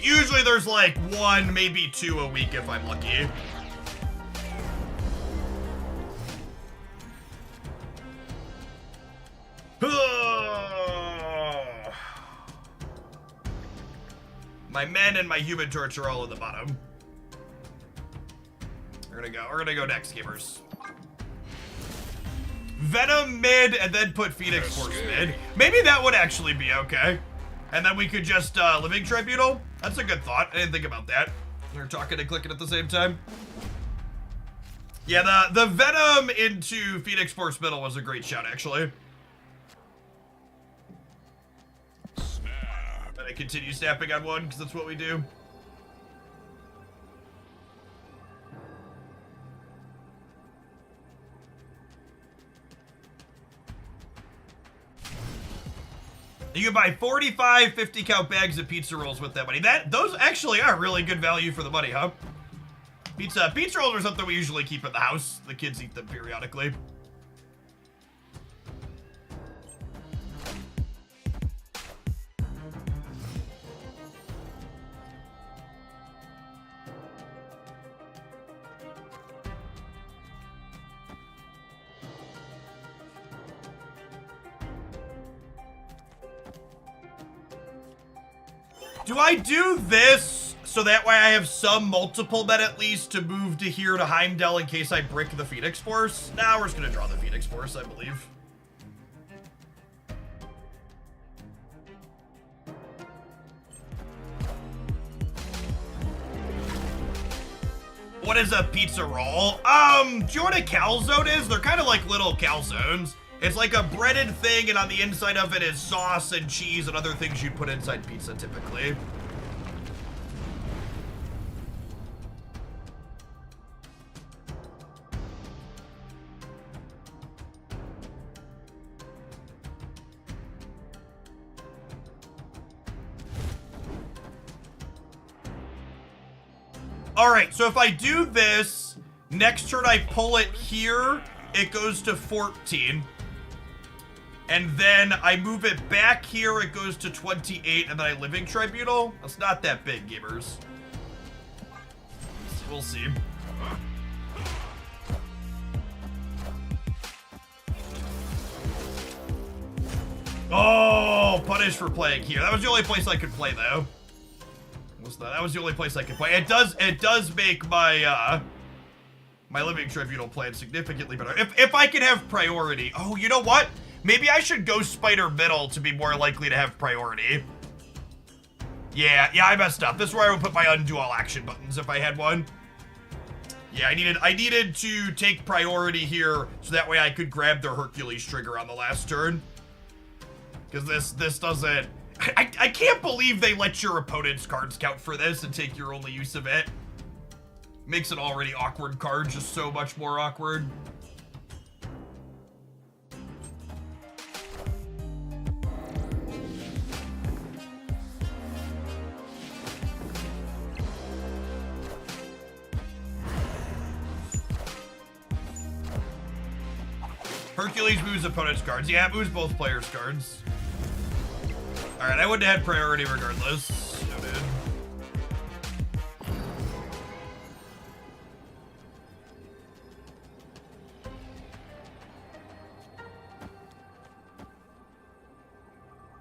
Usually there's like 1, maybe 2 a week if I'm lucky. My men and my human torch are all at the bottom. We're gonna go next, gamers. Venom mid and then put Phoenix Force mid. Maybe that would actually be okay. And then we could just Living Tribunal. That's a good thought. I didn't think about that. They're talking and clicking at the same time. Yeah, the Venom into Phoenix Force middle was a great shout, actually. Snap. And I continue snapping on one because that's what we do. You can buy 45 50 count bags of pizza rolls with that money. Those actually are really good value for the money, huh? Pizza rolls are something we usually keep at the house. The kids eat them periodically. Do I do this so that way I have some multiple men at least to move to here to Heimdall in case I brick the Phoenix Force? Nah, we're just gonna draw the Phoenix Force, I believe. What is a pizza roll? Do you know what a calzone is? They're kind of like little calzones. It's like a breaded thing, and on the inside of it is sauce and cheese and other things you'd put inside pizza typically. All right, so if I do this, next turn I pull it here, it goes to 14. And then I move it back here, it goes to 28, and then I Living Tribunal. That's not that big, gamers. We'll see. Oh, punish for playing here. That was the only place I could play, though. That was the only place I could play. It does make my my Living Tribunal plan significantly better. If I can have priority. Oh, you know what? Maybe I should go Spider Middle to be more likely to have priority. Yeah, I messed up. This is where I would put my undo all action buttons if I had one. Yeah, I needed to take priority here so that way I could grab their Hercules trigger on the last turn. Because this doesn't... I can't believe they let your opponent's cards count for this and take your only use of it. Makes an already awkward card just so much more awkward. Hercules moves opponent's cards. Yeah, it moves both players' cards. Alright, I wouldn't have had priority regardless. Noted.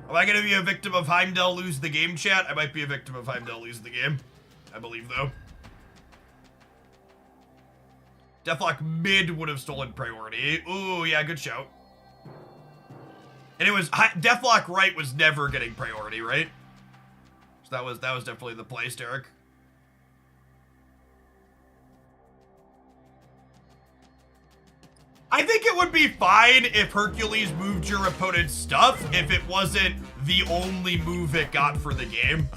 Am I gonna be a victim of Heimdall lose the game, chat? I might be a victim of Heimdall lose the game. I believe, though. Deathlock mid would have stolen priority. Ooh, yeah, good shout. And it was Deathlock right was never getting priority, right? So that was definitely the place, Derek. I think it would be fine if Hercules moved your opponent's stuff if it wasn't the only move it got for the game.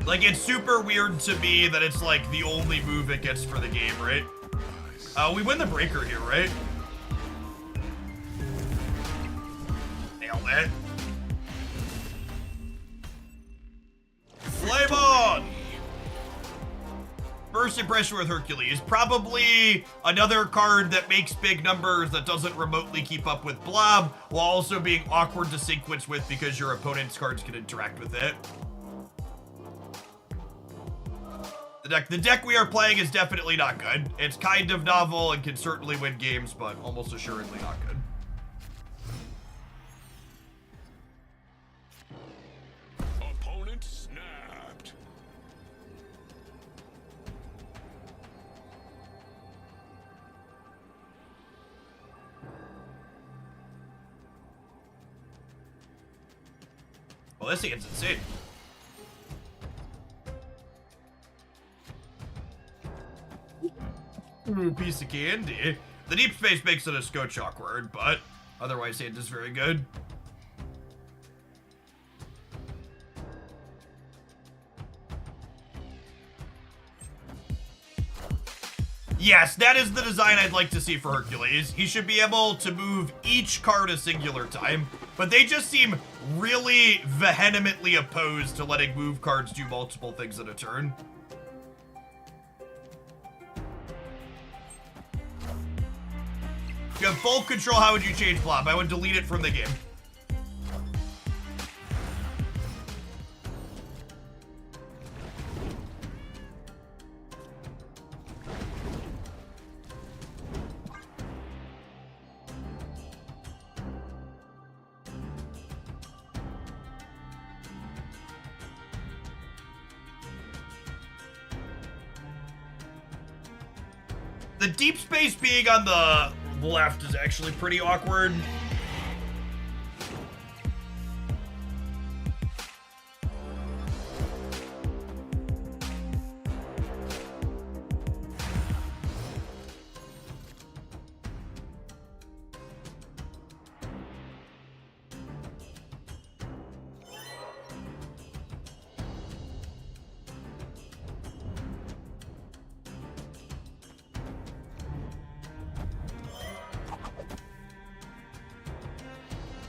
Like, it's super weird to me that it's like the only move it gets for the game, right? We win the breaker here, right? Nailed it. Flame on! First impression with Hercules. Probably another card that makes big numbers that doesn't remotely keep up with Blob, while also being awkward to sequence with because your opponent's cards can interact with it. The deck we are playing is definitely not good. It's kind of novel and can certainly win games, but almost assuredly not good. Agreement snapped. Well, this thing is insane. Ooh, piece of candy. The deep space makes it a scotch awkward, but otherwise it is very good. Yes, that is the design I'd like to see for Hercules. He should be able to move each card a singular time, but they just seem really vehemently opposed to letting move cards do multiple things in a turn. If you have full control, how would you change Blob? I would delete it from the game. The deep space being on the left is actually pretty awkward.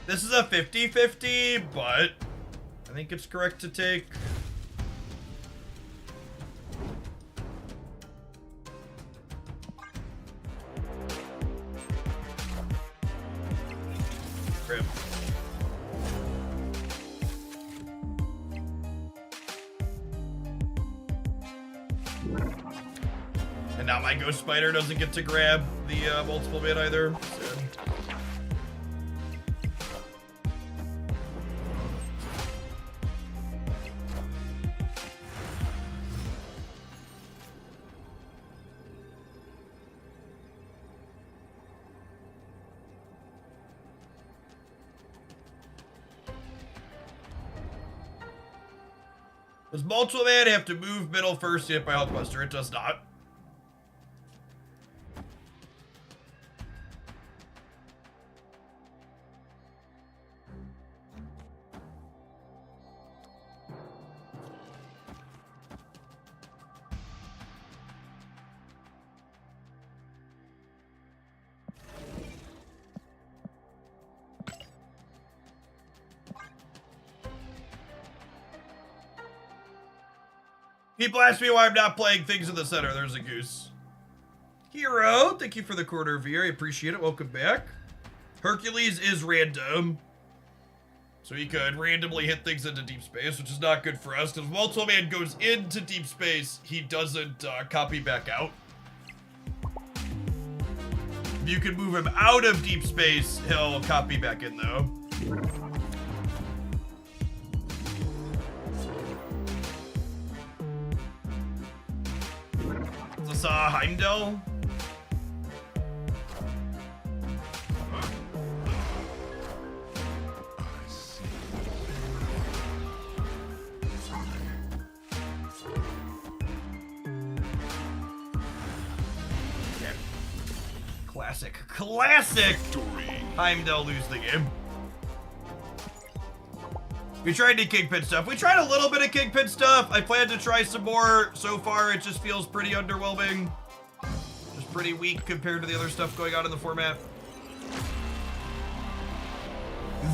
This is a 50-50, but I think it's correct to take. Rip. And now my Ghost Spider doesn't get to grab the multiple bit either. So. Does multiple man have to move middle first to hit by Hulkbuster? It does not. People ask me why I'm not playing things in the center. There's a goose. Hero, thank you for the quarter view. I appreciate it. Welcome back. Hercules is random. So he could randomly hit things into deep space, which is not good for us, because if Multiple Man goes into deep space, he doesn't copy back out. If you can move him out of deep space, he'll copy back in, though. Is this Heimdall? Classic Heimdall lose the game. We tried to Kingpin stuff. We tried a little bit of Kingpin stuff. I plan to try some more. So far, it just feels pretty underwhelming. Just pretty weak compared to the other stuff going on in the format.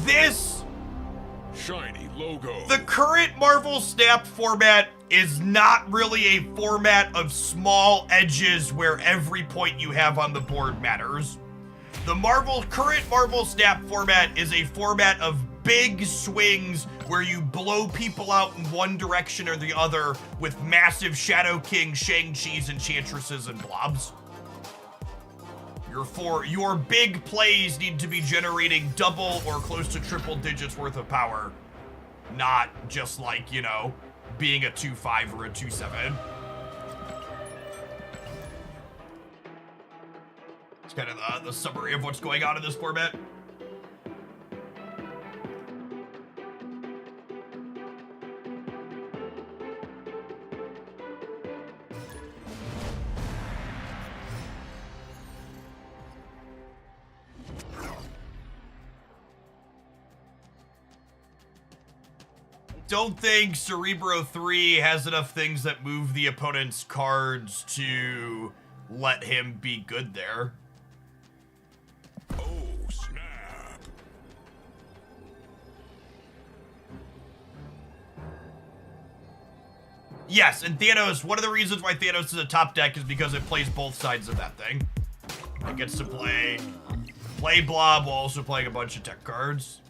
This Shiny logo. The current Marvel Snap format is not really a format of small edges where every point you have on the board matters. The current Marvel Snap format is a format of big swings where you blow people out in one direction or the other with massive Shadow King, Shang-Chi's, Enchantresses, and Blobs. Your big plays need to be generating double or close to triple digits worth of power. not just like, you know, being a 2-5 or a 2-7. It's kind of the summary of what's going on in this format. Don't think Cerebro 3 has enough things that move the opponent's cards to let him be good there. Oh, snap. Yes, and Thanos, one of the reasons why Thanos is a top deck is because it plays both sides of that thing. It gets to play Blob while also playing a bunch of tech cards.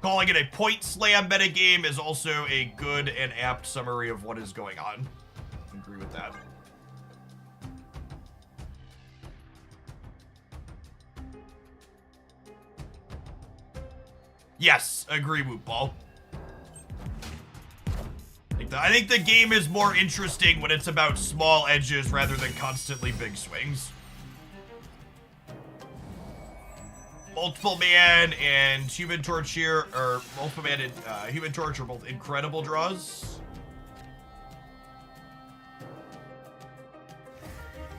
Calling it a point slam metagame is also a good and apt summary of what is going on. I agree with that. Yes, agree, Wootball. I think the game is more interesting when it's about small edges rather than constantly big swings. Multiple Man and Human Torch here, or Multiple Man and Human Torch are both incredible draws.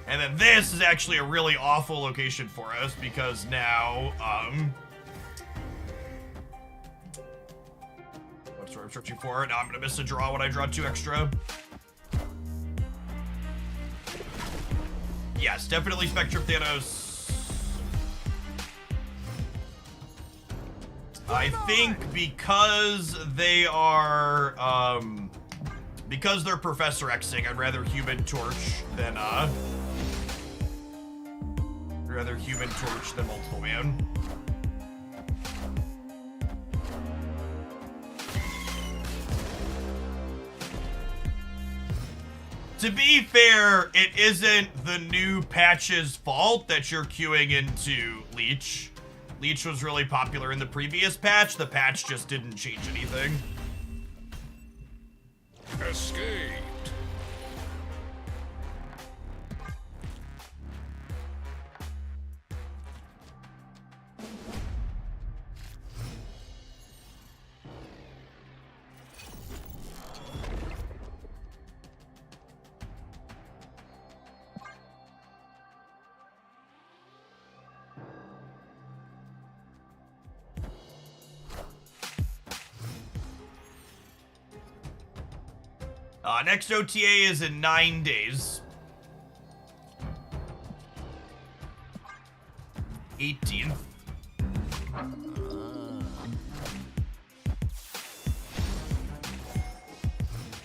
And then this is actually a really awful location for us because now, what's what I'm searching for? Now I'm gonna miss a draw when I draw 2 extra. Yes, definitely Spectrum Thanos. I think because they are, because they're Professor Xing, I'd rather Human Torch than, Multiple Man. To be fair, it isn't the new patch's fault that you're queuing into Leach. Leach was really popular in the previous patch. The patch just didn't change anything. Escaped. Next OTA is in 9 days. 18th. I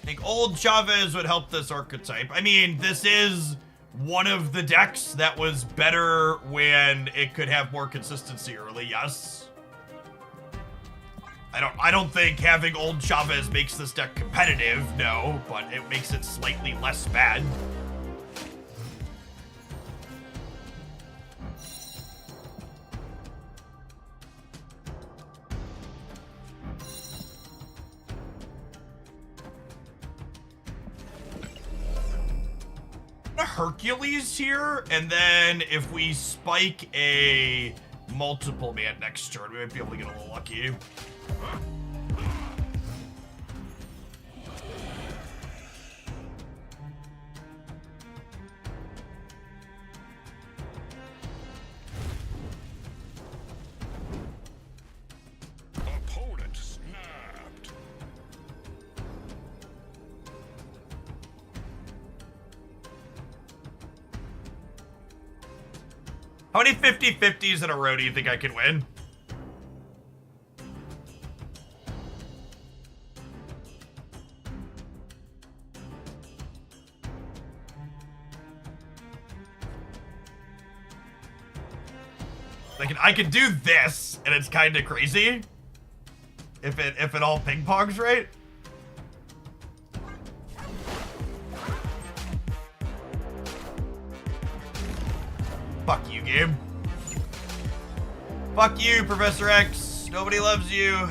think old Chavez would help this archetype. I mean, this is one of the decks that was better when it could have more consistency early, yes. I don't think having old Chavez makes this deck competitive, no, but it makes it slightly less bad. Hercules here, and then if we spike a multiple man next turn, we might be able to get a little lucky. Opponent snapped. How many 50-50s in a row do you think I can win? I can do this, and it's kind of crazy. If it all ping pongs right. Fuck you, game. Fuck you, Professor X. Nobody loves you.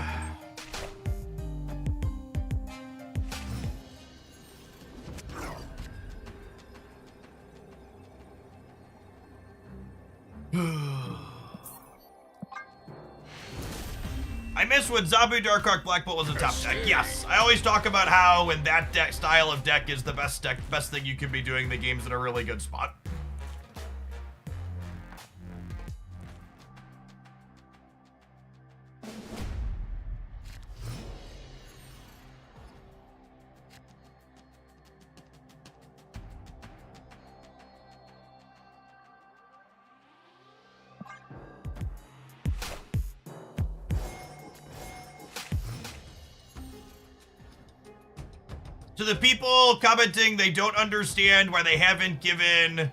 I miss when Zombie Dark Arc Black Bolt was a top deck. Yes, I always talk about how when that deck style of deck is the best thing you can be doing. The game's in a really good spot. To the people commenting, they don't understand why they haven't given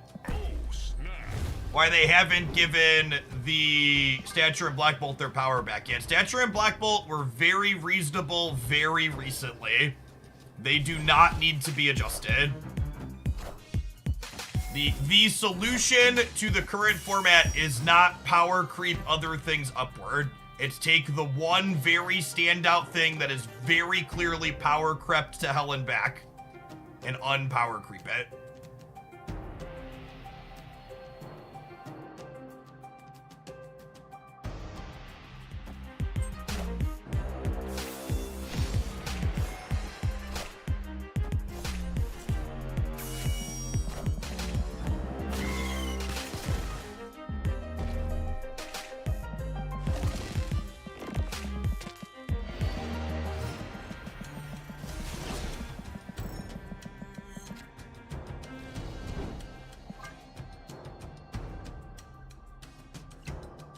the Stature and Black Bolt their power back yet. Stature and Black Bolt were very reasonable very recently. They do not need to be adjusted. The solution to the current format is not power creep other things upward. It's take the one very standout thing that is very clearly power crept to hell and back and unpower creep it.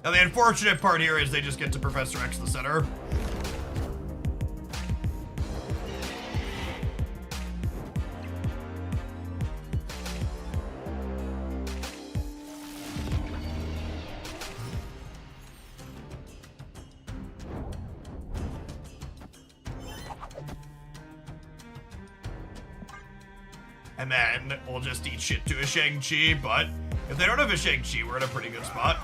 Now, the unfortunate part here is they just get to Professor X the center. And then we'll just eat shit to a Shang-Chi, but if they don't have a Shang-Chi, we're in a pretty good spot.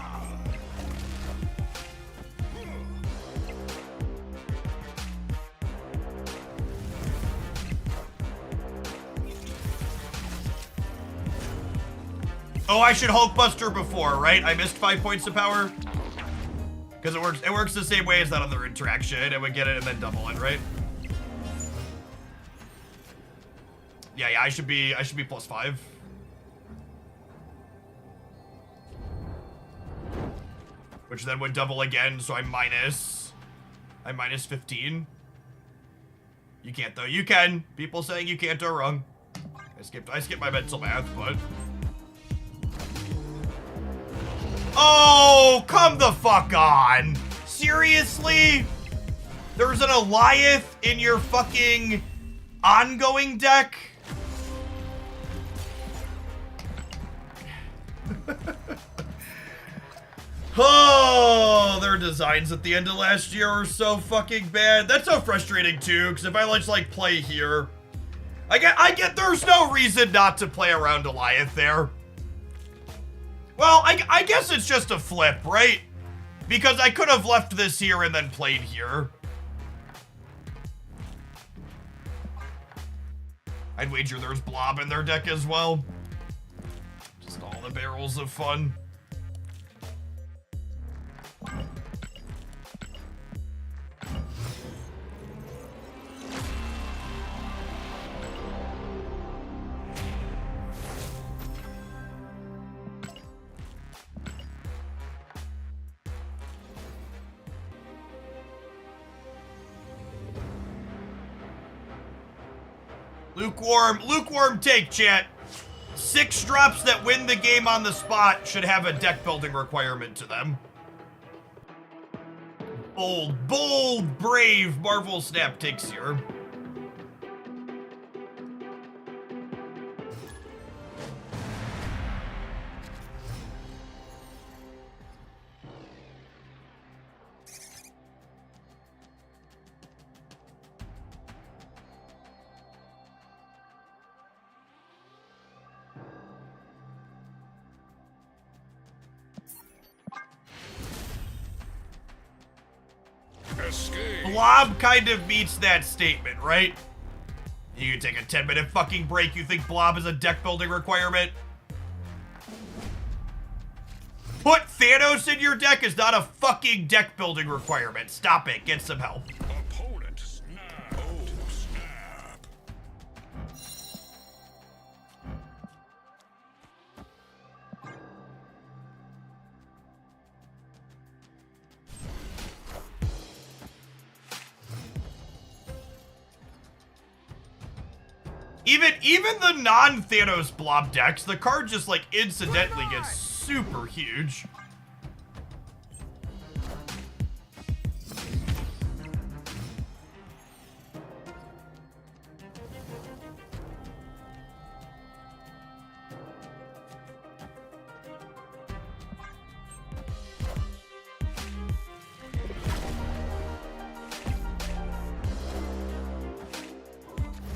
Oh, I should Hulkbuster before, right? I missed 5 points of power. Because it works the same way as that other interaction. It would get it and then double it, right? Yeah, I should be +5. Which then would double again, so I'm minus 15. You can't though. You can. People saying you can't are wrong. I skipped my mental math, but oh, come the fuck on. Seriously? There's an Goliath in your fucking ongoing deck? Oh, their designs at the end of last year are so fucking bad. That's so frustrating too, because if I like play here, I get there's no reason not to play around Goliath there. Well, I guess it's just a flip, right? Because I could have left this here and then played here. I'd wager there's Blob in their deck as well. Just all the barrels of fun. Lukewarm take, chat. 6 drops that win the game on the spot should have a deck building requirement to them. Bold, brave Marvel Snap takes here. Blob kind of meets that statement, right? You can take a 10-minute fucking break. You think Blob is a deck building requirement? Put Thanos in your deck is not a fucking deck building requirement. Stop it. Get some help. Opponent snap. Oh, snap. Even the non-Thanos Blob decks, the card just like incidentally gets super huge.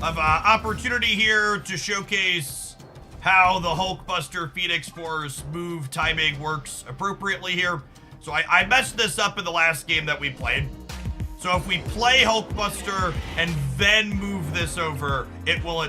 Of opportunity here to showcase how the Hulkbuster Phoenix Force move timing works appropriately here. So I messed this up in the last game that we played. So if we play Hulkbuster and then move this over, it will...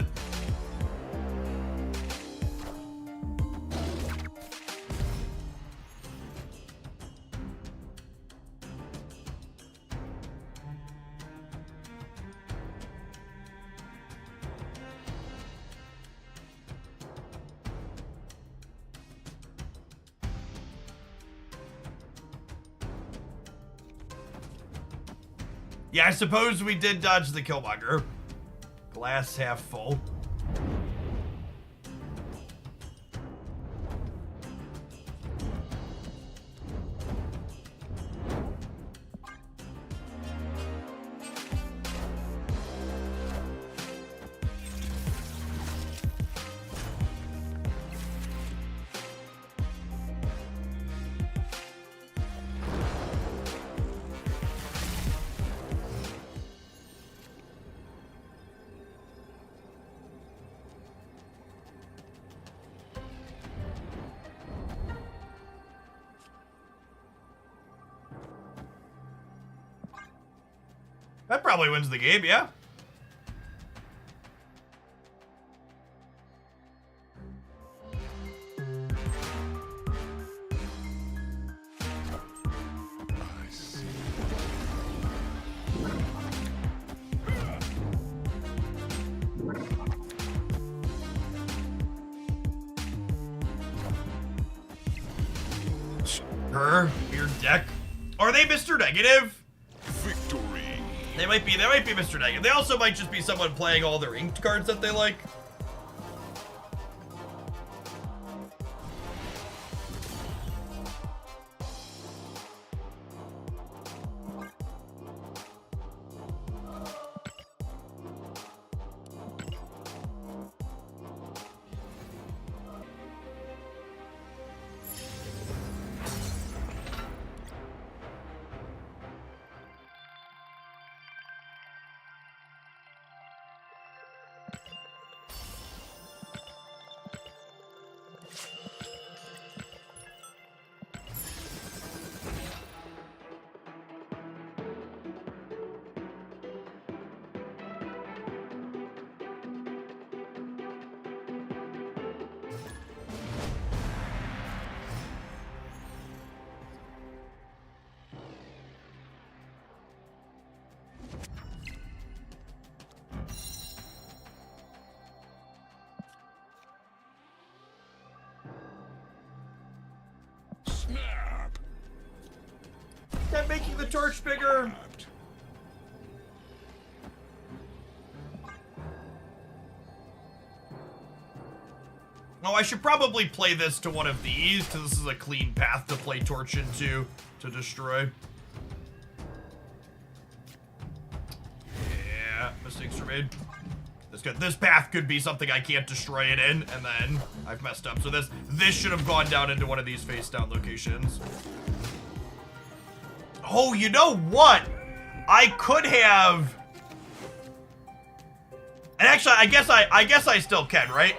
Yeah, I suppose we did dodge the Killmonger. Glass half full. That probably wins the game, yeah. Your deck. Are they Mr. Negative? Victory. They might be Mr. Negative. They also might just be someone playing all their inked cards that they like. Snap. That making the torch bigger. Oh, I should probably play this to one of these, because this is a clean path to play torch into to destroy. Yeah, mistakes were made. This path could be something I can't destroy it in, and then I've messed up. So this should have gone down into one of these face down locations. Oh, you know what? I could have. And actually, I guess I still can, right?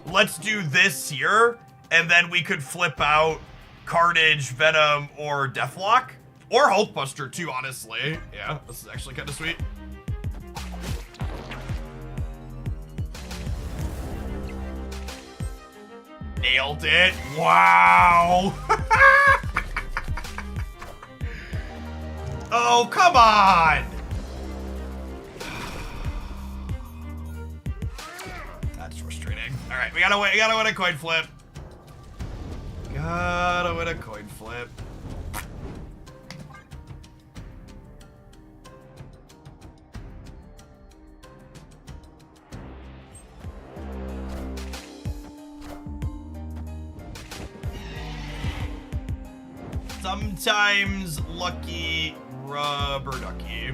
Let's do this here, and then we could flip out Carnage, Venom, or Deathlock. Or Hulkbuster too, honestly. Yeah, this is actually kind of sweet. Nailed it. Wow. Oh, come on. That's frustrating. All right, we gotta win a coin flip. Gotta win a coin flip. Sometimes lucky rubber ducky.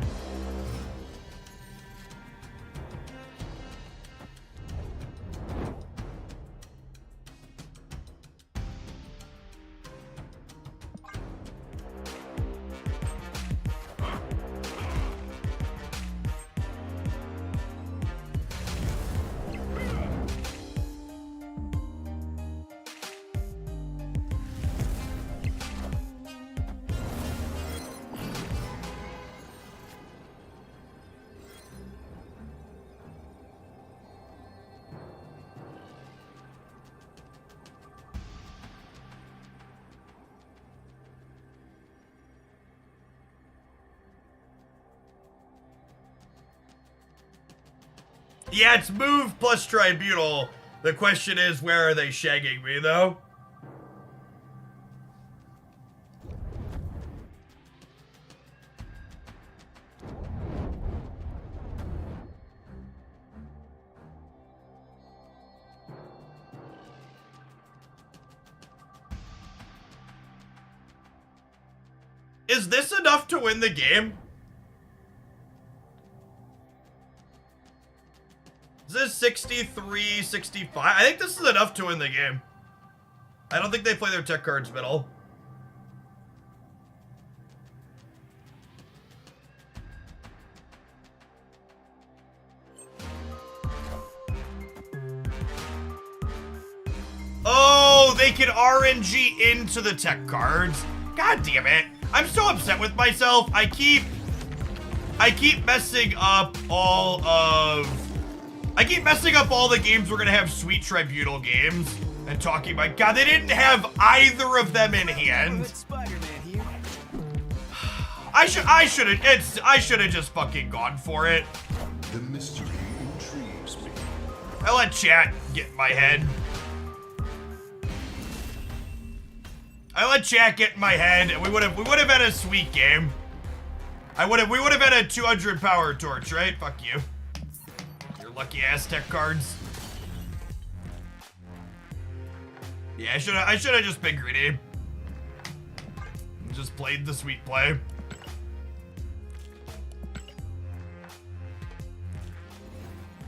Yeah, it's move plus tribunal. The question is, where are they shagging me, though? Is this enough to win the game? Is this 63, 65? I think this is enough to win the game. I don't think they play their tech cards middle. Oh, they can RNG into the tech cards. God damn it. I'm so upset with myself. I keep messing up all of... I keep messing up all the games we're gonna have sweet tribunal games and talking about, God, they didn't have either of them in hand. I should have just fucking gone for it. The mystery intrigues me. I let chat get in my head. I let chat get in my head, and we would have had a sweet game. We would have had a 200 power torch, right? Fuck you. Lucky ass tech cards. Yeah, I should have just been greedy. Just played the sweet play.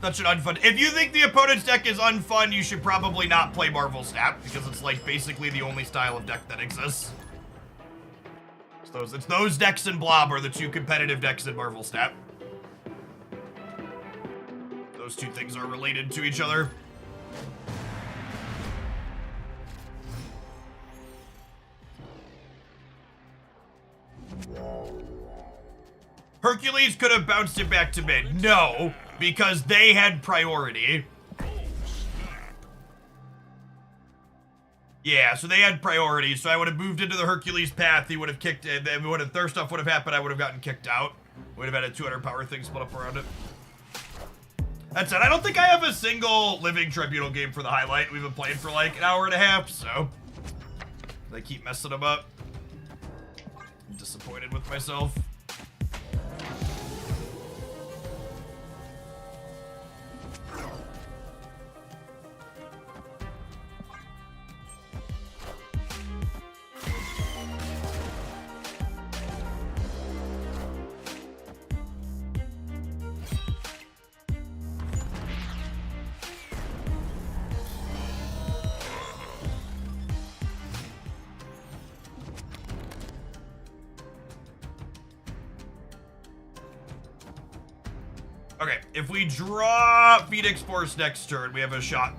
Such an unfun. If you think the opponent's deck is unfun, you should probably not play Marvel Snap because it's like basically the only style of deck that exists. It's those decks and Blob are the two competitive decks in Marvel Snap. Those two things are related to each other. Hercules could have bounced it back to mid. No, because they had priority. Yeah, so they had priority, so I would have moved into the Hercules path, he would have kicked it, then their stuff would have happened, I would have gotten kicked out. Would have had a 200 power thing split up around it. That's it. I don't think I have a single living tribunal game for the highlight. We've been playing for like an hour and a half, so they keep messing them up. I'm disappointed with myself. Okay, if we draw Phoenix Force next turn, we have a shot.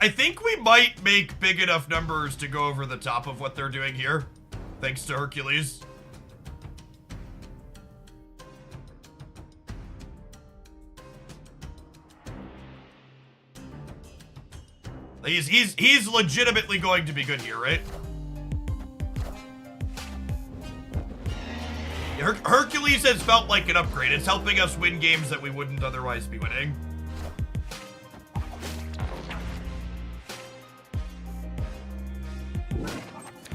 I think we might make big enough numbers to go over the top of what they're doing here, thanks to Hercules. He's legitimately going to be good here, right? Hercules has felt like an upgrade. It's helping us win games that we wouldn't otherwise be winning.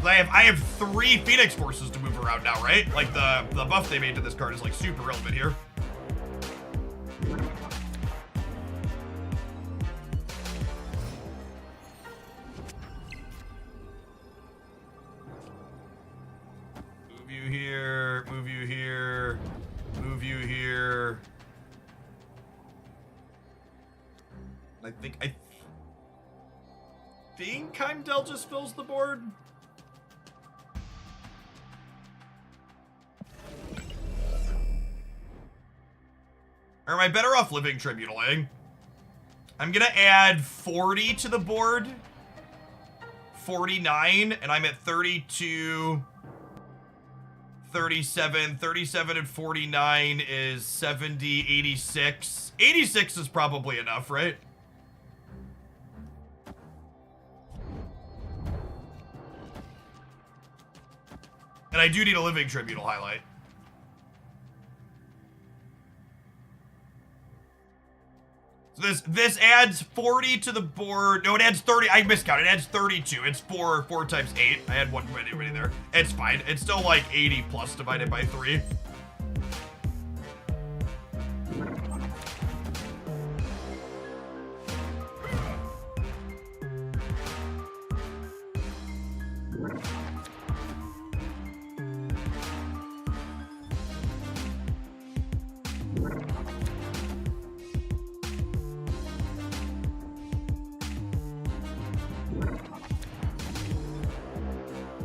I have 3 Phoenix forces to move around now, right? Like the buff they made to this card is like super relevant here. Move you here, move you here, move you here. I think Heimdall just fills the board. Or am I better off living tribunaling? I'm gonna add 40 to the board. 49, and I'm at 32, 37. 37 and 49 is 70, 86. 86 is probably enough, right? And I do need a living tribunal highlight. So this adds 40 to the board. No, it adds 30. I miscounted. It adds 32. It's 4 times 8. I had one anybody there. It's fine. It's still like 80 plus divided by 3.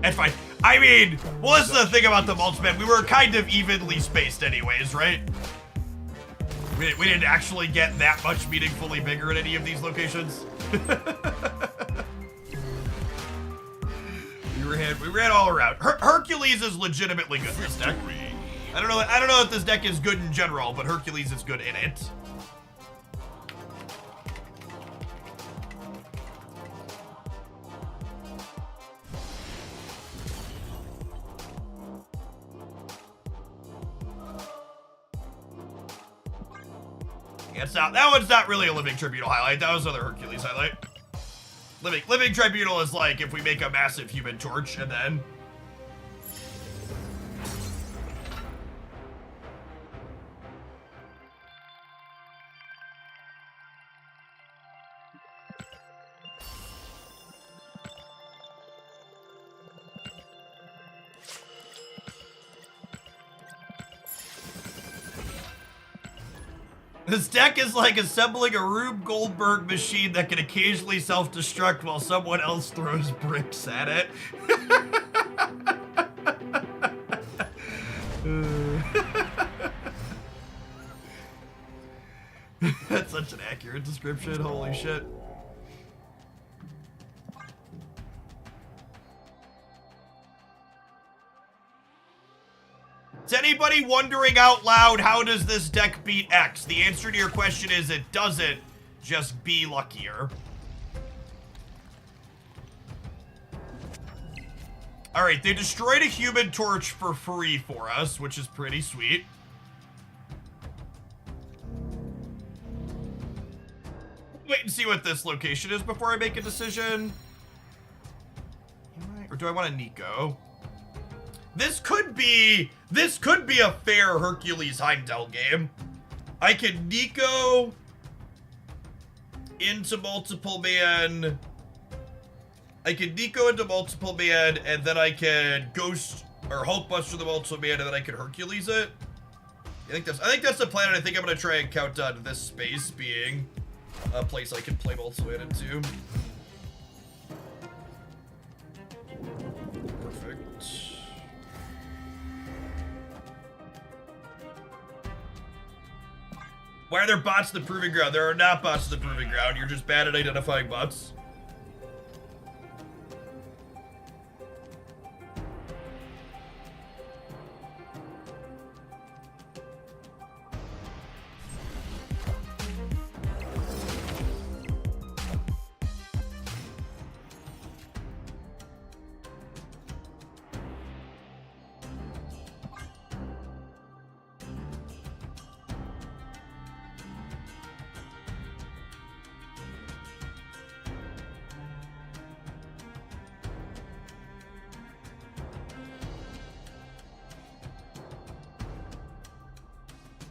That's fine. I mean, well, that's the thing about the mulch, man. We were kind of evenly spaced anyways, right? We didn't actually get that much meaningfully bigger at any of these locations. we ran all around. Hercules is legitimately good in this deck. I don't know if this deck is good in general, but Hercules is good in it. That one's not really a living tribunal highlight. That was another Hercules highlight. Living tribunal is like if we make a massive human torch and then this deck is like assembling a Rube Goldberg machine that can occasionally self-destruct while someone else throws bricks at it. That's such an accurate description, holy shit. Is anybody wondering out loud, how does this deck beat X? The answer to your question is it doesn't, just be luckier. Alright, they destroyed a human torch for free for us, which is pretty sweet. Wait and see what this location is before I make a decision. Or do I want a Nico? This could be a fair Hercules Heimdall game. I could Nico into multiple man. I could Nico into multiple man, and then I could Ghost or Hulkbuster the multiple man, and then I could Hercules it. I think that's the plan, and I think I'm gonna try and count on this space being a place I can play multiple man into. Perfect. Why are there bots in the Proving Ground? There are not bots in the Proving Ground. You're just bad at identifying bots.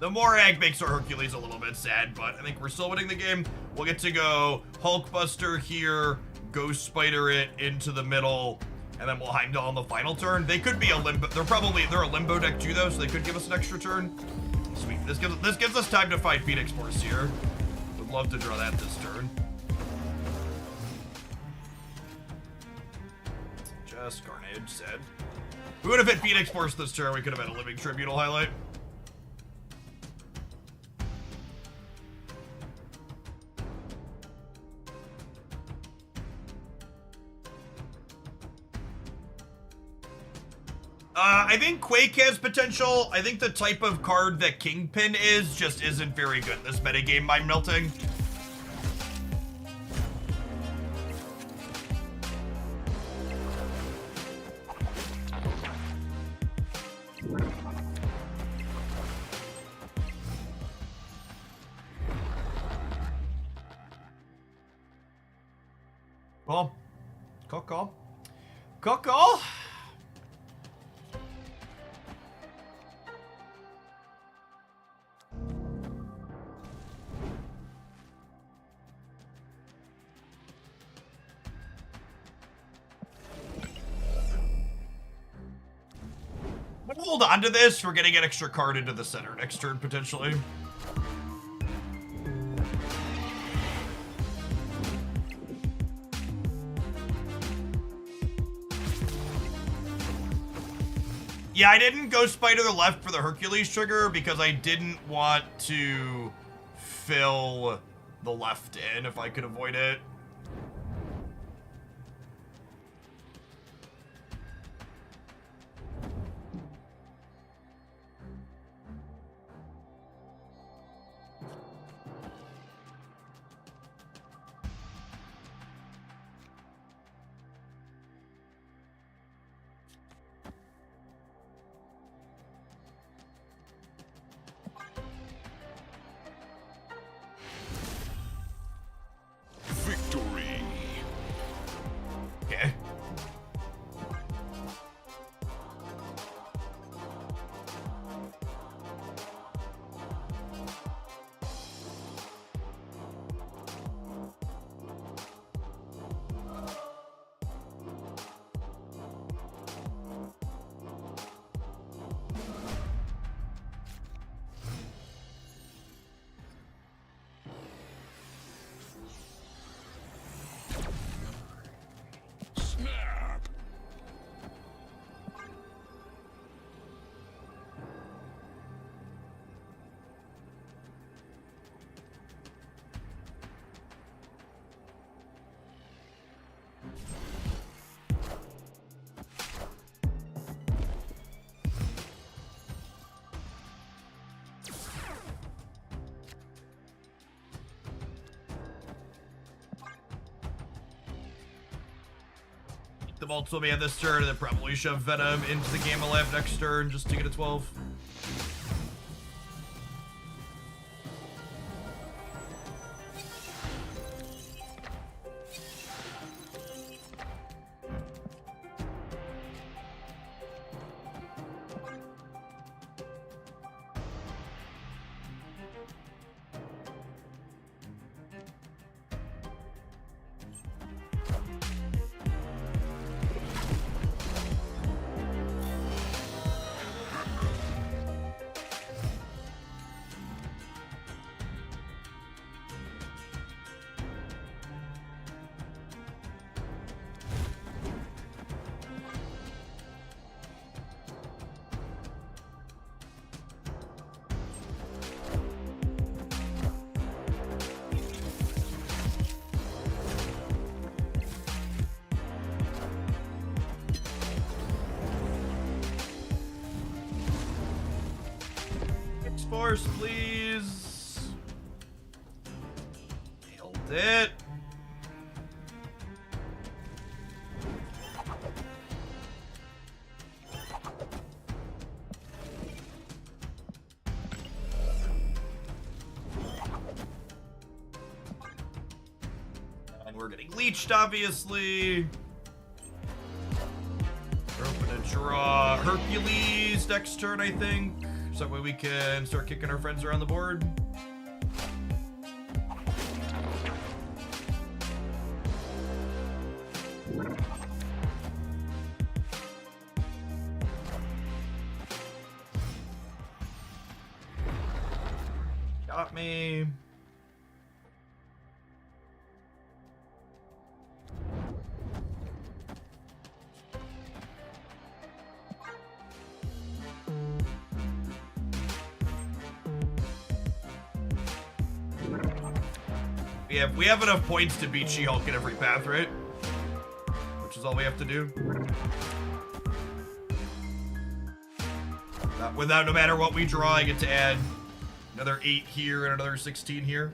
The Morag makes our Hercules a little bit sad, but I think we're still winning the game. We'll get to go Hulkbuster here, Ghost Spider it into the middle, and then we'll Heimdall on the final turn. They could be a limbo. They're a limbo deck too, though, so they could give us an extra turn. Sweet. This gives us time to fight Phoenix Force here. Would love to draw that this turn. Just Carnage said. We would have hit Phoenix Force this turn. We could have had a Living Tribunal highlight. I think Quake has potential. I think the type of card that Kingpin is just isn't very good in this metagame, Mind Melting. Well, call. We'll hold on to this. We're getting an extra card into the center next turn, potentially. Yeah, I didn't go Spider the left for the Hercules trigger because I didn't want to fill the left in if I could avoid it. Victory. Okay. Snap. The Vaults will be on this turn, and then probably shove Venom into the Gamma Lab next turn just to get a 12. Force, please. Nailed it. And we're getting leached, obviously. We're open to draw Hercules next turn, I think. So that way we can start kicking our friends around the board. Got me. We have enough points to beat She-Hulk in every path, right? Which is all we have to do. Without, no matter what we draw, I get to add another 8 here and another 16 here.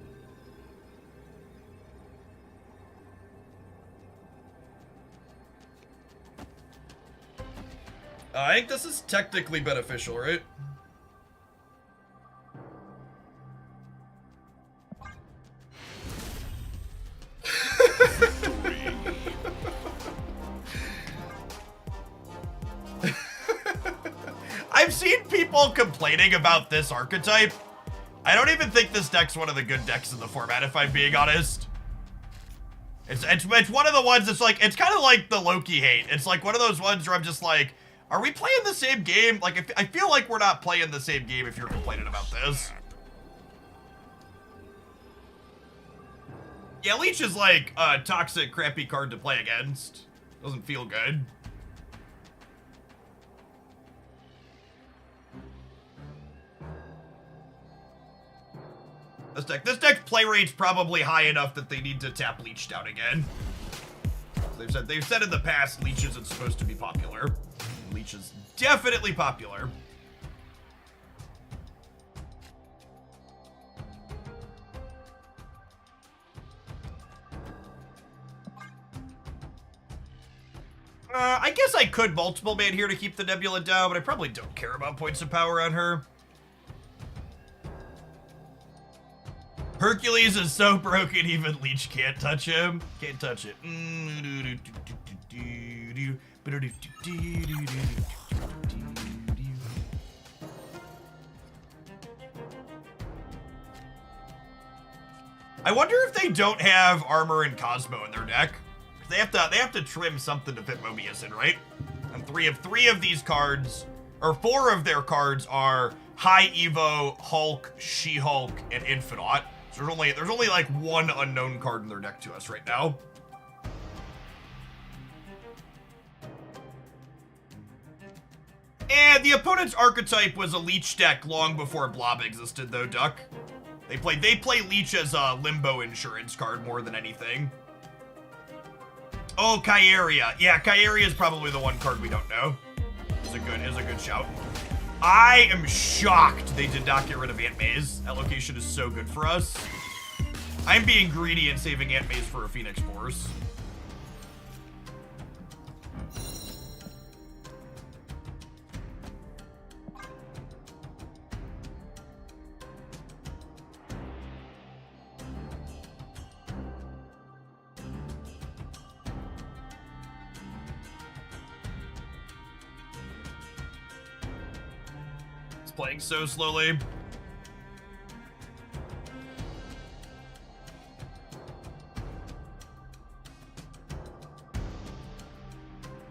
I think this is technically beneficial, right? I've seen people complaining about this archetype. I don't even think this deck's one of the good decks in the format, if I'm being honest. It's one of the ones that's like, it's kind of like the Loki hate. It's like one of those ones where I'm just like, are we playing the same game? Like, I feel like we're not playing the same game if you're complaining about this. Yeah, Leach is like a toxic, crappy card to play against. Doesn't feel good. This deck's play rate's probably high enough that they need to tap Leach down again. They've said in the past Leach isn't supposed to be popular. Leach is definitely popular. I guess I could multiple man here to keep the Nebula down, but I probably don't care about points of power on her. Hercules is so broken, even Leach can't touch him. Can't touch it. I wonder if they don't have Armor and Cosmo in their deck. They have to trim something to fit Mobius in, right? And three of these cards, or 4 of their cards, are High Evo, Hulk, She-Hulk, and Infinite. So there's only like 1 unknown card in their deck to us right now. And the opponent's archetype was a Leach deck long before Blob existed, though, Duck. They play Leach as a limbo insurance card more than anything. Oh, Kyeria. Yeah, Kyeria is probably the one card we don't know. Is a good shout. I am shocked they did not get rid of Ant Maze. That location is so good for us. I'm being greedy and saving Ant Maze for a Phoenix Force. Playing so slowly.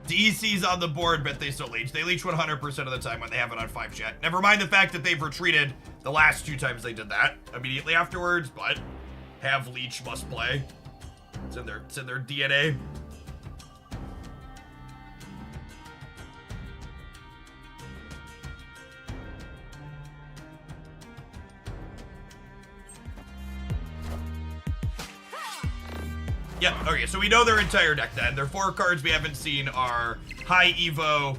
DC's on the board, but they still leech. They leech 100% of the time when they have it on 5 jet. Never mind the fact that they've retreated the last 2 times they did that immediately afterwards, but have leech must play. It's in their DNA. Yeah, okay, so we know their entire deck then. Their 4 cards we haven't seen are High Evo.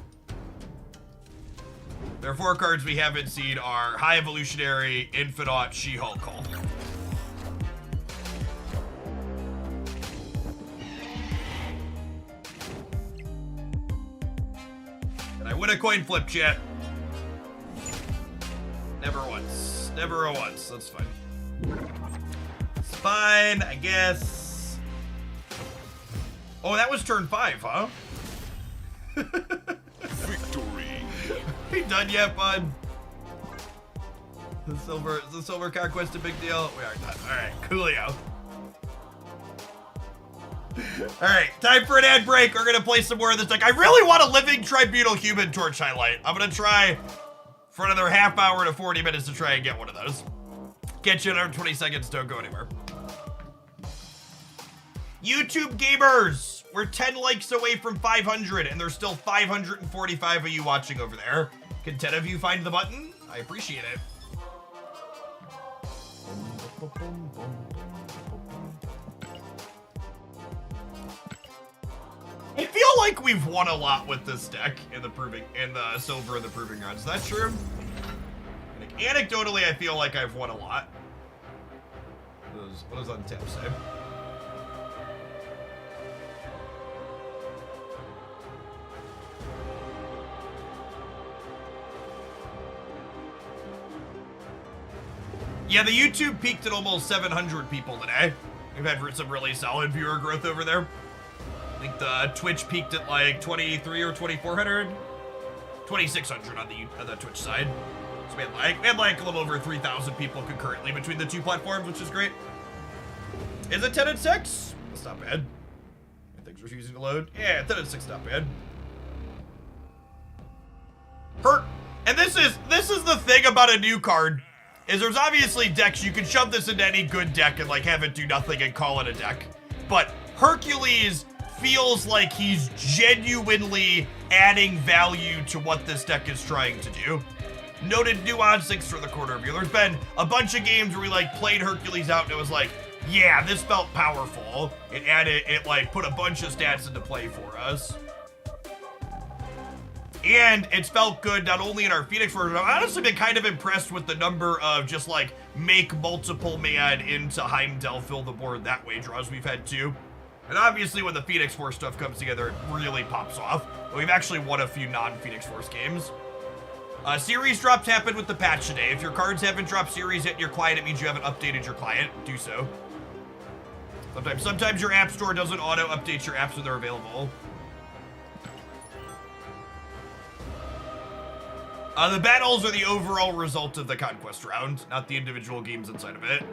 Their 4 cards we haven't seen are High Evolutionary, Infinite, She-Hulk, Hulk. Did I win a coin flip, chat? Never once. Never a once. That's fine. It's fine, I guess. Oh, that was turn 5, huh? Victory. Are you done yet, bud? The silver conquest a big deal? We are done. All right, coolio. All right, time for an ad break. We're gonna play some more of this deck. I really want a living tribunal human torch highlight. I'm gonna try for another half hour to 40 minutes to try and get one of those. Get you another 20 seconds. Don't go anywhere. YouTube gamers, we're 10 likes away from 500, and there's still 545 of you watching over there. Can 10 of you find the button? I appreciate it. I feel like we've won a lot with this deck in the silver and the proving grounds. Is that true? Like, anecdotally, I feel like I've won a lot. What does untap say? Yeah, the YouTube peaked at almost 700 people today. We've had some really solid viewer growth over there. I think the Twitch peaked at like 23 or 2,400, 2,600 on the Twitch side. So we had like a little over 3,000 people concurrently between the two platforms, which is great. Is it 10 and 6? That's not bad. Things refusing to load. Yeah, 10 and 6, not bad. And this is the thing about a new card. Is there's obviously decks, you can shove this into any good deck and like have it do nothing and call it a deck. But Hercules feels like he's genuinely adding value to what this deck is trying to do. Noted nuance, thanks for the quarter review. There's been a bunch of games where we like played Hercules out and it was like, yeah, this felt powerful. It like put a bunch of stats into play for us. And it's felt good not only in our Phoenix version, I've honestly been kind of impressed with the number of just like make multiple man into Heimdall, fill the board that way draws we've had too. And obviously when the Phoenix Force stuff comes together, it really pops off. But we've actually won a few non-Phoenix Force games. Series drops happened with the patch today. If your cards haven't dropped series yet in your client, it means you haven't updated your client. Do so. Sometimes your app store doesn't auto-update your apps when they're available. The battles are the overall result of the conquest round, not the individual games inside of it.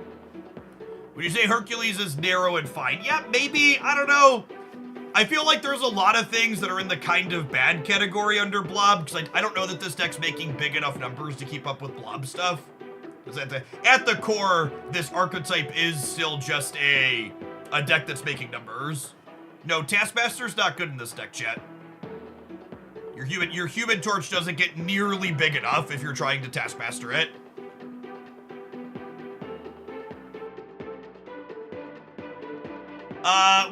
Would you say Hercules is narrow and fine? Yeah, maybe. I don't know. I feel like there's a lot of things that are in the kind of bad category under Blob, because I don't know that this deck's making big enough numbers to keep up with Blob stuff. Because at the core, this archetype is still just a deck that's making numbers. No, Taskmaster's not good in this deck, chat. Your human torch doesn't get nearly big enough if you're trying to Taskmaster it.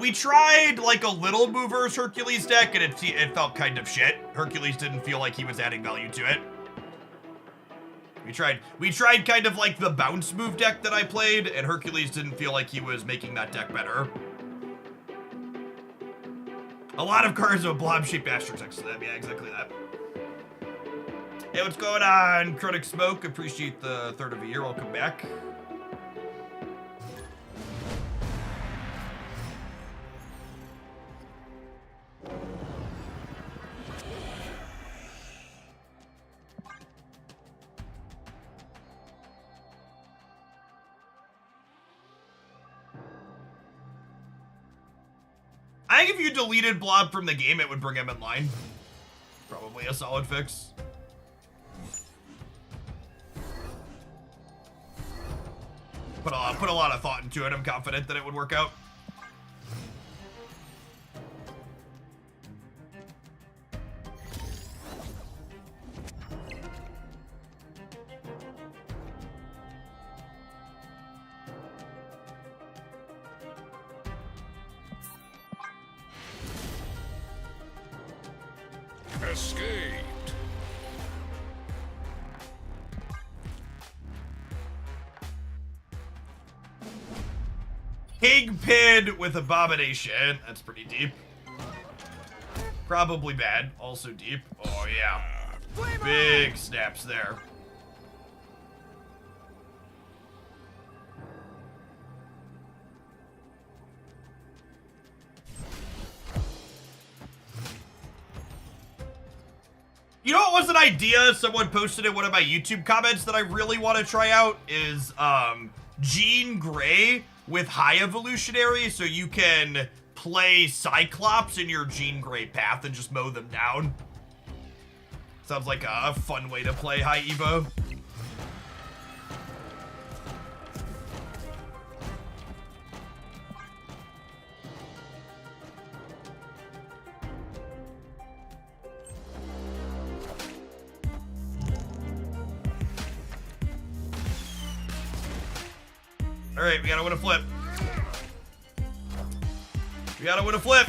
We tried like a little movers Hercules deck and it felt kind of shit. Hercules didn't feel like he was adding value to it. We tried kind of like the bounce move deck that I played, and Hercules didn't feel like he was making that deck better. A lot of cards with blob-shaped asterisk next to them. Yeah, exactly that. Hey, what's going on? Chronic Smoke, appreciate the third of a year. Welcome back. I think if you deleted Blob from the game, it would bring him in line. Probably a solid fix. Put a lot of thought into it. I'm confident that it would work out. Escaped. Kingpin with Abomination. That's pretty deep. Probably bad. Also deep. Oh, yeah. Big snaps there. You know what was an idea someone posted in one of my YouTube comments that I really want to try out is Jean Grey with high evolutionary, so you can play Cyclops in your Jean Grey path and just mow them down. Sounds like a fun way to play high Evo. All right, we gotta win a flip. We gotta win a flip.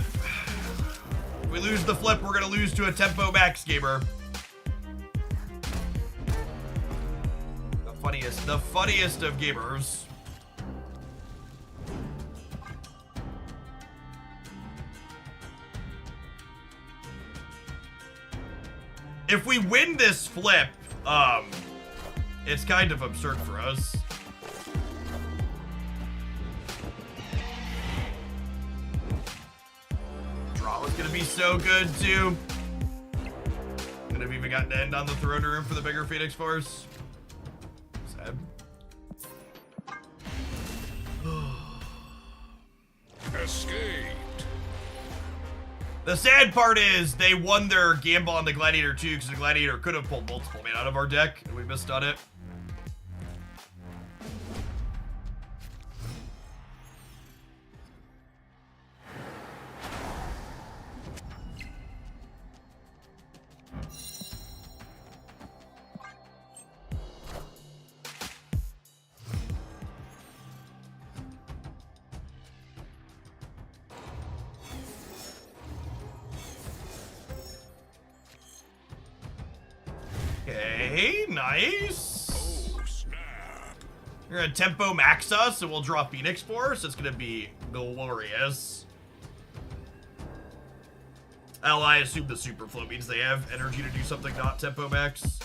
If we lose the flip, we're gonna lose to a tempo max gamer. The funniest of gamers. If we win this flip, it's kind of absurd for us. Draw was gonna be so good too. Could have even gotten to end on the throne room for the bigger Phoenix Force. Sad. Escaped. The sad part is they won their gamble on the Gladiator too, because the Gladiator could have pulled multiple mana out of our deck, and we missed on it. Okay, nice. Oh, snap. You're gonna tempo max us and we'll draw Phoenix Force. It's gonna be glorious. I assume the super flow means they have energy to do something not tempo max.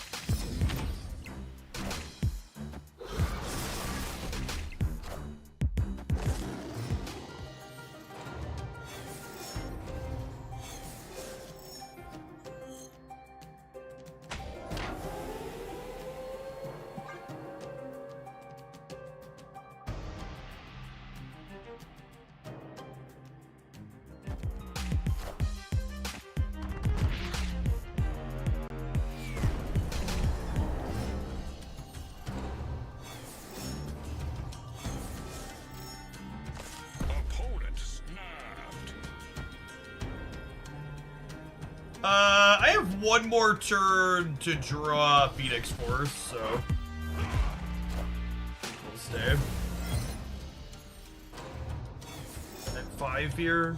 Opponent snapped. I have one more turn to draw Phoenix Force, so we'll stay. At 5 here.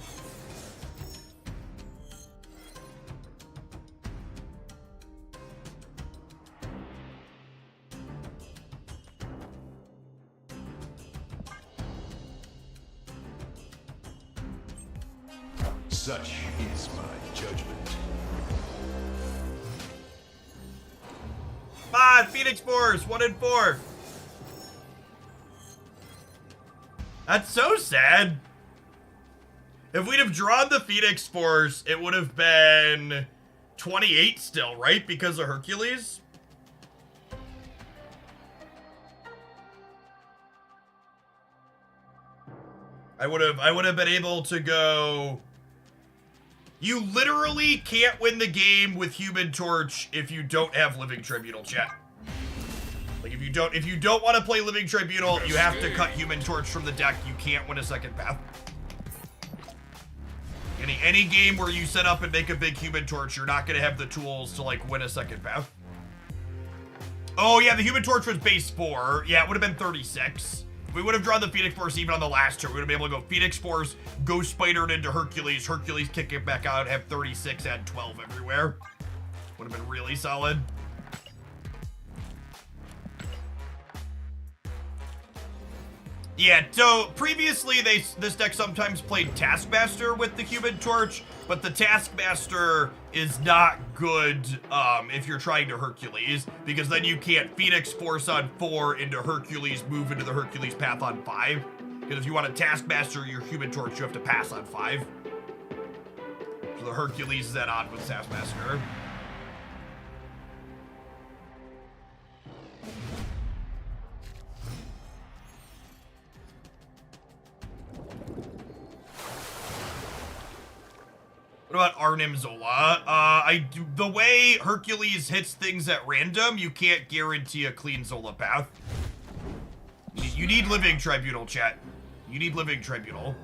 Such is my judgment. 5 Phoenix Force, 1 and 4. That's so sad. If we'd have drawn the Phoenix Force, it would have been 28 still, right? Because of Hercules. I would have been able to go. You literally can't win the game with Human Torch if you don't have Living Tribunal, chat. Like if you don't want to play Living Tribunal, you have to cut Human Torch from the deck. You can't win a second path. Any game where you set up and make a big Human Torch, you're not gonna have the tools to like win a second path. Oh yeah, the Human Torch was base 4. Yeah, it would have been 36. We would have drawn the Phoenix Force even on the last turn. We would have been able to go Phoenix Force, go Spider into Hercules, Hercules kick it back out, have 36, add 12 everywhere. Would have been really solid. Yeah, so previously this deck sometimes played Taskmaster with the Human Torch, but the Taskmaster is not good if you're trying to Hercules, because then you can't Phoenix Force on 4 into Hercules, move into the Hercules path on 5. Because if you want to Taskmaster your Human Torch, you have to pass on 5. So the Hercules is at odd with Taskmaster. What about Arnim Zola? The way Hercules hits things at random, you can't guarantee a clean Zola path. You need Living Tribunal, chat. You need Living Tribunal.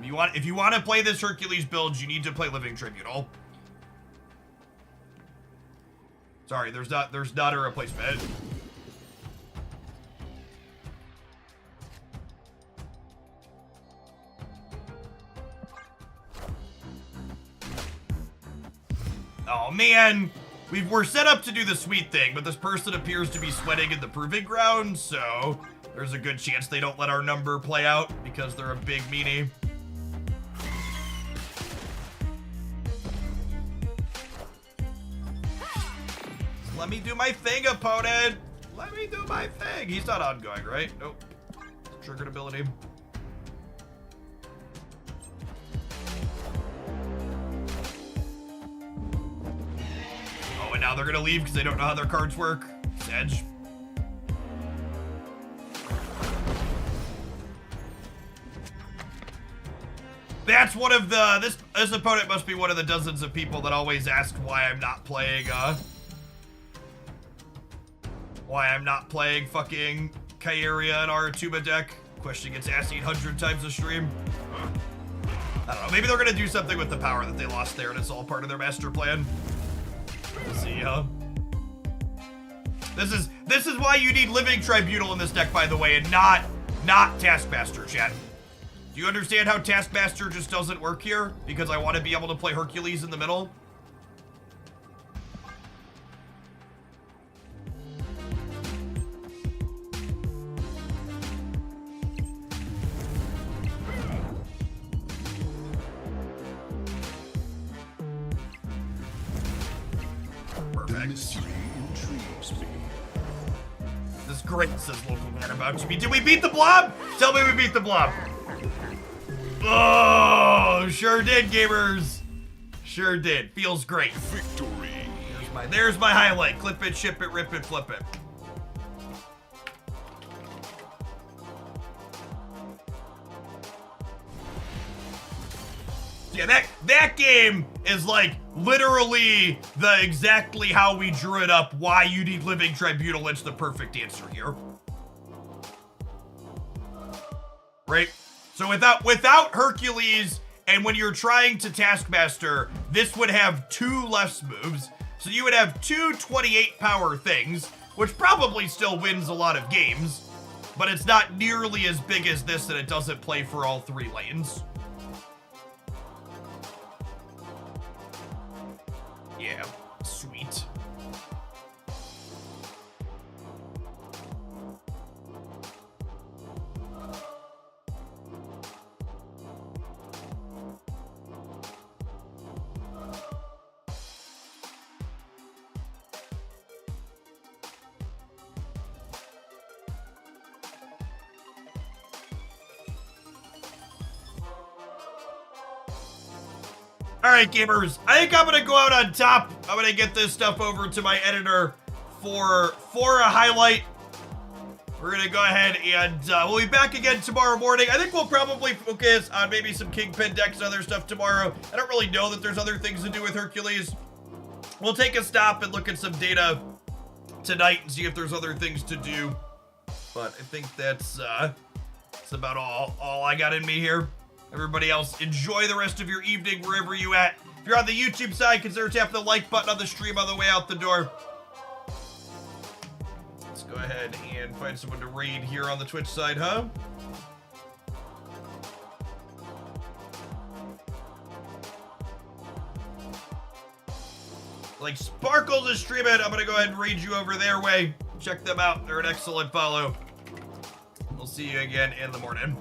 If you want to play this Hercules build, you need to play Living Tribunal. Sorry, there's not a replacement. Oh man, we're set up to do the sweet thing, but this person appears to be sweating in the proving ground, so there's a good chance they don't let our number play out because they're a big meanie. Let me do my thing, opponent. Let me do my thing. He's not ongoing, right? Nope. Triggered ability. Oh, and now they're gonna leave because they don't know how their cards work. Sedge. That's one of the... This opponent must be one of the dozens of people that always ask why I'm not playing, why I'm not playing fucking Kairia and Aratuma deck. Question gets asked 800 times a stream. I don't know. Maybe they're gonna do something with the power that they lost there, and it's all part of their master plan. We'll see, huh? This is why you need Living Tribunal in this deck, by the way, and not Taskmaster, chat. Do you understand how Taskmaster just doesn't work here? Because I want to be able to play Hercules in the middle. This is great, says local man about to be. Did we beat the Blob? Tell me we beat the Blob. Oh, sure did, gamers. Sure did. Feels great. Victory. There's my highlight. Clip it, ship it, rip it, flip it. Yeah, that game is like literally the exactly how we drew it up, why you need Living Tribunal. It's the perfect answer here. Right? So without Hercules, and when you're trying to Taskmaster, this would have 2 left moves. So you would have 2 28 power things, which probably still wins a lot of games, but it's not nearly as big as this, and it doesn't play for all 3 lanes. Yeah, sweet. All right, gamers, I think I'm gonna go out on top. I'm gonna get this stuff over to my editor for a highlight. We're gonna go ahead and we'll be back again tomorrow morning. I think we'll probably focus on maybe some Kingpin decks and other stuff tomorrow. I don't really know that there's other things to do with Hercules. We'll take a stop and look at some data tonight and see if there's other things to do. But I think that's about all I got in me here. Everybody else, enjoy the rest of your evening wherever you at. If you're on the YouTube side, consider tapping the like button on the stream on the way out the door. Let's go ahead and find someone to raid here on the Twitch side, huh? Like Sparkles is streaming, I'm gonna go ahead and raid you over their way. Check them out, they're an excellent follow. We'll see you again in the morning.